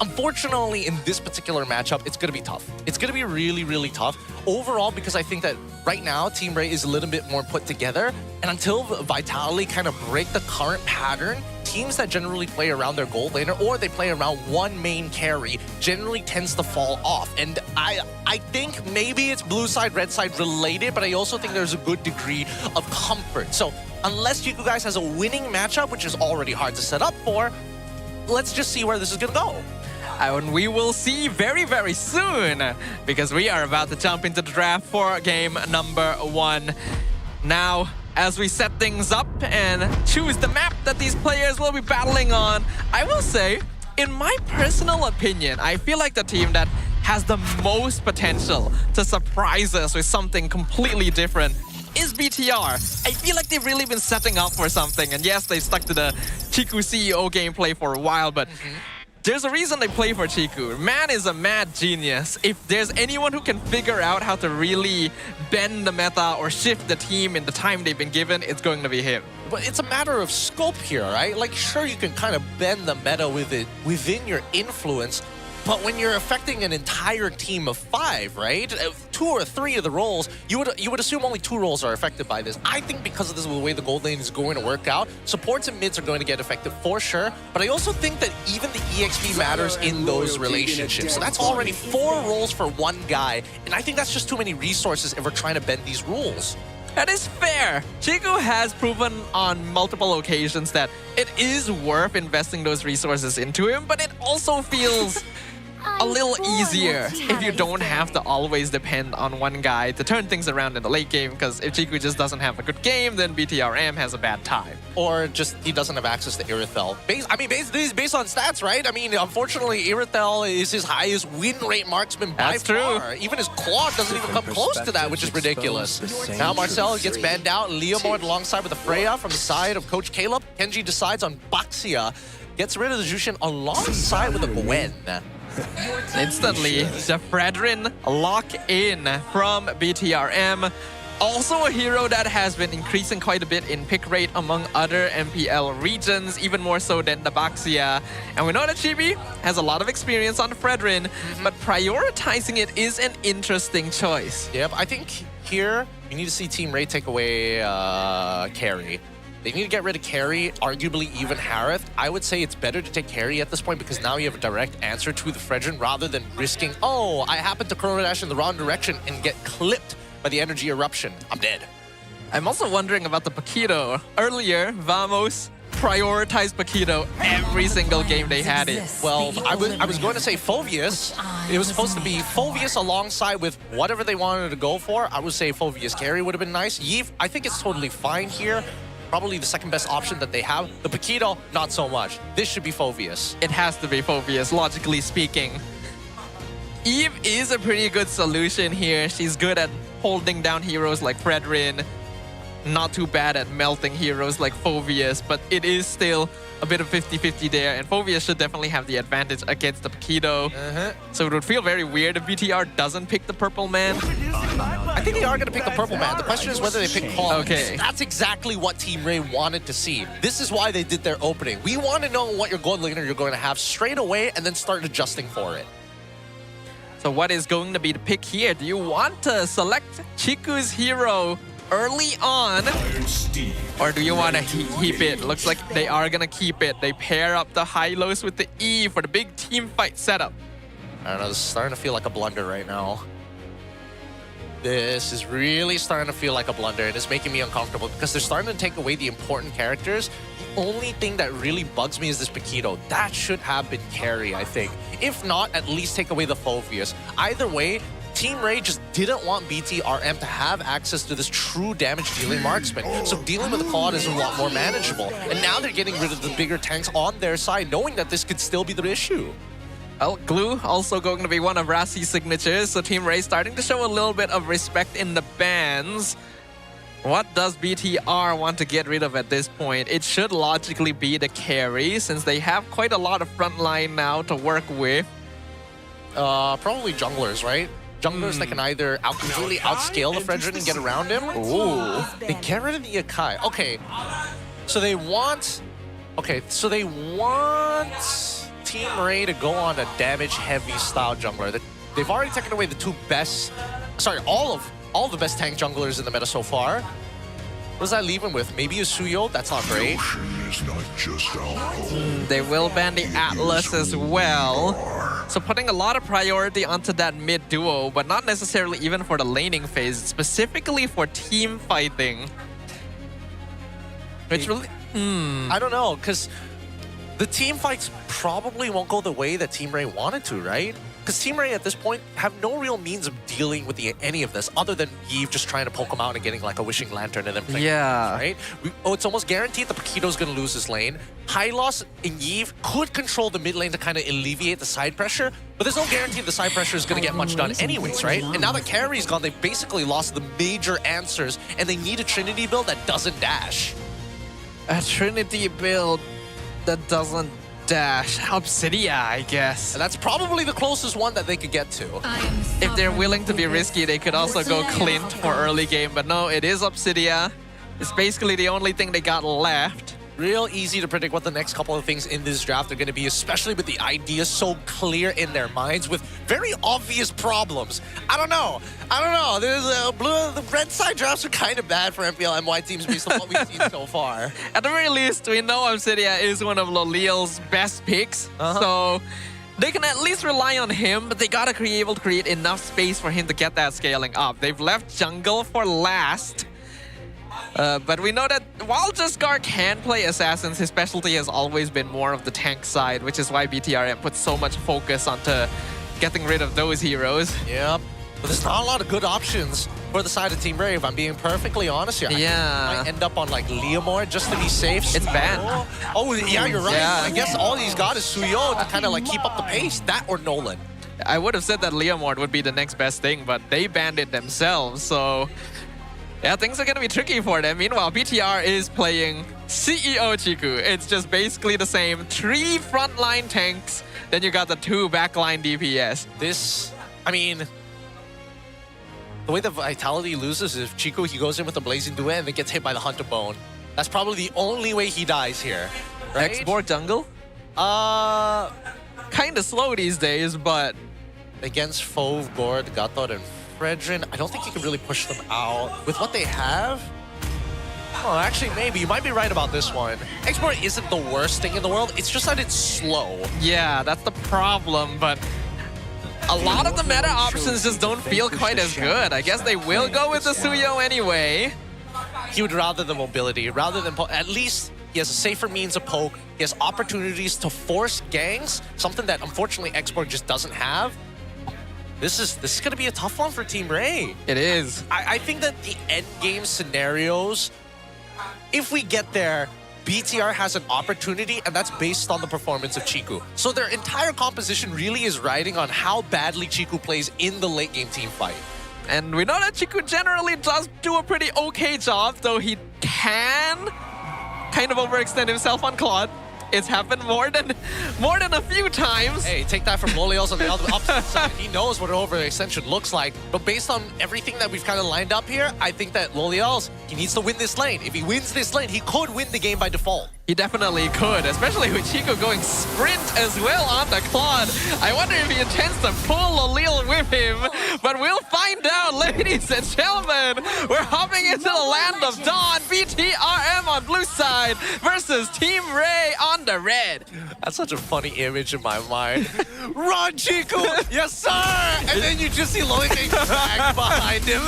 S17: unfortunately, in this particular matchup, it's going to be tough. It's going to be really, really tough. Overall, because I think that right now, Team Rey is a little bit more put together. And until Vitality kind of break the current pattern, teams that generally play around their gold laner or they play around one main carry generally tends to fall off. And I think maybe it's blue side, red side related, but I also think there's a good degree of comfort. So unless Chiku guys has a winning matchup, which is already hard to set up for, let's just see where this is gonna go.
S22: And we will see very, very soon, because we are about to jump into the draft for game number 1. Now, as we set things up and choose the map that these players will be battling on, I will say, in my personal opinion, I feel like the team that has the most potential to surprise us with something completely different is BTR. I feel like they've really been setting up for something. And yes, they stuck to the Chiku CEO gameplay for a while, but there's a reason they play for Chiku. Man is a mad genius. If there's anyone who can figure out how to really bend the meta or shift the team in the time they've been given, it's going to be him.
S17: But it's a matter of scope here, right? Like, sure, you can kind of bend the meta within your influence, but when you're affecting an entire team of 5, right? 2 or 3 of the roles, you would assume only 2 roles are affected by this. I think because of this, the way the gold lane is going to work out, supports and mids are going to get affected for sure. But I also think that even the EXP matters in those relationships. So that's already 4 roles for 1 guy, and I think that's just too many resources if we're trying to bend these rules.
S22: That is fair. Chiku has proven on multiple occasions that it is worth investing those resources into him, but it also feels a little easier if you don't have to always depend on one guy to turn things around in the late game, because if Chiku just doesn't have a good game, then BTRM has a bad time.
S17: Or just he doesn't have access to Irithel. This is based on stats, right? I mean, unfortunately, Irithel is his highest win rate marksman by far. Even his Claude doesn't even come close to that, which is ridiculous. Now Marcel gets banned out. Leomord alongside with the Freya from the side of Coach Caleb. Kenji decides on Baxia. Gets rid of the Jushin alongside with the Gwen.
S22: Instantly, the Fredrin lock in from BTRM. Also a hero that has been increasing quite a bit in pick rate among other MPL regions, even more so than the Baxia. And we know that Chibi has a lot of experience on Fredrin, but prioritizing it is an interesting choice.
S17: Yep, I think here you need to see Team Rey take away carry. They need to get rid of carry, arguably even Harith. I would say it's better to take carry at this point because now you have a direct answer to the Fredrin rather than risking, oh, I happen to Chrono Dash in the wrong direction and get clipped by the energy eruption. I'm dead.
S22: I'm also wondering about the Paquito. Earlier, Vamos prioritized Paquito every single game they had it.
S17: Well, I was going to say Phoveus. It was supposed to be Phoveus alongside with whatever they wanted to go for. I would say Phoveus carry would have been nice. Yves, I think it's totally fine here. Probably the second best option that they have. The Paquito, not so much. This should be Phoveus.
S22: It has to be Phoveus, logically speaking. Eve is a pretty good solution here. She's good at holding down heroes like Fredrin. Not too bad at melting heroes like Phoveus, but it is still a bit of 50-50 there, and Phoveus should definitely have the advantage against the Paquito. So it would feel very weird if BTR doesn't pick the Purple Man.
S17: I think they are going to pick the Purple Man. The question is whether they pick Colin.
S22: Okay.
S17: That's exactly what Team Rey wanted to see. This is why they did their opening. We want to know what your gold laner you're going to have straight away and then start adjusting for it.
S22: So what is going to be the pick here? Do you want to select Chiku's hero early on, or do you want to keep it? Looks like they are going to keep it. They pair up the high-lows with the E for the big team fight setup.
S17: I don't know, this is starting to feel like a blunder right now. This is really starting to feel like a blunder, and it's making me uncomfortable because they're starting to take away the important characters. The only thing that really bugs me is this Paquito. That should have been carry, I think. If not, at least take away the Phoveus. Either way, Team Rey just didn't want BTRM to have access to this true damage-dealing marksman. So dealing with the Claude is a lot more manageable. And now they're getting rid of the bigger tanks on their side, knowing that this could still be the issue.
S22: Well, Glue also going to be one of Rassi's signatures, so Team Rey starting to show a little bit of respect in the bans. What does BTR want to get rid of at this point? It should logically be the carry, since they have quite a lot of frontline now to work with.
S17: Probably junglers, right? Junglers that can either completely outscale the Fredrin and get around him. Ooh. They get rid of the Akai. Okay. So they want... Okay, so they want Team Rey to go on a damage-heavy style jungler. They've already taken away the 2 best... Sorry, all the best tank junglers in the meta so far. What does that leave him with? Maybe a Suyo? That's not great.
S22: They will ban the Atlas as well. So putting a lot of priority onto that mid duo, but not necessarily even for the laning phase, specifically for team fighting. Which really...
S17: I don't know, because the team fights probably won't go the way that Team Rey wanted to, right? Because Team Rey at this point have no real means of dealing with any of this other than Eve just trying to poke him out and getting like a wishing lantern and then playing right? It's almost guaranteed that Paquito's going to lose his lane. Hylos and Eve could control the mid lane to kind of alleviate the side pressure, but there's no guarantee the side pressure is going to get much done anyways, right? And now that Carry's gone, they basically lost the major answers and they need a Trinity build that doesn't dash.
S22: A Trinity build that doesn't dash. Obsidia, I guess.
S17: And that's probably the closest one that they could get to.
S22: If they're willing to be risky, they could also go Clint for early game. But no, it is Obsidia. It's basically the only thing they got left.
S17: Real easy to predict what the next couple of things in this draft are going to be, especially with the ideas so clear in their minds with very obvious problems. I don't know. There's the red side drafts are kind of bad for MPL MY teams based on what we've seen so far.
S22: At the very least, we know Obsidia is one of Loliel's best picks. So they can at least rely on him, but they gotta be able to create enough space for him to get that scaling up. They've left jungle for last. But we know that while Jesgar can play assassins, his specialty has always been more of the tank side, which is why BTRM puts so much focus onto getting rid of those heroes.
S17: Yep. But there's not a lot of good options for the side of Team Rey, if I'm being perfectly honest here.
S22: Yeah.
S17: I might end up on like Leomord just to be safe.
S22: It's banned.
S17: Oh, yeah, you're right.
S22: Yeah.
S17: I guess all he's got is Suyo to kind of like keep up the pace. That or Nolan.
S22: I would have said that Leomord would be the next best thing, but they banned it themselves, so... yeah, things are going to be tricky for them. Meanwhile, BTR is playing CEO Chiku. It's just basically the same. 3 frontline tanks, then you got the 2 backline DPS.
S17: This, I mean... the way the Vitality loses is if Chiku, he goes in with a Blazing Duet and then gets hit by the Hunter Bone. That's probably the only way he dies here. Right?
S22: Export jungle? Kind of slow these days, but...
S17: against Fove, Gord, Gator, and Fredrin, I don't think you can really push them out. With what they have? Oh, actually, maybe. You might be right about this one. Export isn't the worst thing in the world. It's just that it's slow.
S22: Yeah, that's the problem, but... a lot of the meta options just don't feel quite as good. I guess they will go with the Suyo anyway.
S17: He would rather the mobility, rather than... at least he has a safer means of poke. He has opportunities to force gangs, something that unfortunately Export just doesn't have. This is going to be a tough one for Team Rey.
S22: It is.
S17: I think that the end game scenarios, if we get there, BTR has an opportunity, and that's based on the performance of Chiku. So their entire composition really is riding on how badly Chiku plays in the late game team fight.
S22: And we know that Chiku generally does do a pretty okay job, though he can kind of overextend himself on Claude. It's happened more than a few times.
S17: Hey, take that from Loliel's on the opposite side. He knows what an overextension looks like. But based on everything that we've kind of lined up here, I think that Loliel's, he needs to win this lane. If he wins this lane, he could win the game by default.
S22: He definitely could, especially with Chico going sprint as well on the Claude. I wonder if he intends to pull Loliel with him, but we'll find out, ladies and gentlemen. We're hopping into the land of Dawn. BTRM on blue side versus Team Rey on the red.
S17: That's such a funny image in my mind. Run, Chico! Yes, sir! And then you just see Loliel getting dragged behind him.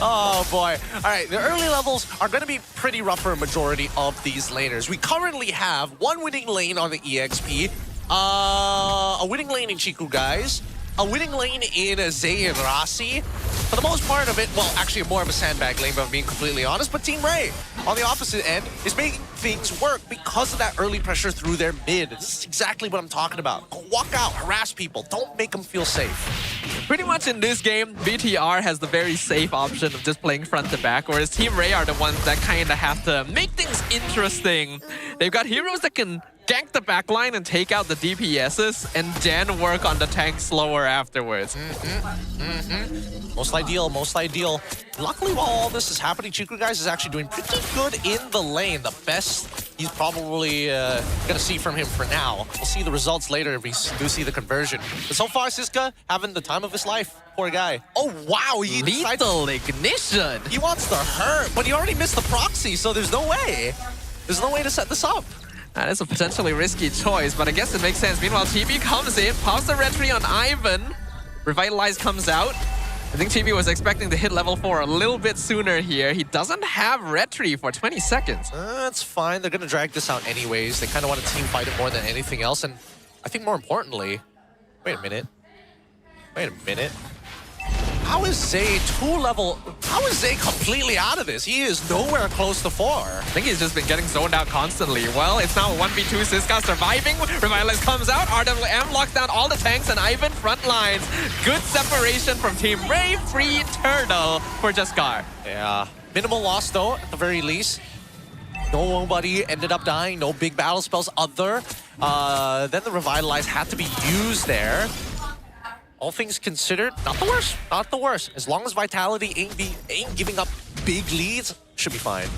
S17: Oh, boy. All right, the early levels are going to be pretty rough for a majority of these laners. We currently have one winning lane on the EXP, a winning lane in Chiku, guys, a winning lane in Zay and Rasi. For the most part of it, well, actually more of a sandbag lane, but I'm being completely honest, but Team Rey, on the opposite end, is making things work because of that early pressure through their mid. This is exactly what I'm talking about. Go walk out, harass people, don't make them feel safe.
S22: Pretty much in this game, BTR has the very safe option of just playing front to back, whereas Team Rey are the ones that kind of have to make things interesting. They've got heroes that can gank the backline and take out the DPSs, and then work on the tank slower afterwards.
S17: Most ideal, most ideal. Luckily, while all this is happening, Chiku, guys, is actually doing pretty good in the lane. The best he's probably gonna see from him for now. We'll see the results later if we do see the conversion. But so far, Siska having the time of his life. Poor guy. Oh wow, he
S22: Lethal ignition.
S17: He wants to hurt, but he already missed the proxy, so there's no way. There's no way to set this up.
S22: That is a potentially risky choice, but I guess it makes sense. Meanwhile, TB comes in, pops the retry on Ivan. Revitalize comes out. I think TB was expecting to hit level 4 a little bit sooner here. He doesn't have retry for 20 seconds.
S17: That's fine. They're going to drag this out anyways. They kind of want to team fight it more than anything else. And I think more importantly... Wait a minute. How is Zay How is Zay completely out of this? He is nowhere close to 4.
S22: I think he's just been getting zoned out constantly. Well, it's now 1v2. Siska surviving. Revitalize comes out. RWM locks down all the tanks, and Ivan front lines. Good separation from Team Rey. Free turtle for Jaskar.
S17: Yeah. Minimal loss, though, at the very least. Nobody ended up dying. No big battle spells other. Then the Revitalize had to be used there. All things considered, not the worst. Not the worst. As long as Vitality ain't giving up big leads, should be fine.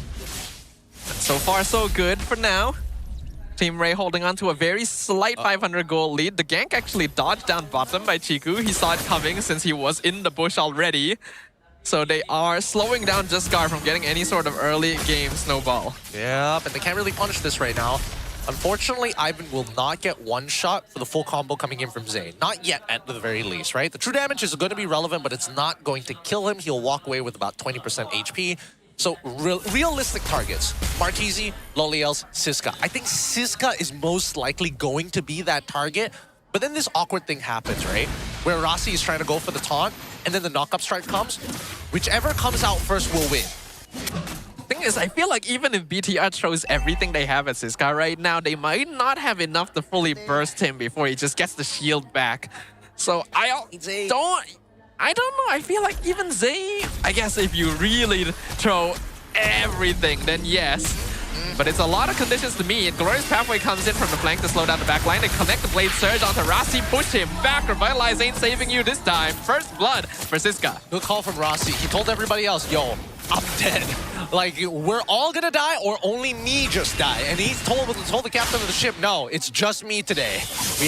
S22: So far, so good for now. Team Rey holding on to a very slight 500 gold lead. The gank actually dodged down bottom by Chiku. He saw it coming since he was in the bush already. So they are slowing down Jaskar from getting any sort of early game snowball.
S17: Yeah, but they can't really punish this right now. Unfortunately, Ivan will not get one shot for the full combo coming in from Zay. Not yet, at the very least, right? The true damage is going to be relevant, but it's not going to kill him. He'll walk away with about 20% HP. So realistic targets: Marquise, Loliels, Siska. I think Siska is most likely going to be that target. But then this awkward thing happens, right? Where Rossi is trying to go for the taunt, and then the knock-up strike comes. Whichever comes out first will win.
S22: Thing is, I feel like even if BTR throws everything they have at Siska right now, they might not have enough to fully burst him before he just gets the shield back. So I don't know. I feel like even Zay, I guess if you really throw everything, then yes. But it's a lot of conditions to meet. Glorious Pathway comes in from the flank to slow down the back line. They connect the Blade Surge onto Rossi, push him back. Revitalize ain't saving you this time. First blood for Siska.
S17: Good call from Rossi. He told everybody else, yo, I'm dead. Like, we're all gonna die or only me just die. And he's told the captain of the ship, no, it's just me today.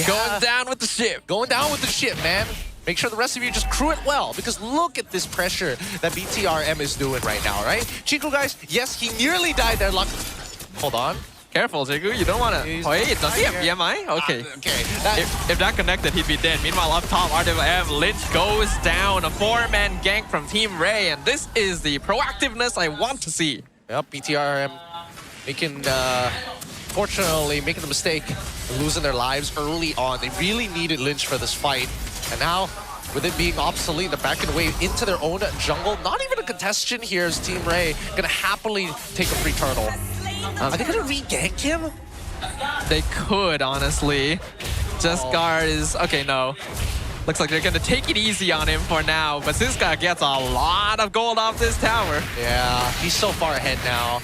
S22: Going down with the ship.
S17: Going down with the ship, man. Make sure the rest of you just crew it well, because look at this pressure that BTRM is doing right now, right? Chico, guys, yes, he nearly died there. Hold on.
S22: Careful, Jigu. You don't want to... Wait, does he have BMI? Okay.
S17: Okay.
S22: If that connected, he'd be dead. Meanwhile, up top, RWM, Lynch goes down. A 4-man gank from Team Rey, and this is the proactiveness I want to see.
S17: Yep, BTRM fortunately making the mistake of losing their lives early on. They really needed Lynch for this fight. And now, with it being obsolete, they're backing away into their own jungle. Not even a contestation here as Team Rey gonna happily take a free turtle. Are they gonna re-gank him?
S22: They could, honestly. Jaskar is... Okay, no. Looks like they're gonna take it easy on him for now, but Siska gets a lot of gold off this tower.
S17: Yeah, he's so far ahead now.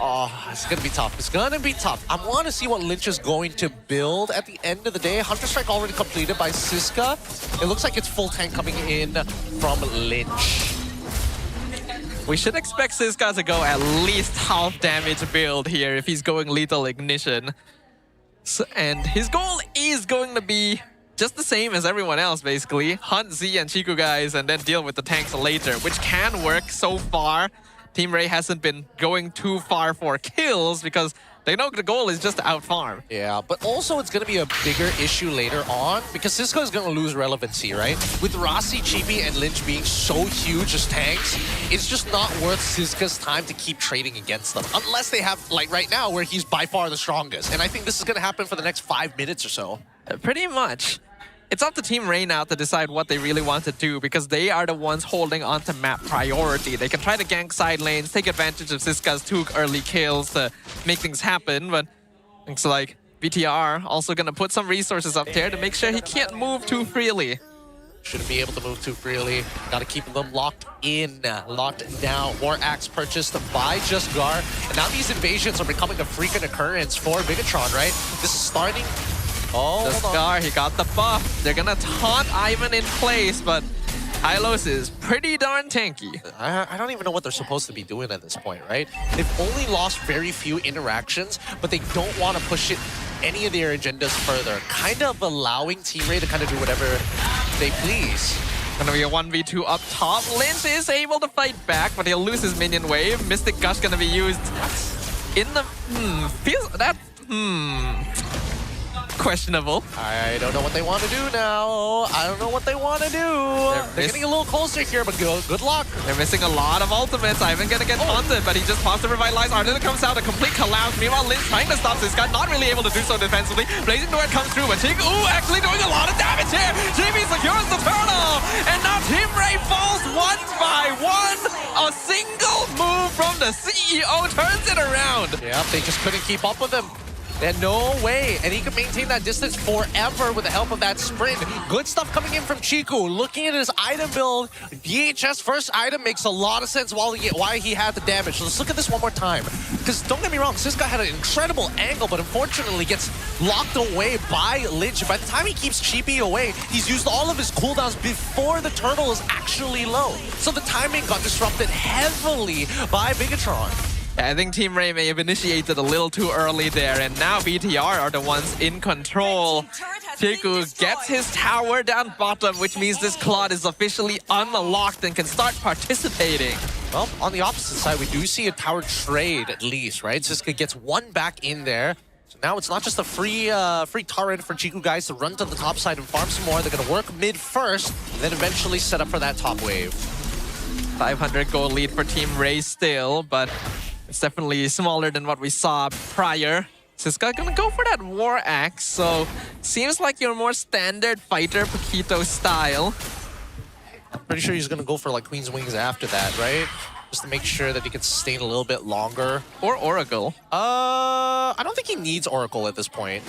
S17: Oh, it's gonna be tough. It's gonna be tough. I want to see what Lynch is going to build at the end of the day. Hunter Strike already completed by Siska. It looks like it's full tank coming in from Lynch.
S22: We should expect Siska to go at least half damage build here if he's going Lethal Ignition. So, and his goal is going to be just the same as everyone else, basically. Hunt Z and Chiku guys and then deal with the tanks later, which can work so far. Team Rey hasn't been going too far for kills because they know the goal is just to outfarm.
S17: Yeah, but also it's going to be a bigger issue later on because Siska is going to lose relevancy, right? With Rossi, Chibi, and Lynch being so huge as tanks, it's just not worth Siska's time to keep trading against them. Unless they have, like right now, where he's by far the strongest. And I think this is going to happen for the next 5 minutes or so.
S22: Pretty much. It's up to Team Rey now to decide what they really want to do because they are the ones holding on to map priority. They can try to gank side lanes, take advantage of Siska's 2 early kills to make things happen, but looks like BTR also gonna put some resources up there to make sure he can't move too freely.
S17: Shouldn't be able to move too freely. Gotta keep them locked in, locked down. War Axe purchased by Jaskar. And now these invasions are becoming a frequent occurrence for Megatron, right? This is starting... Oh,
S22: Jaskar, he got the buff. They're gonna taunt Ivan in place, but Hylos is pretty darn tanky.
S17: I don't even know what they're supposed to be doing at this point, right? They've only lost very few interactions, but they don't want to push it any of their agendas further, kind of allowing Team Rey to kind of do whatever they please.
S22: Gonna be a 1v2 up top. Lynch is able to fight back, but he'll lose his minion wave. Mystic Gush gonna be used in the... feels... that... questionable.
S17: I don't know what they want to do now. I don't know what they want to do. They're getting a little closer here, but good luck.
S22: They're missing a lot of ultimates. Ivan gonna get taunted, but he just pops to revitalize. Arden comes out, a complete collapse. Meanwhile, Lynch trying to stop this guy, not really able to do so defensively. Blazing Duet comes through, but Chiku actually doing a lot of damage here. JB secures the turtle, and now Team Rey falls one by one. A single move from the CEO turns it around.
S17: Yeah, they just couldn't keep up with him. They had no way, and he could maintain that distance forever with the help of that sprint. Good stuff coming in from Chiku. Looking at his item build, VHS first item makes a lot of sense why he had the damage. So let's look at this one more time. Because don't get me wrong, Siska had an incredible angle, but unfortunately gets locked away by Lynch. By the time he keeps Chibi away, he's used all of his cooldowns before the turtle is actually low. So the timing got disrupted heavily by Bigatron.
S22: I think Team Rey may have initiated a little too early there, and now BTR are the ones in control. Chiku gets his tower down bottom, which means this Claude is officially unlocked and can start participating.
S17: Well, on the opposite side, we do see a tower trade at least, right? Siska gets one back in there. So now it's not just a free turret for Chiku guys to run to the top side and farm some more. They're going to work mid first, and then eventually set up for that top wave.
S22: 500 gold lead for Team Rey still, but it's definitely smaller than what we saw prior. Siska gonna go for that War Axe, so seems like your more standard fighter Paquito style.
S17: I'm pretty sure he's gonna go for like Queen's Wings after that, right? Just to make sure that he can sustain a little bit longer.
S22: Or Oracle.
S17: I don't think he needs Oracle at this point.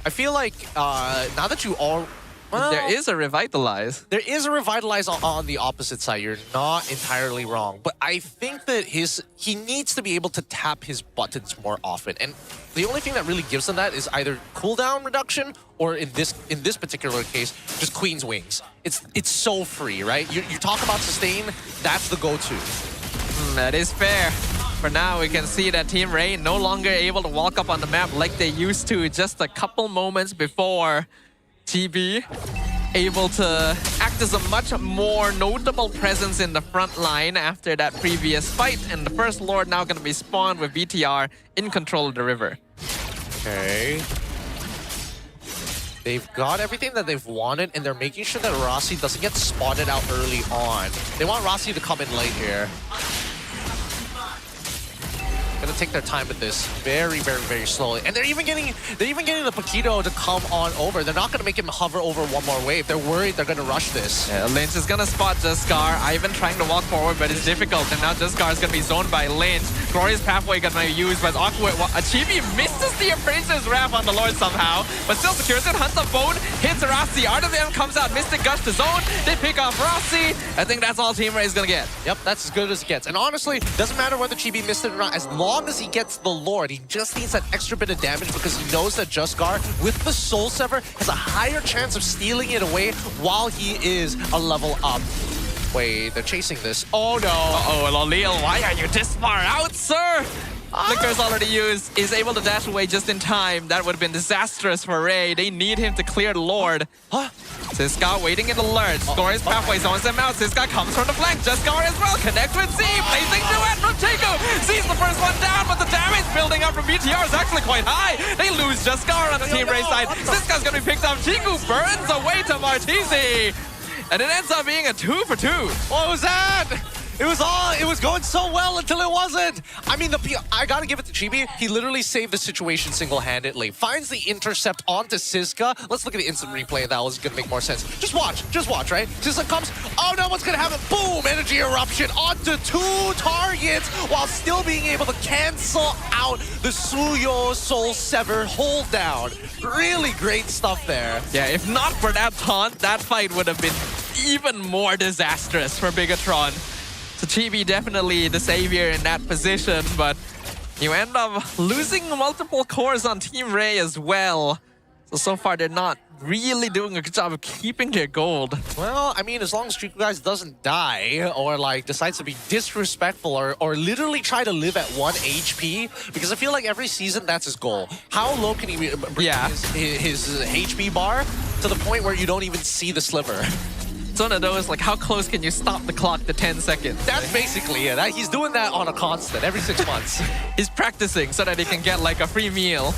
S17: I feel like now that you all... Well,
S22: there is a Revitalize.
S17: There is a Revitalize on the opposite side. You're not entirely wrong. But I think that he needs to be able to tap his buttons more often. And the only thing that really gives him that is either cooldown reduction or in this particular case, just Queen's Wings. It's so free, right? You talk about sustain, that's the go-to.
S22: That is fair. For now, we can see that Team Rey no longer able to walk up on the map like they used to just a couple moments before. TB able to act as a much more notable presence in the front line after that previous fight, and the First Lord now going to be spawned with BTR in control of the river.
S17: Okay. They've got everything that they've wanted, and they're making sure that Rossi doesn't get spotted out early on. They want Rossi to come in late here. Gonna take their time with this very, very, very slowly. And they're even getting the Paquito to come on over. They're not gonna make him hover over one more wave. They're worried they're gonna rush this.
S22: Yeah, Lynch is gonna spot Jaskar. Ivan trying to walk forward, but it's difficult. And now Jaskar is gonna be zoned by Lynch. Glorious Pathway gonna be used, but awkward. Chibi misses the Appraiser's Wrath on the Lord somehow, but still secures it. Hunts up Bone, hits Rossi. RWM comes out, Mystic Gush to zone. They pick off Rossi. I think that's all Team Rey is gonna get.
S17: Yep, that's as good as it gets. And honestly, doesn't matter whether Chibi missed it or not, as long as he gets the Lord, he just needs that extra bit of damage because he knows that Jaskar, with the Soul Sever, has a higher chance of stealing it away while he is a level up. Wait, they're chasing this. Oh no!
S22: Uh-oh, Lolil, why are you this far out, sir? Flicker's already used, is able to dash away just in time. That would have been disastrous for Rey. They need him to clear the Lord. Siska waiting in the lurch. Glorious Pathway zones them out. Siska comes from the flank. Jaskar as well. Connect with Z. Blazing Duet from Chiku. Z's the first one down, but the damage building up from BTR is actually quite high. They lose Jaskar on the Team Rey side. Siska's going to be picked up. Chiku burns away to Martisi. And it ends up being a 2 for 2.
S17: What was that? It was going so well until it wasn't. I mean, I gotta give it to Chibi. He literally saved the situation single-handedly. Finds the intercept onto Siska. Let's look at the instant replay. That was gonna make more sense. Just watch, right? Siska comes. Oh no, what's gonna happen? Boom! Energy eruption onto 2 targets while still being able to cancel out the Suyo Soul Sever hold down. Really great stuff there.
S22: Yeah, if not for that taunt, that fight would have been even more disastrous for Bigatron. So Chibi definitely the savior in that position, but you end up losing multiple cores on Team Rey as well. So far, they're not really doing a good job of keeping their gold.
S17: Well, I mean, as long as Chiku guys doesn't die or like decides to be disrespectful or literally try to live at 1 HP, because I feel like every season that's his goal. How low can he bring his HP bar to the point where you don't even see the sliver?
S22: It's one of those, like, how close can you stop the clock to 10 seconds?
S17: That's basically it. He's doing that on a constant, every 6 months.
S22: He's practicing so that he can get, like, a free meal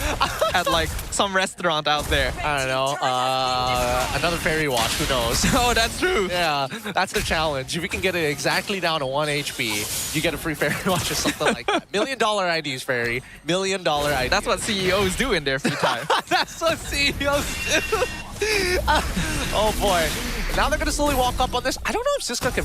S22: at, like, some restaurant out there.
S17: I don't know. Another fairy watch, who knows?
S22: Oh, that's true.
S17: Yeah, that's the challenge. If you can get it exactly down to 1 HP, you get a free fairy watch or something like that. $1 million IDs, fairy. $1 million IDs.
S22: That's what CEOs do in their free time.
S17: That's what CEOs do. Oh, boy. Now they're going to slowly walk up on this. I don't know if Siska can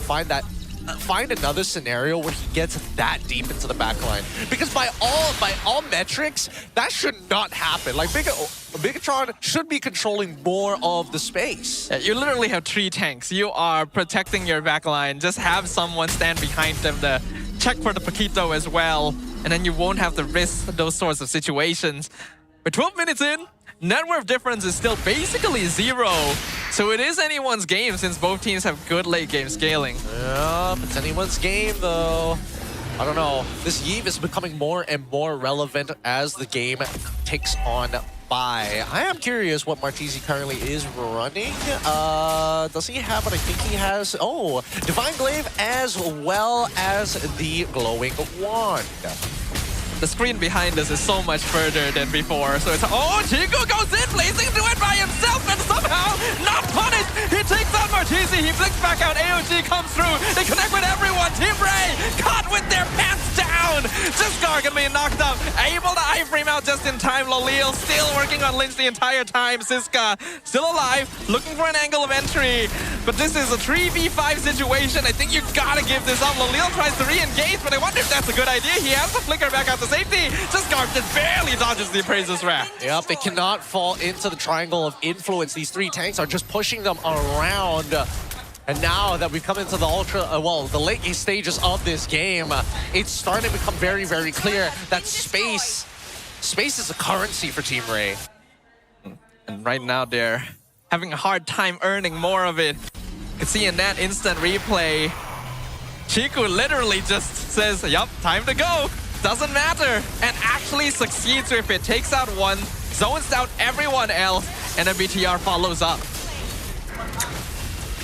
S17: find another scenario where he gets that deep into the backline. Because by all metrics, that should not happen. Like, Bigatron should be controlling more of the space.
S22: Yeah, you literally have 3 tanks. You are protecting your backline. Just have someone stand behind them to check for the Paquito as well. And then you won't have to risk those sorts of situations. We're 12 minutes in. Net worth difference is still basically 0. So it is anyone's game since both teams have good late game scaling.
S17: Yeah, it's anyone's game though. I don't know. This Yves is becoming more and more relevant as the game takes on by. I am curious what Martisi currently is running. Does he have what I think he has? Oh, Divine Glaive as well as the Glowing Wand.
S22: The screen behind us is so much further than before, so it's... Oh, Chiku goes in, blazing to it by himself, and somehow not punished! He takes out Martisi, he flicks back out, AOG comes through, they connect with everyone, Team Rey caught with their pants down! Siskar gonna be knocked up, able to iframe out just in time, Lolil still working on Lynch the entire time, Siska still alive, looking for an angle of entry, but this is a 3v5 situation, I think you gotta give this up. Lolil tries to re-engage, but I wonder if that's a good idea. He has to flicker back out to safety. Siskar just barely dodges the Appraiser's Wrath.
S17: Yep, they cannot fall into the triangle of influence. These 3 tanks are just pushing them around. And now that we've come into the the late stages of this game, it's starting to become very, very clear that space is a currency for Team Rey.
S22: And right now they're having a hard time earning more of it. You can see in that instant replay, Chiku literally just says, yup, time to go. Doesn't matter, and actually succeeds with it. Takes out one, zones out everyone else, and then BTR follows up.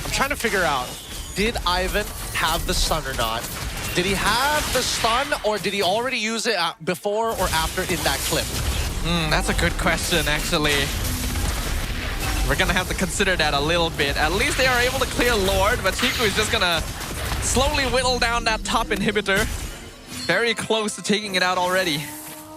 S17: I'm trying to figure out, did Ivan have the stun or not? Did he have the stun, or did he already use it before or after in that clip?
S22: That's a good question, actually. We're gonna have to consider that a little bit. At least they are able to clear Lord, but Chiku is just gonna slowly whittle down that top inhibitor. Very close to taking it out already.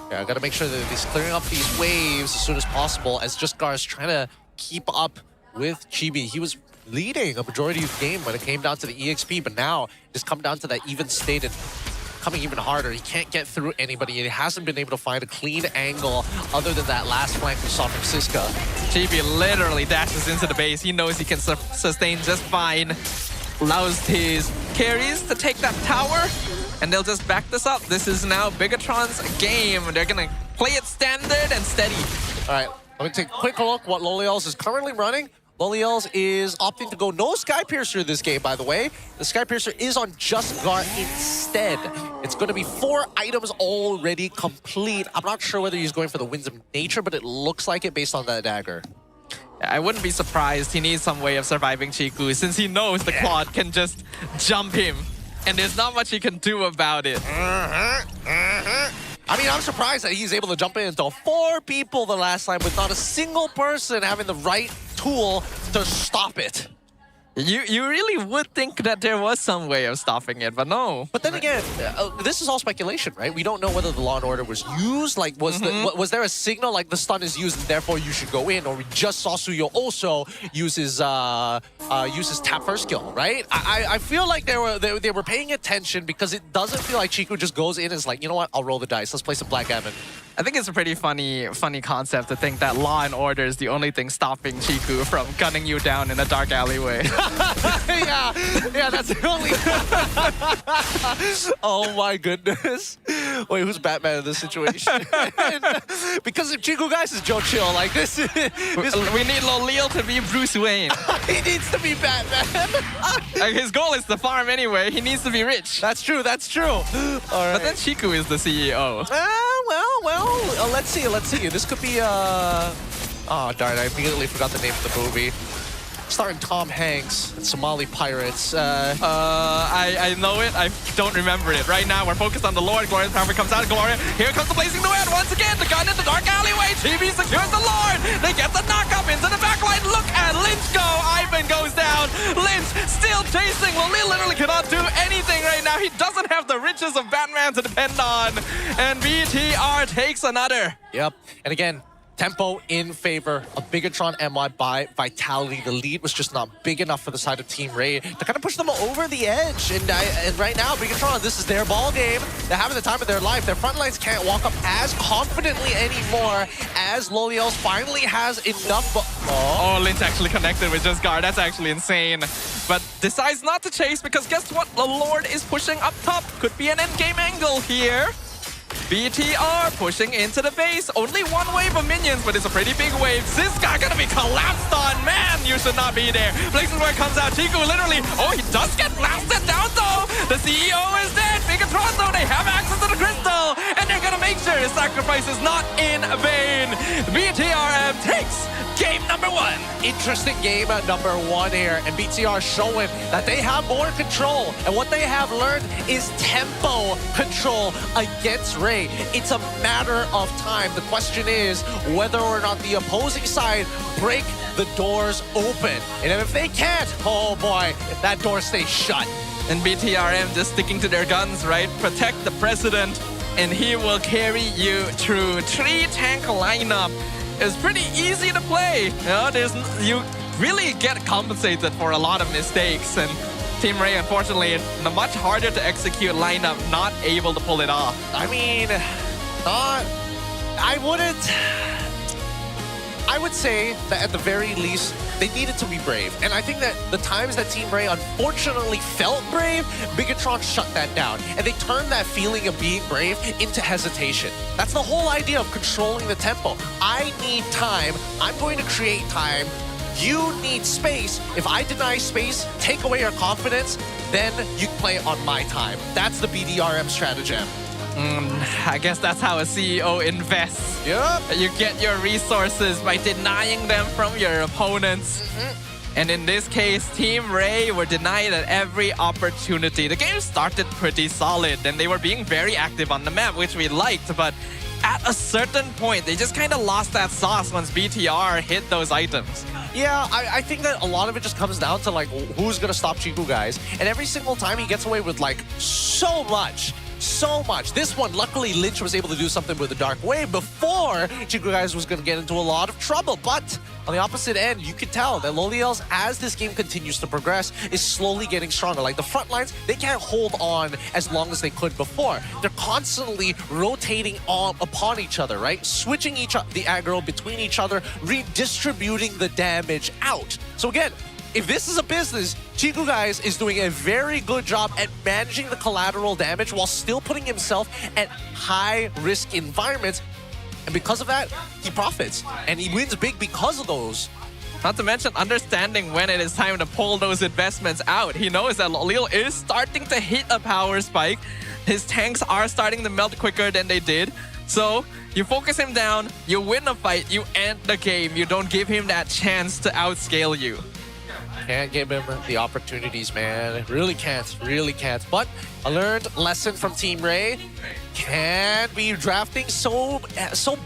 S17: Yeah, I gotta make sure that he's clearing up these waves as soon as possible, as Jusgar is trying to keep up with Chibi. He was leading a majority of the game when it came down to the EXP, but now it's come down to that even state and coming even harder. He can't get through anybody, and he hasn't been able to find a clean angle other than that last flank we saw from Siska.
S22: Chibi literally dashes into the base. He knows he can sustain just fine. Allows his carries to take that tower, and they'll just back this up. This is now Bigatron's game. They're gonna play it standard and steady.
S17: All right, let me take a quick look what Loliels is currently running. Loliels is opting to go no Sky Piercer this game, by the way. The Sky Piercer is on Just Gar instead. It's going to be 4 items already complete. I'm not sure whether he's going for the Winds of Nature, but it looks like it based on that dagger.
S22: I wouldn't be surprised. He needs some way of surviving Chiku since he knows the Claude can just jump him. And there's not much he can do about it.
S17: I mean, I'm surprised that he's able to jump into 4 people the last time with not a single person having the right tool to stop it.
S22: You really would think that there was some way of stopping it, but no.
S17: But then again, this is all speculation, right? We don't know whether the Law and Order was used. Like, was there a signal like the stun is used and therefore you should go in? Or we just saw Suyo also use his tap first skill, right? I feel like they were paying attention because it doesn't feel like Chiku just goes in and is like, you know what? I'll roll the dice. Let's play some backgammon.
S22: I think it's a pretty funny concept to think that law and order is the only thing stopping Chiku from gunning you down in a dark alleyway.
S17: yeah, that's the only. Oh my goodness. Wait, who's Batman in this situation? Because if Chiku guys is Joe Chill, like this.
S22: We need Lolil to be Bruce Wayne.
S17: He needs to be Batman.
S22: His goal is to farm anyway. He needs to be rich.
S17: That's true. That's true. All right.
S22: But then Chiku is the CEO.
S17: Well, let's see. This could be, oh, darn, I immediately forgot the name of the movie. Starring Tom Hanks and Somali pirates.
S22: I know it. I don't remember it. Right now, we're focused on the Lord. Gloria's power comes out of Gloria. Here comes the Blazing Duet. Once again, the gun in the dark alleyway. TB secures the Lord. They get the knock-up into the backline. Look at Lynch go. Ivan goes down. Lynch still chasing. Lolil literally cannot do anything right now. He doesn't have the riches of Batman to depend on. And BTR takes another.
S17: Yep. And again, tempo in favor of Bigatron MY by Vitality. The lead was just not big enough for the side of Team Rey to kind of push them over the edge. And right now, Bigatron, this is their ball game. They're having the time of their life. Their front lines can't walk up as confidently anymore as Lolios finally has enough.
S22: Oh, Lynch actually connected with just guard. That's actually insane. But decides not to chase because guess what? The Lord is pushing up top. Could be an endgame angle here. BTR pushing into the base. Only one wave of minions, but it's a pretty big wave. This guy gonna be collapsed on. Man, you should not be there. Blazing Word comes out. Chiku literally, oh, he does get blasted down though. The CEO is dead. Bigatron though, they have access to the crystal. And they're gonna make sure his sacrifice is not in vain. BTRM takes game number 1.
S17: Interesting game at number 1 here. And BTR showing that they have more control. And what they have learned is tempo control against Rey. It's a matter of time. The question is whether or not the opposing side break the doors open. And if they can't, oh boy, that door stays shut.
S22: And BTRM just sticking to their guns, right? Protect the president, and he will carry you through. 3-tank lineup is pretty easy to play. You really get compensated for a lot of mistakes, and Team Rey, unfortunately, a much harder to execute lineup, not able to pull it off.
S17: I mean, I would say that at the very least, they needed to be brave. And I think that the times that Team Rey unfortunately felt brave, Bigatron shut that down. And they turned that feeling of being brave into hesitation. That's the whole idea of controlling the tempo. I need time. I'm going to create time. You need space. If I deny space, take away your confidence, then you play on my time. That's the BDRM stratagem.
S22: I guess that's how a CEO invests.
S17: Yep.
S22: You get your resources by denying them from your opponents. And in this case, Team Rey were denied at every opportunity. The game started pretty solid, and they were being very active on the map, which we liked, but at a certain point, they just kind of lost that sauce once BTR hit those items.
S17: Yeah, I think that a lot of it just comes down to like who's gonna stop Chiku guys. And every single time he gets away with like so much. This one, luckily, Lynch was able to do something with the Dark Wave before Chiku guys was going to get into a lot of trouble. But on the opposite end, you can tell that Lolios, as this game continues to progress, is slowly getting stronger. Like the front lines, they can't hold on as long as they could before. They're constantly rotating upon each other, right? Switching the aggro between each other, redistributing the damage out. So again, if this is a business, Chiku guys is doing a very good job at managing the collateral damage while still putting himself at high-risk environments. And because of that, he profits. And he wins big because of those.
S22: Not to mention understanding when it is time to pull those investments out. He knows that Lolil is starting to hit a power spike. His tanks are starting to melt quicker than they did. So you focus him down, you win a fight, you end the game. You don't give him that chance to outscale you.
S17: Can't give him the opportunities, man. Really can't. But a learned lesson from Team Rey. Can't be drafting so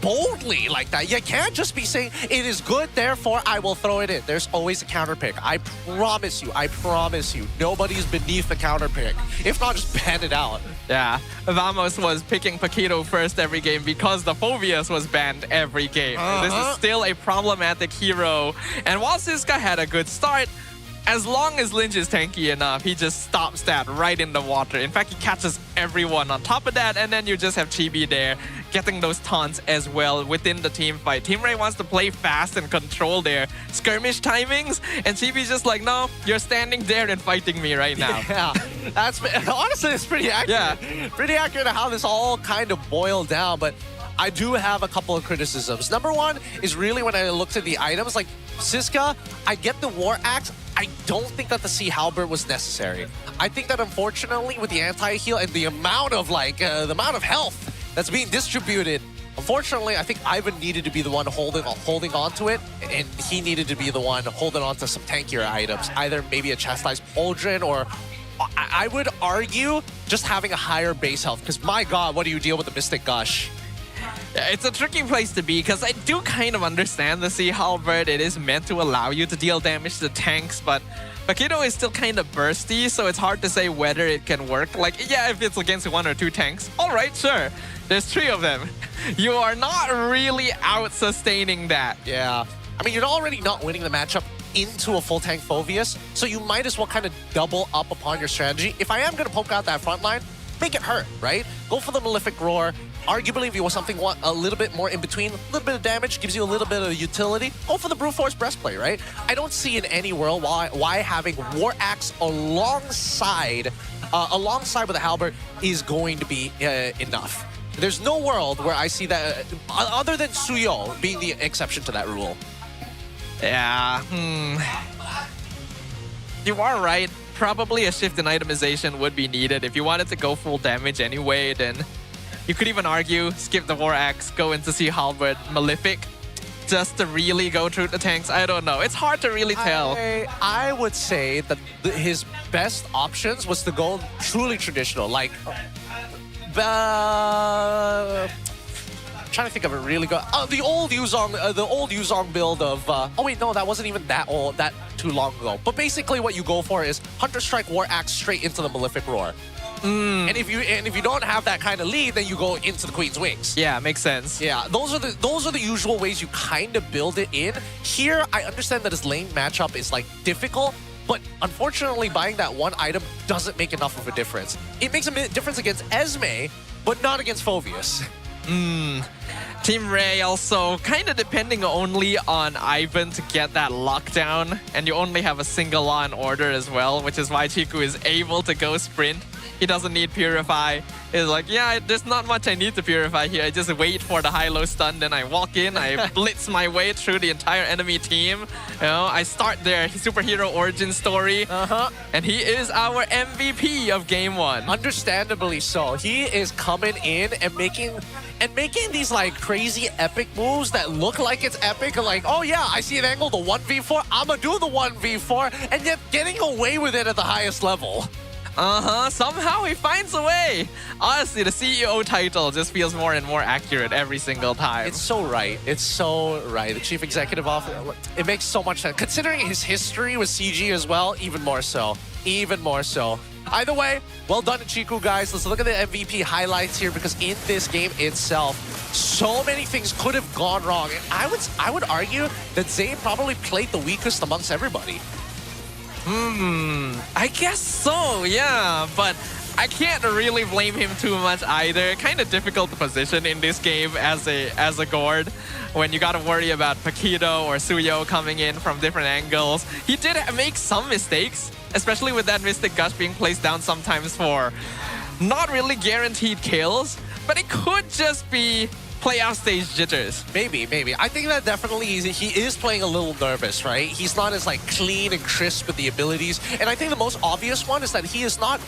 S17: boldly like that. You can't just be saying, it is good, therefore I will throw it in. There's always a counter pick. I promise you. Nobody's beneath the counter pick. If not, just ban it out.
S22: Yeah, Vamos was picking Paquito first every game because the Phobius was banned every game. This is still a problematic hero. And while Siska had a good start, as long as Lynch is tanky enough, he just stops that right in the water. In fact, he catches everyone on top of that, and then you just have Chibi there getting those taunts as well within the team fight. Team Rey wants to play fast and control their skirmish timings, and Chibi's just like, no, you're standing there and fighting me right now.
S17: Yeah, that's honestly, it's pretty accurate. Yeah. Pretty accurate how this all kind of boiled down, but I do have a couple of criticisms. Number one is really when I looked at the items, like Siska, I get the War Axe. I don't think that the Sea Halberd was necessary. I think that unfortunately with the anti-heal and the amount of health that's being distributed, unfortunately, I think Ivan needed to be the one holding on to it, and he needed to be the one holding on to some tankier items. Either maybe a Chastised Pauldron, or I would argue just having a higher base health, because my god, what do you deal with the Mystic Gush?
S22: Yeah, it's a tricky place to be because I do kind of understand the Sea Halberd. It is meant to allow you to deal damage to tanks, but Paquito is still kind of bursty, so it's hard to say whether it can work. Like, yeah, if it's against 1 or 2 tanks, all right, sure. There's 3 of them. You are not really out-sustaining that.
S17: Yeah. I mean, you're already not winning the matchup into a full tank Phoveus, so you might as well kind of double up upon your strategy. If I am going to poke out that front line, make it hurt, right? Go for the Malefic Roar. Arguably, if you want something a little bit more in between, a little bit of damage, gives you a little bit of utility, go for the Brute Force Breastplate, right? I don't see in any world why having War Axe alongside with the Halberd is going to be enough. There's no world where I see that, other than Suyo being the exception to that rule.
S22: Yeah, You are right. Probably a shift in itemization would be needed. If you wanted to go full damage anyway, then you could even argue, skip the War Axe, go into Sea Halberd, Malefic, just to really go through the tanks. I don't know. It's hard to really tell.
S17: I would say that his best options was to go truly traditional, like trying to think of a really good. The old Yuzong build of. Oh wait, no, that wasn't even that old. That too long ago. But basically, what you go for is Hunter Strike, War Axe straight into the Malefic Roar. And if you don't have that kind of lead, then you go into the Queen's Wings.
S22: Yeah, makes sense.
S17: Yeah, those are the usual ways you kind of build it in. Here, I understand that his lane matchup is like difficult, but unfortunately, buying that one item doesn't make enough of a difference. It makes a difference against Esme, but not against Phoveus.
S22: Team Rey also kind of depending only on Ivan to get that lockdown, and you only have a single law and order as well, which is why Chiku is able to go sprint. He doesn't need Purify. It's like, yeah, there's not much I need to Purify here. I just wait for the high-low stun, then I walk in, I blitz my way through the entire enemy team. You know, I start their superhero origin story. And he is our MVP of Game 1.
S17: Understandably so. He is coming in and making these like crazy epic moves that look like it's epic. Like, oh yeah, I see an angle, the 1v4, I'ma do the 1v4, and yet getting away with it at the highest level.
S22: Somehow he finds a way. Honestly, the CEO title just feels more and more accurate every single time.
S17: It's so right. It's so right. The Chief Executive Officer, it makes so much sense. Considering his history with CG as well, even more so. Even more so. Either way, well done to Chiku, guys. Let's look at the MVP highlights here, because in this game itself, so many things could have gone wrong. And I would argue that Zayn probably played the weakest amongst everybody.
S22: I guess so, yeah, but I can't really blame him too much either. Kind of difficult to position in this game as a Gord when you got to worry about Paquito or Suyo coming in from different angles. He did make some mistakes, especially with that Mystic Gush being placed down sometimes for not really guaranteed kills, but it could just be playoff stage jitters.
S17: Maybe. I think that definitely he is playing a little nervous, right? He's not as like clean and crisp with the abilities. And I think the most obvious one is that he is not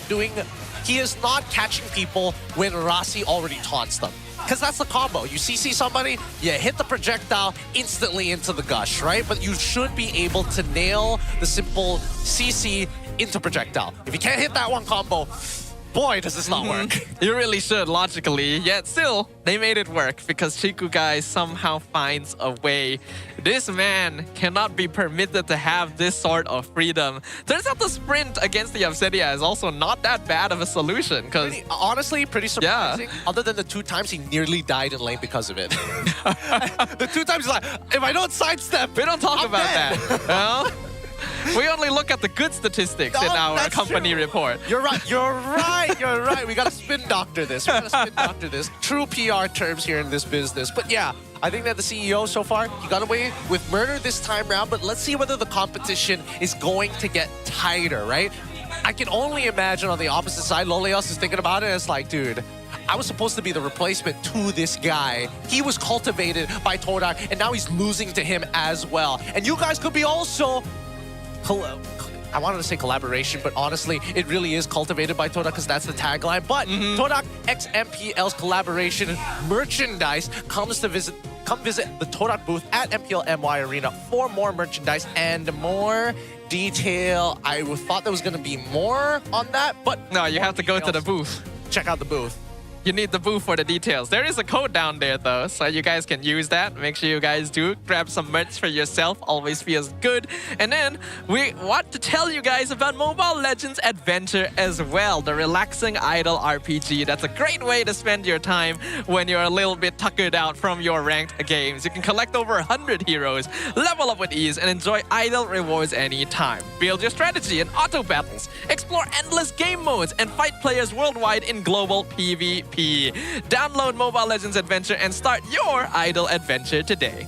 S17: catching people when Rasi already taunts them. Because that's the combo. You CC somebody, you hit the projectile instantly into the gush, right? But you should be able to nail the simple CC into projectile. If you can't hit that one combo, boy, does this not work.
S22: You really should, logically. Yet still, they made it work because Chiku guy somehow finds a way. This man cannot be permitted to have this sort of freedom. Turns out the sprint against the Obsidia is also not that bad of a solution.
S17: Honestly, pretty surprising. Yeah. Other than the 2 times he nearly died in lane because of it. The 2 times he's like, if I don't sidestep,
S22: we don't talk about that. You know? We only look at the good statistics in our
S17: that's
S22: company
S17: true.
S22: report.
S17: You're right. You're right. We gotta spin doctor this. True PR terms here in this business. But yeah, I think that the CEO so far, he got away with murder this time round. But let's see whether the competition is going to get tighter, right? I can only imagine on the opposite side, Loleos is thinking about it. It's like, dude, I was supposed to be the replacement to this guy. He was cultivated by Tora, and now he's losing to him as well. And you guys could be also... I wanted to say collaboration, but honestly, it really is cultivated by Tora because that's the tagline. But Tora x MPL's collaboration merchandise come visit the Tora booth at MPL MY Arena for more merchandise and more detail. I thought there was going to be more on that, but...
S22: No, you have to go to the booth.
S17: Check out the booth.
S22: You need the booth for the details. There is a code down there though, so you guys can use that. Make sure you guys do grab some merch for yourself. Always feels good. And then we want to tell you guys about Mobile Legends Adventure as well, the relaxing idle RPG. That's a great way to spend your time when you're a little bit tuckered out from your ranked games. You can collect over 100 heroes, level up with ease, and enjoy idle rewards anytime. Build your strategy in auto battles, explore endless game modes, and fight players worldwide in global PvP. Download Mobile Legends Adventure and start your idle adventure today.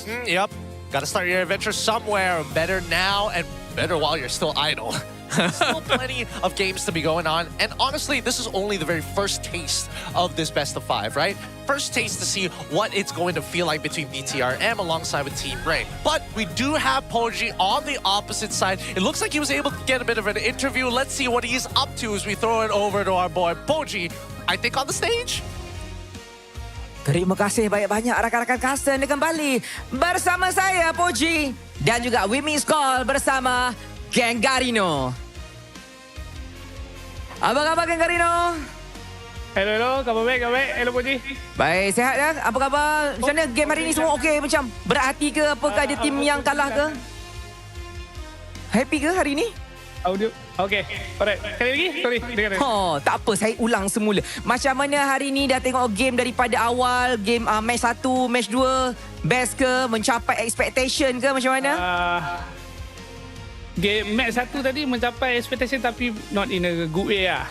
S17: Yep. Gotta start your adventure somewhere. Better now and better while you're still idle. Still plenty of games to be going on. And honestly, this is only the very first taste of this best of 5, right? First taste to see what it's going to feel like between BTRM alongside with Team Rey. But we do have Poji on the opposite side. It looks like he was able to get a bit of an interview. Let's see what he's up to as we throw it over to our boy Poji, I think, on the stage.
S6: Terima kasih banyak-banyak rakan-rakan custom dia kembali bersama saya Poji dan juga Women's Call bersama Geng Garino. Apa khabar Geng Garino?
S7: Hello, khabar baik. Hello Poji.
S6: Baik, sihat ya? Apa khabar? Macam mana game hari ni semua okey macam? Berat hati ke? Apakah ada tim yang kalah ke? Happy ke hari ni?
S7: Audio. Okey. Alright. Sekali lagi. Sorry. Dengar.
S6: Oh, tak apa. Saya ulang semula. Macam mana hari ni dah tengok game daripada awal? Game match 1, match 2. Best ke? Mencapai expectation ke? Macam mana?
S7: Game match 1 tadi mencapai expectation tapi not in a good way lah.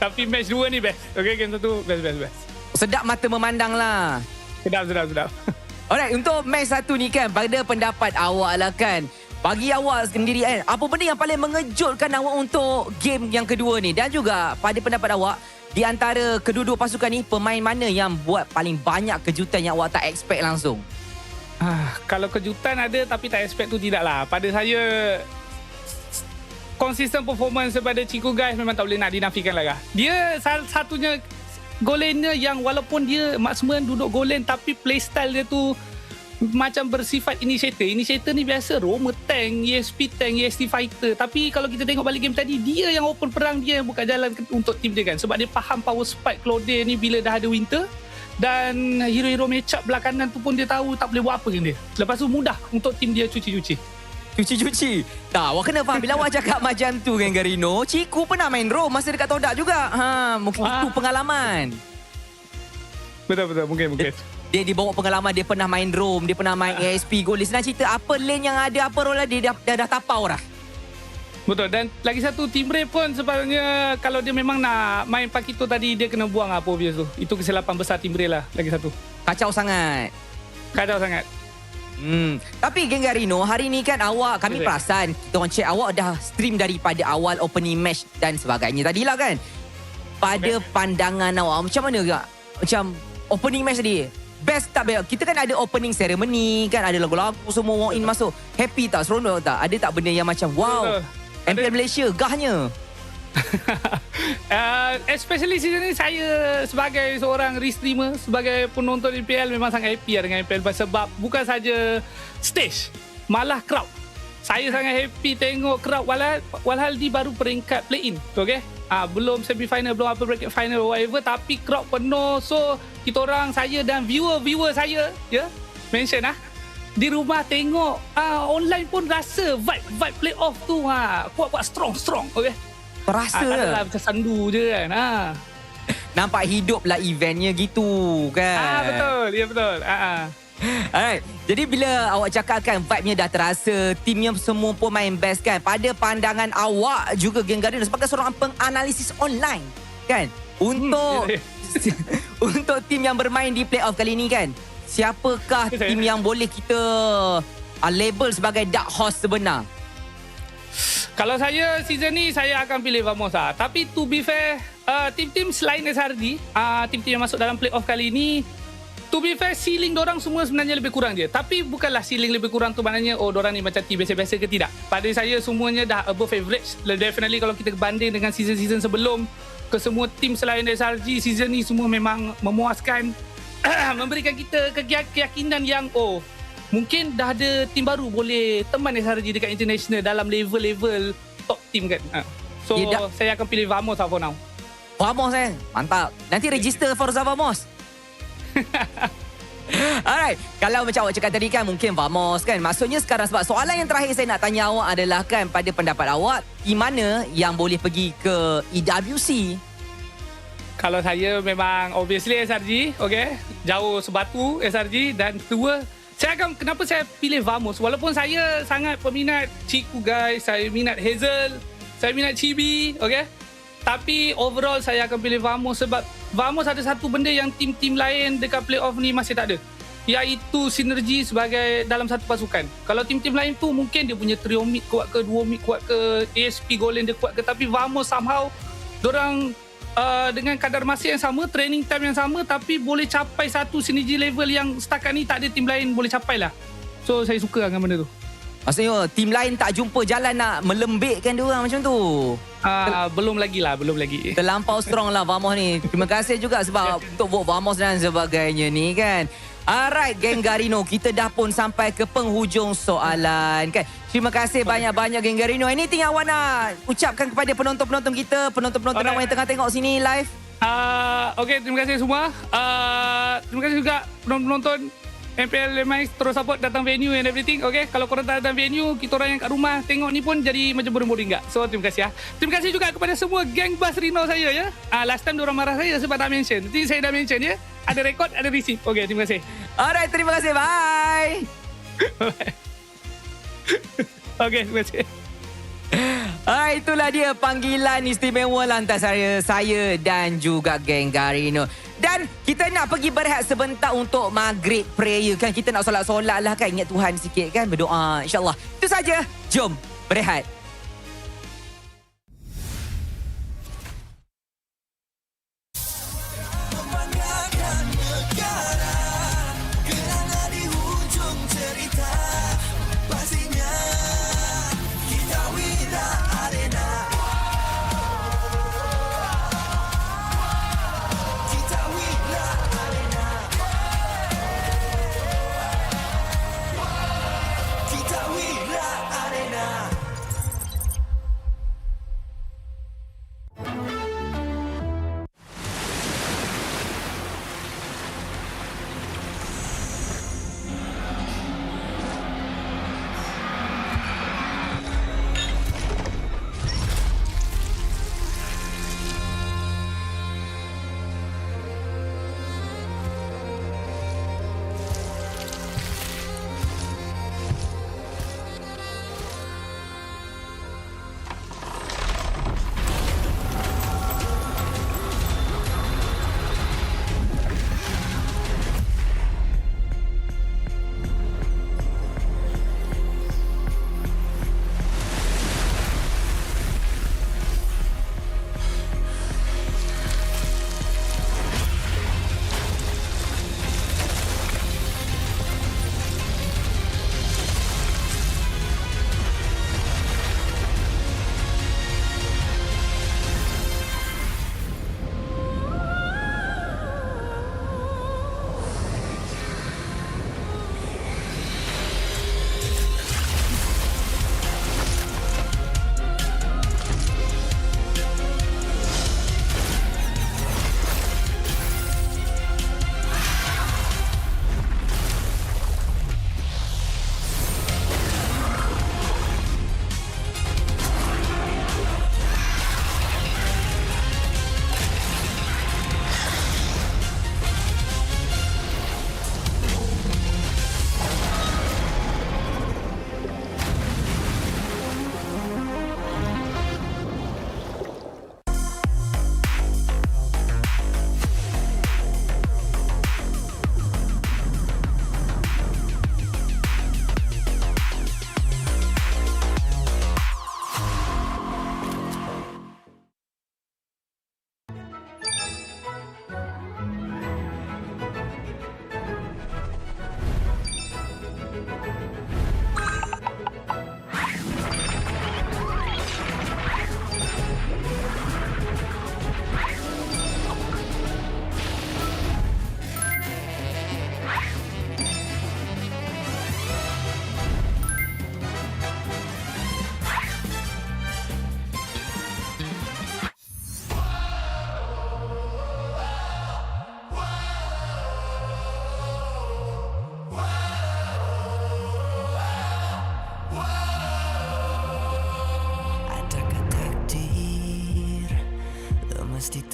S7: Tapi match 2 ni best. Okay, game 1 best.
S6: Sedap mata memandang lah.
S7: Sedap.
S6: Alright, untuk match 1 ni kan, pada pendapat awak lah kan, bagi awak sendiri kan, apa benda yang paling mengejutkan awak untuk game yang kedua ni? Dan juga pada pendapat awak, di antara kedua-dua pasukan ni, pemain mana yang buat paling banyak kejutan yang awak tak expect langsung?
S7: Kalau kejutan ada tapi tak expect tu tidaklah. Pada saya, konsisten performance daripada Ciku guys memang tak boleh nak dinafikan lah. Dia salah satunya goal laner yang walaupun dia maksimum duduk goal lane tapi playstyle dia tu macam bersifat initiator. Initiator ni biasa Roma tank, ESP tank, EST fighter. Tapi kalau kita tengok balik game tadi, dia yang open perang, dia yang buka jalan untuk tim dia kan. Sebab dia faham power spike Claude ni bila dah ada winter. Dan hero-hero matchup belakangan tu pun dia tahu tak boleh buat apa dengan dia. Lepas tu mudah untuk tim dia cuci-cuci.
S6: Tak, awak kena faham bila awak cakap macam tu kan Garino. Ciku pernah main Rome masa dekat Todak juga. Mungkin itu pengalaman.
S7: Betul, mungkin.
S6: Dia dibawa pengalaman, dia pernah main Rome, dia pernah main ASP Gold. Senang cerita apa lane yang ada, apa role dia dah tapau dah.
S7: Betul, dan lagi satu Team Rey pun sebenarnya kalau dia memang nak main Pakito tadi, dia kena buang apa obvious tu. Itu kesilapan besar Team Rey lah, lagi satu.
S6: Kacau sangat. Tapi Geng Garino, hari ni kan awak, kami perasan, kita orang check awak dah stream daripada awal opening match dan sebagainya tadilah kan. Pada pandangan awak, macam mana ke? Macam opening match tadi, best tak? Kita kan ada opening ceremony kan, ada lagu-lagu semua walk in masuk. Happy tak? Seronok tak? Ada tak benda yang macam wow, MPL Malaysia gahnya?
S7: Especially season ni saya sebagai seorang restreamer, sebagai penonton MPL memang sangat happy dengan MPL sebab bukan saja stage, malah crowd. Saya sangat happy tengok crowd walhal di baru peringkat play-in. Okay? Belum semi-final, belum apa bracket final or whatever, tapi crowd penuh. So kita orang, saya dan viewer saya mention di rumah tengok online pun rasa vibe playoff tu kuat-kuat strong. Okay?
S6: Terasa
S7: adalah macam sandu je kan.
S6: nampak hidup lah eventnya gitu kan.
S7: Betul. Ya betul.
S6: Alright. Jadi bila awak cakap kan vibe-nya dah terasa, timnya semua pun main best kan. Pada pandangan awak juga Geng Garino sebagai seorang penganalisis online kan. Untuk untuk tim yang bermain di playoff kali ni kan, siapakah tim yang boleh kita label sebagai dark horse sebenar?
S7: Kalau saya season ni saya akan pilih Vamos lah. Tapi to be fair, tim-tim selain SRG, tim-tim yang masuk dalam playoff kali ni, to be fair, ceiling dorang semua sebenarnya lebih kurang je. Tapi bukanlah ceiling lebih kurang tu maknanya dorang ni macam tim biasa-biasa ke, tidak. Pada saya semuanya dah above average. Definitely kalau kita banding dengan season-season sebelum, kesemua tim selain SRG, season ni semua memang memuaskan. Memberikan kita keyakinan yang mungkin dah ada tim baru boleh teman SRG dekat international dalam level-level top team kan. So saya akan pilih Vamos lah for now.
S6: Vamos mantap. Nanti register Forza Vamos. Alright, kalau macam awak cakap tadi kan, mungkin Vamos kan. Maksudnya sekarang, sebab soalan yang terakhir saya nak tanya awak adalah kan, pada pendapat awak, di mana yang boleh pergi ke EWC?
S7: Kalau saya memang obviously SRG, okay. Jauh sebatu SRG. Dan kedua, kenapa saya pilih Vamos? Walaupun saya sangat peminat Ciku guys, saya minat Hazel, saya minat Chibi, okay. Tapi overall saya akan pilih Vamos sebab Vamos ada satu benda yang tim-tim lain dekat playoff ni masih tak ada, iaitu sinergi sebagai dalam satu pasukan. Kalau tim-tim lain tu mungkin dia punya trio mid kuat ke, duo mid kuat ke, ASP Golden dia kuat ke, tapi Vamos somehow dorang dengan kadar masa yang sama, training time yang sama, tapi boleh capai satu sinergi level yang setakat ni tak ada tim lain boleh capai lah. So saya suka dengan benda tu.
S6: Maksudnya tim lain tak jumpa jalan nak melembikkan dia orang macam tu.
S7: Belum lagi.
S6: Terlampau strong lah Vamos ni. Terima kasih juga sebab untuk vote Vamos dan sebagainya ni kan. Alright Geng Garino, kita dah pun sampai ke penghujung soalan kan. Terima kasih banyak-banyak Geng Garino. Anything awak nak ucapkan kepada penonton-penonton kita, penonton-penonton awak yang tengah tengok sini live?
S7: Okay, terima kasih semua. Terima kasih juga penonton-penonton MPL MY, terus support datang venue and everything. Okay, kalau korang tak datang venue, kita orang yang kat rumah tengok ni pun jadi macam boring-boring tak. So terima kasih ya. Terima kasih juga kepada semua geng Bas Rino saya ya. Last time diorang marah saya sebab tak mention. Nanti saya dah mention ya. Ada rekod, ada receipt. Okay, terima kasih.
S6: Alright, terima kasih. Bye.
S7: Okay, terima kasih.
S6: Itulah dia panggilan istimewa lantas saya dan juga Geng Garino. Dan kita nak pergi berehat sebentar untuk maghrib prayer kan. Kita nak solat-solat lah kan. Ingat Tuhan sikit kan. Berdoa insyaAllah. Itu saja. Jom berehat.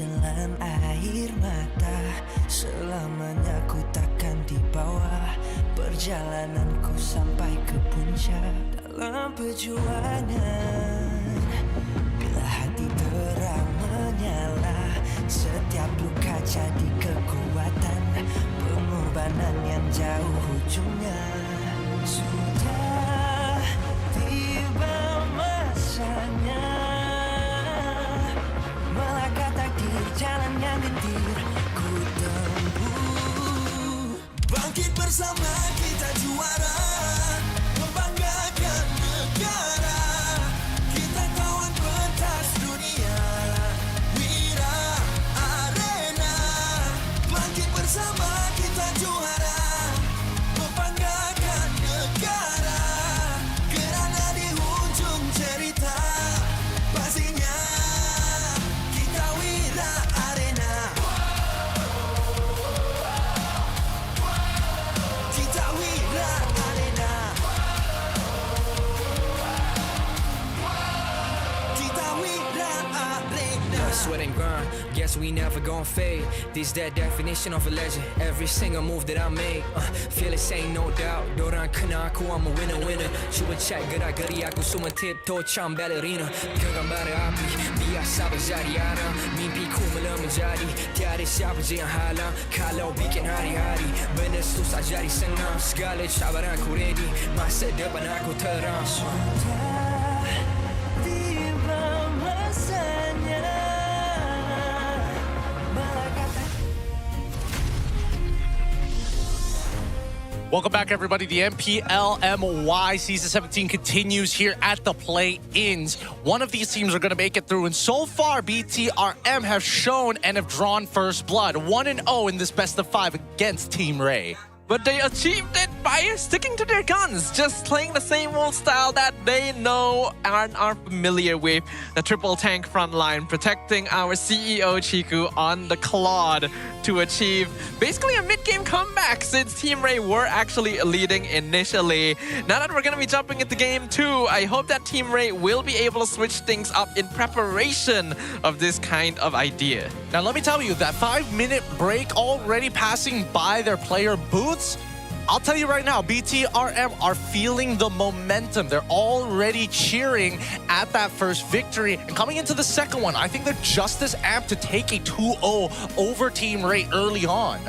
S10: telan air mata. Selamanya ku takkan di bawah perjalananku sampai ke puncak. Dalam perjuangan, bila hati terang menyala, setiap luka jadi kekuatan, pengorbanan yang jauh ujungnya. Sudah tiba masanya melangkah takdir, jalan yang gendir ku tempuh. Bangkit bersama kita juara, membanggakan negara. Kita kawan pentas dunia, Wira Arena. Bangkit bersama kita juara, membanggakan negara. Kerana di ujung cerita, pastinya kita Wira Arena. Kita Wira Arena. Kita Wira Arena.
S11: Sweat and grind, guess we never gon' fade. This that definition of a legend. Every single move that I make, fearless ain't no doubt. Dorang kena aku, I'm a winner. Cuba check gerak-geri aku semua tiptoe macam ballerina. Genggam bara api, biasa berjadi ada. Mimpiku mula menjadi, tiada siapa je yang halang. Kalau bikin hari-hari, benda susah jadi senang. Segala cabaran aku ready, masa depan aku terang.
S10: Tiba masanya.
S17: Welcome back, everybody. The MPL MY Season 17 continues here at the play-ins. One of these teams are going to make it through, and so far, BTRM have shown and have drawn first blood. 1-0 in this best-of-5 against Team Rey.
S22: But they achieved it by sticking to their guns, just playing the same old style that they know and are familiar with. The triple tank front line, protecting our CEO Chiku on the Claude to achieve basically a mid-game comeback since Team Rey were actually leading initially. Now that we're going to be jumping into game 2, I hope that Team Rey will be able to switch things up in preparation of this kind of idea.
S17: Now, let me tell you, that 5-minute break already passing by their player booths, I'll tell you right now, BTRM are feeling the momentum. They're already cheering at that first victory. And coming into the second one, I think they're just as amped to take a 2-0 over Team Rey early on.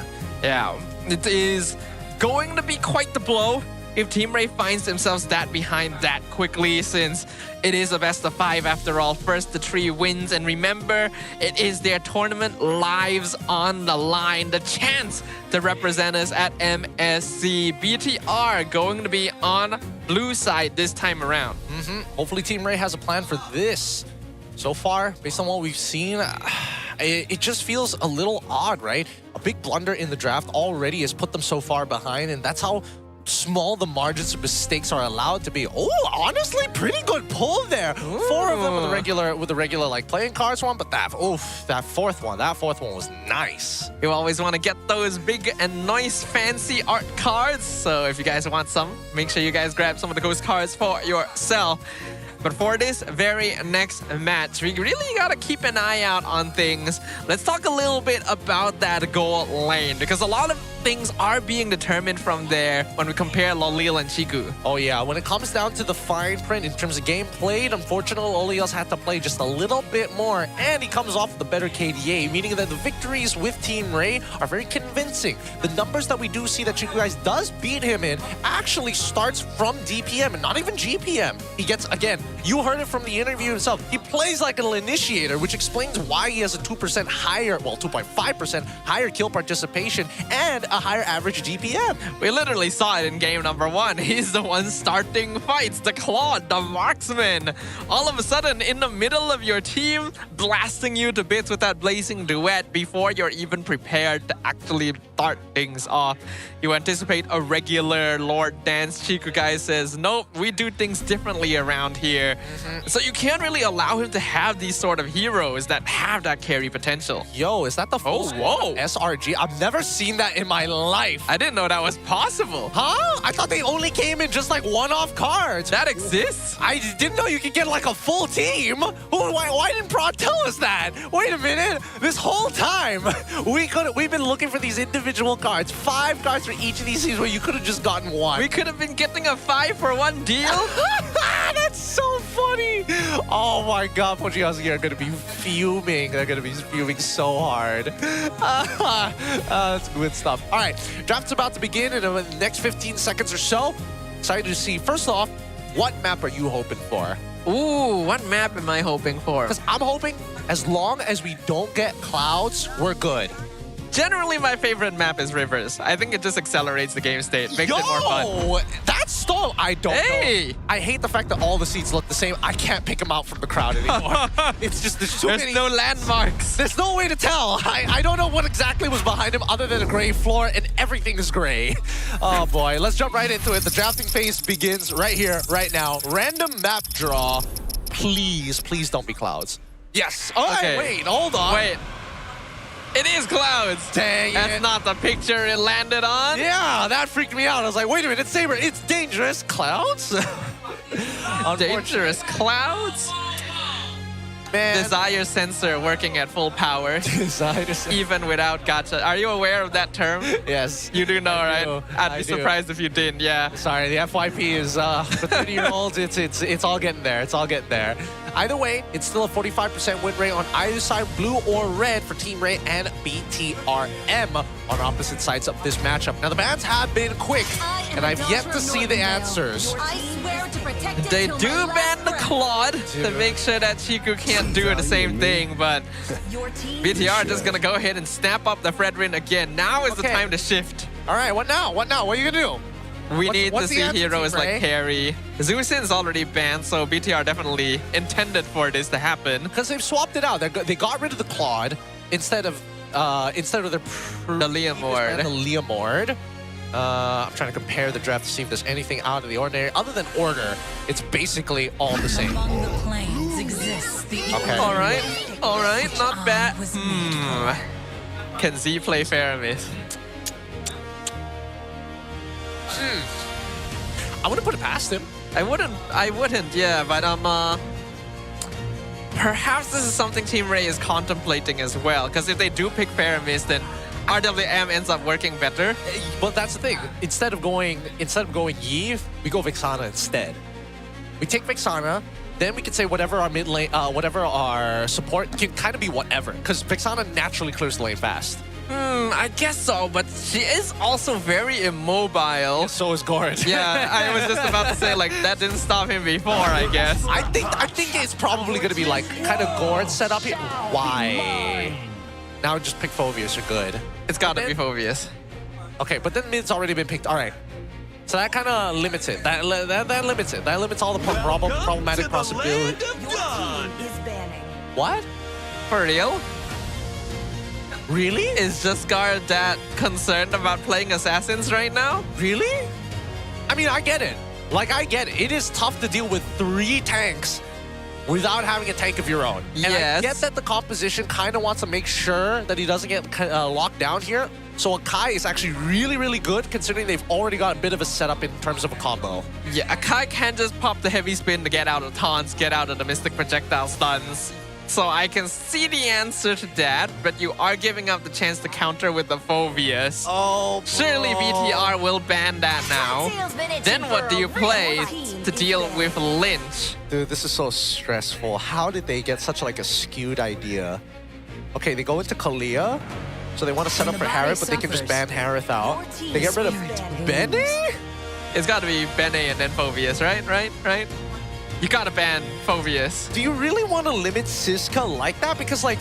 S22: Yeah, it is going to be quite the blow if Team Rey finds themselves that behind that quickly, since it is a best-of-5 after all. First, the 3 wins, and remember, it is their tournament lives on the line. The chance to represent us at MSC. BTR going to be on blue side this time around.
S17: Hopefully Team Rey has a plan for this. So far, based on what we've seen, it just feels a little odd, right? A big blunder in the draft already has put them so far behind, and that's how small the margins of mistakes are allowed to be. Oh, honestly, pretty good pull there. 4 of them with the regular like playing cards one, but that fourth one was nice.
S22: You always want to get those big and nice fancy art cards. So if you guys want some, make sure you guys grab some of those cards for yourself. But for this very next match, we really gotta keep an eye out on things. Let's talk a little bit about that goal lane, because a lot of things are being determined from there when we compare Lolil and Chiku.
S17: Oh yeah, when it comes down to the fine print in terms of game played, unfortunately Lolil's had to play just a little bit more, and he comes off the better KDA, meaning that the victories with Team Rey are very convincing. The numbers that we do see that Chiku guys does beat him in actually starts from DPM and not even GPM. He gets, again, you heard it from the interview himself, he plays like an initiator, which explains why he has a 2% higher, well 2.5% higher kill participation and a higher average DPM.
S22: We literally saw it in game number 1. He's the one starting fights, the Claude, the marksman. All of a sudden, in the middle of your team, blasting you to bits with that blazing duet before you're even prepared to actually start things off. You anticipate a regular Lord dance. Chiku guy says, nope, we do things differently around here. here. So you can't really allow him to have these sort of heroes that have that carry potential.
S17: Yo, is that the full squad of SRG? I've never seen that in my life.
S22: I didn't know that was possible.
S17: Huh? I thought they only came in just like one-off cards.
S22: That exists?
S17: I didn't know you could get like a full team. Why didn't Prod tell us that? Wait a minute. This whole time, we've been looking for these individual cards. 5 cards for each of these teams where you could have just gotten one.
S22: We could have been getting a 5-for-1 deal.
S17: That's so funny. Oh my God, Pochiaski are going to be fuming. They're going to be fuming so hard. That's good stuff. All right, draft's about to begin in the next 15 seconds or so. Excited to see, first off, what map are you hoping for?
S22: Ooh, what map am I hoping for?
S17: Because I'm hoping as long as we don't get clouds, we're good.
S22: Generally, my favorite map is Rivers. I think it just accelerates the game state, makes it more fun.
S17: That's still, I don't know. I hate the fact that all the seats look the same. I can't pick them out from the crowd anymore. It's just, there's
S22: no landmarks.
S17: There's no way to tell. I don't know what exactly was behind him other than a gray floor, and everything is gray. Oh boy, let's jump right into it. The drafting phase begins right here, right now. Random map draw. Please, please don't be clouds. Yes. Oh, okay. Wait, hold on.
S22: Wait. It is clouds.
S17: Dang
S22: That's
S17: it.
S22: not the picture it landed on.
S17: Yeah, that freaked me out. I was like, wait a minute, Saber, it's dangerous. Clouds?
S22: Dangerous clouds?
S17: Man.
S22: Desire sensor working at full power.
S17: Desire sensor.
S22: Even without gacha. Are you aware of that term?
S17: Yes.
S22: You do know, right? I'd be
S17: do.
S22: surprised if you didn't, yeah.
S17: Sorry, the FYP is, for 30-year-olds, it's all getting there. It's all getting there. Either way, it's still a 45% win rate on either side, blue or red, for Team Rey and BTRM on opposite sides of this matchup. Now, the bans have been quick, and I've yet to see the answers.
S22: They do ban the Claude to make sure that Chiku can't do the same thing, but BTR just gonna go ahead and snap up the Fredrin again. Now is the time to shift.
S17: All right, what now? What now? What are you gonna do?
S22: We need to see heroes
S17: Team Rey?
S22: like Carry. Zusin's already banned, so BTR definitely intended for this to happen.
S17: Because they've swapped it out. They got rid of the Claude instead of the
S22: Leomord.
S17: The Leomord. I'm trying to compare the draft to see if there's anything out of the ordinary. Other than order, it's basically all the same. Okay.
S22: All right, not bad. Can Z play Faramis?
S17: I wouldn't put it past him.
S22: I wouldn't, yeah, but perhaps this is something Team Rey is contemplating as well, because if they do pick Faramis, then RWM ends up working better.
S17: But that's the thing. Instead of going Yi, we go Vixana instead. We take Vixana, then we can say whatever our mid lane, whatever our support can kind of be whatever, because Vixana naturally clears the lane fast.
S22: I guess so, but she is also very immobile.
S17: So is Gord.
S22: Yeah, I was just about to say, like, that didn't stop him before, I guess.
S17: I think it's probably going to be like kind of Gord set up here. Why? Now just pick Phoveus, you're good.
S22: It's got to be Phoveus.
S17: Okay, but then mid's already been picked. All right. So that kind of limits it. That limits it. That limits all the problematic possibilities. What?
S22: For real?
S17: Really?
S22: Is just Guard that concerned about playing Assassins right now?
S17: Really? I mean, I get it. Like, I get it. It is tough to deal with 3 tanks without having a tank of your own. And I get that the composition kind of wants to make sure that he doesn't get locked down here. So Akai is actually really, really good, considering they've already got a bit of a setup in terms of a combo.
S22: Yeah, Akai can just pop the heavy spin to get out of taunts, get out of the Mystic Projectile stuns. So I can see the answer to that, but you are giving up the chance to counter with the Phoveus.
S17: Oh,
S22: surely BTR will ban that now. Then what do you play to deal with Lynch?
S17: Dude, this is so stressful. How did they get such like a skewed idea? Okay, they go into Kalia, so they want to set up for Harith, but they can just ban Harith out. They get rid of Bene?
S22: It's got to be Bene and then Phoveus, right? You gotta ban Phoveus.
S17: Do you really want to limit Siska like that? Because, like,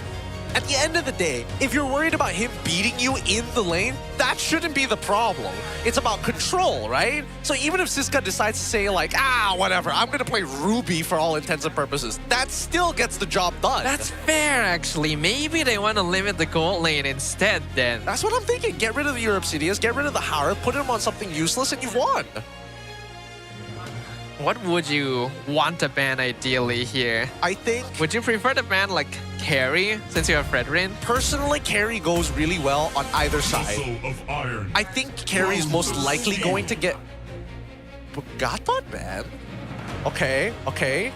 S17: at the end of the day, if you're worried about him beating you in the lane, that shouldn't be the problem. It's about control, right? So even if Siska decides to say, like, whatever, I'm gonna play Ruby for all intents and purposes, that still gets the job done.
S22: That's fair, actually. Maybe they want to limit the gold lane instead, then.
S17: That's what I'm thinking. Get rid of the Obsidians, get rid of the Harith, put him on something useless, and you've won.
S22: What would you want to ban ideally here?
S17: I think...
S22: Would you prefer to ban like carry since you have Fredrin?
S17: Personally, carry goes really well on either side. I think carry is most likely going to get... Gatot ban? Okay, okay.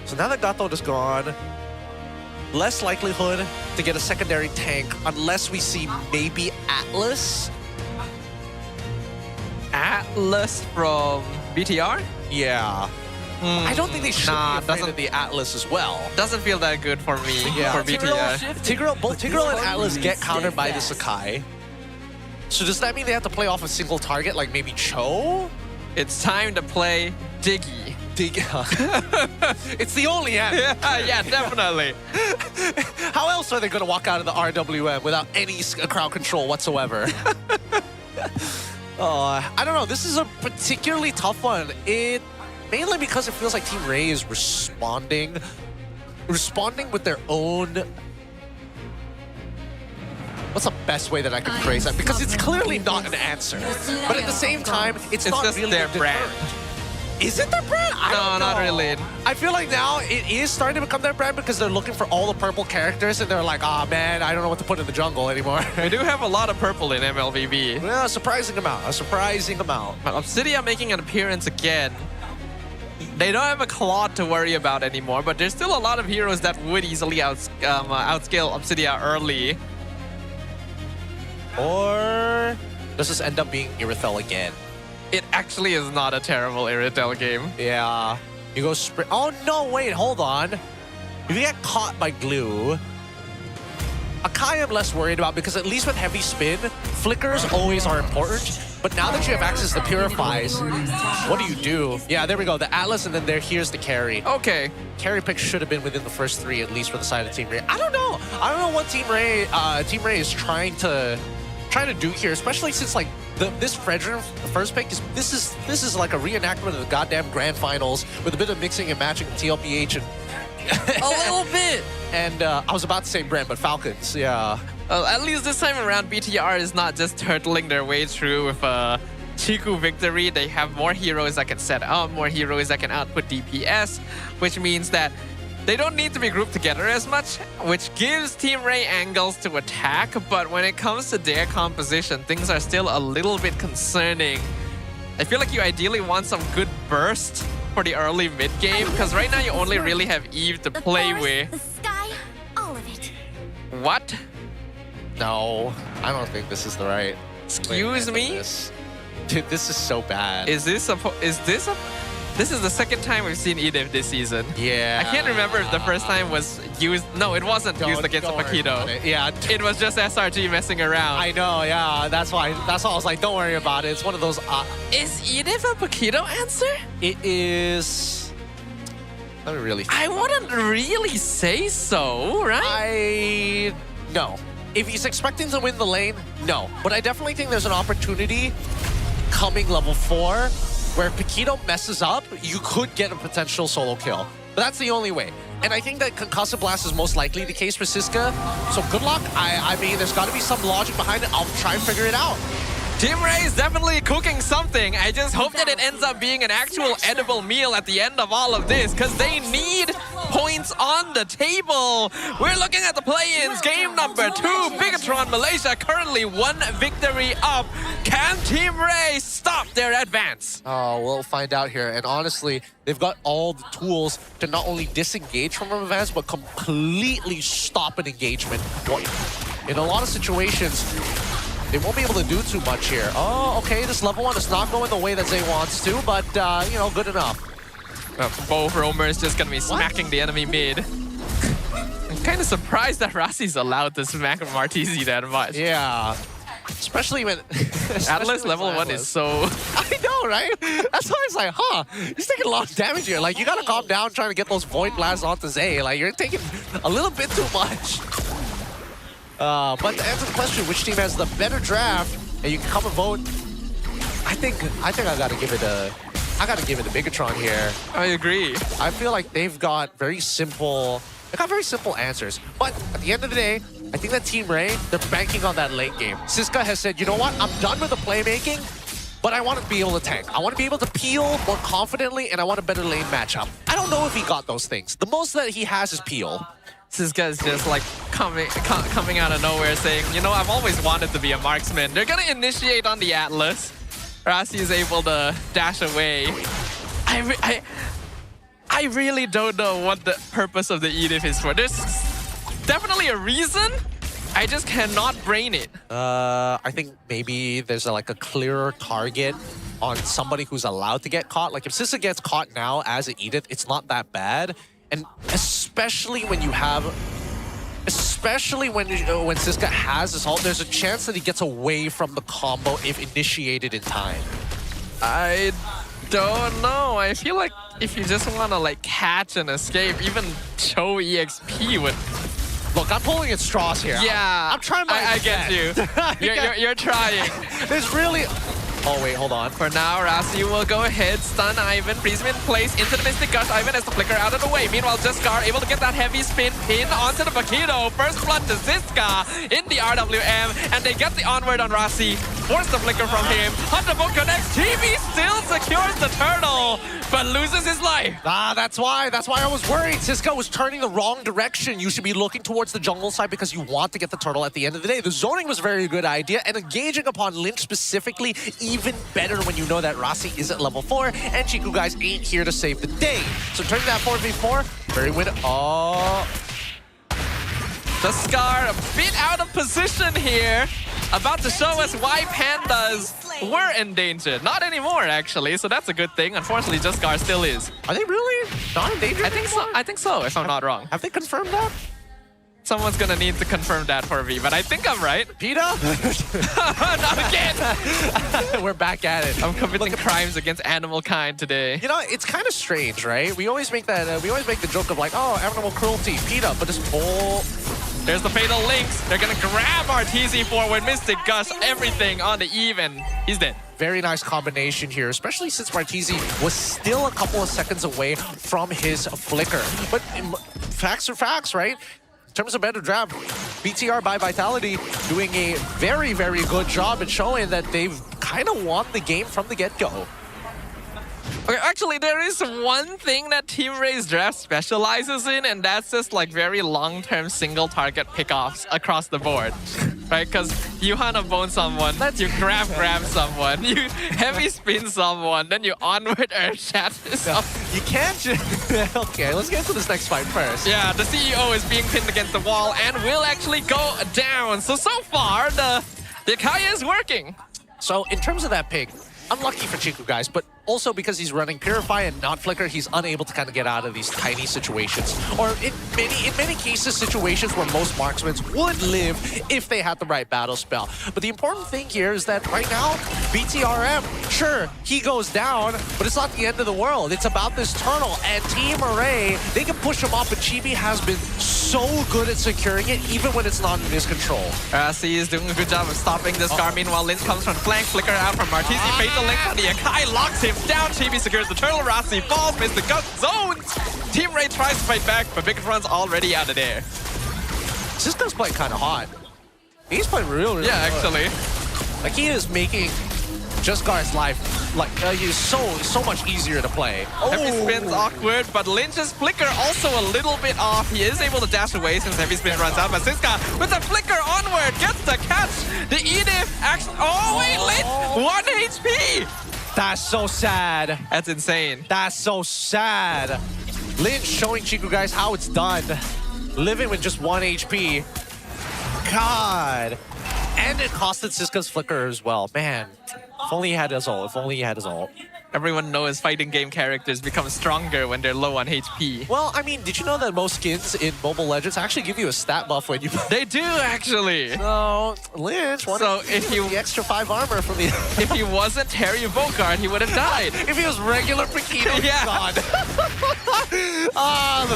S17: So now that Gatot is gone, less likelihood to get a secondary tank unless we see maybe Atlas.
S22: Atlas from BTR?
S17: Yeah. I don't think they should be afraid of the Atlas as well.
S22: Doesn't feel that good for me,
S17: Yeah.
S22: for BTR.
S17: Both Tigreal and Atlas get countered by the Sakai. So does that mean they have to play off a single target like maybe Cho?
S22: It's time to play Diggy.
S17: It's the only answer.
S22: Yeah, definitely.
S17: How else are they going to walk out of the RWM without any crowd control whatsoever? I don't know. This is a particularly tough one. Mainly because it feels like Team Rey is responding with their own... What's the best way that I can phrase that? Because it's clearly not an answer. But at the same time, it's not
S22: just
S17: really
S22: their brand.
S17: Is it their brand? I don't know.
S22: Not really.
S17: I feel like now it is starting to become their brand because they're looking for all the purple characters and they're like, ah, man, I don't know what to put in the jungle anymore.
S22: We do have a lot of purple in MLBB.
S17: Yeah, a surprising amount.
S22: But Obsidia making an appearance again. They don't have a Claude to worry about anymore, but there's still a lot of heroes that would easily outscale Obsidia early.
S17: Or does this end up being Irithel again?
S22: It actually is not a terrible Irithel game.
S17: Yeah. You go sprint. Oh, no, wait, hold on. If you get caught by glue, Akai I'm less worried about because at least with heavy spin, flickers always are important. But now that you have access to Purifies, what do? Yeah, there we go. The Atlas, and then here's the carry.
S22: Okay.
S17: Carry pick should have been within the first 3, at least for the side of Team Rey. I don't know. I don't know what Team Rey is trying to do here, especially since like this Fredrin first pick this is like a reenactment of the goddamn grand finals with a bit of mixing and matching TLPH and
S22: a little bit.
S17: And I was about to say Brent, but Falcons, yeah.
S22: Well, at least this time around, BTR is not just turtling their way through with a Chiku victory. They have more heroes that can set up, more heroes that can output DPS, which means that they don't need to be grouped together as much, which gives Team Rey angles to attack. But when it comes to their composition, things are still a little bit concerning. I feel like you ideally want some good burst for the early mid game, because right now you only really have Eve to play with.
S2: The sky, all of it.
S22: What?
S17: No, I don't think this is the right.
S22: Excuse me?
S17: Dude, this is so bad.
S22: This is the second time we've seen Edith this season.
S17: Yeah.
S22: I can't remember if the first time was used. No, it wasn't used against Paquito.
S17: Yeah.
S22: It was just SRG messing around.
S17: I know, yeah. That's why I was like, don't worry about it. It's one of those...
S22: Is Edith a Paquito answer?
S17: It is... Let me really...
S22: I wouldn't really say so, right?
S17: No. If he's expecting to win the lane, no. But I definitely think there's an opportunity coming level 4 where Paquito messes up, you could get a potential solo kill. But that's the only way. And I think that Concussive Blast is most likely the case for Siska. So good luck. I mean, there's got to be some logic behind it. I'll try and figure it out.
S22: Team Rey is definitely cooking something. I just hope that it ends up being an actual edible meal at the end of all of this, because they need points on the table. We're looking at the play-ins. Game number 2, Bigatron Malaysia currently 1 victory up. Can Team Rey stop their advance?
S17: Oh, we'll find out here. And honestly, they've got all the tools to not only disengage from an advance, but completely stop an engagement. In a lot of situations, they won't be able to do too much here. Oh, okay, this level 1 is not going the way that Zay wants to, but, you know, good enough.
S22: Both Romer is just going to be smacking the enemy mid. I'm kind of surprised that Rassi's allowed to smack Martisi that much.
S17: Yeah. Especially when...
S22: Atlas level 1 is so...
S17: I know, right? That's why it's like, huh, he's taking a lot of damage here. Like, you gotta calm down trying to get those Void Blasts onto Zay. Like, you're taking a little bit too much. But to answer the question, which team has the better draft, and you can come and vote, I think I gotta give it a Bigatron here.
S22: I agree.
S17: I feel like they've got very simple answers. But at the end of the day, I think that Team Rey, they're banking on that late game. Siska has said, you know what? I'm done with the playmaking. but I want to be able to tank. I want to be able to peel more confidently, and I want a better lane matchup. I don't know if he got those things. The most that he has is peel.
S22: This guy's just like coming out of nowhere saying, you know, I've always wanted to be a marksman. They're gonna initiate on the Atlas. Rasi is able to dash away. I really don't know what the purpose of the Edith is for. There's definitely a reason. I just cannot brain it.
S17: I think maybe there's like a clearer target on somebody who's allowed to get caught. Like if Sissa gets caught now as an Edith, it's not that bad. And especially when you have, when Siska has his ult, there's a chance that he gets away from the combo if initiated in time.
S22: I don't know. I feel like if you just want to like catch and escape, even Cho EXP would.
S17: Look, I'm pulling at straws here.
S22: Yeah,
S17: I'm trying my
S22: I get you. You're trying.
S17: There's really. Oh wait, hold on.
S22: For now, Rasi will go ahead, stun Ivan, freeze him in place into the Mystic Gush. Ivan has to flicker out of the way. Meanwhile, Jaskar able to get that heavy spin pin onto the Paquito. First blood to Ziska in the RWM, and they get the onward on Rasi. Force the flicker from him. Hunterbolt connects. TV still secures the turtle, but loses his life.
S17: That's why I was worried. Siska was turning the wrong direction. You should be looking towards the jungle side because you want to get the turtle at the end of the day. The zoning was a very good idea, and engaging upon Lynch specifically, even better when you know that Rasi is at level 4 and Chiku guys ain't here to save the day. So turning that 4v4, very win. Oh.
S22: The Scar a bit out of position here. About to show us why pandas were endangered. Not anymore, actually, so that's a good thing. Unfortunately, Jaskar still is.
S17: Are they really not endangered anymore?
S22: I think so, if I'm not wrong.
S17: Have they confirmed that?
S22: Someone's gonna need to confirm that for me, but I think I'm right.
S17: PETA?
S22: Not again!
S17: We're back at it.
S22: I'm committing crimes against animal kind today.
S17: You know, it's kind of strange, right? We always make that. We always make the joke of like, oh, animal cruelty, PETA, but this whole.
S22: There's the Fatal Links. They're gonna grab RTZ forward. Mystic Gush, everything on the even. He's dead.
S17: Very nice combination here, especially since Martizi was still a couple of seconds away from his flicker. But facts are facts, right? In terms of better grab, BTR by Vitality doing a very, very good job at showing that they've kind of won the game from the get-go.
S22: Okay, actually, there is one thing that Team Rey's draft specializes in, and that's just like very long-term single-target pickoffs across the board. Right? Because you Hana bone someone, you grab someone, you heavy spin someone, then you onward air chat someone.
S17: You can't just... Okay, let's get to this next fight first.
S22: Yeah, the CEO is being pinned against the wall and will actually go down. So far, the Kaya is working.
S17: So in terms of that pick, unlucky for Chiku guys, but also because he's running Purify and not Flicker, he's unable to kind of get out of these tiny situations. Or in many cases, situations where most marksmen would live if they had the right battle spell. But the important thing here is that right now, BTRM, sure, he goes down, but it's not the end of the world. It's about this turtle, and Team Rey, they can push him up, but Chibi has been so good at securing it, even when it's not in his control.
S22: Rasi is doing a good job of stopping this Scar. Meanwhile, Lynch comes from flank, Flicker out from Martizi, Fatal Link from the Akai, locks him down. Chibi secures the turtle, Rasi falls, Mystic Gush zones. Team Rey tries to fight back, but Big Front's already out of there.
S17: This guy's playing kind of hot. He's playing really
S22: yeah, actually.
S17: Like, he is making Jaskar's life, like, he's so much easier to play.
S22: Heavy spin's awkward, but Lynch's flicker also a little bit off. He is able to dash away since heavy spin runs out, but Siska with the flicker onward gets the catch. The Edith actually, oh wait, Lynch, 1 HP.
S17: That's so sad.
S22: That's insane.
S17: That's so sad. Lynch showing Chiku guys how it's done. Living with just 1 HP. God. And it costed Siska's flicker as well. Man, if only he had his ult. If only he had his ult.
S22: Everyone knows fighting game characters become stronger when they're low on HP.
S17: Well, I mean, did you know that most skins in Mobile Legends actually give you a stat buff when you...
S22: They do, actually.
S17: So, Lynch wanted the extra 5 armor from the...
S22: If he wasn't Terry Bogard, he would have died.
S17: If he was regular Paquito,
S22: yeah.
S17: God. The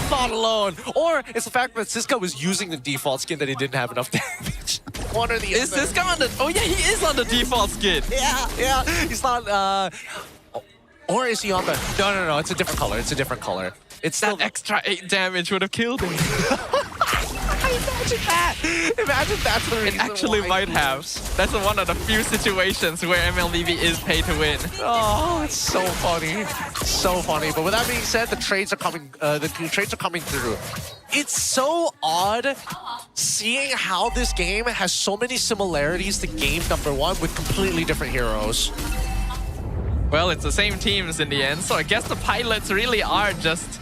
S17: thought alone. Or it's the fact that Siska was using the default skin that he didn't have enough damage. One or the other.
S22: Is Siska on the... Oh, yeah, he is on the default skin.
S17: Yeah. He's not... Or is he on the... No, it's a different color. It's a different color. It's
S22: that extra 8 damage would have killed him.
S17: Imagine that. Imagine that's the reason
S22: It actually
S17: why
S22: might
S17: he
S22: have.
S17: loses.
S22: That's one of the few situations where MLBB is pay to win.
S17: Oh, it's so funny. So funny. But with that being said, the trades are coming through. It's so odd seeing how this game has so many similarities to game number 1 with completely different heroes.
S22: Well, it's the same teams in the end, so I guess the pilots really are just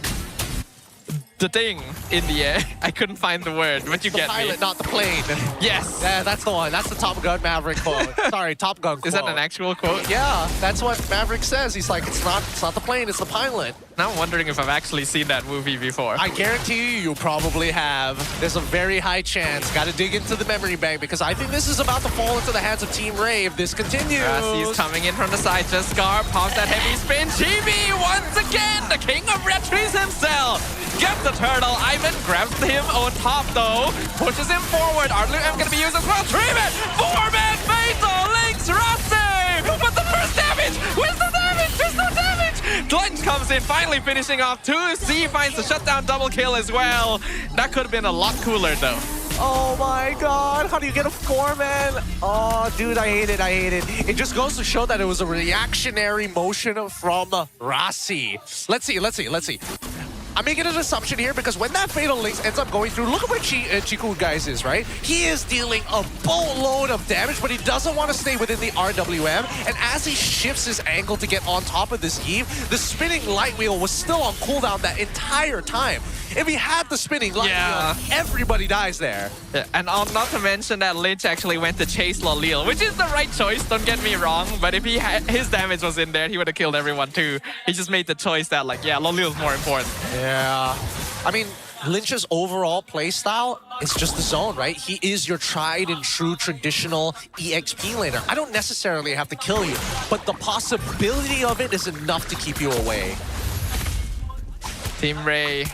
S22: the thing in the air. I couldn't find the word, but you get me.
S17: The pilot, not the plane.
S22: Yes.
S17: Yeah, that's the one. That's the Top Gun Maverick quote. Sorry, Top Gun quote.
S22: Is that an actual quote?
S17: Yeah, that's what Maverick says. He's like, it's not the plane, it's the pilot.
S22: Now I'm wondering if I've actually seen that movie before.
S17: I guarantee you probably have. There's a very high chance. Got to dig into the memory bank because I think this is about to fall into the hands of Team Rey if this continues.
S22: He's coming in from the side. Just Scar pops that heavy spin. Chibi once again, the king of retries himself. Gets the turtle. Ivan grabs him on top though. Pushes him forward. RRQ going to be used as well. Treatment. 4-man fatal. Links Rossi. But the first damage. Where's the damage? There's no damage. Glunch comes in, finally finishing off 2C, finds the shutdown double kill as well. That could have been a lot cooler though.
S17: Oh my god, how do you get a 4-man? Oh, dude, I hate it, I hate it. It just goes to show that it was a reactionary motion from Rossi. Let's see. I'm making an assumption here because when that Fatal Links ends up going through, look at where Chiku guys is, right? He is dealing a boatload of damage, but he doesn't want to stay within the RWM. And as he shifts his angle to get on top of this heave, the spinning light wheel was still on cooldown that entire time. If he had the spinning light wheel, everybody dies there.
S22: Yeah, and not to mention that Lynch actually went to chase Lolil, which is the right choice, don't get me wrong. But if his damage was in there, he would have killed everyone too. He just made the choice that, like, yeah, Lolil's more important.
S17: Yeah. I mean, Lynch's overall playstyle is just the zone, right? He is your tried and true traditional EXP laner. I don't necessarily have to kill you, but the possibility of it is enough to keep you away.
S22: Team Rey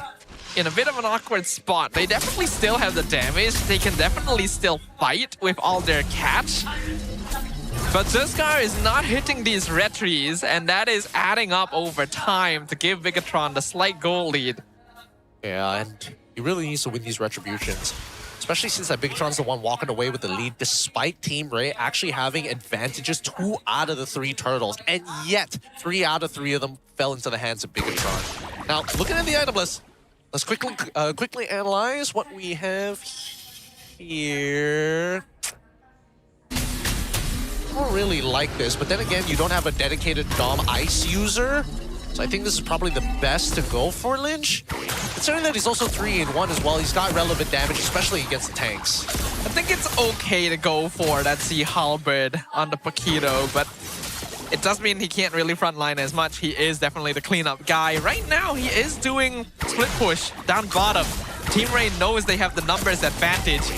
S22: in a bit of an awkward spot. They definitely still have the damage. They can definitely still fight with all their catch. But Zuskar is not hitting these retries, and that is adding up over time to give Bigatron the slight goal lead.
S17: Yeah, and he really needs to win these retributions. Especially since that Bigatron's the one walking away with the lead, despite Team Rey actually having advantages 2 out of the 3 turtles. And yet, 3 out of 3 of them fell into the hands of Bigatron. Now, looking at the item list, let's quickly analyze what we have here. I don't really like this, but then again, you don't have a dedicated Dom Ice user. So I think this is probably the best to go for Lynch. Considering that he's also 3-in-1 as well, he's got relevant damage, especially against the tanks.
S22: I think it's okay to go for that Sea Halberd on the Paquito, but it does mean he can't really frontline as much. He is definitely the cleanup guy. Right now, he is doing split push down bottom. Team Rey knows they have the numbers advantage.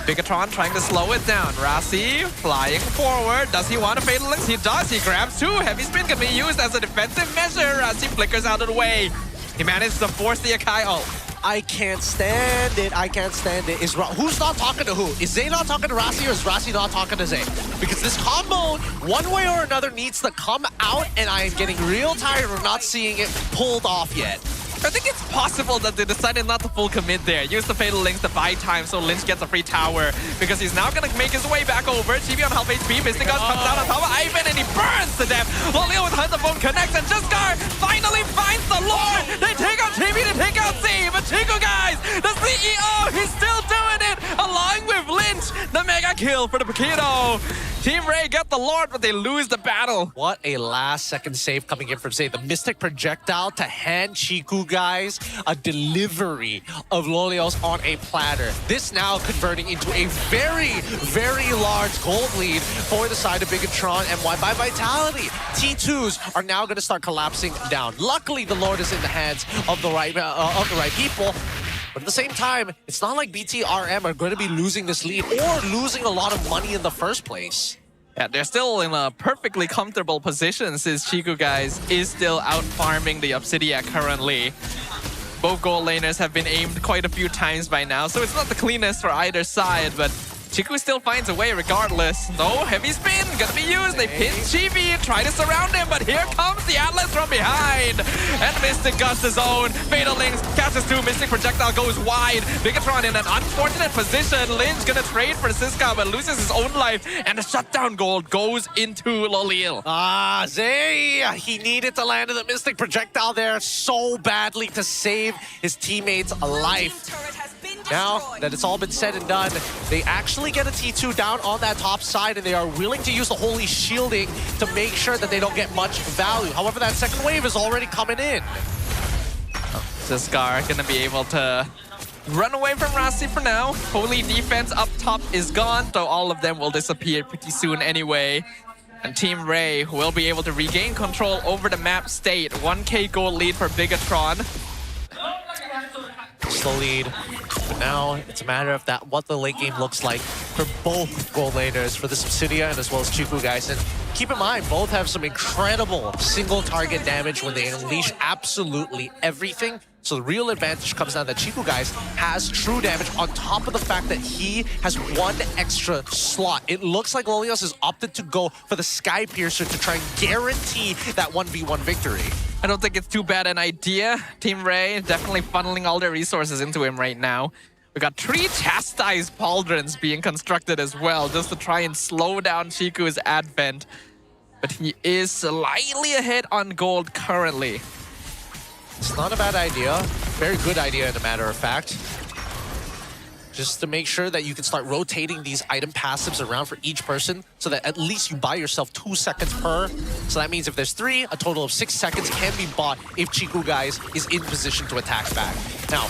S22: Bigatron trying to slow it down. Rossi flying forward. Does he want a Fatal Links? He does. He grabs 2. Heavy spin can be used as a defensive measure. Rossi flickers out of the way. He managed to force the Akai ult.
S17: I can't stand it. I can't stand it. Who's not talking to who? Is Zay not talking to Rossi or is Rossi not talking to Zay? Because this combo, one way or another, needs to come out, and I am getting real tired of not seeing it pulled off yet.
S22: I think it's possible that they decided not to full commit there. Use the Fatal Links to buy time so Lynch gets a free tower because he's now going to make his way back over. Chibi on half HP. Mystic Gun comes down on top of Ivan and he burns to death. Lolil with Hunter Boom connects and Juskar finally finds the Lord. They take out Chibi to take out Z. But Chico, guys, the CEO, he's still doing it along with Lynch. The mega kill for the Paquito. Team Rey get the Lord, but they lose the battle.
S17: What a last-second save coming in from Zay. The Mystic Projectile to hand Chiku, guys, a delivery of Lolios on a platter. This now converting into a very, very large gold lead for the side of Bigatron MY by Vitality. T2s are now going to start collapsing down. Luckily, the Lord is in the hands of the right people. But at the same time, it's not like BTRM are going to be losing this lead or losing a lot of money in the first place.
S22: Yeah, they're still in a perfectly comfortable position since Chiku, guys, is still out farming the Obsidian currently. Both gold laners have been aimed quite a few times by now, so it's not the cleanest for either side, but Chiku still finds a way regardless. No, heavy spin, gonna be used. They pin Chibi, try to surround him, but here comes the Atlas from behind. And Mystic Gust his own. Fatal Links catches two, Mystic Projectile goes wide. Bigatron in an unfortunate position. Lynch gonna trade for Siska, but loses his own life. And the shutdown gold goes into Lolil.
S17: Ah, Zay, he needed to land the Mystic Projectile there so badly to save his teammates' life. Now that it's all been said and done, they actually get a T2 down on that top side, and they are willing to use the Holy Shielding to make sure that they don't get much value. However, that second wave is already coming in.
S22: Ziskar gonna be able to run away from Rasi for now. Holy defense up top is gone, so all of them will disappear pretty soon anyway. And Team Rey will be able to regain control over the map state. 1k gold lead for Bigatron.
S17: Still lead, but now it's a matter of what the late game looks like for both gold laners, for the Subsidia and as well as Chiku guys. And keep in mind, both have some incredible single target damage when they unleash absolutely everything. So the real advantage comes down that Chiku guys has true damage on top of the fact that he has one extra slot. It looks like Lolios has opted to go for the Sky Piercer to try and guarantee that 1v1 victory.
S22: I don't think it's too bad an idea. Team Rey definitely funneling all their resources into him right now. We got 3 Chastised Pauldrons being constructed as well, just to try and slow down Chiku's advent. But he is slightly ahead on gold currently.
S17: It's not a bad idea. Very good idea, in a matter of fact. Just to make sure that you can start rotating these item passives around for each person so that at least you buy yourself 2 seconds per. So that means if there's 3, a total of 6 seconds can be bought if Chiku guys is in position to attack back. Now,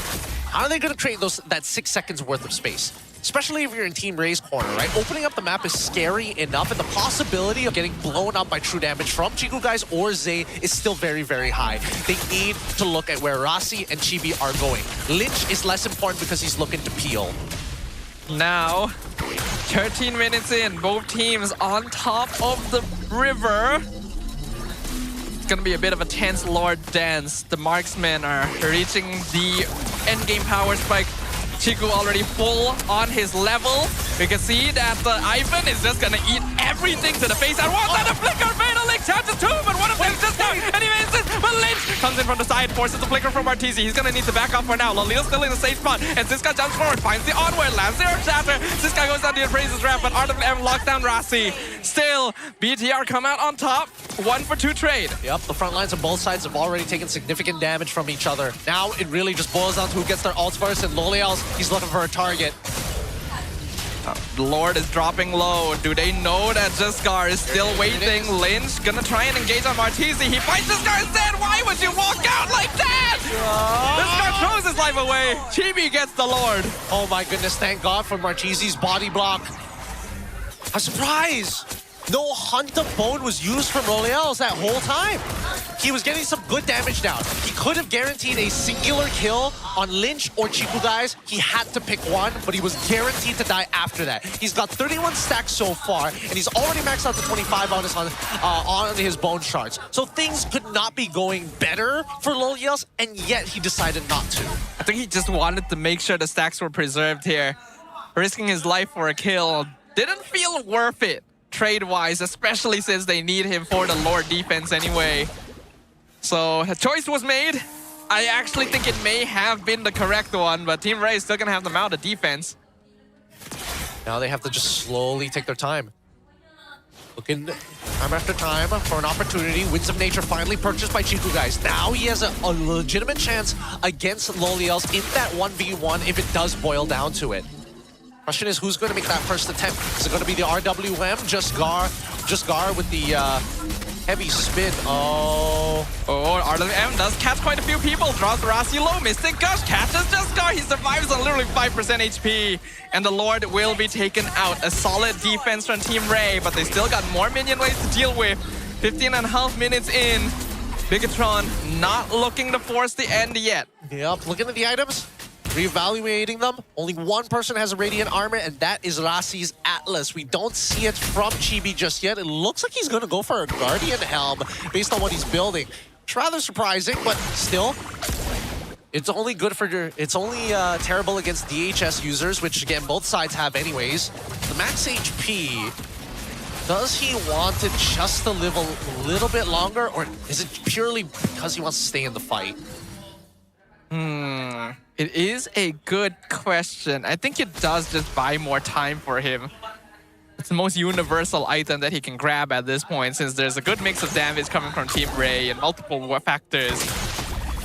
S17: how are they going to create that 6 seconds worth of space? Especially if you're in Team Rey's corner, right? Opening up the map is scary enough, and the possibility of getting blown up by true damage from Chiku guys or Zay is still very, very high. They need to look at where Rasi and Chibi are going. Lynch is less important because he's looking to peel.
S22: Now, 13 minutes in, both teams on top of the river. It's gonna be a bit of a tense Lord dance. The marksmen are reaching the endgame power spike. Chiku already full on his level. We can see that Ivan is just gonna eat everything to the face. And what's that? A flicker! Fatal Link touches 2, but one of them just down. And he misses. But Lynch comes in from the side, forces the flicker from Martizi. He's gonna need to back up for now. Lolil's still in the safe spot. And Ziska jumps forward, finds the onward, lands the Earth Shatter. Ziska goes down to the Praises Ramp, but RWM locks down Rasi. Still, BTR come out on top. 1 for 2 trade.
S17: Yep, the front lines on both sides have already taken significant damage from each other. Now it really just boils down to who gets their ults first, and Loliel's, he's looking for a target.
S22: The Lord is dropping low. Do they know that Ziskar is still waiting? Lynch gonna try and engage on Martizi. He fights Ziskar instead. Why would you walk out like that? Ziskar throws his life away. Chibi gets the Lord.
S17: Oh my goodness, thank God for Martizi's body block. A surprise! No Hunter Bone was used from Loliel's that whole time. He was getting some good damage down. He could have guaranteed a singular kill on Lynch or Chiku guys. He had to pick one, but he was guaranteed to die after that. He's got 31 stacks so far, and he's already maxed out to 25 on his bone shards. So things could not be going better for Loliel's, and yet he decided not to.
S22: I think he just wanted to make sure the stacks were preserved here. Risking his life for a kill didn't feel worth it. Trade-wise, especially since they need him for the Lord defense anyway. So a choice was made. I actually think it may have been the correct one, but Team Rey is still gonna have them out of defense.
S17: Now they have to just slowly take their time. Looking time after time for an opportunity. Winds of Nature finally purchased by Chiku guys. Now he has a legitimate chance against Loliel's in that 1v1 if it does boil down to it. Question is, who's going to make that first attempt? Is it going to be the RWM? Just Gar with the heavy spin. Oh,
S22: RWM does catch quite a few people. Draws Rasi low. Mystic Gush catches Just Gar. He survives on literally 5% HP. And the Lord will be taken out. A solid defense from Team Rey, but they still got more minion waves to deal with. 15.5 minutes in. Bigatron not looking to force the end yet.
S17: Yep, looking at the items. Reevaluating them, only one person has a Radiant Armor, and that is Rasi's Atlas. We don't see it from Chibi just yet. It looks like he's going to go for a Guardian Helm based on what he's building. It's rather surprising, but still, It's only good for it's only terrible against DHS users, which again both sides have anyways. The max HP. Does he want to just to live a little bit longer, or is it purely because he wants to stay in the fight?
S22: It is a good question. I think it does just buy more time for him. It's the most universal item that he can grab at this point, since there's a good mix of damage coming from Team Rey and multiple factors.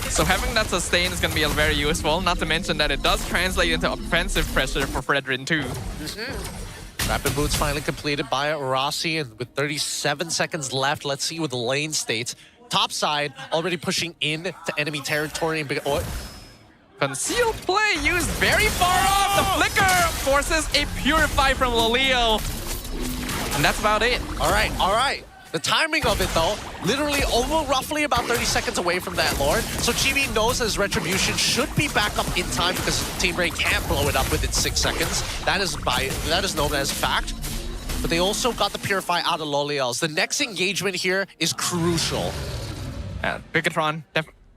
S22: So having that sustain is going to be very useful, not to mention that it does translate into offensive pressure for Fredrin too.
S17: Rapid boots finally completed by Rossi, and with 37 seconds left, let's see what the lane states. Top side already pushing in to enemy territory. And
S22: Concealed play used very far off. The flicker forces a purify from Loleo. And that's about it.
S17: All right. The timing of it, though, literally roughly about 30 seconds away from that Lord. So Chibi knows his retribution should be back up in time because Team Rey can't blow it up within 6 seconds. That is known as fact. But they also got the Purify out of Loliel's. The next engagement here is crucial.
S22: Bigatron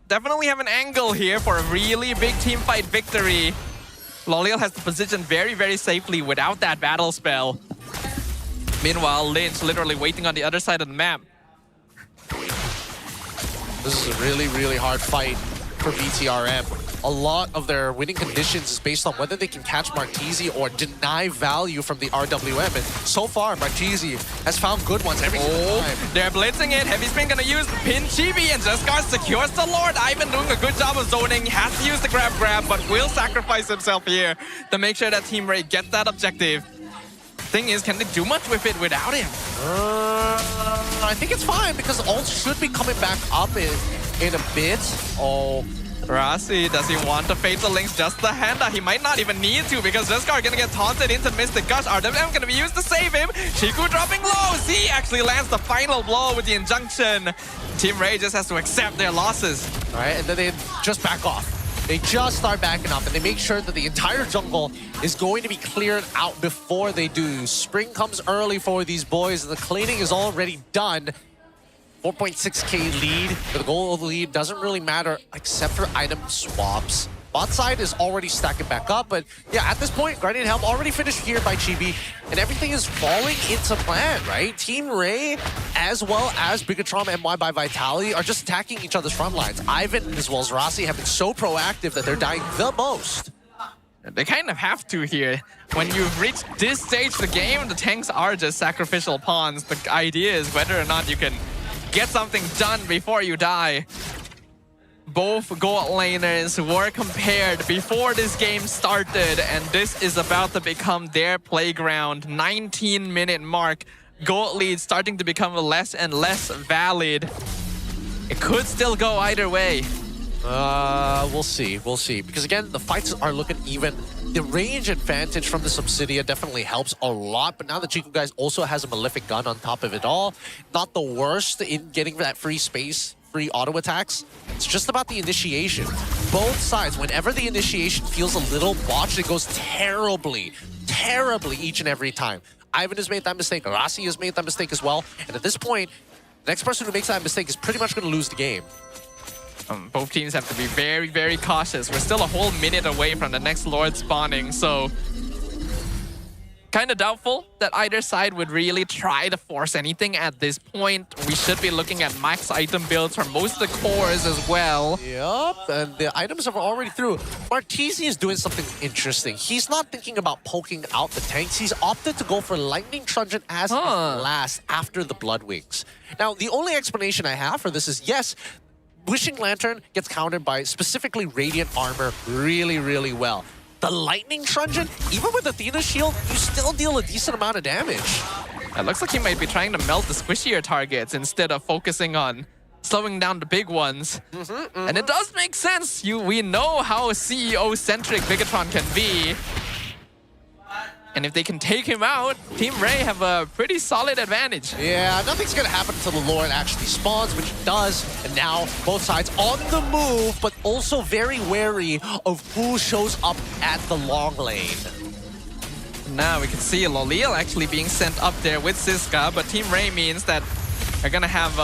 S22: definitely have an angle here for a really big team fight victory. Loliel has the position very, very safely without that battle spell. Meanwhile, Lynch literally waiting on the other side of the map.
S17: This is a really, really hard fight for BTRM. A lot of their winning conditions is based on whether they can catch Martese or deny value from the RWM. And so far, Martese has found good ones every single time.
S22: They're blitzing it. Heavy Spin gonna use the pin Chibi, and Jescar secures the Lord. Ivan doing a good job of zoning. Has to use the grab, but will sacrifice himself here to make sure that Team Rey gets that objective. Thing is, can they do much with it without him?
S17: I think it's fine because ult should be coming back up in a bit. Oh,
S22: Rossi, does he want to fade the links just the hand? He might not even need to because Jescar gonna get taunted into Mystic Gush. RWM gonna be used to save him. Shiku dropping low. Z actually lands the final blow with the injunction. Team Rey just has to accept their losses.
S17: All right, and then they just back off. They just start backing up, and they make sure that the entire jungle is going to be cleared out before they do. Spring comes early for these boys, and the cleaning is already done. 4.6k lead, but the goal of the lead doesn't really matter except for item swaps. Bot side is already stacking back up, but yeah, at this point, Guardian Helm already finished here by Chibi, and everything is falling into plan, right? Team Rey, as well as Bigatron MY by Vitality, are just attacking each other's front lines. Ivan, as well as Rossi, have been so proactive that they're dying the most.
S22: They kind of have to here. When you've reached this stage of the game, the tanks are just sacrificial pawns. The idea is whether or not you can get something done before you die. Both gold laners were compared before this game started, and this is about to become their playground. 19-minute mark. Gold lead starting to become less and less valid. It could still go either way.
S17: We'll see. Because again, the fights are looking even. The range advantage from the Subsidia definitely helps a lot, but now the Chico guys also has a Malefic gun on top of it all. Not the worst in getting that free space, free auto attacks. It's just about the initiation. Both sides, whenever the initiation feels a little botched, it goes terribly each and every time. Ivan has made that mistake, Rossi has made that mistake as well, and at this point, the next person who makes that mistake is pretty much going to lose the game.
S22: Both teams have to be very, very cautious. We're still a whole minute away from the next Lord spawning, so kind of doubtful that either side would really try to force anything at this point. We should be looking at max item builds for most of the cores as well.
S17: Yup, and the items are already through. Martese is doing something interesting. He's not thinking about poking out the tanks. He's opted to go for Lightning Truncheon as his last after the Blood Wings. Now, the only explanation I have for this is, yes, Wishing Lantern gets countered by specifically Radiant Armor really, really well. The Lightning Truncheon, even with Athena's shield, you still deal a decent amount of damage.
S22: It looks like he might be trying to melt the squishier targets instead of focusing on slowing down the big ones. And it does make sense. We know how CEO-centric Bigatron can be. And if they can take him out, Team Rey have a pretty solid advantage.
S17: Yeah, nothing's going to happen until the Lord actually spawns, which it does. And now both sides on the move, but also very wary of who shows up at the long lane.
S22: Now we can see Loleel actually being sent up there with Siska, but Team Rey means that they're going to have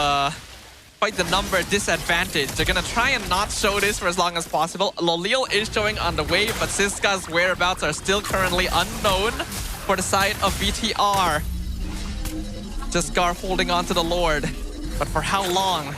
S22: despite the number disadvantage. They're gonna try and not show this for as long as possible. Lolil is showing on the way, but Siska's whereabouts are still currently unknown for the side of BTR. Jesgar holding on to the Lord, but for how long?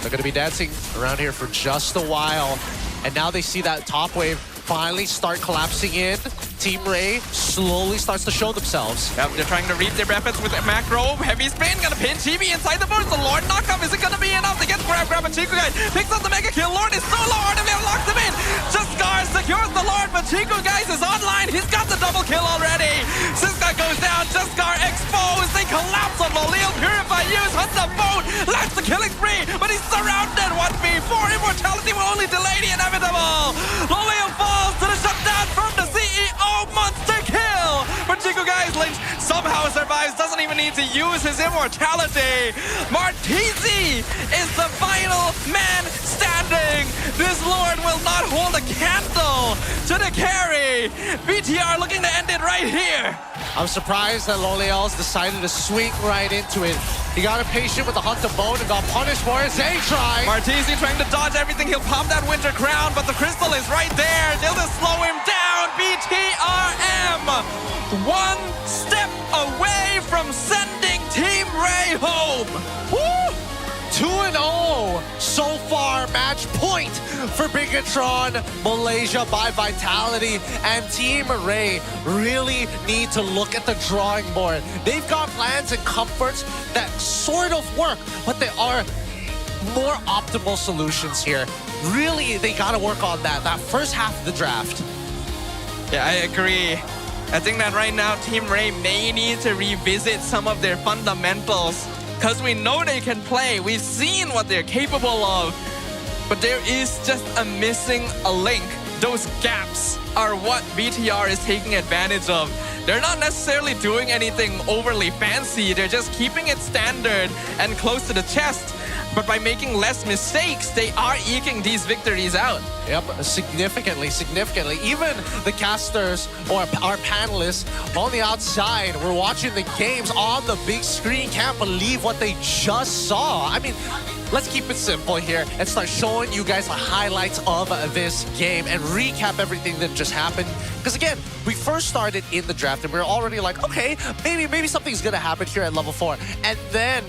S17: They're going to be dancing around here for just a while. And now they see that top wave finally start collapsing in. Team Rey slowly starts to show themselves.
S22: Yep, they're trying to read their efforts with a macro. Heavy spin, gonna pin Chibi inside the burst. The Lord knockup, is it gonna be enough to get grab and Chiku guys picks up the mega kill. Lord is so low, and they locked him in. Jesgar secures the Lord, but Chiku guys is online. He's got the double kill already. Siska goes down, Jesgar exposed. They collapse on Lolil. Purify use, hunt the boat, lands the killing spree, but he's surrounded. 1v4, immortality will only delay the inevitable. Lolil falls to the shutdown from the CEO. Monster kill! But Chiku guys, Lynch somehow survives, doesn't even need to use his immortality. Martizi is the final man standing. This Lord will not hold a candle to the carry. BTR looking to end it right here.
S17: I'm surprised that Loliel's decided to swing right into it. He got impatient with the hunt of bone and got punished for his A-try.
S22: Martizi trying to dodge everything. He'll pop that winter crown, but the crystal is right there. They'll just slow him down. BTRM, one step away from sending Team Rey home.
S17: Woo! 2-0 so far, match point for Bigatron, Malaysia by Vitality, and Team Rey really need to look at the drawing board. They've got plans and comforts that sort of work, but they are more optimal solutions here. Really, they gotta work on that first half of the draft.
S22: Yeah, I agree. I think that right now Team Rey may need to revisit some of their fundamentals, because we know they can play. We've seen what they're capable of. But there is just missing a link. Those gaps are what BTR is taking advantage of. They're not necessarily doing anything overly fancy. They're just keeping it standard and close to the chest. But by making less mistakes, they are eking these victories out.
S17: Yep, significantly. Even the casters or our panelists on the outside were watching the games on the big screen. Can't believe what they just saw. I mean, let's keep it simple here and start showing you guys the highlights of this game and recap everything that just happened. Because again, we first started in the draft and we were already like, okay, maybe something's gonna happen here at level 4. And then,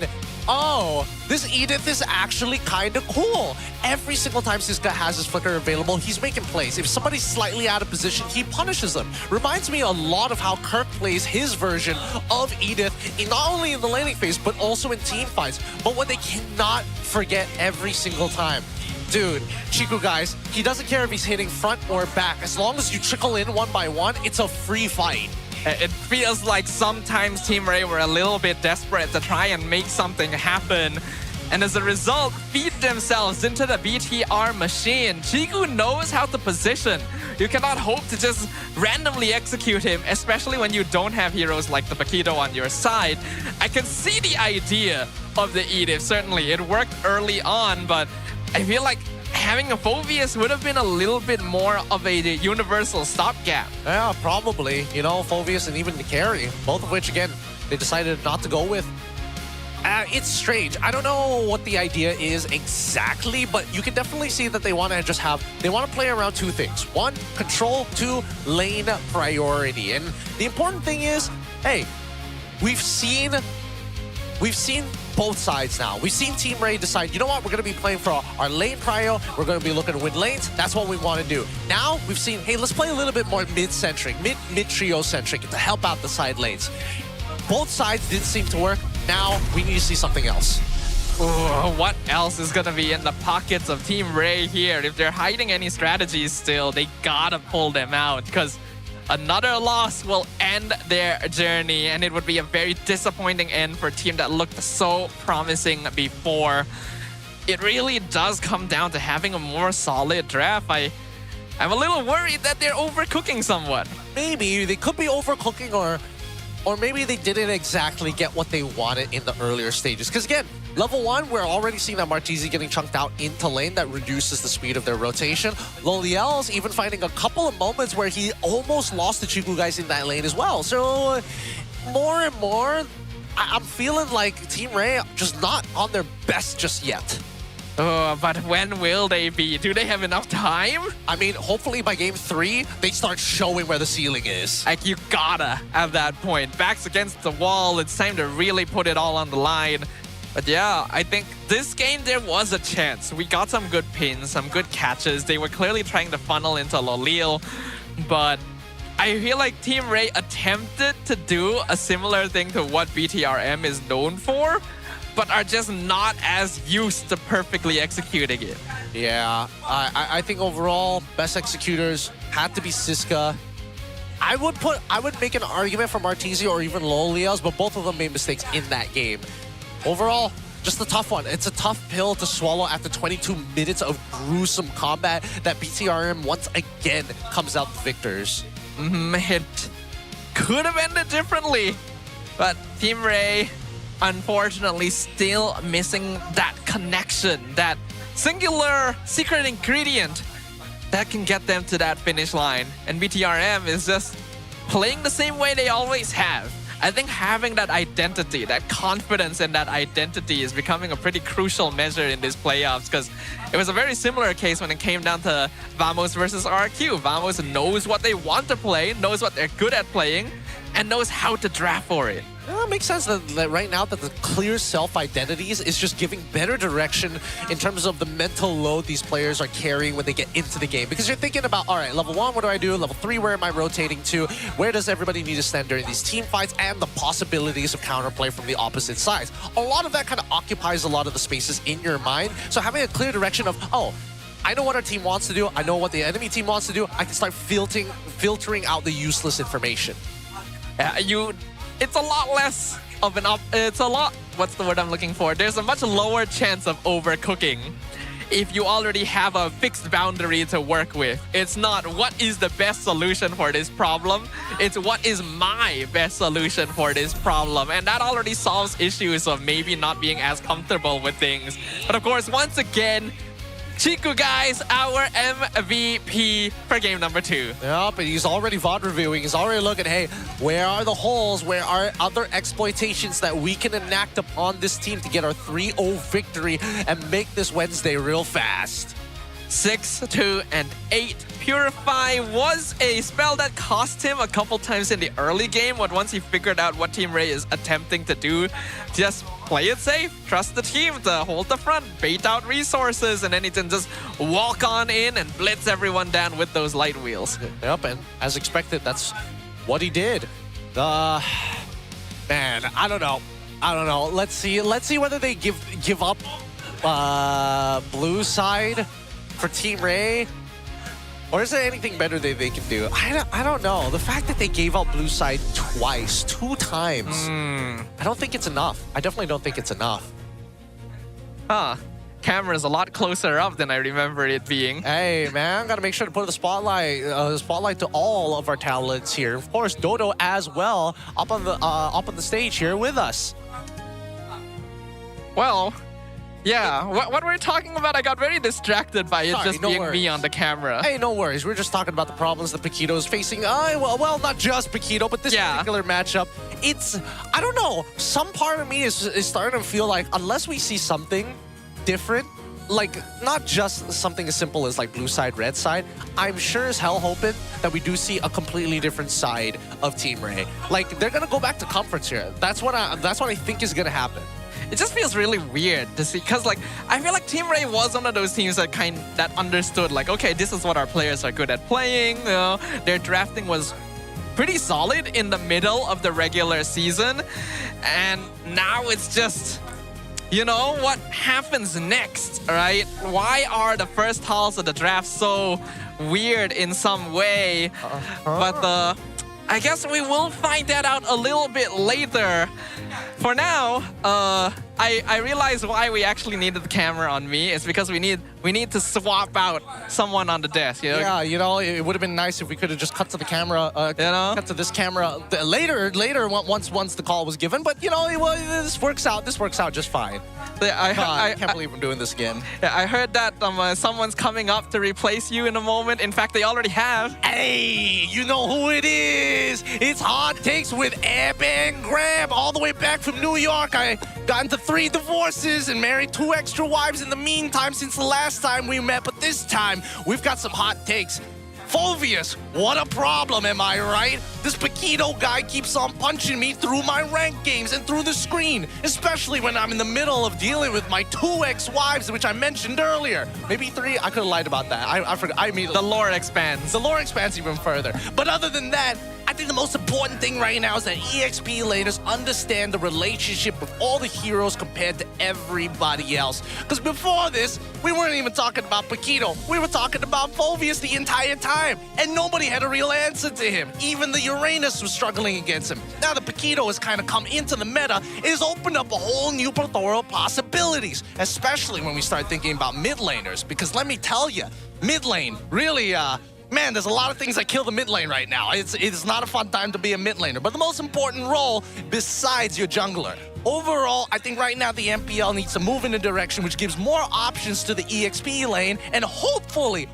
S17: oh, this Edith is actually kind of cool. Every single time Siska has his flicker available, he's making plays. If somebody's slightly out of position, he punishes them. Reminds me a lot of how Kirk plays his version of Edith, not only in the laning phase, but also in team fights. But what they cannot forget every single time, dude, Chiku guys, he doesn't care if he's hitting front or back. As long as you trickle in one by one, it's a free fight.
S22: It feels like sometimes Team Rey were a little bit desperate to try and make something happen. And as a result, feed themselves into the BTR machine. Chiku knows how to position. You cannot hope to just randomly execute him, especially when you don't have heroes like the Paquito on your side. I can see the idea of the Edith, certainly. It worked early on, but I feel like having a Phoveus would have been a little bit more of a universal stopgap.
S17: Yeah, probably. You know, Phoveus and even the carry, both of which, again, they decided not to go with. It's strange. I don't know what the idea is exactly, but you can definitely see that they want to play around two things. One, control. Two, lane priority. And the important thing is, hey, we've seen both sides now. We've seen Team Rey decide, you know what, we're going to be playing for our lane prio. We're going to be looking to win lanes. That's what we want to do. Now we've seen, hey, let's play a little bit more mid-centric, mid-trio-centric to help out the side lanes. Both sides didn't seem to work. Now we need to see something else.
S22: Ooh, what else is going to be in the pockets of Team Rey here? If they're hiding any strategies still, they gotta pull them out, because another loss will end their journey, and it would be a very disappointing end for a team that looked so promising before. It really does come down to having a more solid draft. I'm a little worried that they're overcooking somewhat.
S17: Maybe they could be overcooking, or maybe they didn't exactly get what they wanted in the earlier stages. Because again, level 1, we're already seeing that Martizi getting chunked out into lane. That reduces the speed of their rotation. Loliel's even finding a couple of moments where he almost lost the Chiku guys in that lane as well. So more and more, I'm feeling like Team Rey just not on their best just yet.
S22: Oh, but when will they be? Do they have enough time?
S17: I mean, hopefully by game 3, they start showing where the ceiling is.
S22: Like, you gotta at that point. Backs against the wall. It's time to really put it all on the line. But yeah, I think this game there was a chance. We got some good pins, some good catches. They were clearly trying to funnel into Lolil. But I feel like Team Rey attempted to do a similar thing to what BTRM is known for, but are just not as used to perfectly executing it.
S17: Yeah, I think overall, best executors had to be Siska. I would make an argument for Martizio or even Lolios, but both of them made mistakes in that game. Overall, just a tough one. It's a tough pill to swallow after 22 minutes of gruesome combat that BTRM once again comes out victors.
S22: It could have ended differently, but Team Rey, unfortunately, still missing that connection, that singular secret ingredient that can get them to that finish line. And BTRM is just playing the same way they always have. I think having that identity, that confidence in that identity is becoming a pretty crucial measure in these playoffs, because it was a very similar case when it came down to Vamos versus RRQ. Vamos knows what they want to play, knows what they're good at playing, and knows how to draft for it.
S17: It makes sense that right now that the clear self-identities is just giving better direction in terms of the mental load these players are carrying when they get into the game. Because you're thinking about, all right, level 1, what do I do? Level 3, where am I rotating to? Where does everybody need to stand during these team fights? And the possibilities of counterplay from the opposite sides. A lot of that kind of occupies a lot of the spaces in your mind. So having a clear direction of, oh, I know what our team wants to do. I know what the enemy team wants to do. I can start filtering out the useless information.
S22: It's a lot less of an what's the word I'm looking for? There's a much lower chance of overcooking if you already have a fixed boundary to work with. It's not what is the best solution for this problem, it's what is my best solution for this problem. And that already solves issues of maybe not being as comfortable with things. But of course, once again, Chiku, guys, our MVP for game number 2.
S17: Yep, and he's already VOD reviewing. He's already looking, hey, where are the holes? Where are other exploitations that we can enact upon this team to get our 3-0 victory and make this Wednesday real fast?
S22: 6, 2, and 8. Purify was a spell that cost him a couple times in the early game, but once he figured out what Team Rey is attempting to do, just play it safe, trust the team to hold the front, bait out resources, and then he can just walk on in and blitz everyone down with those light wheels.
S17: Yep, and as expected, that's what he did. Man, I don't know. Let's see whether they give up blue side for Team Rey. Or is there anything better they can do? I don't know. The fact that they gave out blue side twice, 2 times, I don't think it's enough. I definitely don't think it's enough.
S22: Camera's a lot closer up than I remember it being.
S17: Hey, man, gotta make sure to put the spotlight to all of our talents here. Of course, Dodo as well, up on the stage here with us.
S22: Well, yeah, what we're talking about, I got very distracted by it just being me on the camera.
S17: Hey, no worries. We're just talking about the problems that Paquito is facing. Well, not just Paquito, but this particular matchup. I don't know. Some part of me is starting to feel like unless we see something different, like not just something as simple as like blue side, red side, I'm sure as hell hoping that we do see a completely different side of Team Rey. Like they're gonna go back to comforts here. That's what I think is gonna happen.
S22: It just feels really weird to see, because like I feel like Team Rey was one of those teams that understood like, okay, this is what our players are good at playing. You know, their drafting was pretty solid in the middle of the regular season, and now it's just, you know, what happens next, right? Why are the first halls of the draft so weird in some way? But I guess we will find that out a little bit later. For now, I realized why we actually needed the camera on me. It's because we need to swap out someone on the desk. You know?
S17: Yeah, you know, it would have been nice if we could have just cut to the camera, cut to this camera later once the call was given. But you know, this works out. This works out just fine. I can't believe I'm doing this again.
S22: Yeah, I heard that someone's coming up to replace you in a moment. In fact, they already have.
S17: Hey, you know who it is? It's Hot Takes with Eb and Grab. All the way back from New York. I got into 3 divorces and married 2 extra wives in the meantime since the last time we met. But this time, we've got some hot takes. Fulvius, what a problem, am I right? This Paquito guy keeps on punching me through my ranked games and through the screen, especially when I'm in the middle of dealing with my 2 ex-wives, which I mentioned earlier. Maybe 3, I could have lied about that. I forgot. I mean,
S22: the lore expands.
S17: The lore expands even further. But other than that, I think the most important thing right now is that EXP laners understand the relationship with all the heroes compared to everybody else. Because before this, we weren't even talking about Paquito. We were talking about Fulvius the entire time. And nobody had a real answer to him. Even the Uranus was struggling against him. Now that Paquito has kind of come into the meta, it has opened up a whole new plethora of possibilities. Especially when we start thinking about mid laners. Because let me tell you, mid lane really... Man, there's a lot of things that kill the mid lane right now. It's not a fun time to be a mid laner. But the most important role, besides your jungler, overall, I think right now the MPL needs to move in a direction which gives more options to the EXP lane, and hopefully,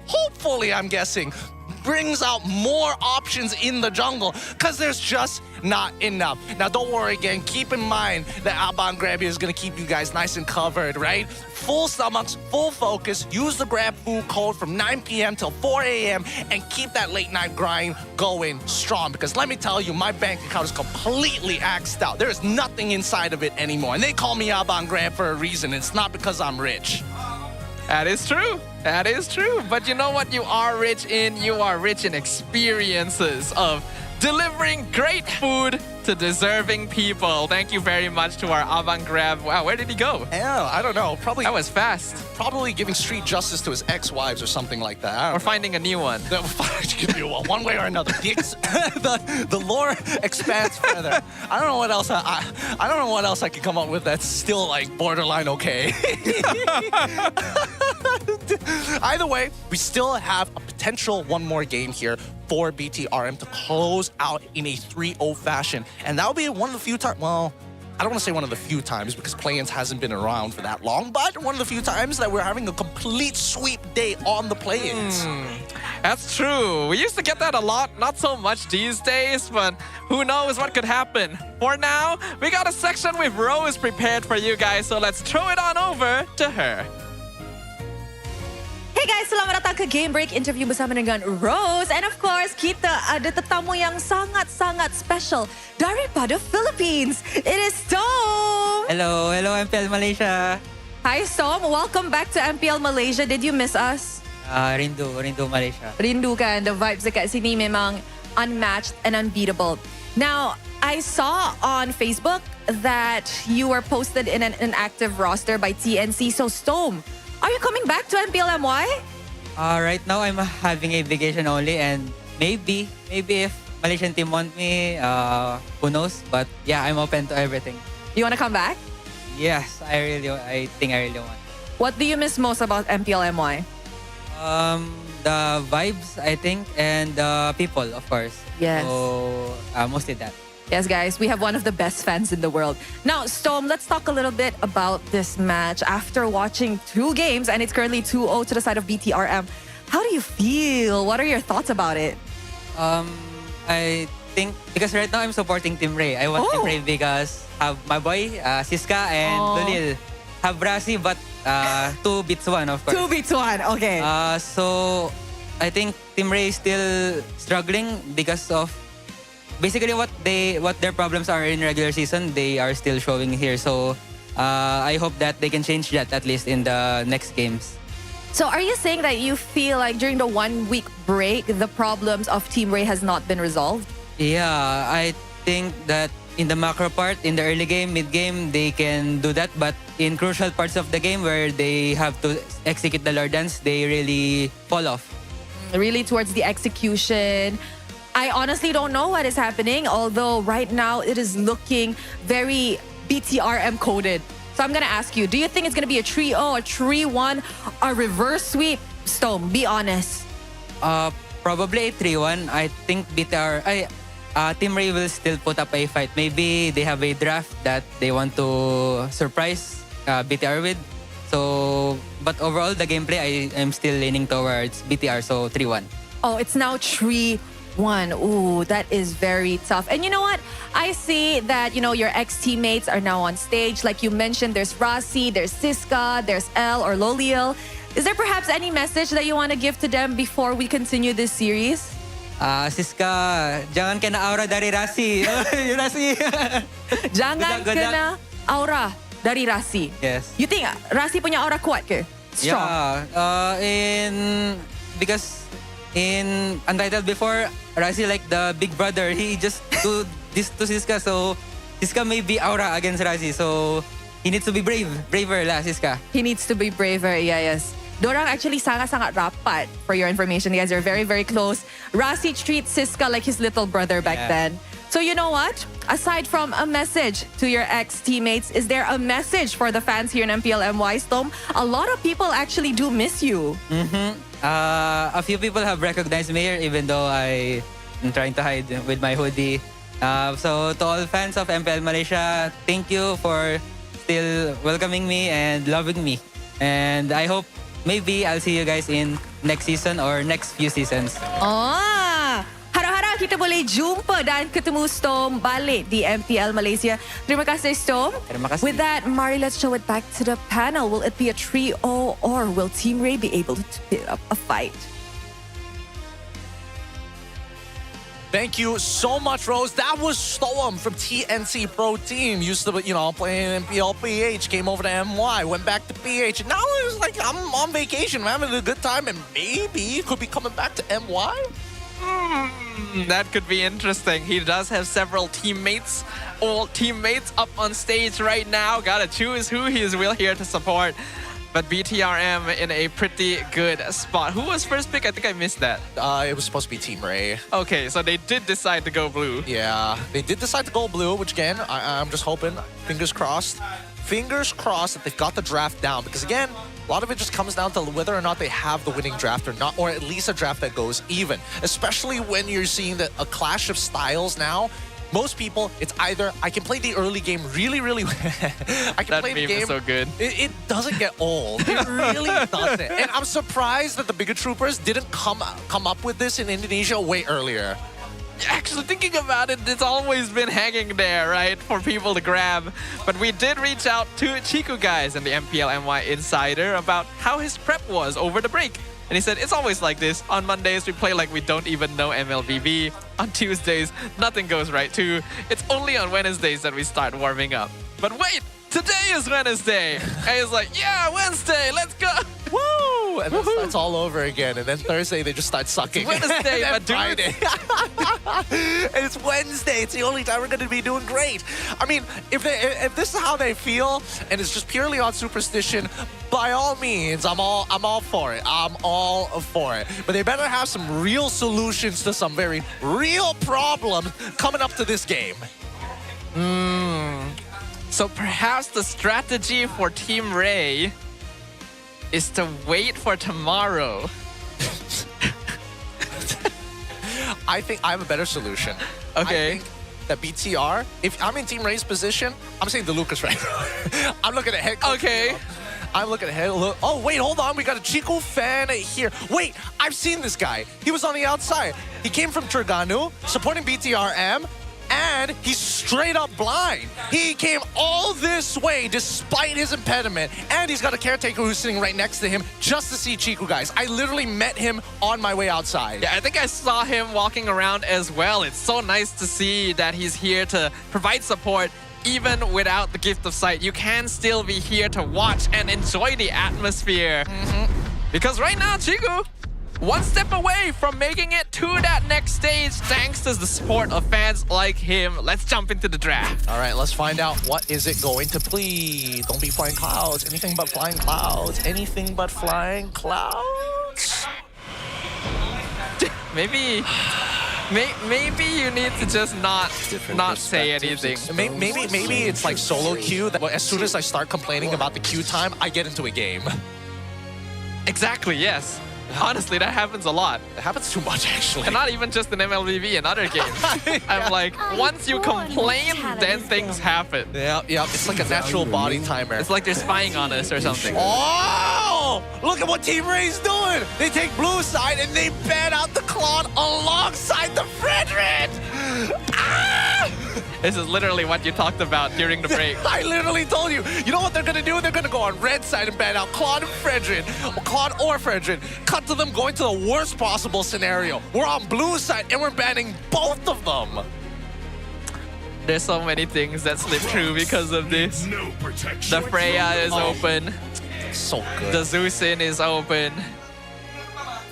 S17: I'm guessing, brings out more options in the jungle, because there's just not enough. Now, don't worry again. Keep in mind that Alban Grab is going to keep you guys nice and covered, right? Full stomachs, full focus. Use the Grab Food code from 9 p.m. till 4 a.m. and keep that late night grind going strong, because let me tell you, my bank account is completely axed out. There is nothing inside of it anymore. And they call me Alban Grab for a reason. It's not because I'm rich.
S22: That is true. That is true. But you know what you are rich in? You are rich in experiences of delivering great food to deserving people. Thank you very much to our Alban Grab. Wow, where did he go?
S17: Yeah, I don't know. Probably
S22: that was fast.
S17: Probably giving street justice to his ex-wives or something like that.
S22: Or finding a new one.
S17: One way or another. The lore expands further. I don't know what else I don't know what else I can come up with that's still like borderline okay. Either way, we still have a potential one more game here for BTRM to close out in a 3-0 fashion. And that'll be one of the few times, well, I don't want to say one of the few times because play-ins hasn't been around for that long, but one of the few times that we're having a complete sweep day on the play-ins.
S22: That's true. We used to get that a lot, not so much these days, but who knows what could happen. For now, we got a section with Rose prepared for you guys, so let's throw it on over to her.
S12: Hey guys, selamat datang ke Game Break interview bersama dengan Rose. And of course, kita ada tetamu yang sangat-sangat special daripada Philippines. It is Storm.
S1: Hello MPL Malaysia.
S12: Hi Storm, welcome back to MPL Malaysia. Did you miss us?
S1: Rindu Malaysia.
S12: Rindu kan, the vibes dekat sini memang unmatched and unbeatable. Now, I saw on Facebook that you were posted in an inactive roster by TNC. So Storm, are you coming back to MPL MY?
S1: Right now, I'm having a vacation only, and maybe if Malaysian team want me, who knows? But yeah, I'm open to everything.
S12: You want to come back?
S1: Yes, I think I really want.
S12: What do you miss most about MPL MY?
S1: The vibes, I think, and the people, of course.
S12: Yes.
S1: So mostly that.
S12: Yes, guys, we have one of the best fans in the world. Now, Storm, let's talk a little bit about this match. After watching 2 games, and it's currently 2-0 to the side of BTRM, how do you feel? What are your thoughts about it?
S1: I think, because right now I'm supporting Team Rey. I want Team Rey because have my boy, Siska, and Lulil. Have Brasi, but 2 beats 1, of course.
S12: 2 beats 1, okay.
S1: So, I think Team Rey is still struggling because of basically what their problems are in regular season, they are still showing here. So I hope that they can change that at least in the next games.
S12: So are you saying that you feel like during the 1-week break, the problems of Team Rey has not been resolved?
S1: Yeah, I think that in the macro part, in the early game, mid game, they can do that. But in crucial parts of the game where they have to execute the lore dance, they really fall off.
S12: Really towards the execution. I honestly don't know what is happening, although right now it is looking very BTRM coded. So I'm going to ask you, do you think it's going to be a 3-0, a 3-1, a reverse sweep? Stone, be honest.
S1: Probably a 3-1. I think Team Rey will still put up a fight. Maybe they have a draft that they want to surprise BTR with. So, but overall, the gameplay, I am still leaning towards BTR, so 3-1.
S12: Oh, it's now 3-1. Ooh, that is very tough. And you know what? I see that, your ex-teammates are now on stage. Like you mentioned, there's Rasi, there's Siska, there's L or Loliel. Is there perhaps any message that you want to give to them before we continue this series?
S1: Siska, jangan kena aura dari Rasi. Rasi.
S12: Jangan kena aura dari Rasi.
S1: Yes.
S12: You think Rasi punya aura kuat ke? Strong?
S1: Yeah. Because in Untitled before, Rasi like the big brother. He just do this to Siska. So Siska may be aura against Rasi. So he needs to be braver lah, Siska.
S12: He needs to be braver, yes. Dorang actually sangat-sangat rapat, for your information. You guys are very, very close. Rasi treats Siska like his little brother back then. So you know what? Aside from a message to your ex-teammates, is there a message for the fans here in MPL MY, Storm? A lot of people actually do miss you.
S1: A few people have recognized me here, even though I am trying to hide with my hoodie. So to all fans of MPL Malaysia, thank you for still welcoming me and loving me. And I hope maybe I'll see you guys in next season or next few seasons.
S12: Harap-harap kita boleh jumpa dan ketemu Storm balik di MPL Malaysia. Terima kasih, Storm.
S1: Terima kasih.
S12: With that, Mari, let's show it back to the panel. Will it be a 3-0 or will Team Rey be able to put up a fight?
S17: Thank you so much, Rose. That was Storm from TNC Pro Team. Used to, playing MPL PH, came over to MY, went back to PH, and now it's like I'm on vacation, I'm having a good time, and maybe could be coming back to MY.
S22: That could be interesting. He does have several teammates, old teammates up on stage right now. Gotta choose who he is here to support. But BTRM in a pretty good spot. Who was first pick? I think I missed that.
S17: It was supposed to be Team Rey.
S22: Okay, so they did decide to go blue.
S17: Yeah, they did decide to go blue, which again, I'm just hoping, fingers crossed that they've got the draft down. Because again, a lot of it just comes down to whether or not they have the winning draft or not, or at least a draft that goes even. Especially when you're seeing that a clash of styles now. Most people, it's either I can play the early game really, really well. I can play the game.
S22: Is so good.
S17: It doesn't get old. It really doesn't. And I'm surprised that the bigger troopers didn't come up with this in Indonesia way earlier.
S22: Actually, thinking about it, it's always been hanging there, right, for people to grab. But we did reach out to Chiku guys and the MPL MY Insider about how his prep was over the break. And he said, it's always like this. On Mondays, we play like we don't even know MLBB. On Tuesdays, nothing goes right too. It's only on Wednesdays that we start warming up. But wait, today is Wednesday. And he's like, yeah, Wednesday, let's go.
S17: Woo! And then starts all over again. And then Thursday, they just start sucking.
S22: It's Wednesday,
S17: and
S22: but
S17: then Friday. And it's Wednesday. It's the only time we're going to be doing great. I mean, if this is how they feel, and it's just purely on superstition, by all means, I'm all for it. I'm all for it. But they better have some real solutions to some very real problems coming up to this game.
S22: So perhaps the strategy for Team Rey is to wait for tomorrow.
S17: I think I have a better solution.
S22: Okay.
S17: I think that BTR, if I'm in Team Rey's position, I'm saying the Lucas right now. I'm looking at head coach.
S22: Okay.
S17: I'm looking at head. Oh, wait, hold on. We got a Chico fan here. Wait, I've seen this guy. He was on the outside. He came from Terengganu, supporting BTRM. And he's straight up blind. He came all this way despite his impediment. And he's got a caretaker who's sitting right next to him just to see Chiku guys. I literally met him on my way outside.
S22: Yeah, I think I saw him walking around as well. It's so nice to see that he's here to provide support. Even without the gift of sight, you can still be here to watch and enjoy the atmosphere. Because right now, Chiku, one step away from making it to that next stage thanks to the support of fans like him. Let's jump into the draft.
S17: All right, let's find out what is it going to be. Don't be flying clouds. Anything but flying clouds. Anything but flying clouds.
S22: Maybe Maybe you need to just not say anything.
S17: Maybe it's like solo queue. That as soon as I start complaining about the queue time, I get into a game.
S22: Exactly, yes. Honestly, that happens a lot.
S17: It happens too much, actually.
S22: And not even just in MLBB, in other games. I'm like, once you complain, then things happen.
S17: Yeah. It's like a natural body timer.
S22: It's like they're spying on us or something.
S17: Oh! Look at what Team Rey's doing! They take blue side and they ban out the Claude alongside the Frederick! Ah!
S22: This is literally what you talked about during the break.
S17: I literally told you. You know what they're gonna do? They're gonna go on red side and ban out Claude and Frederick. Claude or Frederick. Cut to them going to the worst possible scenario. We're on blue side and we're banning both of them.
S22: There's so many things that slip through because of this. The Freya is open.
S17: So good.
S22: The Zeusin is open.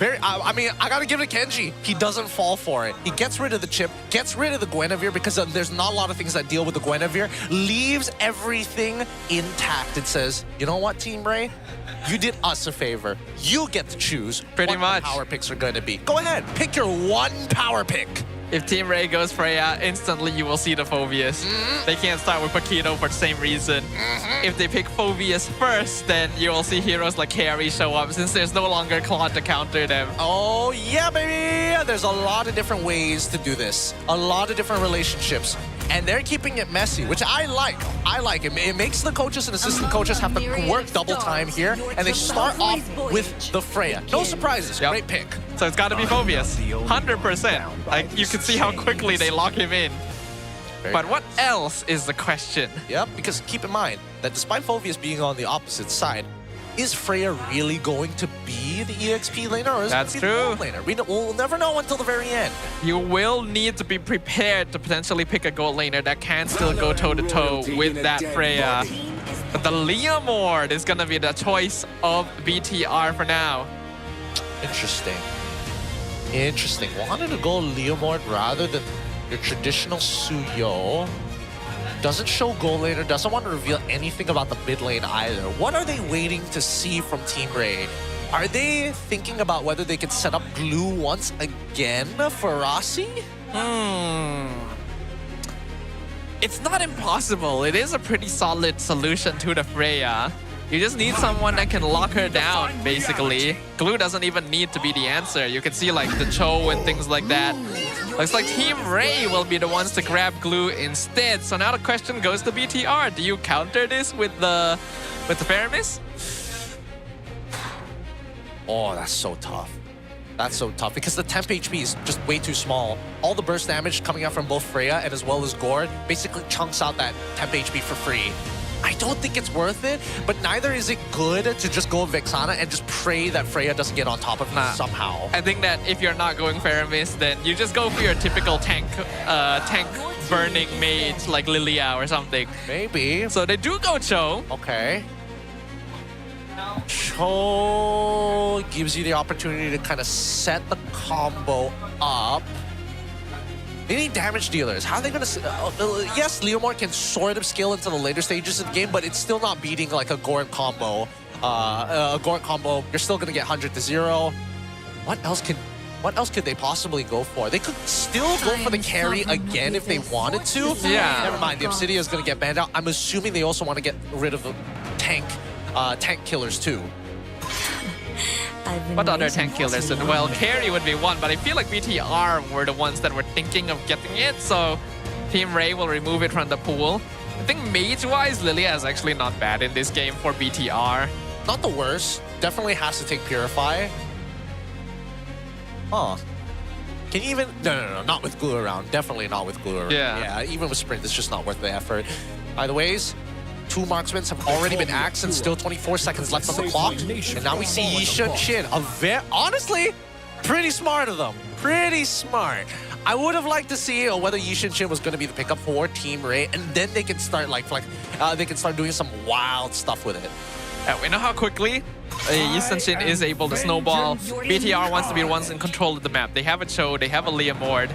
S17: I mean, I gotta give it to Kenji. He doesn't fall for it. He gets rid of the chip, gets rid of the Guinevere because there's not a lot of things that deal with the Guinevere, leaves everything intact. It says, you know what, Team Rey? You did us a favor. You get to choose
S22: Pretty
S17: what
S22: much.
S17: the power picks are going to be. Go ahead, pick your one power pick.
S22: If Team Rey goes Freya, instantly you will see the Phobius. They can't start with Paquito for the same reason. If they pick Phobius first, then you will see heroes like Carry show up since there's no longer Claude to counter them.
S17: Oh, yeah, baby! There's a lot of different ways to do this. A lot of different relationships. And they're keeping it messy, which I like. I like it. It makes the coaches and assistant coaches have to work double time here, and they start off with the Freya. No surprises. Great pick.
S22: So it's got to be Phobius. 100%. Like, you can see how quickly they lock him in. But what else is the question?
S17: Yep, because keep in mind that despite Phobius being on the opposite side, is Freya really going to be the EXP laner or is
S22: That's
S17: it going to be
S22: true.
S17: the gold laner? We'll never know until the very end.
S22: You will need to be prepared to potentially pick a gold laner that can still go toe-to-toe with that Freya. But the Leomord is going to be the choice of BTR for now.
S17: Interesting. Interesting. Wanted to go Leomord rather than your traditional Suyo. Doesn't show gold laner, doesn't want to reveal anything about the mid lane either. What are they waiting to see from Team Rey? Are they thinking about whether they can set up glue once again for Rossi?
S22: It's not impossible. It is a pretty solid solution to the Freya. You just need someone that can lock her down, basically. Glue doesn't even need to be the answer. You can see like the Cho and things like that. Looks like Team Rey will be the ones to grab Glue instead. So now the question goes to BTR. Do you counter this with the Faramis?
S17: Oh, that's so tough. That's so tough because the temp HP is just way too small. All the burst damage coming out from both Freya and as well as Gord basically chunks out that temp HP for free. I don't think it's worth it, but neither is it good to just go Vexana and just pray that Freya doesn't get on top of him somehow.
S22: I think that if you're not going Faramis, then you just go for your typical tank burning mage like Lilia or something.
S17: Maybe.
S22: So they do go Cho.
S17: Okay. Cho gives you the opportunity to kind of set the combo up. They need damage dealers. How are they going to... yes, Leomord can sort of scale into the later stages of the game, but it's still not beating like a Gord combo. A Gord combo, you're still going to get 100 to 0. What else could they possibly go for? They could still go for the carry again if they wanted to.
S22: Yeah.
S17: Never mind, the Obsidian is going to get banned out. I'm assuming they also want to get rid of the tank killers too.
S22: What other tank killers? Well, carry would be one, but I feel like BTR were the ones that were thinking of getting it, so Team Rey will remove it from the pool. I think mage-wise, Lilia is actually not bad in this game for BTR.
S17: Not the worst. Definitely has to take Purify. Huh. Can you even... No, not with glue around. Definitely not with glue around. Yeah, even with Sprint, it's just not worth the effort. Either ways, 2 marksmen have already been axed and still 24 seconds left on the clock. And now we see Yisha Chin. Honestly, pretty smart of them. Pretty smart. I would have liked to see whether Yisha Chin was going to be the pickup for Team Rey, and then they can start they can start doing some wild stuff with it.
S22: We know how quickly Yisha Chin is able to snowball. BTR wants to be the ones in control of the map. They have a Cho, they have a Leomord.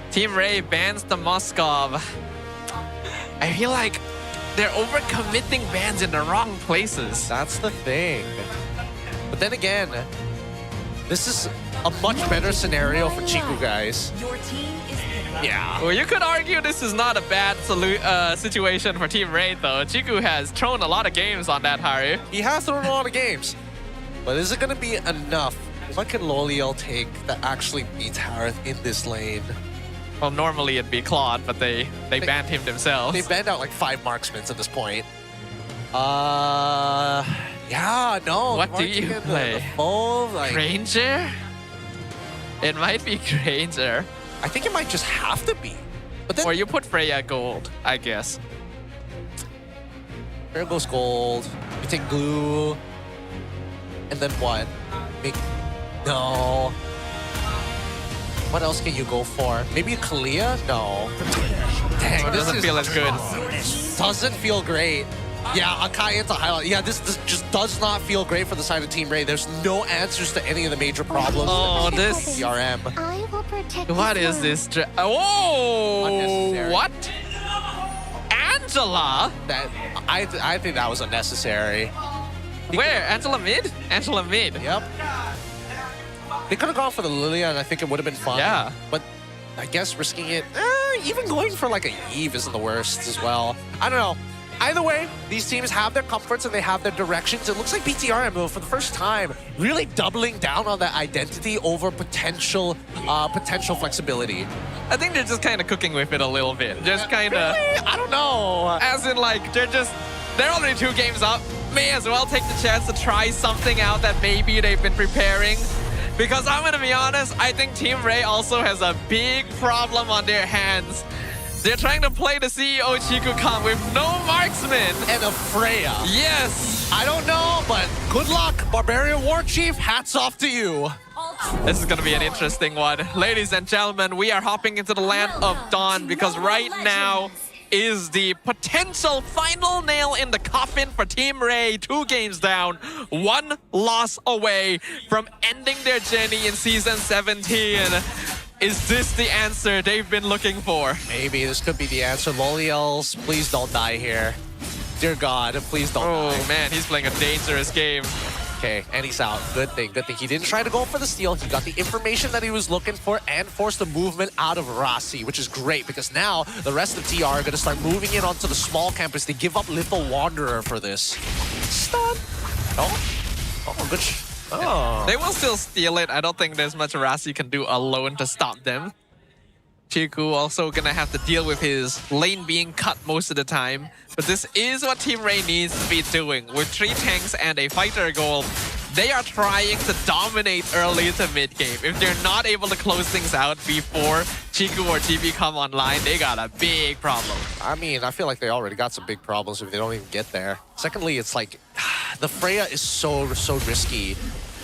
S22: Team Rey bans the Moskov. I feel like they're overcommitting bans in the wrong places.
S17: That's the thing. But then again, This is a much better scenario for Chiku, guys.
S22: Yeah. Well, you could argue this is not a bad situation for Team Rey, though. Chiku has thrown a lot of games on that Haru.
S17: He has thrown a lot of games. But is it going to be enough? What can Loliel take that actually beats Harith in this lane?
S22: Well, normally it'd be Claude, but they banned him themselves.
S17: They banned out like 5 marksmen at this point. Yeah, no.
S22: What do you play?
S17: Like,
S22: Granger? It might be Granger.
S17: I think it might just have to be. But then,
S22: or you put Freya gold, I guess.
S17: Freya goes gold. You take glue. And then what? No. What else can you go for? Maybe Kalia? No. Dang,
S22: It doesn't feel as good.
S17: Doesn't feel great. Yeah, Akai into highlight. Yeah, this just does not feel great for the side of Team Rey. There's no answers to any of the major problems.
S22: Oh, this
S17: BTRM.
S5: I will protect
S22: What is this? Whoa! What? Angela?
S17: That I think that was unnecessary.
S22: Where? Angela mid? Angela mid.
S17: Yep. They could have gone for the Lilia, and I think it would have been fun.
S22: Yeah.
S17: But I guess risking it, even going for like a Eve isn't the worst as well. I don't know. Either way, these teams have their comforts and they have their directions. It looks like BTRM, though, for the first time, really doubling down on that identity over potential flexibility.
S22: I think they're just kind of cooking with it a little bit. Just kind of...
S17: Really? I don't know.
S22: As in, like, they're already 2 games up. May as well take the chance to try something out that maybe they've been preparing. Because I'm going to be honest, I think Team Rey also has a big problem on their hands. They're trying to play the CEO Chiku-kan with no marksman.
S17: And a Freya.
S22: Yes.
S17: I don't know, but good luck, Barbarian War Chief. Hats off to you.
S22: This is going to be an interesting one. Ladies and gentlemen, we are hopping into the land of Dawn because right now is the potential final nail in the coffin for Team Rey. 2 games down, 1 loss away from ending their journey in Season 17. Is this the answer they've been looking for?
S17: Maybe this could be the answer. Loliels, please don't die here. Dear God, please don't die.
S22: Oh man, he's playing a dangerous game.
S17: Okay, and he's out. Good thing, good thing. He didn't try to go for the steal. He got the information that he was looking for and forced the movement out of Rasi, which is great because now the rest of TR are going to start moving in onto the small campus. They give up Little Wanderer for this. Stun. Oh, good. Oh.
S22: They will still steal it. I don't think there's much Rasi can do alone to stop them. Chiku also gonna have to deal with his lane being cut most of the time. But this is what Team Rey needs to be doing. With 3 tanks and a fighter goal, they are trying to dominate early to mid-game. If they're not able to close things out before Chiku or GB come online, they got a big problem.
S17: I mean, I feel like they already got some big problems if they don't even get there. Secondly, it's like, the Freya is so risky.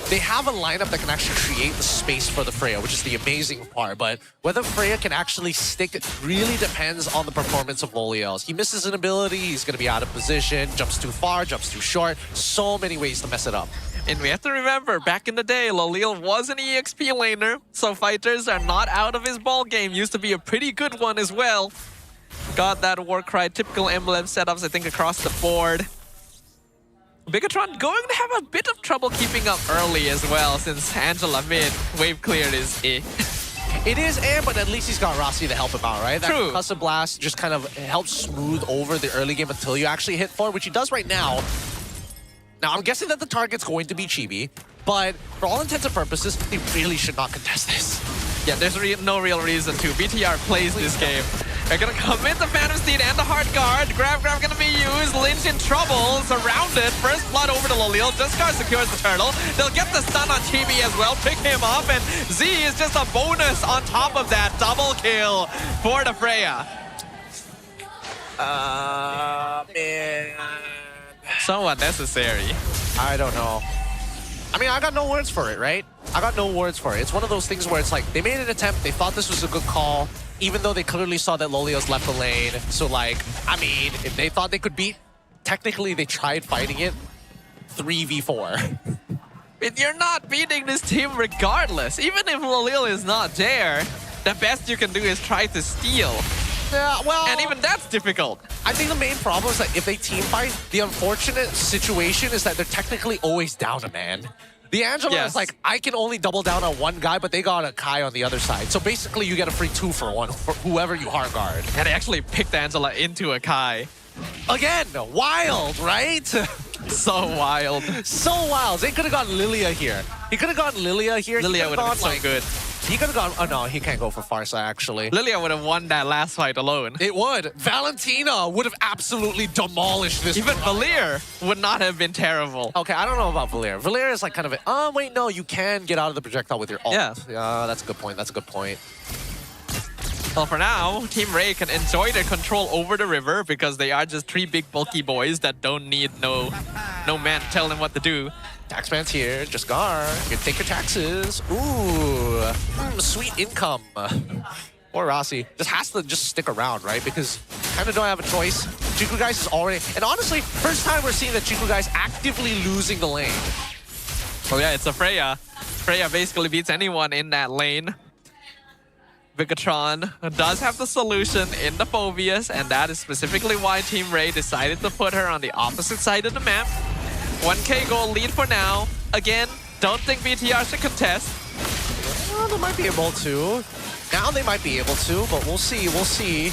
S17: They have a lineup that can actually create the space for the Freya, which is the amazing part. But whether Freya can actually stick, it really depends on the performance of Loliels. He misses an ability, he's going to be out of position, jumps too far, jumps too short. So many ways to mess it up.
S22: And we have to remember, back in the day, Loliel was an EXP laner, so fighters are not out of his ball game. Used to be a pretty good one as well. Got that Warcry, typical emblem setups, I think, across the board. Bigatron going to have a bit of trouble keeping up early as well, since Angela mid wave cleared is eh.
S17: It is but at least he's got Rasi to help him out, right?
S22: True.
S17: That Concussive Blast just kind of helps smooth over the early game until you actually hit 4, which he does right now. Now, I'm guessing that the target's going to be Chibi, but for all intents and purposes, they really should not contest this.
S22: Yeah, there's no real reason to. BTR plays this game. They're gonna commit the Phantom Steed and the Hard Guard. Grab gonna be used. Lynch in trouble. Surrounded. First blood over to Loliel. Discard secures the turtle. They'll get the stun on Chibi as well. Pick him up. And Z is just a bonus on top of that. Double kill for the Freya.
S17: Man.
S22: So unnecessary.
S17: I don't know. I mean, I got no words for it, right? I got no words for it. It's one of those things where it's like, they made an attempt, they thought this was a good call, even though they clearly saw that Loliel's left the lane. So like, I mean, if they thought they could beat, technically they tried fighting it 3v4.
S22: But you're not beating this team regardless. Even if Loliel is not there, the best you can do is try to steal.
S17: Yeah, well...
S22: And even that's difficult.
S17: I think the main problem is that if they team fight, the unfortunate situation is that they're technically always down a man. The Angela
S22: Yes.
S17: is like, I can only double down on one guy, but they got a Kai on the other side. So basically, you get a free 2 for 1 for whoever you hard guard.
S22: And they actually picked Angela into a Kai.
S17: Again, wild, right?
S22: So wild.
S17: So wild. They could have gotten Lilia here. He could have gotten Lilia here.
S22: Lilia would have been so good.
S17: He could have gone. Oh no, he can't go for Farsa actually.
S22: Lilia would have won that last fight alone.
S17: It would. Valentina would have absolutely demolished this.
S22: Even Valir would not have been terrible.
S17: Okay, I don't know about Valir. Valir is like kind of a, oh wait, no, you can get out of the projectile with your ult.
S22: Yeah.
S17: Yeah, that's a good point. That's a good point.
S22: Well, for now, Team Rey can enjoy their control over the river because they are just 3 big bulky boys that don't need no man to tell them what to do.
S17: Taxman's here, just Gar. You can take your taxes. Ooh, sweet income. Or Rossi just has to just stick around, right? Because kind of don't have a choice. Chiku Guys is already, and honestly, first time we're seeing that Chiku Guys actively losing the lane.
S22: Oh yeah, it's a Freya. Freya basically beats anyone in that lane. Bigatron does have the solution in the Phobius, and that is specifically why Team Rey decided to put her on the opposite side of the map. 1k goal lead for now. Again, don't think BTR should contest.
S17: Well, they might be able to. Now they might be able to, but we'll see, we'll see.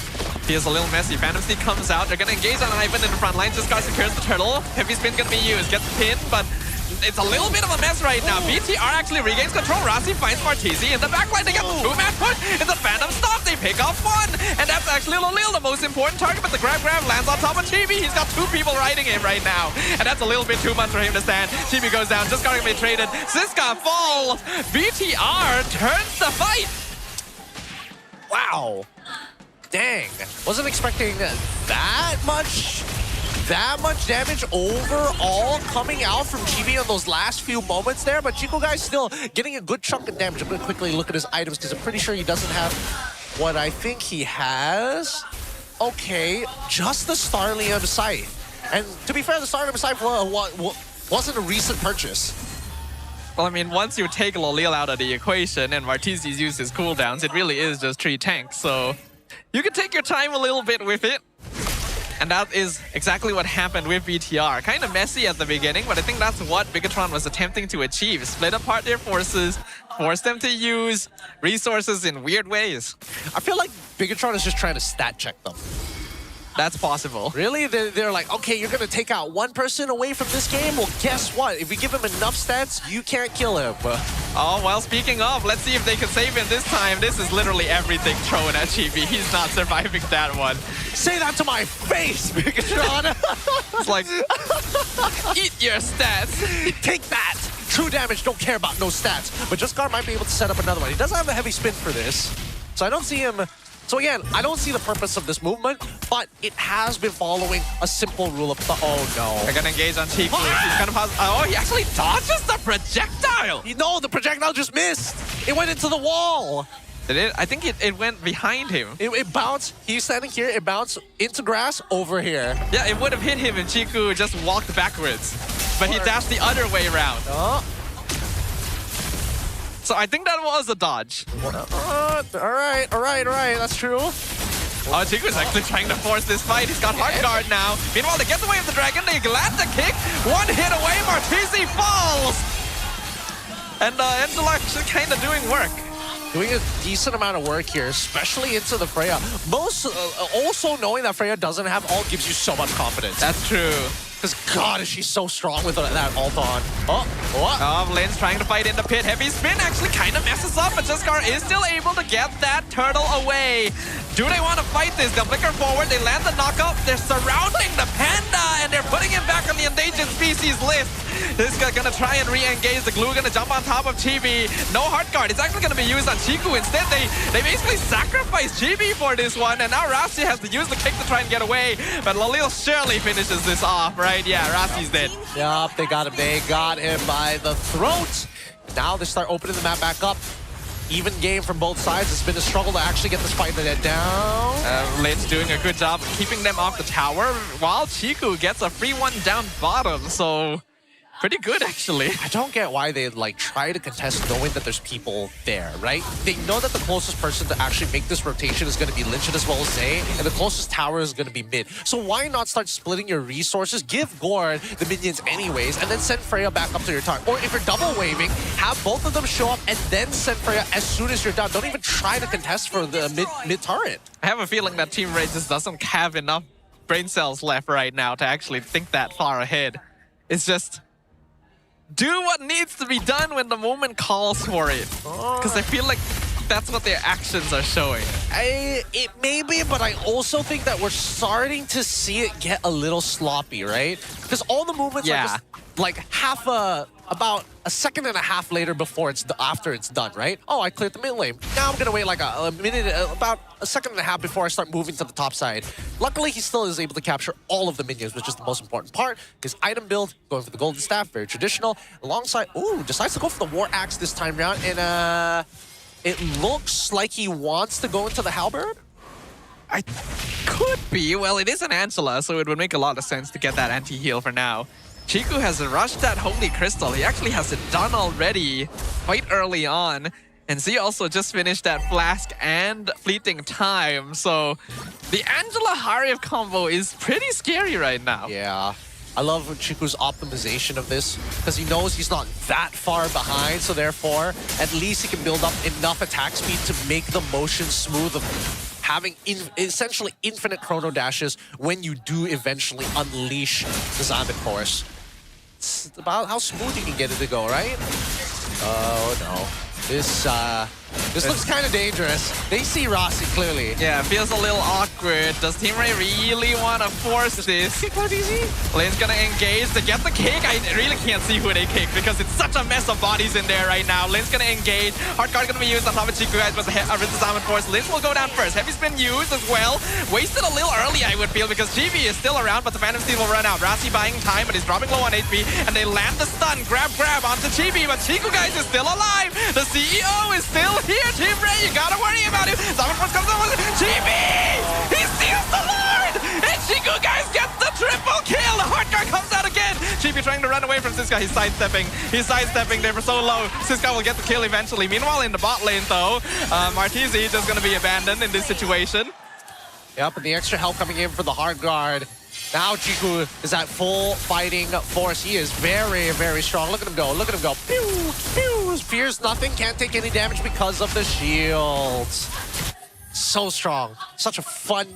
S22: Feels a little messy. Phantom Steed comes out. They're going to engage on Ivan in the front line. Just got secures the turtle. Heavy spin going to be used. Gets the pin, but it's a little bit of a mess right now. BTR actually regains control. Rossi finds Martizi in the backline. They get the 2-man push. It's a Phantom stop. They pick off 1. And that's actually Lolil, the most important target. But the grab lands on top of Chibi. He's got 2 people riding him right now. And that's a little bit too much for him to stand. Chibi goes down. Just got to be traded. Siska falls. BTR turns the fight.
S17: Wow. Dang. Wasn't expecting that much damage overall coming out from Chibi in those last few moments there, but Chico Guy's still getting a good chunk of damage. I'm going to quickly look at his items because I'm pretty sure he doesn't have what I think he has. Okay, just the Starlium Scythe. And to be fair, the Starlium Scythe wasn't a recent purchase.
S22: Well, I mean, once you take Lolil out of the equation and Martizi's used his cooldowns, it really is just 3 tanks. So you can take your time a little bit with it. And that is exactly what happened with BTR. Kind of messy at the beginning, but I think that's what Bigatron was attempting to achieve. Split apart their forces, force them to use resources in weird ways.
S17: I feel like Bigatron is just trying to stat check them.
S22: That's possible.
S17: Really? They're like, okay, you're going to take out 1 person away from this game? Well, guess what? If we give him enough stats, you can't kill him.
S22: Oh, well, speaking of, let's see if they can save him this time. This is literally everything thrown at Chibi. He's not surviving that one.
S17: Say that to my face, Bigatron!
S22: It's like, eat your stats.
S17: Take that! True damage, don't care about no stats. But Just Guard might be able to set up another one. He doesn't have the heavy spin for this. So I don't see him... So again, I don't see the purpose of this movement, but it has been following a simple rule of thumb. Oh no.
S22: They're gonna engage on Chiku. He's kind of oh, he actually dodges the projectile!
S17: No, the projectile just missed! It went into the wall!
S22: Did it? I think it went behind him.
S17: It bounced. He's standing here. It bounced into grass over here.
S22: Yeah, it would have hit him if Chiku just walked backwards. But he dashed the other way around.
S17: Oh.
S22: So I think that was a dodge.
S17: All right. That's true.
S22: Oh, Chiku's actually trying to force this fight. He's got hard guard now. Meanwhile, they get away with the dragon. They land the kick. 1 hit away. Martizi falls. And Angela actually kind of doing work.
S17: Doing a decent amount of work here, especially into the Freya. Also knowing that Freya doesn't have ult gives you so much confidence.
S22: That's true.
S17: Because God, is she so strong with that ult on. Oh, what?
S22: Oh, Lynn's trying to fight in the pit. Heavy spin actually kind of messes up, but Jaskar is still able to get that turtle away. Do they want to fight this? They'll flicker forward. They land the knockup. They're surrounding the panda, and they're putting him back on the endangered species list. This guy gonna try and re-engage. The glue gonna jump on top of Chibi. No heart guard. It's actually gonna be used on Chiku. Instead, they basically sacrificed Chibi for this one, and now Rasi has to use the kick to try and get away. But Lolil surely finishes this off, right? Yeah, Rasi's dead.
S17: Yup, they got him. They got him by the throat. Now they start opening the map back up. Even game from both sides. It's been a struggle to actually get this fight down.
S22: Lynn's doing a good job of keeping them off the tower, while Chiku gets a free one down bottom. So pretty good actually.
S17: I don't get why they like try to contest knowing that there's people there, right? They know that the closest person to actually make this rotation is going to be Lynch as well as Zay, and the closest tower is going to be mid. So why not start splitting your resources, give Gord the minions anyways, and then send Freya back up to your target? Or if you're double waving, have both of them show up and then send Freya as soon as you're done. Don't even try to contest for the mid turret.
S22: I have a feeling that Team Rey just doesn't have enough brain cells left right now to actually think that far ahead. It's just do what needs to be done when the moment calls for it. Because I feel like that's what their actions are showing.
S17: It may be, but I also think that we're starting to see it get a little sloppy, right? Because all the movements are just like about a second and a half later before after it's done, right? Oh, I cleared the mid lane. Now I'm gonna wait like a minute, about a second and a half before I start moving to the top side. Luckily, he still is able to capture all of the minions, which is the most important part. His item build, going for the golden staff, very traditional. Alongside, decides to go for the war axe this time around, and it looks like he wants to go into the halberd.
S22: I could be. Well, it is an Angela, so it would make a lot of sense to get that anti-heal for now. Chiku has rushed that Holy Crystal. He actually has it done already quite early on. And Z also just finished that Flask and Fleeting Time. So the Angela Harif combo is pretty scary right now.
S17: Yeah. I love Chiku's optimization of this because he knows he's not that far behind. So therefore, at least he can build up enough attack speed to make the motion smooth of having essentially infinite chrono dashes when you do eventually unleash the Zombie Force. It's about how smooth you can get it to go, right? Oh no. This looks kind of dangerous. They see Rossi clearly.
S22: Yeah, feels a little awkward. Does Team Rey really want to force this? Lane's gonna engage to get the kick. I really can't see who they kick because it's such a mess of bodies in there right now. Lane's gonna engage. Hard guard gonna be used on top of Chiku guys, but the Diamond Force. Lynch will go down first. Heavy spin used as well. Wasted a little early, I would feel, because GB is still around, but the Phantom Steel will run out. Rossi buying time, but he's dropping low on HP, and they land the stun. Grab onto GB, but Chiku guys is still alive. The CEO is still here. Team Rey, you gotta worry about him. Diamond Force comes over. GB! He steals the Lord! And Chiku guys gets the triple kill. The hard guard comes out again. GB trying to run away from Siska. He's sidestepping. He's sidestepping there for so low. Siska will get the kill eventually. Meanwhile, in the bot lane, though, Martizi just gonna be abandoned in this situation.
S17: Yep, and the extra help coming in for the hard guard. Now Chiku is at full fighting force. He is very, very strong. Look at him go. Look at him go. Pew, pew. Fears nothing. Can't take any damage because of the shields. So strong. Such a fun,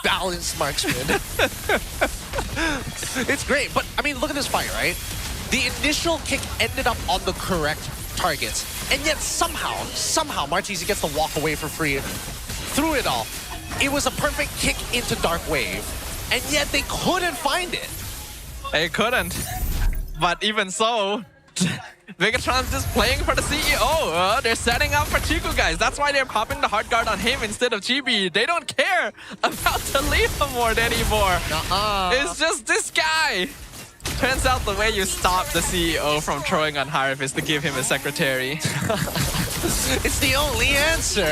S17: balanced marksman. It's great. But, I mean, look at this fight, right? The initial kick ended up on the correct targets. And yet somehow Martizi gets to walk away for free through it all. It was a perfect kick into Dark Wave. And yet they couldn't find it.
S22: They couldn't. But even so, Megatron's just playing for the CEO. They're setting up for Chiku guys. That's why they're popping the hard guard on him instead of GB. They don't care about the Leaf Award anymore. It's just this guy. Turns out the way you stop the CEO from throwing on Harif is to give him a secretary.
S17: It's the only answer.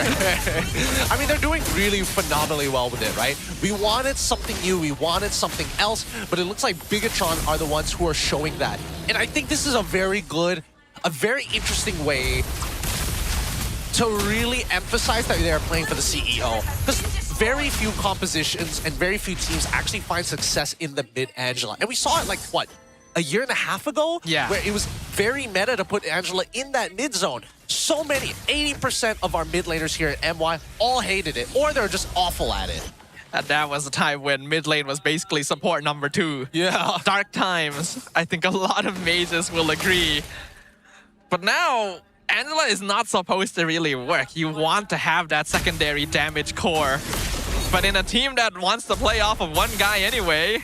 S17: I mean, they're doing really phenomenally well with it, right? We wanted something new, we wanted something else, but it looks like Bigatron are the ones who are showing that. And I think this is a very interesting way to really emphasize that they're playing for the CEO. Because very few compositions and very few teams actually find success in the mid-Angela. And we saw it like, what, a year and a half ago?
S22: Yeah.
S17: Where it was very meta to put Angela in that mid-zone. So many, 80% of our mid laners here at MY all hated it, or they're just awful at it.
S22: And that was a time when mid lane was basically support number 2.
S17: Yeah.
S22: Dark times. I think a lot of mages will agree. But now, Angela is not supposed to really work. You want to have that secondary damage core. But in a team that wants to play off of one guy anyway,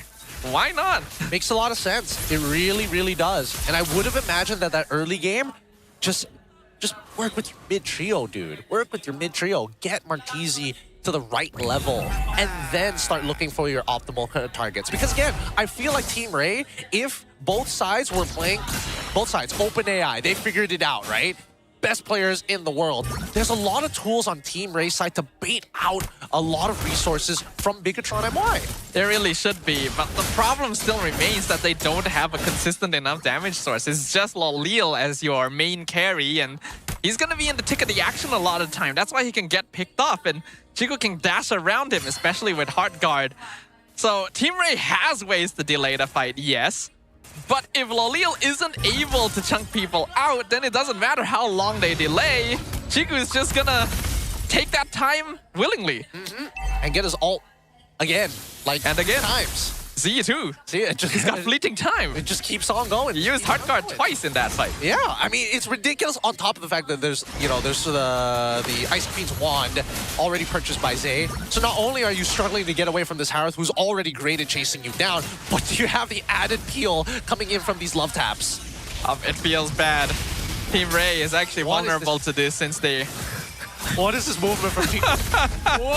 S22: why not?
S17: Makes a lot of sense. It really, really does. And I would have imagined that early game, just work with your mid-trio, dude. Work with your mid-trio. Get Martizi to the right level. And then start looking for your optimal targets. Because again, I feel like Team Rey, if both sides were playing, both sides, open AI, they figured it out, right? best players in the world. There's a lot of tools on Team Rey's side to bait out a lot of resources from Bigatron MY.
S22: There really should be, but the problem still remains that they don't have a consistent enough damage source. It's just Lolil as your main carry, and he's gonna be in the tick of the action a lot of the time. That's why he can get picked off, and Chico can dash around him, especially with Heart Guard. So Team Rey has ways to delay the fight, yes. But if Lolil isn't able to chunk people out, then it doesn't matter how long they delay. Chico is just gonna take that time willingly.
S17: And get his ult again.
S22: And again.
S17: Times.
S22: Z too.
S17: See,
S22: He's got fleeting time.
S17: It just keeps on going.
S22: He used Heart Guard twice in that fight.
S17: Yeah, I mean, it's ridiculous on top of the fact that there's the Ice Queen's wand already purchased by Zay. So not only are you struggling to get away from this Harith who's already great at chasing you down, but you have the added peel coming in from these love taps.
S22: It feels bad. Team Rey is actually vulnerable to this since they...
S17: What is this movement from Chico? Whoa!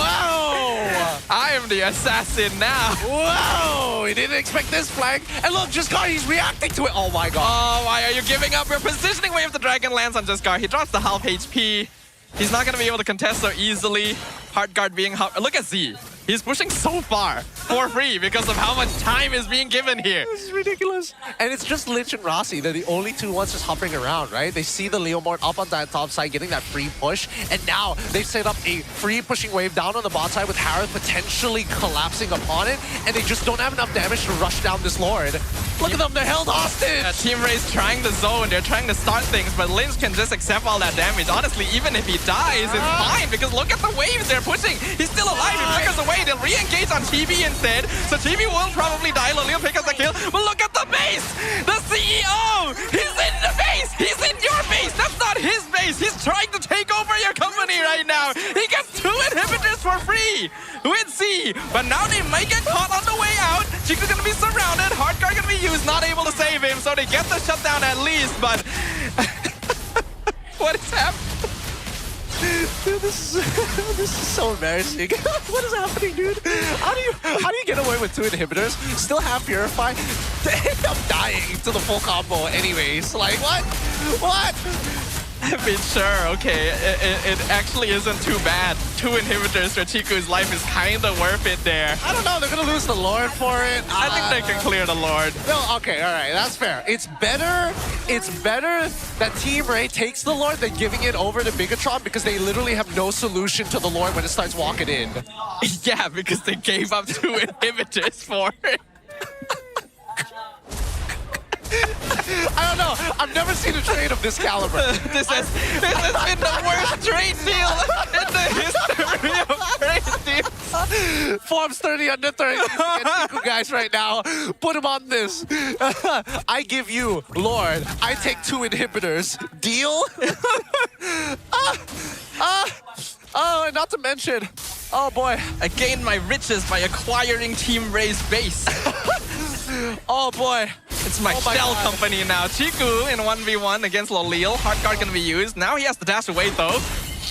S22: I am the assassin now.
S17: Whoa! He didn't expect this flank. And look, Jaskar, he's reacting to it. Oh my god.
S22: Oh, why are you giving up your positioning wave? The dragon lands on Jaskar. He drops the half HP. He's not going to be able to contest so easily. Heart Guard being... Look at Z. He's pushing so far for free because of how much time is being given here.
S17: This is ridiculous. And it's just Lynch and Rossi. They're the only two ones just hovering around, right? They see the Leomord up on that top side, getting that free push. And now they've set up a free pushing wave down on the bot side with Harith potentially collapsing upon it. And they just don't have enough damage to rush down this Lord. Look at them, they're held hostage!
S22: Team Rey's trying the zone, they're trying to start things, but Lynch can just accept all that damage. Honestly, even if he dies, it's fine, because look at the waves they're pushing. He's still alive, he flickers away, they'll re-engage on TB instead. So TB will probably die, Lolil pick up the kill, but look at the base! The CEO! He's in the base! He's in your base! That's not his base! He's trying to take over your company right now! He gets 2 inhibitors for free with Z, but now they might get caught on the way out. Chico's gonna be surrounded, Heart Guard gonna be used, not able to save him, so they get the shutdown at least, but... What is happening?
S17: Dude, this is so embarrassing. What is happening, dude? How do you get away with 2 inhibitors? Still have Purify? They end up dying to the full combo anyways. Like, what? What?
S22: I mean, sure, okay. It actually isn't too bad. 2 inhibitors for Chiku's life is kind of worth it there.
S17: I don't know, they're going to lose the Lord for it.
S22: I think they can clear the Lord.
S17: No, okay, all right, that's fair. It's better that Team Rey takes the Lord than giving it over to Bigatron because they literally have no solution to the Lord when it starts walking in.
S22: Yeah, because they gave up 2 inhibitors for it.
S17: I don't know. I've never seen a trade of this caliber.
S22: This has been the worst trade deal in the history of trade deals.
S17: Form's 30 under 30 against you guys right now. Put him on this. I give you Lord. I take 2 inhibitors. Deal? Oh, and not to mention, oh boy,
S22: I gained my riches by acquiring Team Rey's base.
S17: Oh boy.
S22: It's my shell company now. Chiku in 1v1 against Lolil. Heart Guard gonna be used. Now he has to dash away though.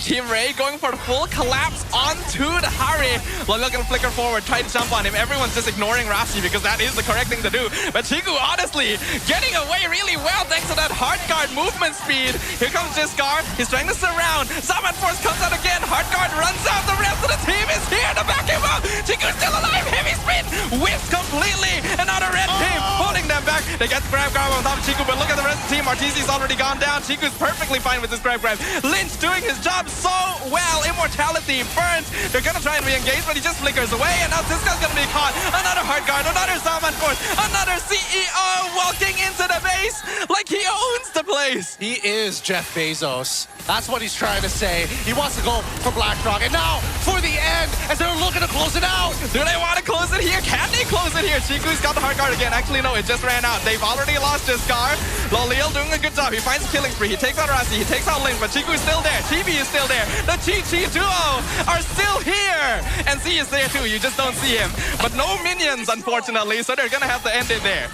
S22: Team Rey going for the full collapse onto the Hari. Lolil gonna flicker forward, try to jump on him. Everyone's just ignoring Rashi because that is the correct thing to do. But Chiku honestly getting away really well thanks to that Heart Guard movement speed. Here comes Jaskar. He's trying to surround. Zaman Force comes out again. Heart Guard runs out. The rest of the team is here to back him up. Chiku's still alive. Heavy spin. Whiffs completely. And now the red team holding them back. They get the grab on top of Chiku, but look at the rest of the team. Arteezy's already gone down. Chiku's perfectly fine with this grab. Lynch doing his job so well. Immortality burns. They're gonna try and re-engage, but he just flickers away, and now Siska's gonna be caught. Another Heart Guard, another Zaman Force, another CEO walking into the base like he owns the place.
S17: He is Jeff Bezos. That's what he's trying to say. He wants to go for BlackRock, and now for the end, as they're looking to close it out.
S22: Do they want to close it here? Can they close it here? Chiku's got the Heart Guard again. Actually, no, it just ran out. They've already lost Jaskar. Lolil doing a good job. He finds a killing spree. He takes out Rasi. He takes out Lynch, but Chiku is still there. TB is still there. The Chi duo are still here. And Z is there too. You just don't see him. But no minions, unfortunately, so they're going to have to end it there.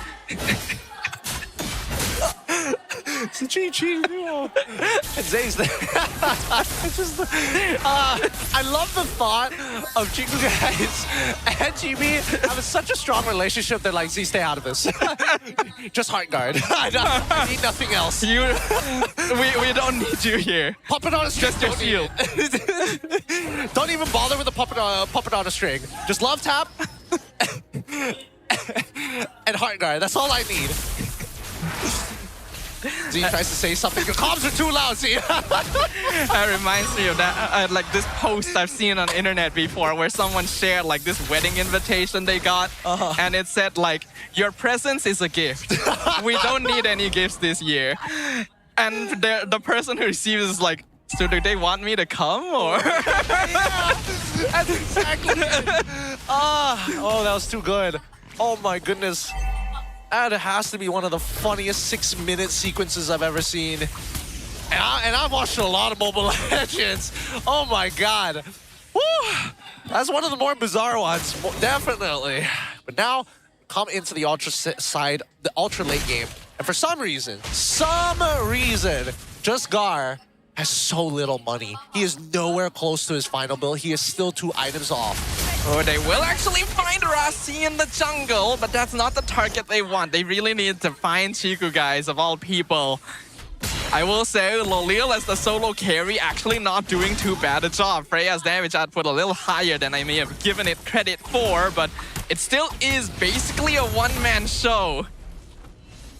S17: GG. And Zay's there. It's just, I love the thought of Chiku guys and GB having such a strong relationship that like, Z, stay out of this. Just heart guard. I need nothing else.
S22: We don't need you here.
S17: Puppet on a string.
S22: Just your shield.
S17: Don't even bother with the puppet on a string. Just love tap and heart guard. That's all I need. Z tries to say something. Your comms are too loud, Z.
S22: That reminds me of that, like this post I've seen on internet before where someone shared like this wedding invitation they got, and it said like, your presence is a gift. We don't need any gifts this year. And the person who receives is like, so do they want me to come or?
S17: Yeah, that's exactly it. Oh, that was too good. Oh my goodness. That has to be one of the funniest 6-minute sequences I've ever seen. And I've watched a lot of Mobile Legends. Oh my god. Woo! That's one of the more bizarre ones, definitely. But now, come into the Ultra side, the Ultra late game. And for some reason, Just Gar has so little money. He is nowhere close to his final build. He is still 2 items off.
S22: Oh, they will actually find Rasi in the jungle, but that's not the target they want. They really need to find Chiku, guys, of all people. I will say, Lolil as the solo carry actually not doing too bad a job. Freya's damage output a little higher than I may have given it credit for, but it still is basically a one-man show.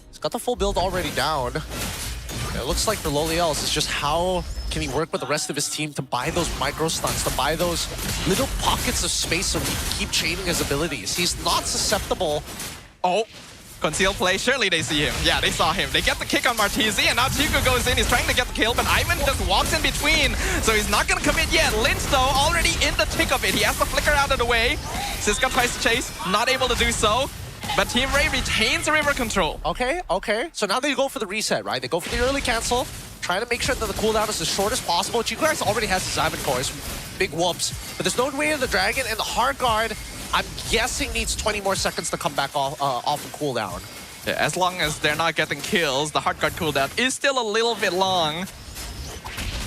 S17: He's got the full build already down. It looks like for Lolil, it's just how can he work with the rest of his team to buy those micro stunts, to buy those little pockets of space so he can keep chaining his abilities. He's not susceptible.
S22: Oh, concealed play. Surely they see him. Yeah, they saw him. They get the kick on Martizi, and now Chiku goes in. He's trying to get the kill, but Ivan just walks in between, so he's not going to commit yet. Lynch, though, already in the thick of it. He has to flicker out of the way. Siska tries to chase, not able to do so. But Team Rey retains river control.
S17: Okay. So now they go for the reset, right? They go for the early cancel, trying to make sure that the cooldown is as short as possible. Chiku guys already has his Ivan cores, big whoops. But there's no way in the Dragon, and the hard guard, I'm guessing, needs 20 more seconds to come back off of cooldown.
S22: Yeah, as long as they're not getting kills, the hard guard cooldown is still a little bit long.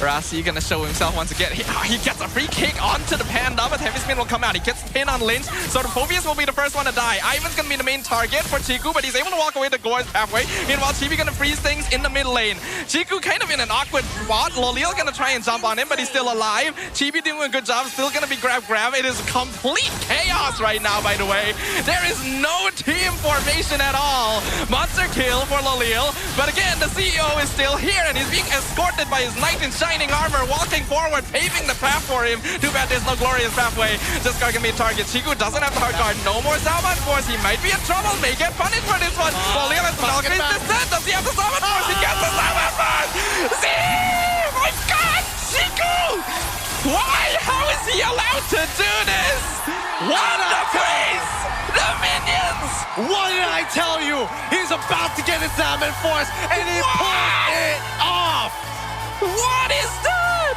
S22: Rasi gonna show himself once again. He gets a free kick onto the Panda, but Heavy Spin will come out. He gets pinned on Lynch, so the Phobius will be the first one to die. Ivan's gonna be the main target for Chiku, but he's able to walk away the Gore's pathway. Meanwhile, Chibi gonna freeze things in the mid lane. Chiku kind of in an awkward spot. Lolil gonna try and jump on him, but he's still alive. Chibi doing a good job, still gonna be grab. It is complete chaos right now, by the way. There is no team formation at all. Monster kill for Lolil, but again, the CEO is still here, and he's being escorted by his knight in shining armor, walking forward, paving the path for him. Too bad there's no glorious pathway. This guy can be a target. Chiku doesn't have the hard guard. No more Salman Force. He might be in trouble. May get punished for this one. Lolil has the Valkyrie's descent. Does he have the Salman Force? He gets the Salman Force! See! My God! Chiku! Why? How is he allowed to do this? What the face! The minions!
S17: What did I tell you? He's about to get his Salmon Force, and he pulled it off!
S22: What is that?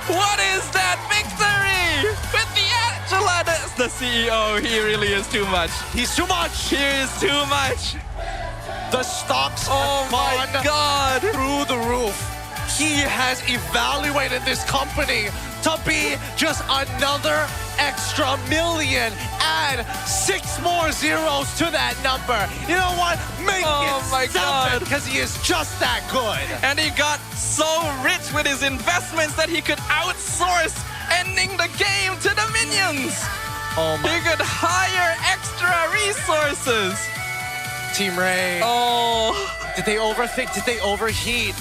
S22: What is that victory? With the Angela, the CEO, he really is too much.
S17: He's too much.
S22: He is too much.
S17: The stocks
S22: oh my God,
S17: through the roof. He has evaluated this company to be just another extra million. Add 6 more zeros to that number. You know what? Make it 7 because he is just that good.
S22: And he got so rich with his investments that he could outsource ending the game to the minions.
S17: Oh my.
S22: He could hire extra resources.
S17: Team Rey.
S22: Oh.
S17: Did they overthink? Did they overheat?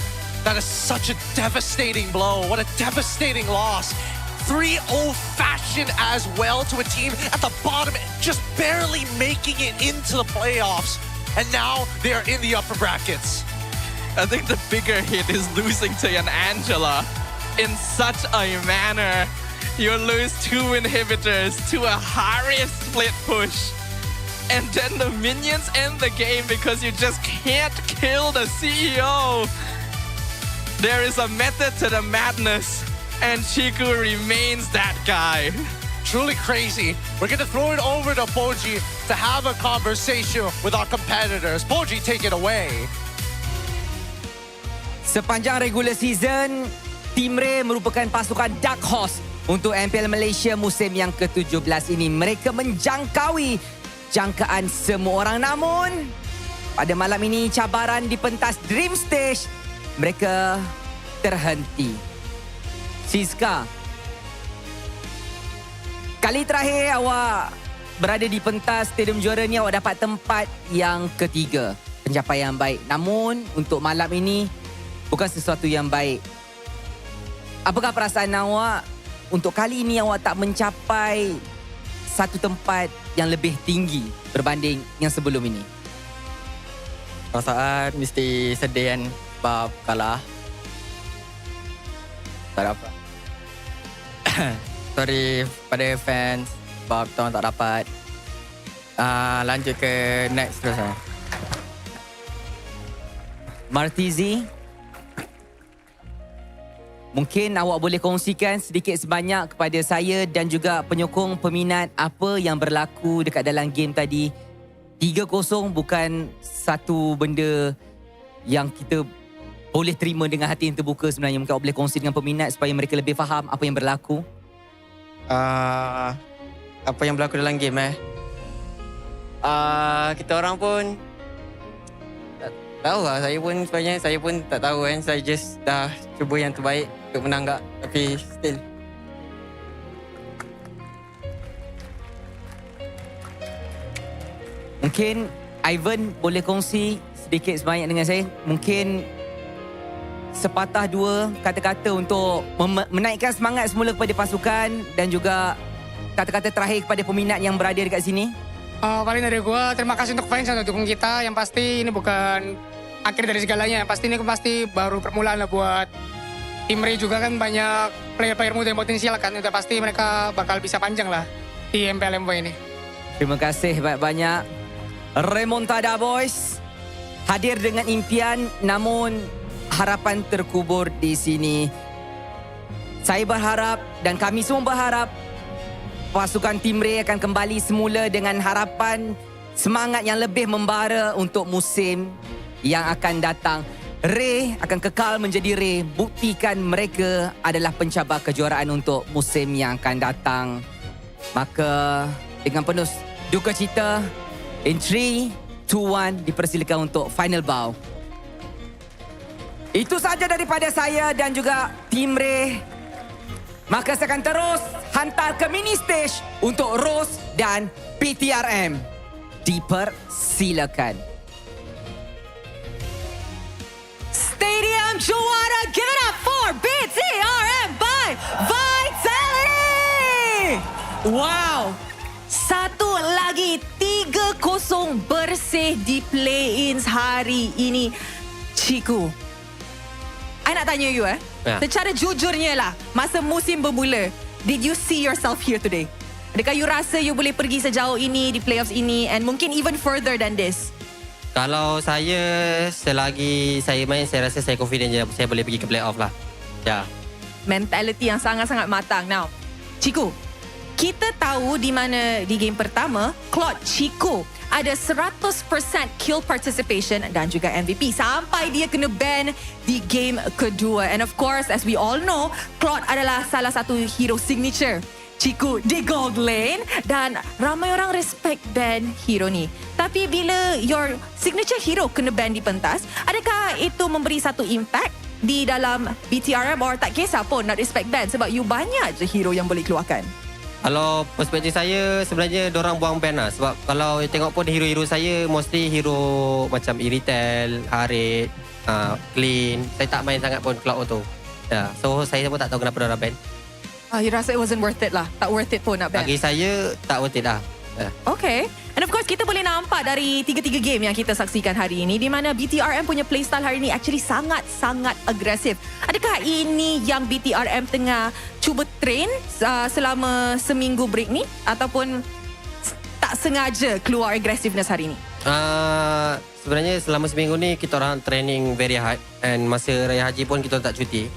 S17: That is such a devastating blow. What a devastating loss. 3-0 fashion as well to a team at the bottom, just barely making it into the playoffs. And now they are in the upper brackets.
S22: I think the bigger hit is losing to an Angela in such a manner. You lose 2 inhibitors to a Harry split push. And then the minions end the game because you just can't kill the CEO. There is a method to the madness, and Chiku remains that guy.
S17: Truly crazy. We're going to throw it over to Poji to have a conversation with our competitors. Poji, take it away.
S6: Sepanjang regular season, Team Rey merupakan pasukan dark horse untuk MPL Malaysia musim yang ke-17 ini. Mereka menjangkaui jangkaan semua orang. Namun, pada malam ini cabaran di pentas Dream Stage, mereka terhenti. Siska, kali terakhir awak berada di pentas Stadium Juara ni, awak dapat tempat yang ketiga. Pencapaian baik. Namun, untuk malam ini, bukan sesuatu yang baik. Apakah perasaan awak untuk kali ini awak tak mencapai satu tempat yang lebih tinggi berbanding yang sebelum ini?
S15: Perasaan mesti sedih kan sebab kalah. Tak dapat. Sorry pada fans sebab tuan tak dapat. Lanjut ke next terus lah.
S6: Martizi, mungkin awak boleh kongsikan sedikit sebanyak kepada saya dan juga penyokong peminat apa yang berlaku dekat dalam game tadi. 3-0 bukan satu benda yang kita boleh terima dengan hati yang terbuka sebenarnya. Mungkin awak boleh kongsi dengan peminat supaya mereka lebih faham apa yang berlaku.
S13: Apa yang berlaku dalam game kita orang pun tak tahu lah. Saya pun tak tahu kan. Saya just dah cuba yang terbaik untuk menang kak. Tapi still
S6: Mungkin Ivan boleh kongsi sedikit sebanyak dengan saya. Mungkin sepatah dua kata-kata untuk menaikkan semangat semula kepada pasukan dan juga kata-kata terakhir kepada peminat yang berada dekat sini.
S19: Paling dari gue, terima kasih untuk fans yang dukung kita. Yang pasti ini bukan akhir dari segalanya. Yang pasti ini pasti baru permulaan lah buat Team Rey juga kan banyak player-player muda yang potensial kan. Udah pasti mereka bakal bisa panjang lah di MPL MY ini.
S6: Terima kasih banyak-banyak. Remontada Boys hadir dengan impian namun harapan terkubur di sini. Saya berharap dan kami semua berharap pasukan Team Rey akan kembali semula dengan harapan semangat yang lebih membara untuk musim yang akan datang. Rey akan kekal menjadi Rey. Buktikan mereka adalah pencabar kejuaraan untuk musim yang akan datang. Maka dengan penuh duka cita, in 3, 2, 1 dipersilakan untuk final bow. Itu saja daripada saya dan juga Team Rey. Maka saya akan terus hantar ke mini stage untuk Rose dan BTRM. Dipersilakan.
S12: Stadium Juara, give it up for BTRM by Vitality! Wow! Satu lagi 3-0 bersih di play-ins hari ini. Ciku, I nak tanya you secara jujurnya lah, masa musim bermula, did you see yourself here today? Adakah you rasa you boleh pergi sejauh ini di playoffs ini and mungkin even further than this?
S13: Kalau saya, selagi saya main, saya rasa saya confident je saya boleh pergi ke playoff lah. Ya.
S12: Mentality yang sangat-sangat matang. Now, Ciku, kita tahu di mana di game pertama, Claude Chico ada 100% kill participation dan juga MVP sampai dia kena ban di game kedua. And of course, as we all know, Claude adalah salah satu hero signature Chico di gold lane dan ramai orang respect ban hero ni. Tapi bila your signature hero kena ban di pentas, adakah itu memberi satu impact di dalam BTRM or tak kisah pun nak respect ban sebab you banyak je hero yang boleh keluarkan?
S13: Kalau perspektif saya, sebenarnya diorang buang ban lah. Sebab kalau tengok pun hero-hero saya, mostly hero macam Iritel, Harit, Clean. Saya tak main sangat pun Cloud tu. Ya, so saya pun tak tahu kenapa diorang ban.
S12: You rasa it wasn't worth it lah? Tak worth it pun nak ban?
S13: Bagi saya, tak worth it lah.
S12: Okay. And of course, kita boleh nampak dari 3-3 game yang kita saksikan hari ini di mana BTRM punya playstyle hari ini actually sangat-sangat agresif. Adakah ini yang BTRM tengah cuba train selama seminggu break ni ataupun tak sengaja keluar aggressiveness hari ini?
S13: Sebenarnya selama seminggu ni kita orang training very hard and masa Raya Haji pun kita tak cuti.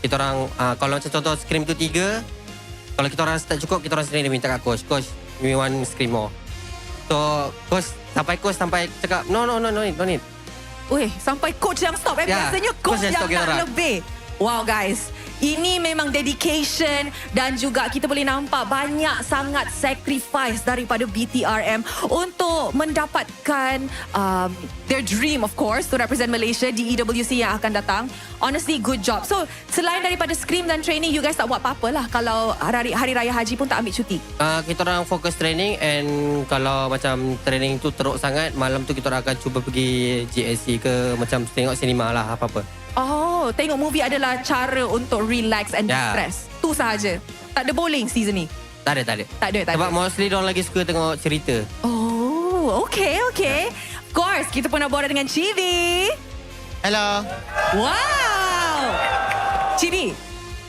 S13: Kita orang, kalau macam contoh scrim tu 3, kalau kita orang start cukup, kita orang sendiri minta kat coach, we want scrim more. So coach sampai cakap no need.
S12: sampai coach yang stop. Biasanya coach yang nak lebih. Wow guys, ini memang dedication dan juga kita boleh nampak banyak sangat sacrifice daripada BTRM untuk mendapatkan their dream of course to represent Malaysia di EWC yang akan datang. Honestly, good job. So, selain daripada scrim dan training, you guys tak buat apa-apa lah kalau hari raya haji pun tak ambil cuti?
S14: Kita orang fokus training and kalau macam training tu teruk sangat, malam tu kita orang akan cuba pergi GSC ke macam tengok sinema lah apa-apa.
S12: Oh, tengok movie adalah cara untuk relax and distress. Tu sahaja. Tak ada bowling season ni?
S14: Tak ada. Sebab mostly diorang lagi suka tengok cerita.
S12: Oh, okay. Of course, kita pun nak borak dengan Chibi.
S20: Hello.
S12: Wow. Chibi,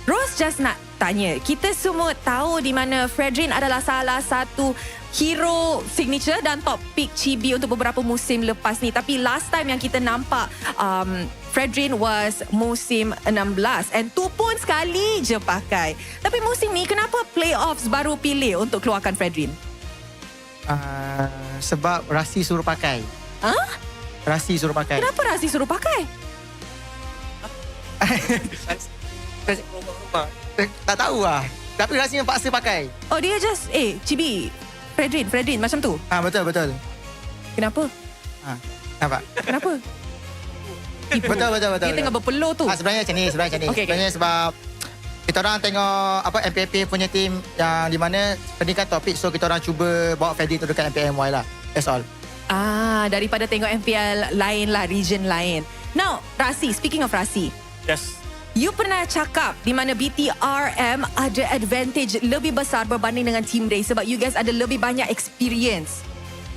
S12: Rose just nak tanya. Kita semua tahu di mana Fredrin adalah salah satu hero signature dan top pick Chibi untuk beberapa musim lepas ni. Tapi last time yang kita nampak Fredrin was musim 16 and tu pun sekali je pakai. Tapi musim ni kenapa playoffs baru pilih untuk keluarkan Fredrin?
S20: Sebab Rasi suruh pakai. Rasi suruh pakai.
S12: Kenapa Rasi suruh pakai?
S20: Tak tahu lah. Tapi Rasi yang paksa pakai.
S12: Oh, dia just Chibi, Fredrin macam tu?
S20: Betul.
S12: Kenapa?
S20: Nampak?
S12: Kenapa?
S20: Betul.
S12: Dia tengah berpeluh tu.
S20: Sebenarnya macam ni.
S12: Okay.
S20: Sebenarnya sebab kita orang tengok MPL punya team yang di mana pendidikan topik, so kita orang cuba bawa Freddy tu dekat MPL MY lah. That's all.
S12: Daripada tengok MPL lain lah, region lain. Now, Rasi, speaking of Rasi.
S23: Yes.
S12: You pernah cakap di mana BTRM ada advantage lebih besar berbanding dengan Team Rey sebab you guys ada lebih banyak experience.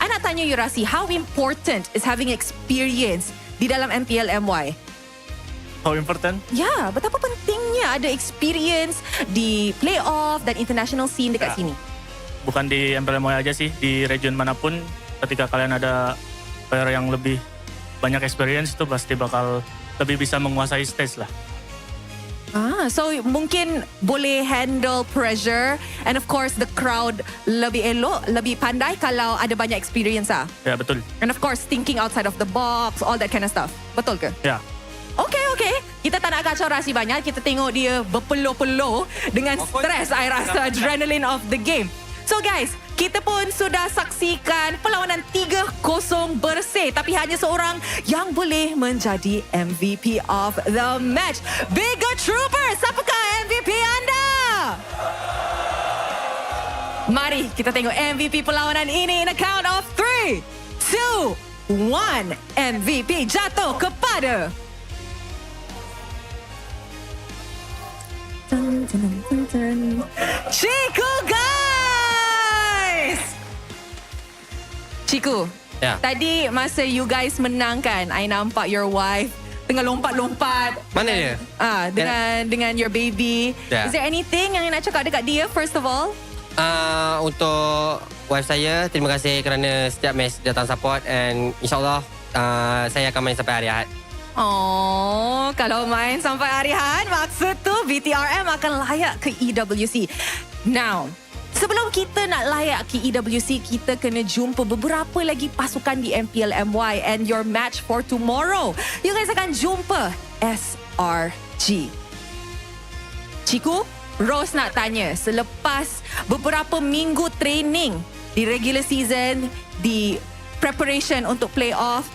S12: I nak tanya you, Rasi, how important is having experience di dalam MPL MY?
S23: How important?
S12: Ya, betapa pentingnya ada experience di playoff dan international scene dekat sini.
S23: Bukan di MPL MY aja sih, di region manapun ketika kalian ada player yang lebih banyak experience tu pasti bakal lebih bisa menguasai stage lah.
S12: So mungkin boleh handle pressure and of course the crowd lebih elok, lebih pandai kalau ada banyak experience lah.
S23: Ya, betul.
S12: And of course thinking outside of the box, all that kind of stuff. Betul ke?
S23: Ya.
S12: Okay. Kita tak nak kacau Rasi banyak. Kita tengok dia berpeluh-peluh dengan stres, I rasa, adrenaline of the game. So guys, kita pun sudah saksikan perlawanan 3-0 bersih. Tapi hanya seorang yang boleh menjadi MVP of the match. Bigger Troopers, apakah MVP anda? Mari kita tengok MVP perlawanan ini in a count of 3, 2, 1. MVP jatuh kepada... Chiku, guys! Chiku, tadi masa you guys menang kan, I nampak your wife tengah lompat-lompat.
S14: Mana dia?
S12: Dengan your baby. Is there anything yang nak cakap dekat dia first of all?
S14: Untuk wife saya, terima kasih kerana setiap match datang support and insyaAllah saya akan main sampai hari Ahad.
S12: Oh, kalau main sampai hari Ahad, maksud tu BTRM akan layak ke EWC. Now, sebelum kita nak layak ke EWC, kita kena jumpa beberapa lagi pasukan di MPL MY and your match for tomorrow. You guys akan jumpa SRG. Chiku, Rose nak tanya, selepas beberapa minggu training di regular season, di preparation untuk playoff,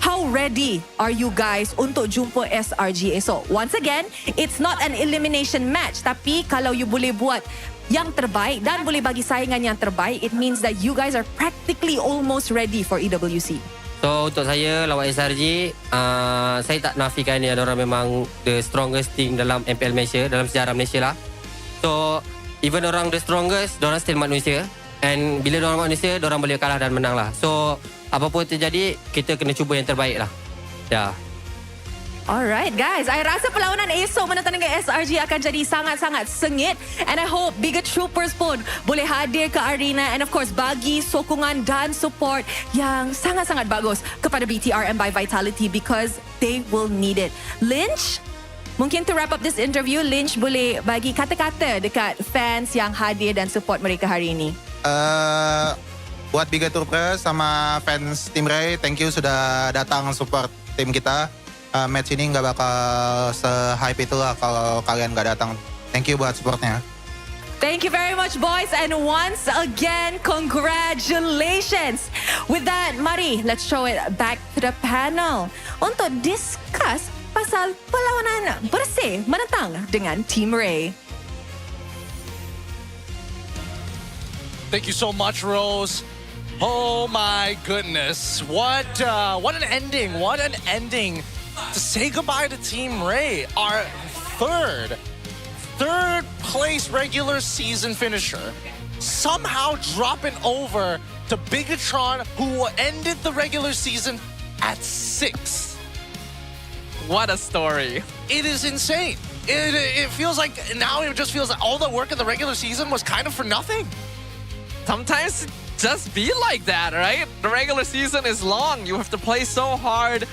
S12: how ready are you guys untuk jumpa SRG esok? Once again, it's not an elimination match. Tapi kalau you boleh buat yang terbaik dan boleh bagi saingan yang terbaik, it means that you guys are practically almost ready for EWC.
S14: So untuk saya lawan SRG, saya tak nafikan ni ada orang memang the strongest team dalam MPL Malaysia, dalam sejarah Malaysia lah. So even orang the strongest, diorang still manusia. And bila diorang manusia, diorang boleh kalah dan menang lah. So apa pun terjadi, kita kena cuba yang terbaik lah.
S12: Alright guys, I rasa perlawanan esok menentang dengan SRG akan jadi sangat-sangat sengit. And I hope Bigger Troopers pun boleh hadir ke arena and of course bagi sokongan dan support yang sangat-sangat bagus kepada BTRM by Vitality because they will need it. Lynch, mungkin to wrap up this interview, Lynch boleh bagi kata-kata dekat fans yang hadir dan support mereka hari ini.
S20: Buat Bigger Troopers sama fans Team Rey, thank you sudah datang support
S4: tim kita. Match ini nggak bakal se-hype itulah kalau kalian nggak datang. Thank you buat supportnya.
S12: Thank you very much, boys. And once again, congratulations. With that, mari, let's throw it back to the panel untuk discuss pasal perlawanan bersih menentang dengan Team Rey.
S17: Thank you so much, Rose. Oh my goodness. What an ending. What an ending to say goodbye to Team Rey, our third place regular season finisher, somehow dropping over to Bigatron, who ended the regular season at 6th.
S22: What a story.
S17: It is insane. It feels like now it just feels like all the work in the regular season was kind of for nothing.
S22: Sometimes it just be like that, right? The regular season is long. You have to play so hard.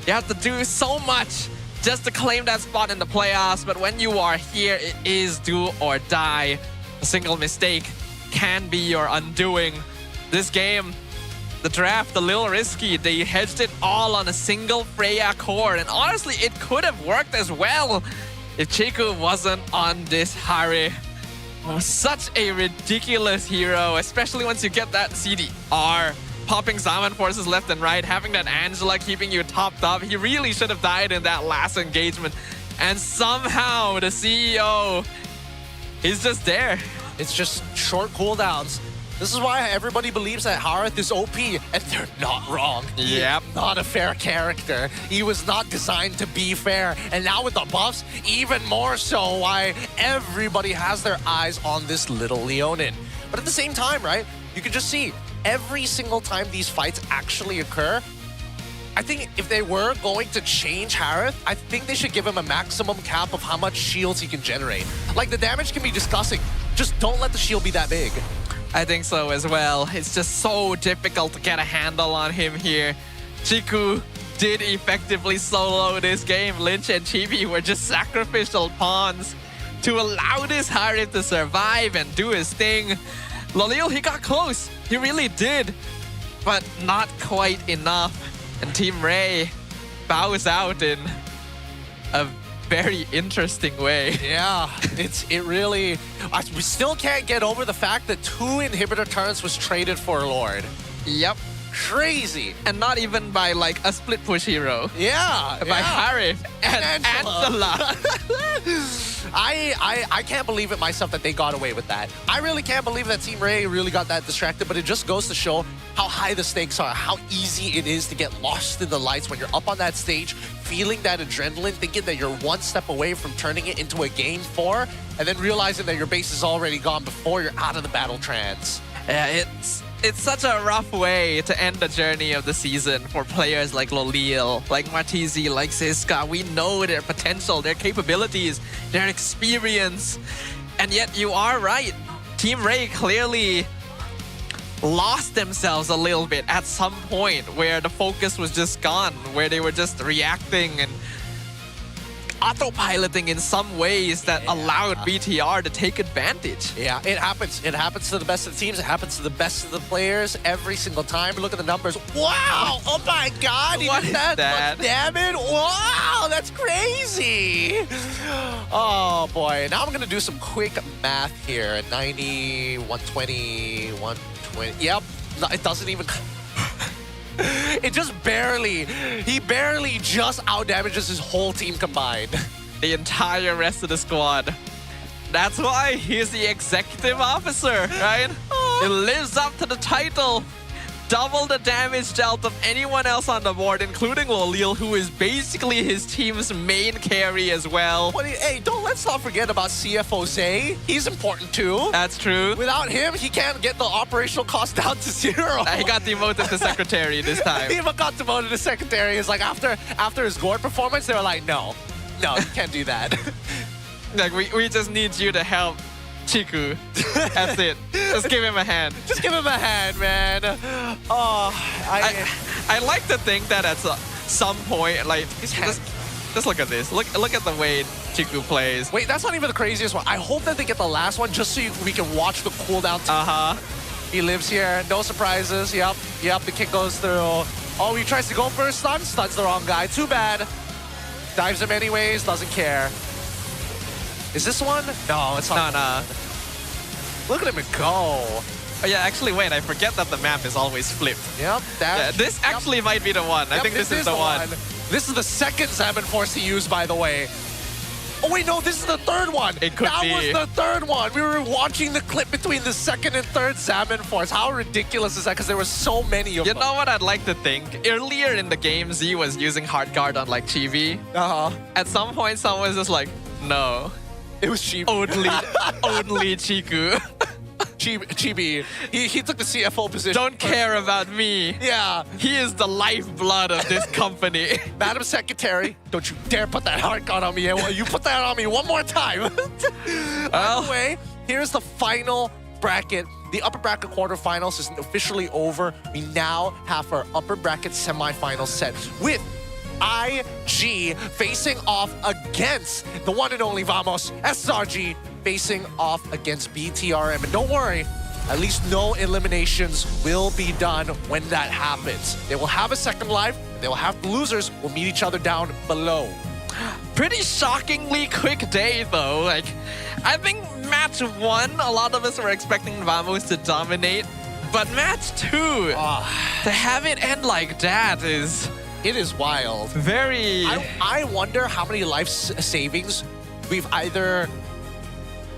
S22: You have to do so much just to claim that spot in the playoffs. But when you are here, it is do or die. A single mistake can be your undoing. This game, the draft, a little risky. They hedged it all on a single Freya core. And honestly, it could have worked as well if Chiku wasn't on this Hari. Such a ridiculous hero, especially once you get that CDR. Popping Zaman forces left and right, having that Angela keeping you topped up. He really should have died in that last engagement. And somehow the CEO, he's just there.
S17: It's just short cooldowns. This is why everybody believes that Harith is OP, and they're not wrong.
S22: Yep.
S17: He's not a fair character. He was not designed to be fair. And now with the buffs, even more so why everybody has their eyes on this little Leonin. But at the same time, right, you can just see every single time these fights actually occur, I think if they were going to change Harith, I think they should give him a maximum cap of how much shields he can generate. Like, the damage can be discussing. Just don't let the shield be that big.
S22: I think so as well. It's just so difficult to get a handle on him here. Chiku did effectively solo this game. Lynch and Chibi were just sacrificial pawns to allow this Harith to survive and do his thing. Lolil, he got close. He really did. But not quite enough. And Team Rey bows out in a very interesting way.
S17: Yeah, it really... we still can't get over the fact that 2 inhibitor turrets was traded for Lord.
S22: Yep.
S17: Crazy.
S22: And not even by like a split push hero.
S17: Yeah.
S22: By Harith and Angela.
S17: I can't believe it myself that they got away with that. I really can't believe that Team Rey really got that distracted, but it just goes to show how high the stakes are, how easy it is to get lost in the lights when you're up on that stage, feeling that adrenaline, thinking that you're one step away from turning it into a game 4, and then realizing that your base is already gone before you're out of the battle trance.
S22: Yeah, it's such a rough way to end the journey of the season for players like Lolil, like Martizi, like Siska. We know their potential, their capabilities, their experience. And yet you are right. Team Rey clearly lost themselves a little bit at some point where the focus was just gone, where they were just reacting and autopiloting in some ways that allowed BTR to take advantage.
S17: Yeah, it happens. It happens to the best of the teams. It happens to the best of the players every single time. Look at the numbers. Wow! Oh my God!
S22: What is that?
S17: Damn it! Wow! That's crazy! Oh boy. Now I'm going to do some quick math here. 90, 120, 120. Yep. No, it doesn't even... It just barely, he barely just outdamages his whole team combined.
S22: The entire rest of the squad. That's why he's the executive officer, right? He lives up to the title. Double the damage dealt of anyone else on the board, including Lolil, who is basically his team's main carry as well.
S17: Hey, let's not forget about CFO Zay. He's important too.
S22: That's true.
S17: Without him, he can't get the operational cost down to 0.
S22: He got demoted to secretary this time.
S17: He got demoted to secretary. It's like after his Gord performance, they were like, no, you can't do that.
S22: Like, we just need you to help Chiku. That's it. Just give him a hand.
S17: Just give him a hand, man. Oh,
S22: I like to think that at some point, like, just look at this. Look at the way Chiku plays.
S17: Wait, that's not even the craziest one. I hope that they get the last one just so we can watch the cooldown.
S22: Uh-huh.
S17: He lives here. No surprises. Yep. The kick goes through. Oh, he tries to go for a stun. Stuns the wrong guy. Too bad. Dives him anyways. Doesn't care. Is this one? No, it's not.
S22: No.
S17: Look at him go.
S22: Oh yeah, actually, wait, I forget that the map is always flipped.
S17: Yep, that.
S22: This actually might be the one. I think this is the one.
S17: This is the second Salmon Force he used, by the way. Oh wait, no, this is the third one.
S22: It could
S17: that
S22: be.
S17: was the third one. We were watching the clip between the second and third Salmon Force. How ridiculous is that? Because there were so many of them.
S22: You know what I'd like to think? Earlier in the game, Z was using hard guard on like Chibi. At some point, someone was just like, no.
S17: It was Chibi.
S22: Only Chiku.
S17: Chibi. He took the CFO position.
S22: Don't care about me.
S17: Yeah.
S22: He is the lifeblood of this company.
S17: Madam Secretary, don't you dare put that hard guard on me. You put that on me one more time. By the way, here's the final bracket. The upper bracket quarterfinals is officially over. We now have our upper bracket semifinals set with IG facing off against the one and only Vamos, SRG facing off against BTRM. And don't worry, at least no eliminations will be done when that happens. They will have a second life. They will have the losers will meet each other down below.
S22: Pretty shockingly quick day though. Like, I think match 1, a lot of us were expecting Vamos to dominate. But match 2, to have it end like that is...
S17: It is wild.
S22: Very...
S17: I wonder how many life savings we've either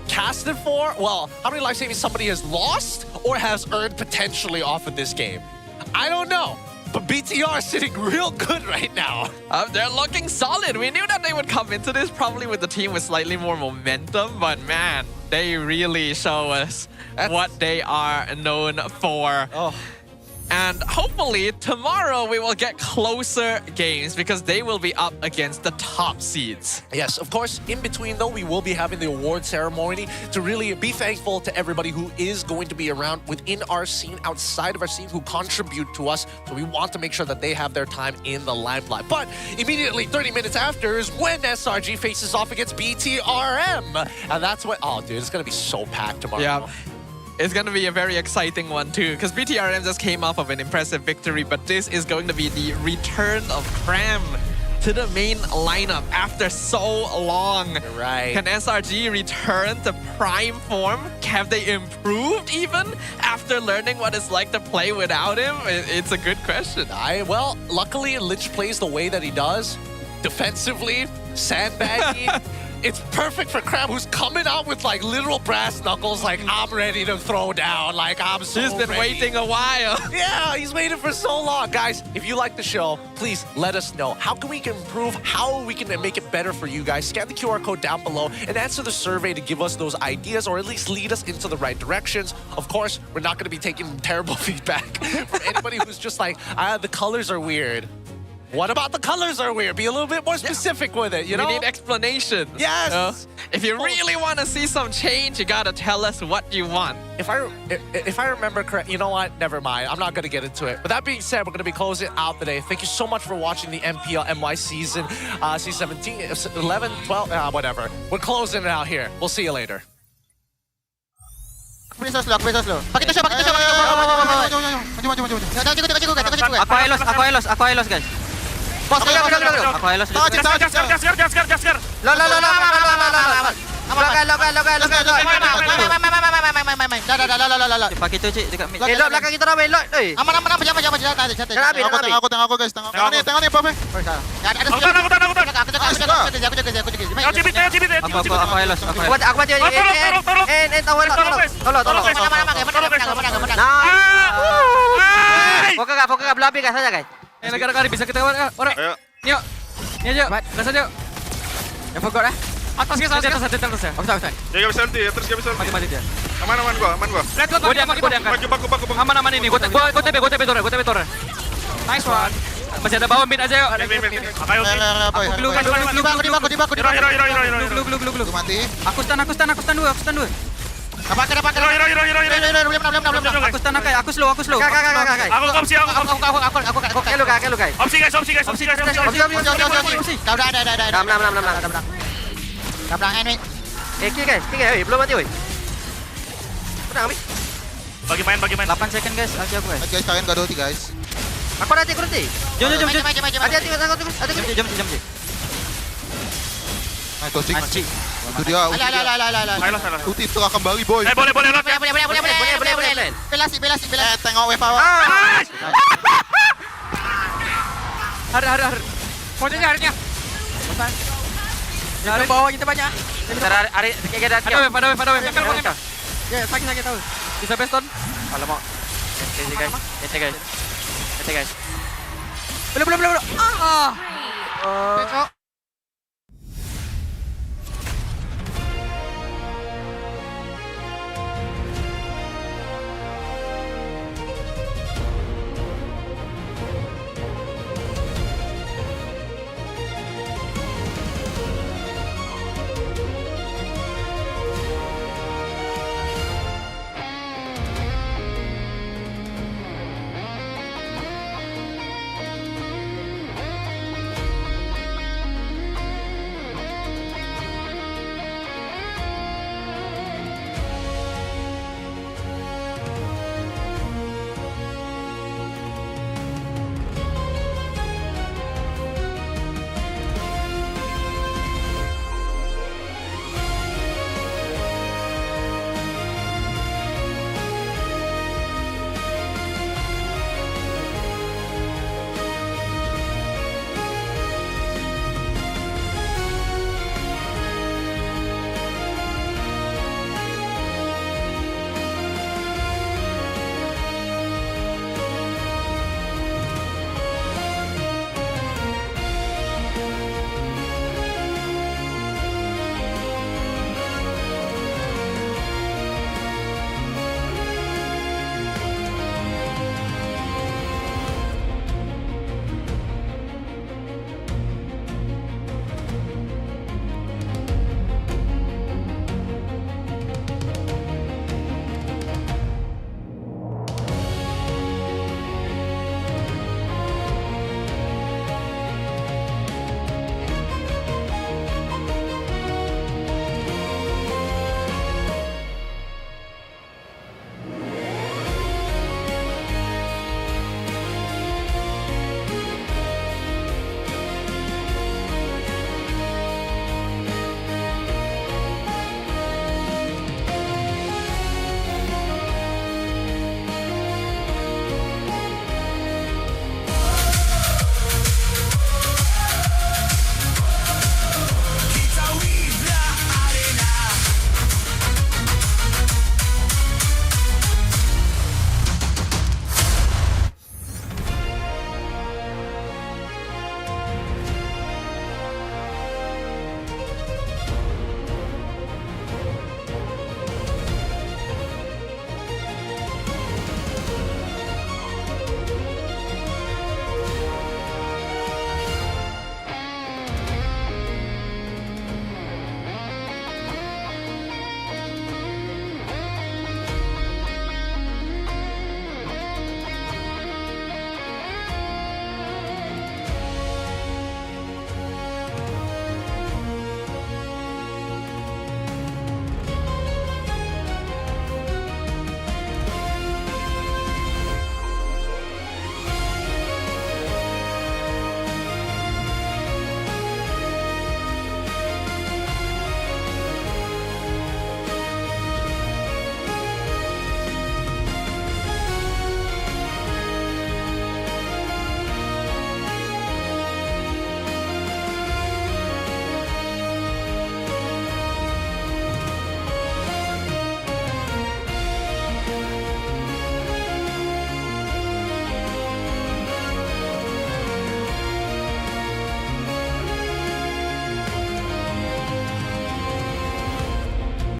S17: casted for, well, how many life savings somebody has lost or has earned potentially off of this game. I don't know, but BTR is sitting real good right now.
S22: They're looking solid. We knew that they would come into this probably with the team with slightly more momentum, but man, they really show us what they are known for. And hopefully tomorrow we will get closer games because they will be up against the top seeds.
S17: Yes, of course, in between though, we will be having the award ceremony to really be thankful to everybody who is going to be around within our scene, outside of our scene, who contribute to us. So we want to make sure that they have their time in the limelight. But immediately 30 minutes after is when SRG faces off against BTRM. And that's what, oh dude, it's going to be so packed tomorrow.
S22: Yeah. It's going to be a very exciting one too, because BTRM just came off of an impressive victory, but this is going to be the return of Cram to the main lineup after so long.
S17: Right.
S22: Can SRG return to prime form? Have they improved even after learning what it's like to play without him? It's a good question.
S17: Well, luckily Lich plays the way that he does. Defensively, sandbagging. It's perfect for Crab, who's coming out with like literal brass knuckles, like I'm ready to throw down, like I'm so
S22: He's been
S17: ready.
S22: waiting a while.
S17: Yeah, he's waited for so long. Guys, if you like the show, please let us know. How can we improve? How we can make it better for you guys? Scan the QR code down below and answer the survey to give us those ideas or at least lead us into the right directions. Of course, we're not going to be taking terrible feedback from anybody who's just like, the colors are weird. What about the colors are weird? Be a little bit more specific with it, you know?
S22: We need explanations.
S17: Yes!
S22: If you really want to see some change, you gotta tell us what you want.
S17: If I remember correct, you know what? Never mind. I'm not going to get into it. But that being said, we're going to be closing out today. Thank you so much for watching the MPL MY season 17, 11, 12, whatever. We're closing it out here. We'll see you later.
S20: Aku slow. Pakai tu shot. Maju. Aku elos guys. Bos, aku elos. Gas. Dah. Pakai tu cik dekat mid. Lock belakang kita dah main lock. Aman. Jangan ambil. Tengok aku guys. Tengok ni apa? Ada. Aku elos. Aku mati. Tolong. Fokus kat belah api guys saja guys.
S22: Dekat bisa kita orang. Ni aja. Gas aja.
S20: Yang fokus
S22: Atas ya.
S20: Aku tak.
S8: Dia bisa ulti, terus dia bisa ulti.
S20: Mati dia.
S8: Aman gua.
S22: Let's go. Gua diangkat. Baku. Aman ini. Gua TP Tora. Nice one. Masih ada bawah mid aja yuk. Aku glue.
S8: Hero.
S20: Mati. Aku stun dua. Dapat. Aku stun kai. Aku slow.
S8: Kak. Aku opsi.
S20: Kalu guys.
S8: Opsi guys.
S20: Dah belakang end, guys. Belum mati, woi. Menang, Ami.
S8: Bagi main.
S20: 8 second, guys. Aku guys.
S4: Guys, kalian gaduh 3 guys.
S15: Aku nanti. Jom. Hati-hati. Jom.
S4: Tosing.
S15: Acik.
S4: Itu dia.
S8: Salah.
S4: Ulti tengah kembali boy.
S8: Boleh.
S15: Boleh.
S20: Belasi.
S4: Tengok wave awal.
S15: Har. Harnya. Ada bawah kita banyak.
S13: Ari kita
S15: Pada wave. Ya, sakit tahu. Bisa beston.
S13: Alamak. Ente guys.
S15: Belum.
S20: Besok.